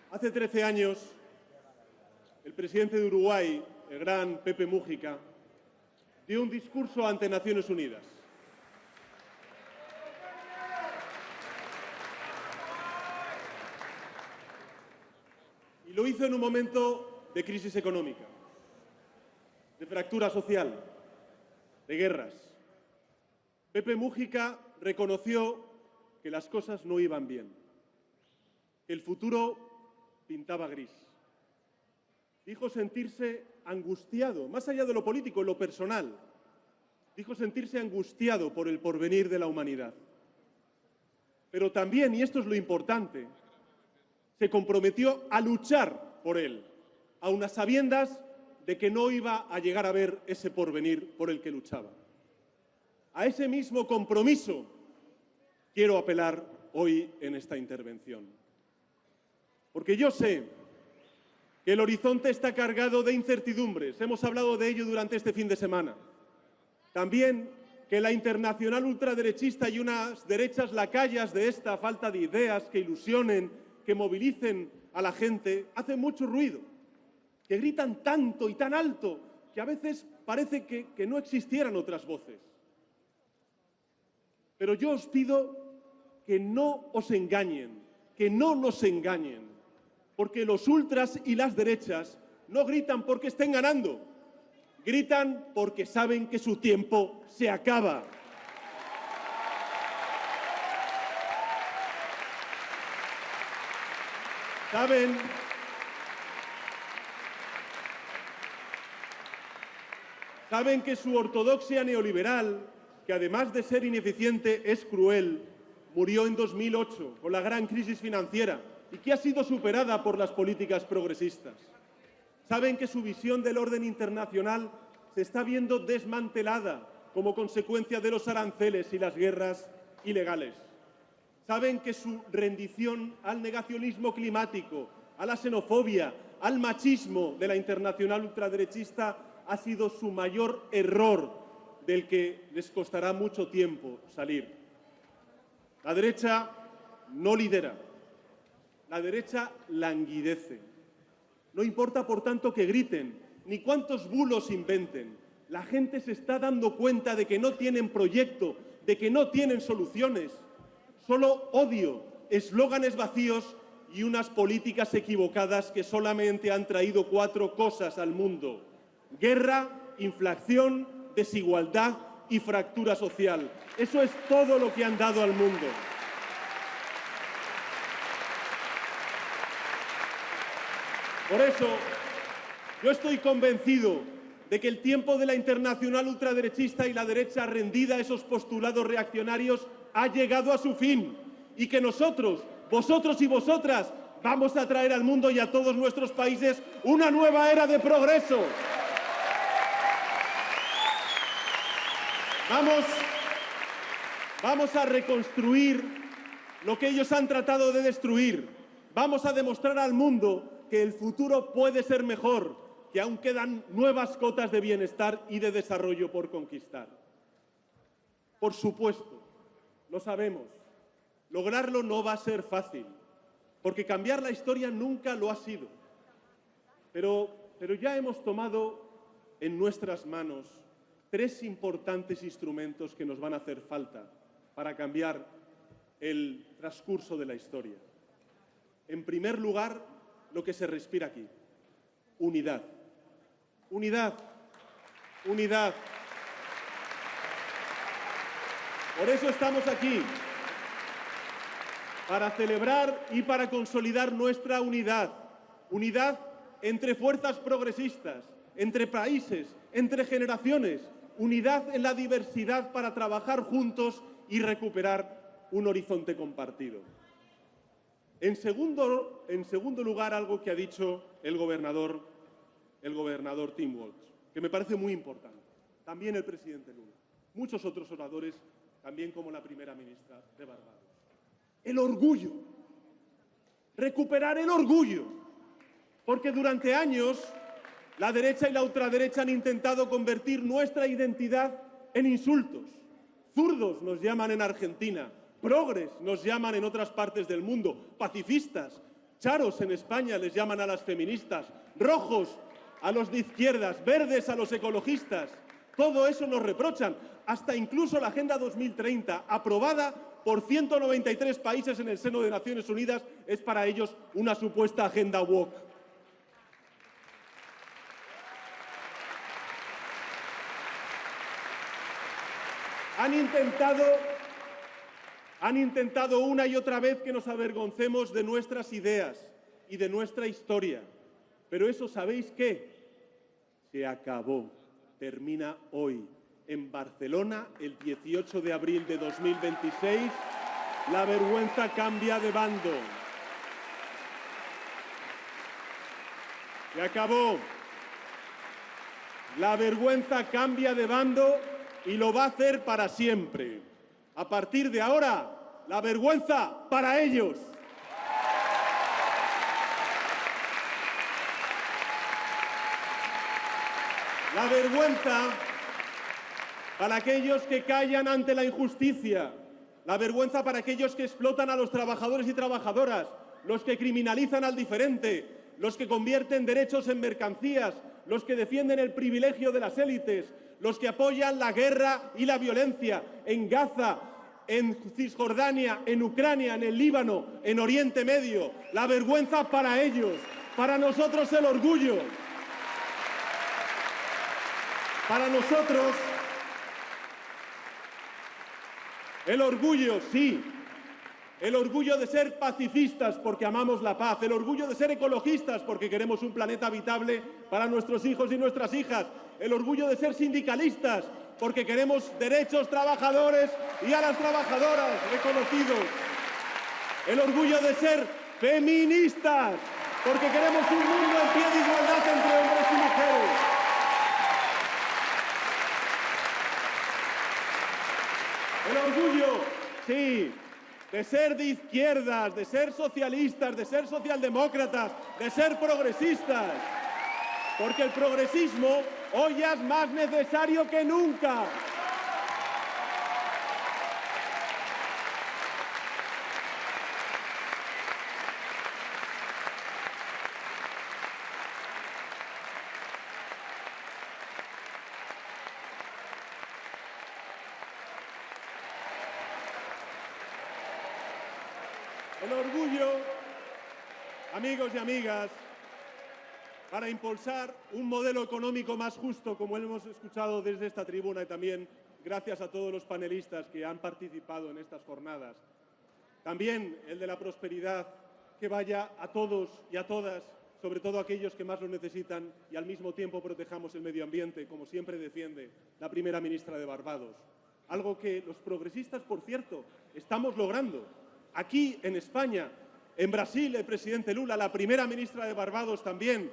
hace 13 años, el presidente de Uruguay, el gran Pepe Mújica, dio un discurso ante Naciones Unidas. Y lo hizo en un momento de crisis económica, de fractura social, de guerras. Pepe Mújica reconoció que las cosas no iban bien, que el futuro pintaba gris. Dijo sentirse angustiado, más allá de lo político, en lo personal. Dijo sentirse angustiado por el porvenir de la humanidad. Pero también, y esto es lo importante, se comprometió a luchar por él, aun a sabiendas de que no iba a llegar a ver ese porvenir por el que luchaba. A ese mismo compromiso quiero apelar hoy en esta intervención. Porque yo sé que el horizonte está cargado de incertidumbres. Hemos hablado de ello durante este fin de semana. También que la internacional ultraderechista y unas derechas lacayas de esta falta de ideas que ilusionen, que movilicen a la gente, hacen mucho ruido, que gritan tanto y tan alto que a veces parece que no existieran otras voces. Pero yo os pido que no os engañen, que no nos engañen, porque los ultras y las derechas no gritan porque estén ganando, gritan porque saben que su tiempo se acaba. Saben que su ortodoxia neoliberal, que además de ser ineficiente es cruel, murió en 2008 con la gran crisis financiera y que ha sido superada por las políticas progresistas. Saben que su visión del orden internacional se está viendo desmantelada como consecuencia de los aranceles y las guerras ilegales. Saben que su rendición al negacionismo climático, a la xenofobia, al machismo de la internacional ultraderechista ha sido su mayor error, del que les costará mucho tiempo salir. La derecha no lidera, la derecha languidece. No importa, por tanto, que griten, ni cuántos bulos inventen. La gente se está dando cuenta de que no tienen proyecto, de que no tienen soluciones. Solo odio, eslóganes vacíos y unas políticas equivocadas que solamente han traído 4 cosas al mundo: guerra, inflación, desigualdad y fractura social. Eso es todo lo que han dado al mundo. Por eso, yo estoy convencido de que el tiempo de la internacional ultraderechista y la derecha rendida a esos postulados reaccionarios ha llegado a su fin y que nosotros, vosotros y vosotras, vamos a traer al mundo y a todos nuestros países una nueva era de progreso. Vamos a reconstruir lo que ellos han tratado de destruir. Vamos a demostrar al mundo que el futuro puede ser mejor, que aún quedan nuevas cotas de bienestar y de desarrollo por conquistar. Por supuesto, lo sabemos, lograrlo no va a ser fácil, porque cambiar la historia nunca lo ha sido. Pero ya hemos tomado en nuestras manos 3 importantes instrumentos que nos van a hacer falta para cambiar el transcurso de la historia. En primer lugar, lo que se respira aquí: unidad. Unidad. Unidad. Por eso estamos aquí, para celebrar y para consolidar nuestra unidad. Unidad entre fuerzas progresistas, entre países, entre generaciones. Unidad en la diversidad para trabajar juntos y recuperar un horizonte compartido. En segundo lugar, algo que ha dicho el gobernador Tim Walz, que me parece muy importante. También el presidente Lula. Muchos otros oradores, también como la primera ministra de Barbados. El orgullo. Recuperar el orgullo. Porque durante años la derecha y la ultraderecha han intentado convertir nuestra identidad en insultos. Zurdos nos llaman en Argentina, progres nos llaman en otras partes del mundo, pacifistas, charos en España les llaman a las feministas, rojos a los de izquierdas, verdes a los ecologistas. Todo eso nos reprochan, hasta incluso la Agenda 2030, aprobada por 193 países en el seno de Naciones Unidas, es para ellos una supuesta agenda woke. Han intentado una y otra vez que nos avergoncemos de nuestras ideas y de nuestra historia. Pero eso, ¿sabéis qué? Se acabó. Termina hoy. En Barcelona, el 18 de abril de 2026, la vergüenza cambia de bando. Se acabó. La vergüenza cambia de bando y lo va a hacer para siempre. A partir de ahora, la vergüenza para ellos. La vergüenza para aquellos que callan ante la injusticia. La vergüenza para aquellos que explotan a los trabajadores y trabajadoras, los que criminalizan al diferente, los que convierten derechos en mercancías, los que defienden el privilegio de las élites, los que apoyan la guerra y la violencia en Gaza, en Cisjordania, en Ucrania, en el Líbano, en Oriente Medio. La vergüenza para ellos, para nosotros el orgullo. Para nosotros el orgullo, sí. El orgullo de ser pacifistas porque amamos la paz, el orgullo de ser ecologistas porque queremos un planeta habitable para nuestros hijos y nuestras hijas, el orgullo de ser sindicalistas porque queremos derechos trabajadores y a las trabajadoras reconocidos, el orgullo de ser feministas porque queremos un mundo en pie de igualdad entre hombres y mujeres. El orgullo, sí, de ser de izquierdas, de ser socialistas, de ser socialdemócratas, de ser progresistas. Porque el progresismo hoy ya es más necesario que nunca. El orgullo, amigos y amigas, para impulsar un modelo económico más justo, como hemos escuchado desde esta tribuna y también gracias a todos los panelistas que han participado en estas jornadas. También el de la prosperidad, que vaya a todos y a todas, sobre todo a aquellos que más lo necesitan, y al mismo tiempo protejamos el medio ambiente, como siempre defiende la primera ministra de Barbados. Algo que los progresistas, por cierto, estamos logrando. Aquí, en España, en Brasil, el presidente Lula, la primera ministra de Barbados también,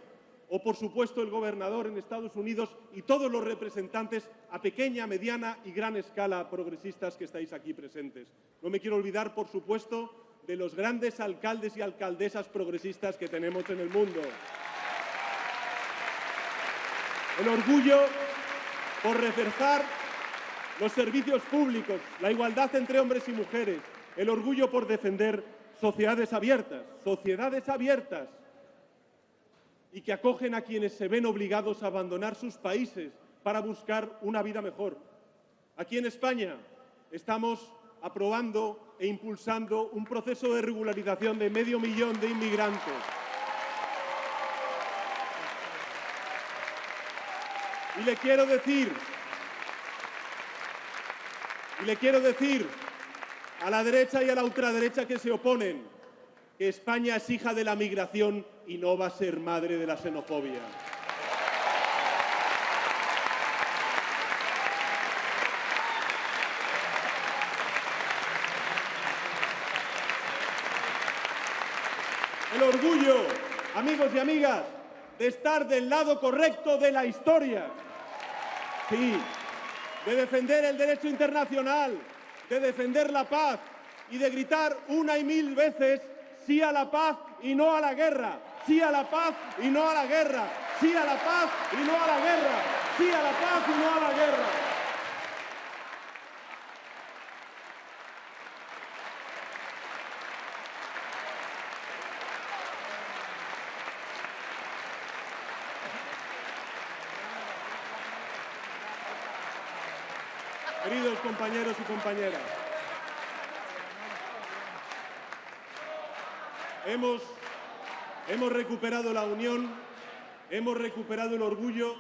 o por supuesto el gobernador en Estados Unidos y todos los representantes a pequeña, mediana y gran escala progresistas que estáis aquí presentes. No me quiero olvidar, por supuesto, de los grandes alcaldes y alcaldesas progresistas que tenemos en el mundo. El orgullo por reforzar los servicios públicos, la igualdad entre hombres y mujeres, el orgullo por defender sociedades abiertas y que acogen a quienes se ven obligados a abandonar sus países para buscar una vida mejor. Aquí en España estamos aprobando e impulsando un proceso de regularización de 500 000 de inmigrantes. Y le quiero decir a la derecha y a la ultraderecha que se oponen que España es hija de la migración y no va a ser madre de la xenofobia. el orgullo, amigos y amigas, de estar del lado correcto de la historia. Sí, de defender el derecho internacional, de defender la paz y de gritar una y mil veces sí a la paz y no a la guerra, sí a la paz y no a la guerra, sí a la paz y no a la guerra, sí a la paz y no a la guerra. Queridos compañeros y compañeras, hemos recuperado la unión, hemos recuperado el orgullo,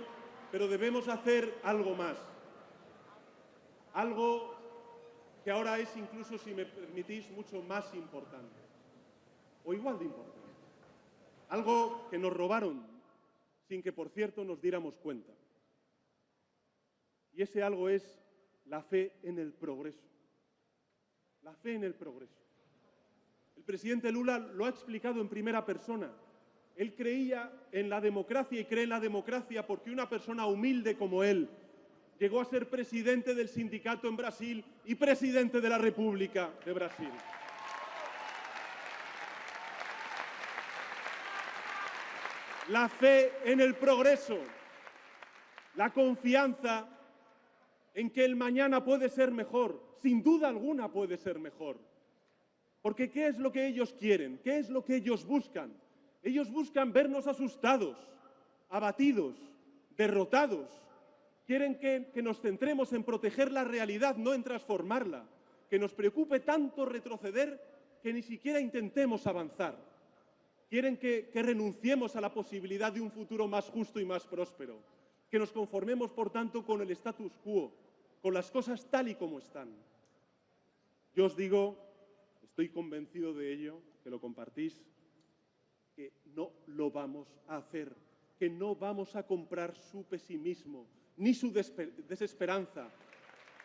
pero debemos hacer algo más. Algo que ahora es incluso, si me permitís, mucho más importante, o igual de importante. Algo que nos robaron sin que, por cierto, nos diéramos cuenta. Y ese algo es la fe en el progreso. La fe en el progreso. El presidente Lula lo ha explicado en primera persona. Él creía en la democracia y cree en la democracia porque una persona humilde como él llegó a ser presidente del sindicato en Brasil y presidente de la República de Brasil. La fe en el progreso, la confianza en que el mañana puede ser mejor, sin duda alguna puede ser mejor. Porque ¿qué es lo que ellos quieren? ¿Qué es lo que ellos buscan? Ellos buscan vernos asustados, abatidos, derrotados. Quieren que nos centremos en proteger la realidad, no en transformarla. Que nos preocupe tanto retroceder que ni siquiera intentemos avanzar. Quieren que renunciemos a la posibilidad de un futuro más justo y más próspero. Que nos conformemos, por tanto, con el status quo, con las cosas tal y como están. Yo os digo, estoy convencido de ello, que lo compartís, que no lo vamos a hacer, que no vamos a comprar su pesimismo ni su desesperanza,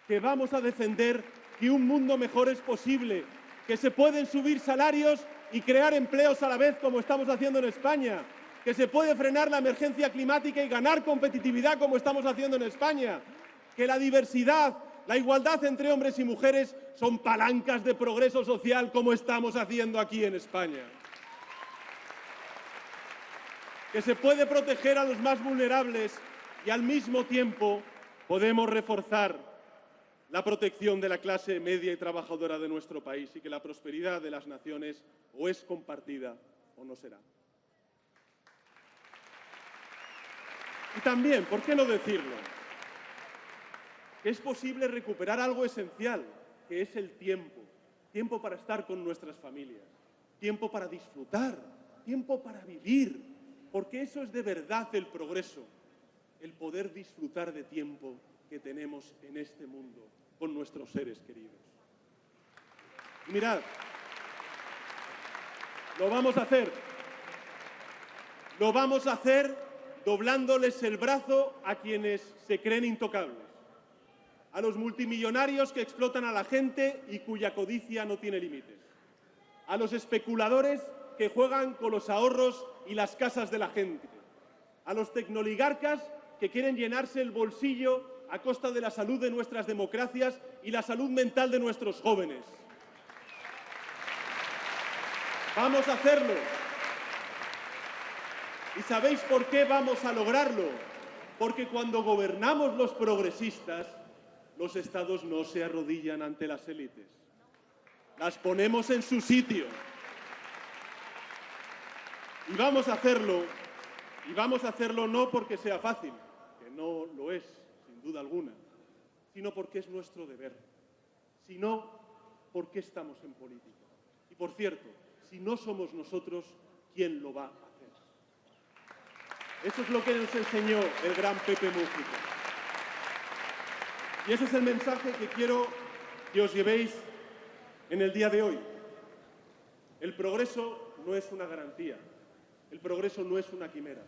que vamos a defender que un mundo mejor es posible, que se pueden subir salarios y crear empleos a la vez como estamos haciendo en España, que se puede frenar la emergencia climática y ganar competitividad como estamos haciendo en España, que la diversidad, la igualdad entre hombres y mujeres son palancas de progreso social como estamos haciendo aquí en España. Que se puede proteger a los más vulnerables y al mismo tiempo podemos reforzar la protección de la clase media y trabajadora de nuestro país y que la prosperidad de las naciones o es compartida o no será. Y también, ¿por qué no decirlo? Que es posible recuperar algo esencial, que es el tiempo. Tiempo para estar con nuestras familias, tiempo para disfrutar, tiempo para vivir, porque eso es de verdad el progreso, el poder disfrutar de tiempo que tenemos en este mundo con nuestros seres queridos. Y mirad, lo vamos a hacer. Lo vamos a hacer doblándoles el brazo a quienes se creen intocables, a los multimillonarios que explotan a la gente y cuya codicia no tiene límites, a los especuladores que juegan con los ahorros y las casas de la gente, a los tecnoligarcas que quieren llenarse el bolsillo a costa de la salud de nuestras democracias y la salud mental de nuestros jóvenes. Vamos a hacerlo. ¿Y sabéis por qué vamos a lograrlo? Porque cuando gobernamos los progresistas, los estados no se arrodillan ante las élites. Las ponemos en su sitio. Y vamos a hacerlo no porque sea fácil, que no lo es, sin duda alguna, sino porque es nuestro deber, sino porque estamos en política. Y por cierto, si no somos nosotros, ¿quién lo va a hacer? Eso es lo que nos enseñó el gran Pepe Mújica. Y ese es el mensaje que quiero que os llevéis en el día de hoy. El progreso no es una garantía. El progreso no es una quimera.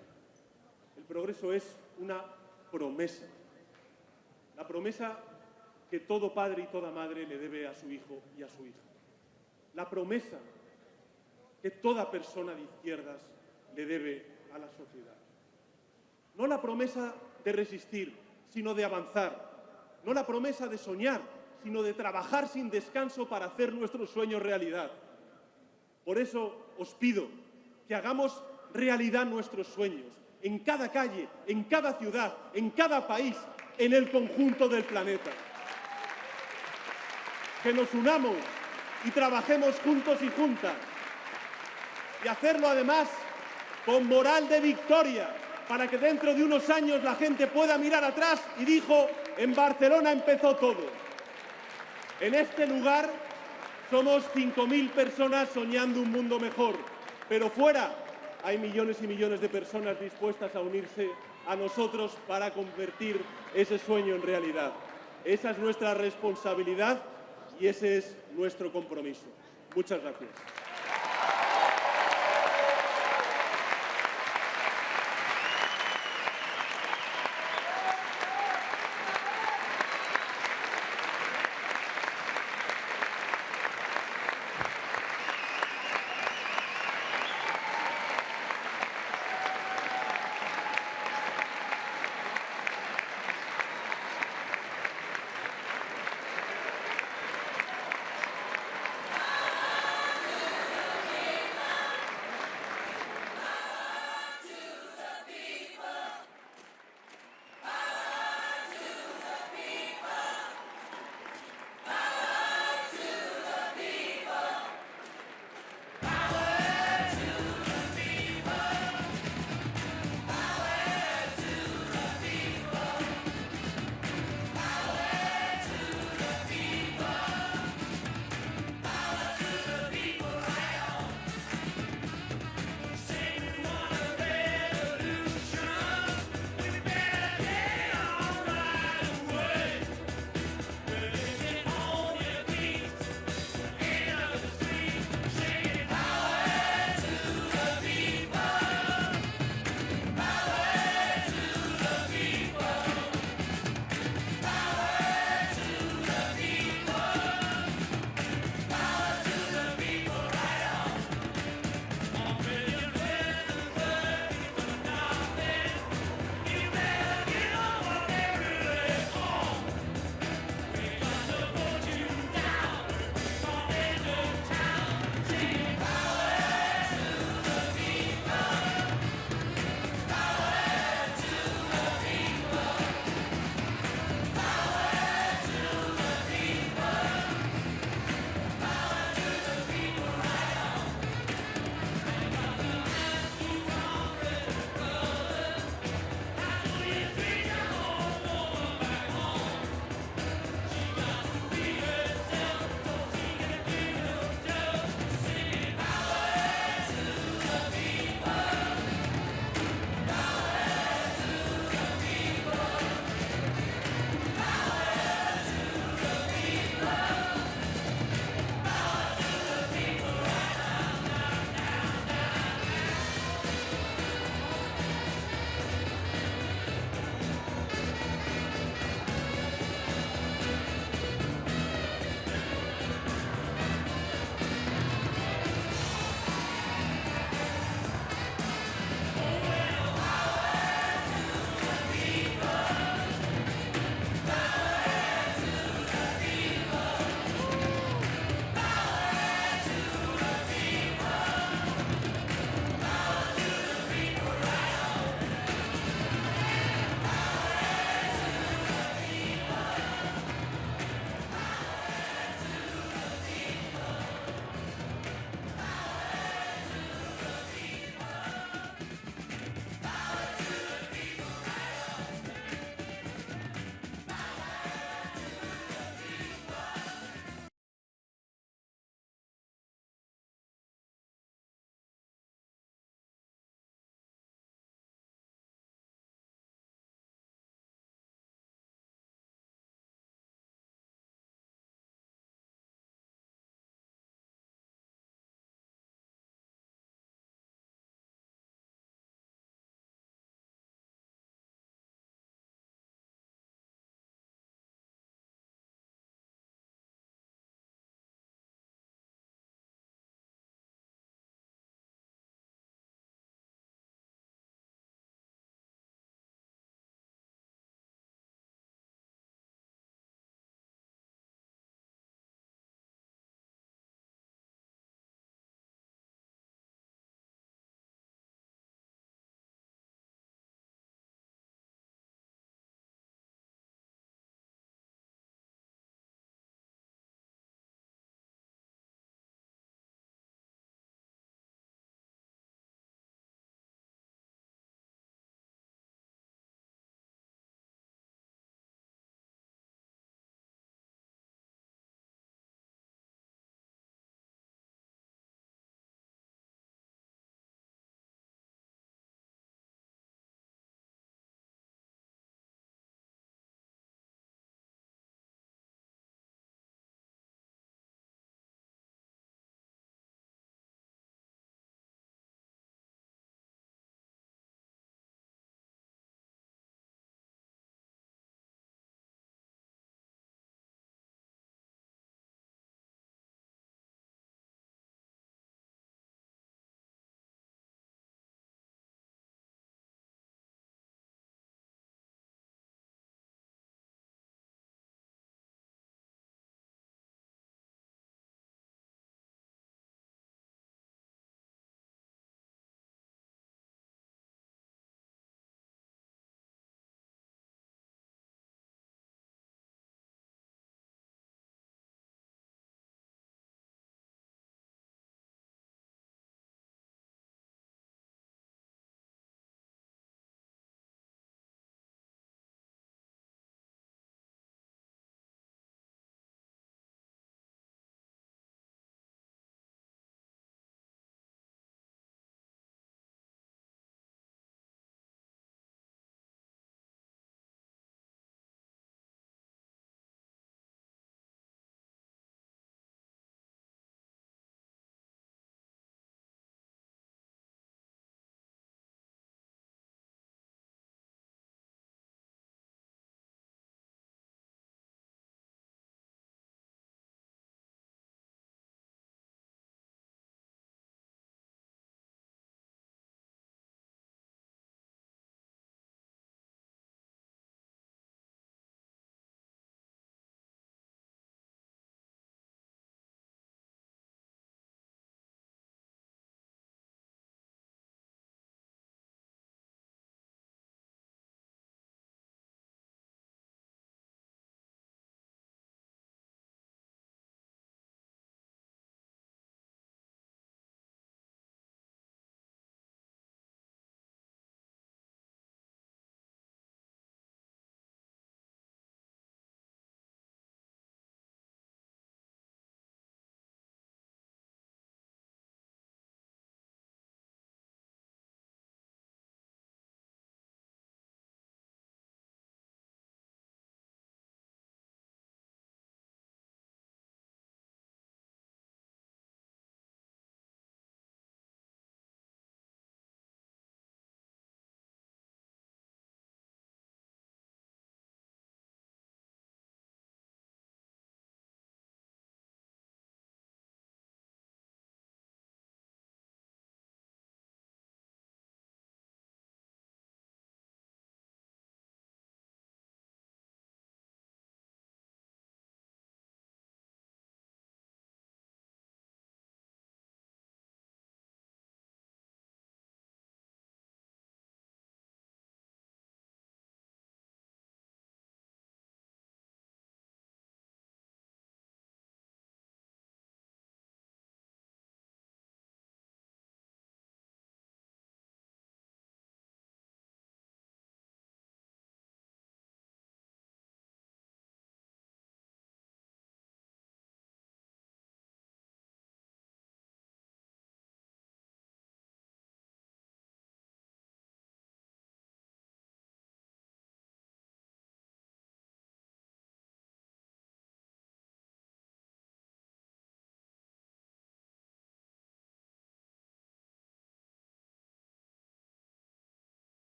El progreso es una promesa. La promesa que todo padre y toda madre le debe a su hijo y a su hija. La promesa que toda persona de izquierdas le debe a la sociedad. No la promesa de resistir, sino de avanzar. No la promesa de soñar, sino de trabajar sin descanso para hacer nuestros sueños realidad. Por eso os pido que hagamos realidad nuestros sueños, en cada calle, en cada ciudad, en cada país, en el conjunto del planeta. Que nos unamos y trabajemos juntos y juntas. Y hacerlo además con moral de victoria, para que dentro de unos años la gente pueda mirar atrás y dijo, en Barcelona empezó todo. En este lugar somos 5.000 personas soñando un mundo mejor, pero fuera hay millones y millones de personas dispuestas a unirse a nosotros para convertir ese sueño en realidad. Esa es nuestra responsabilidad y ese es nuestro compromiso. Muchas gracias.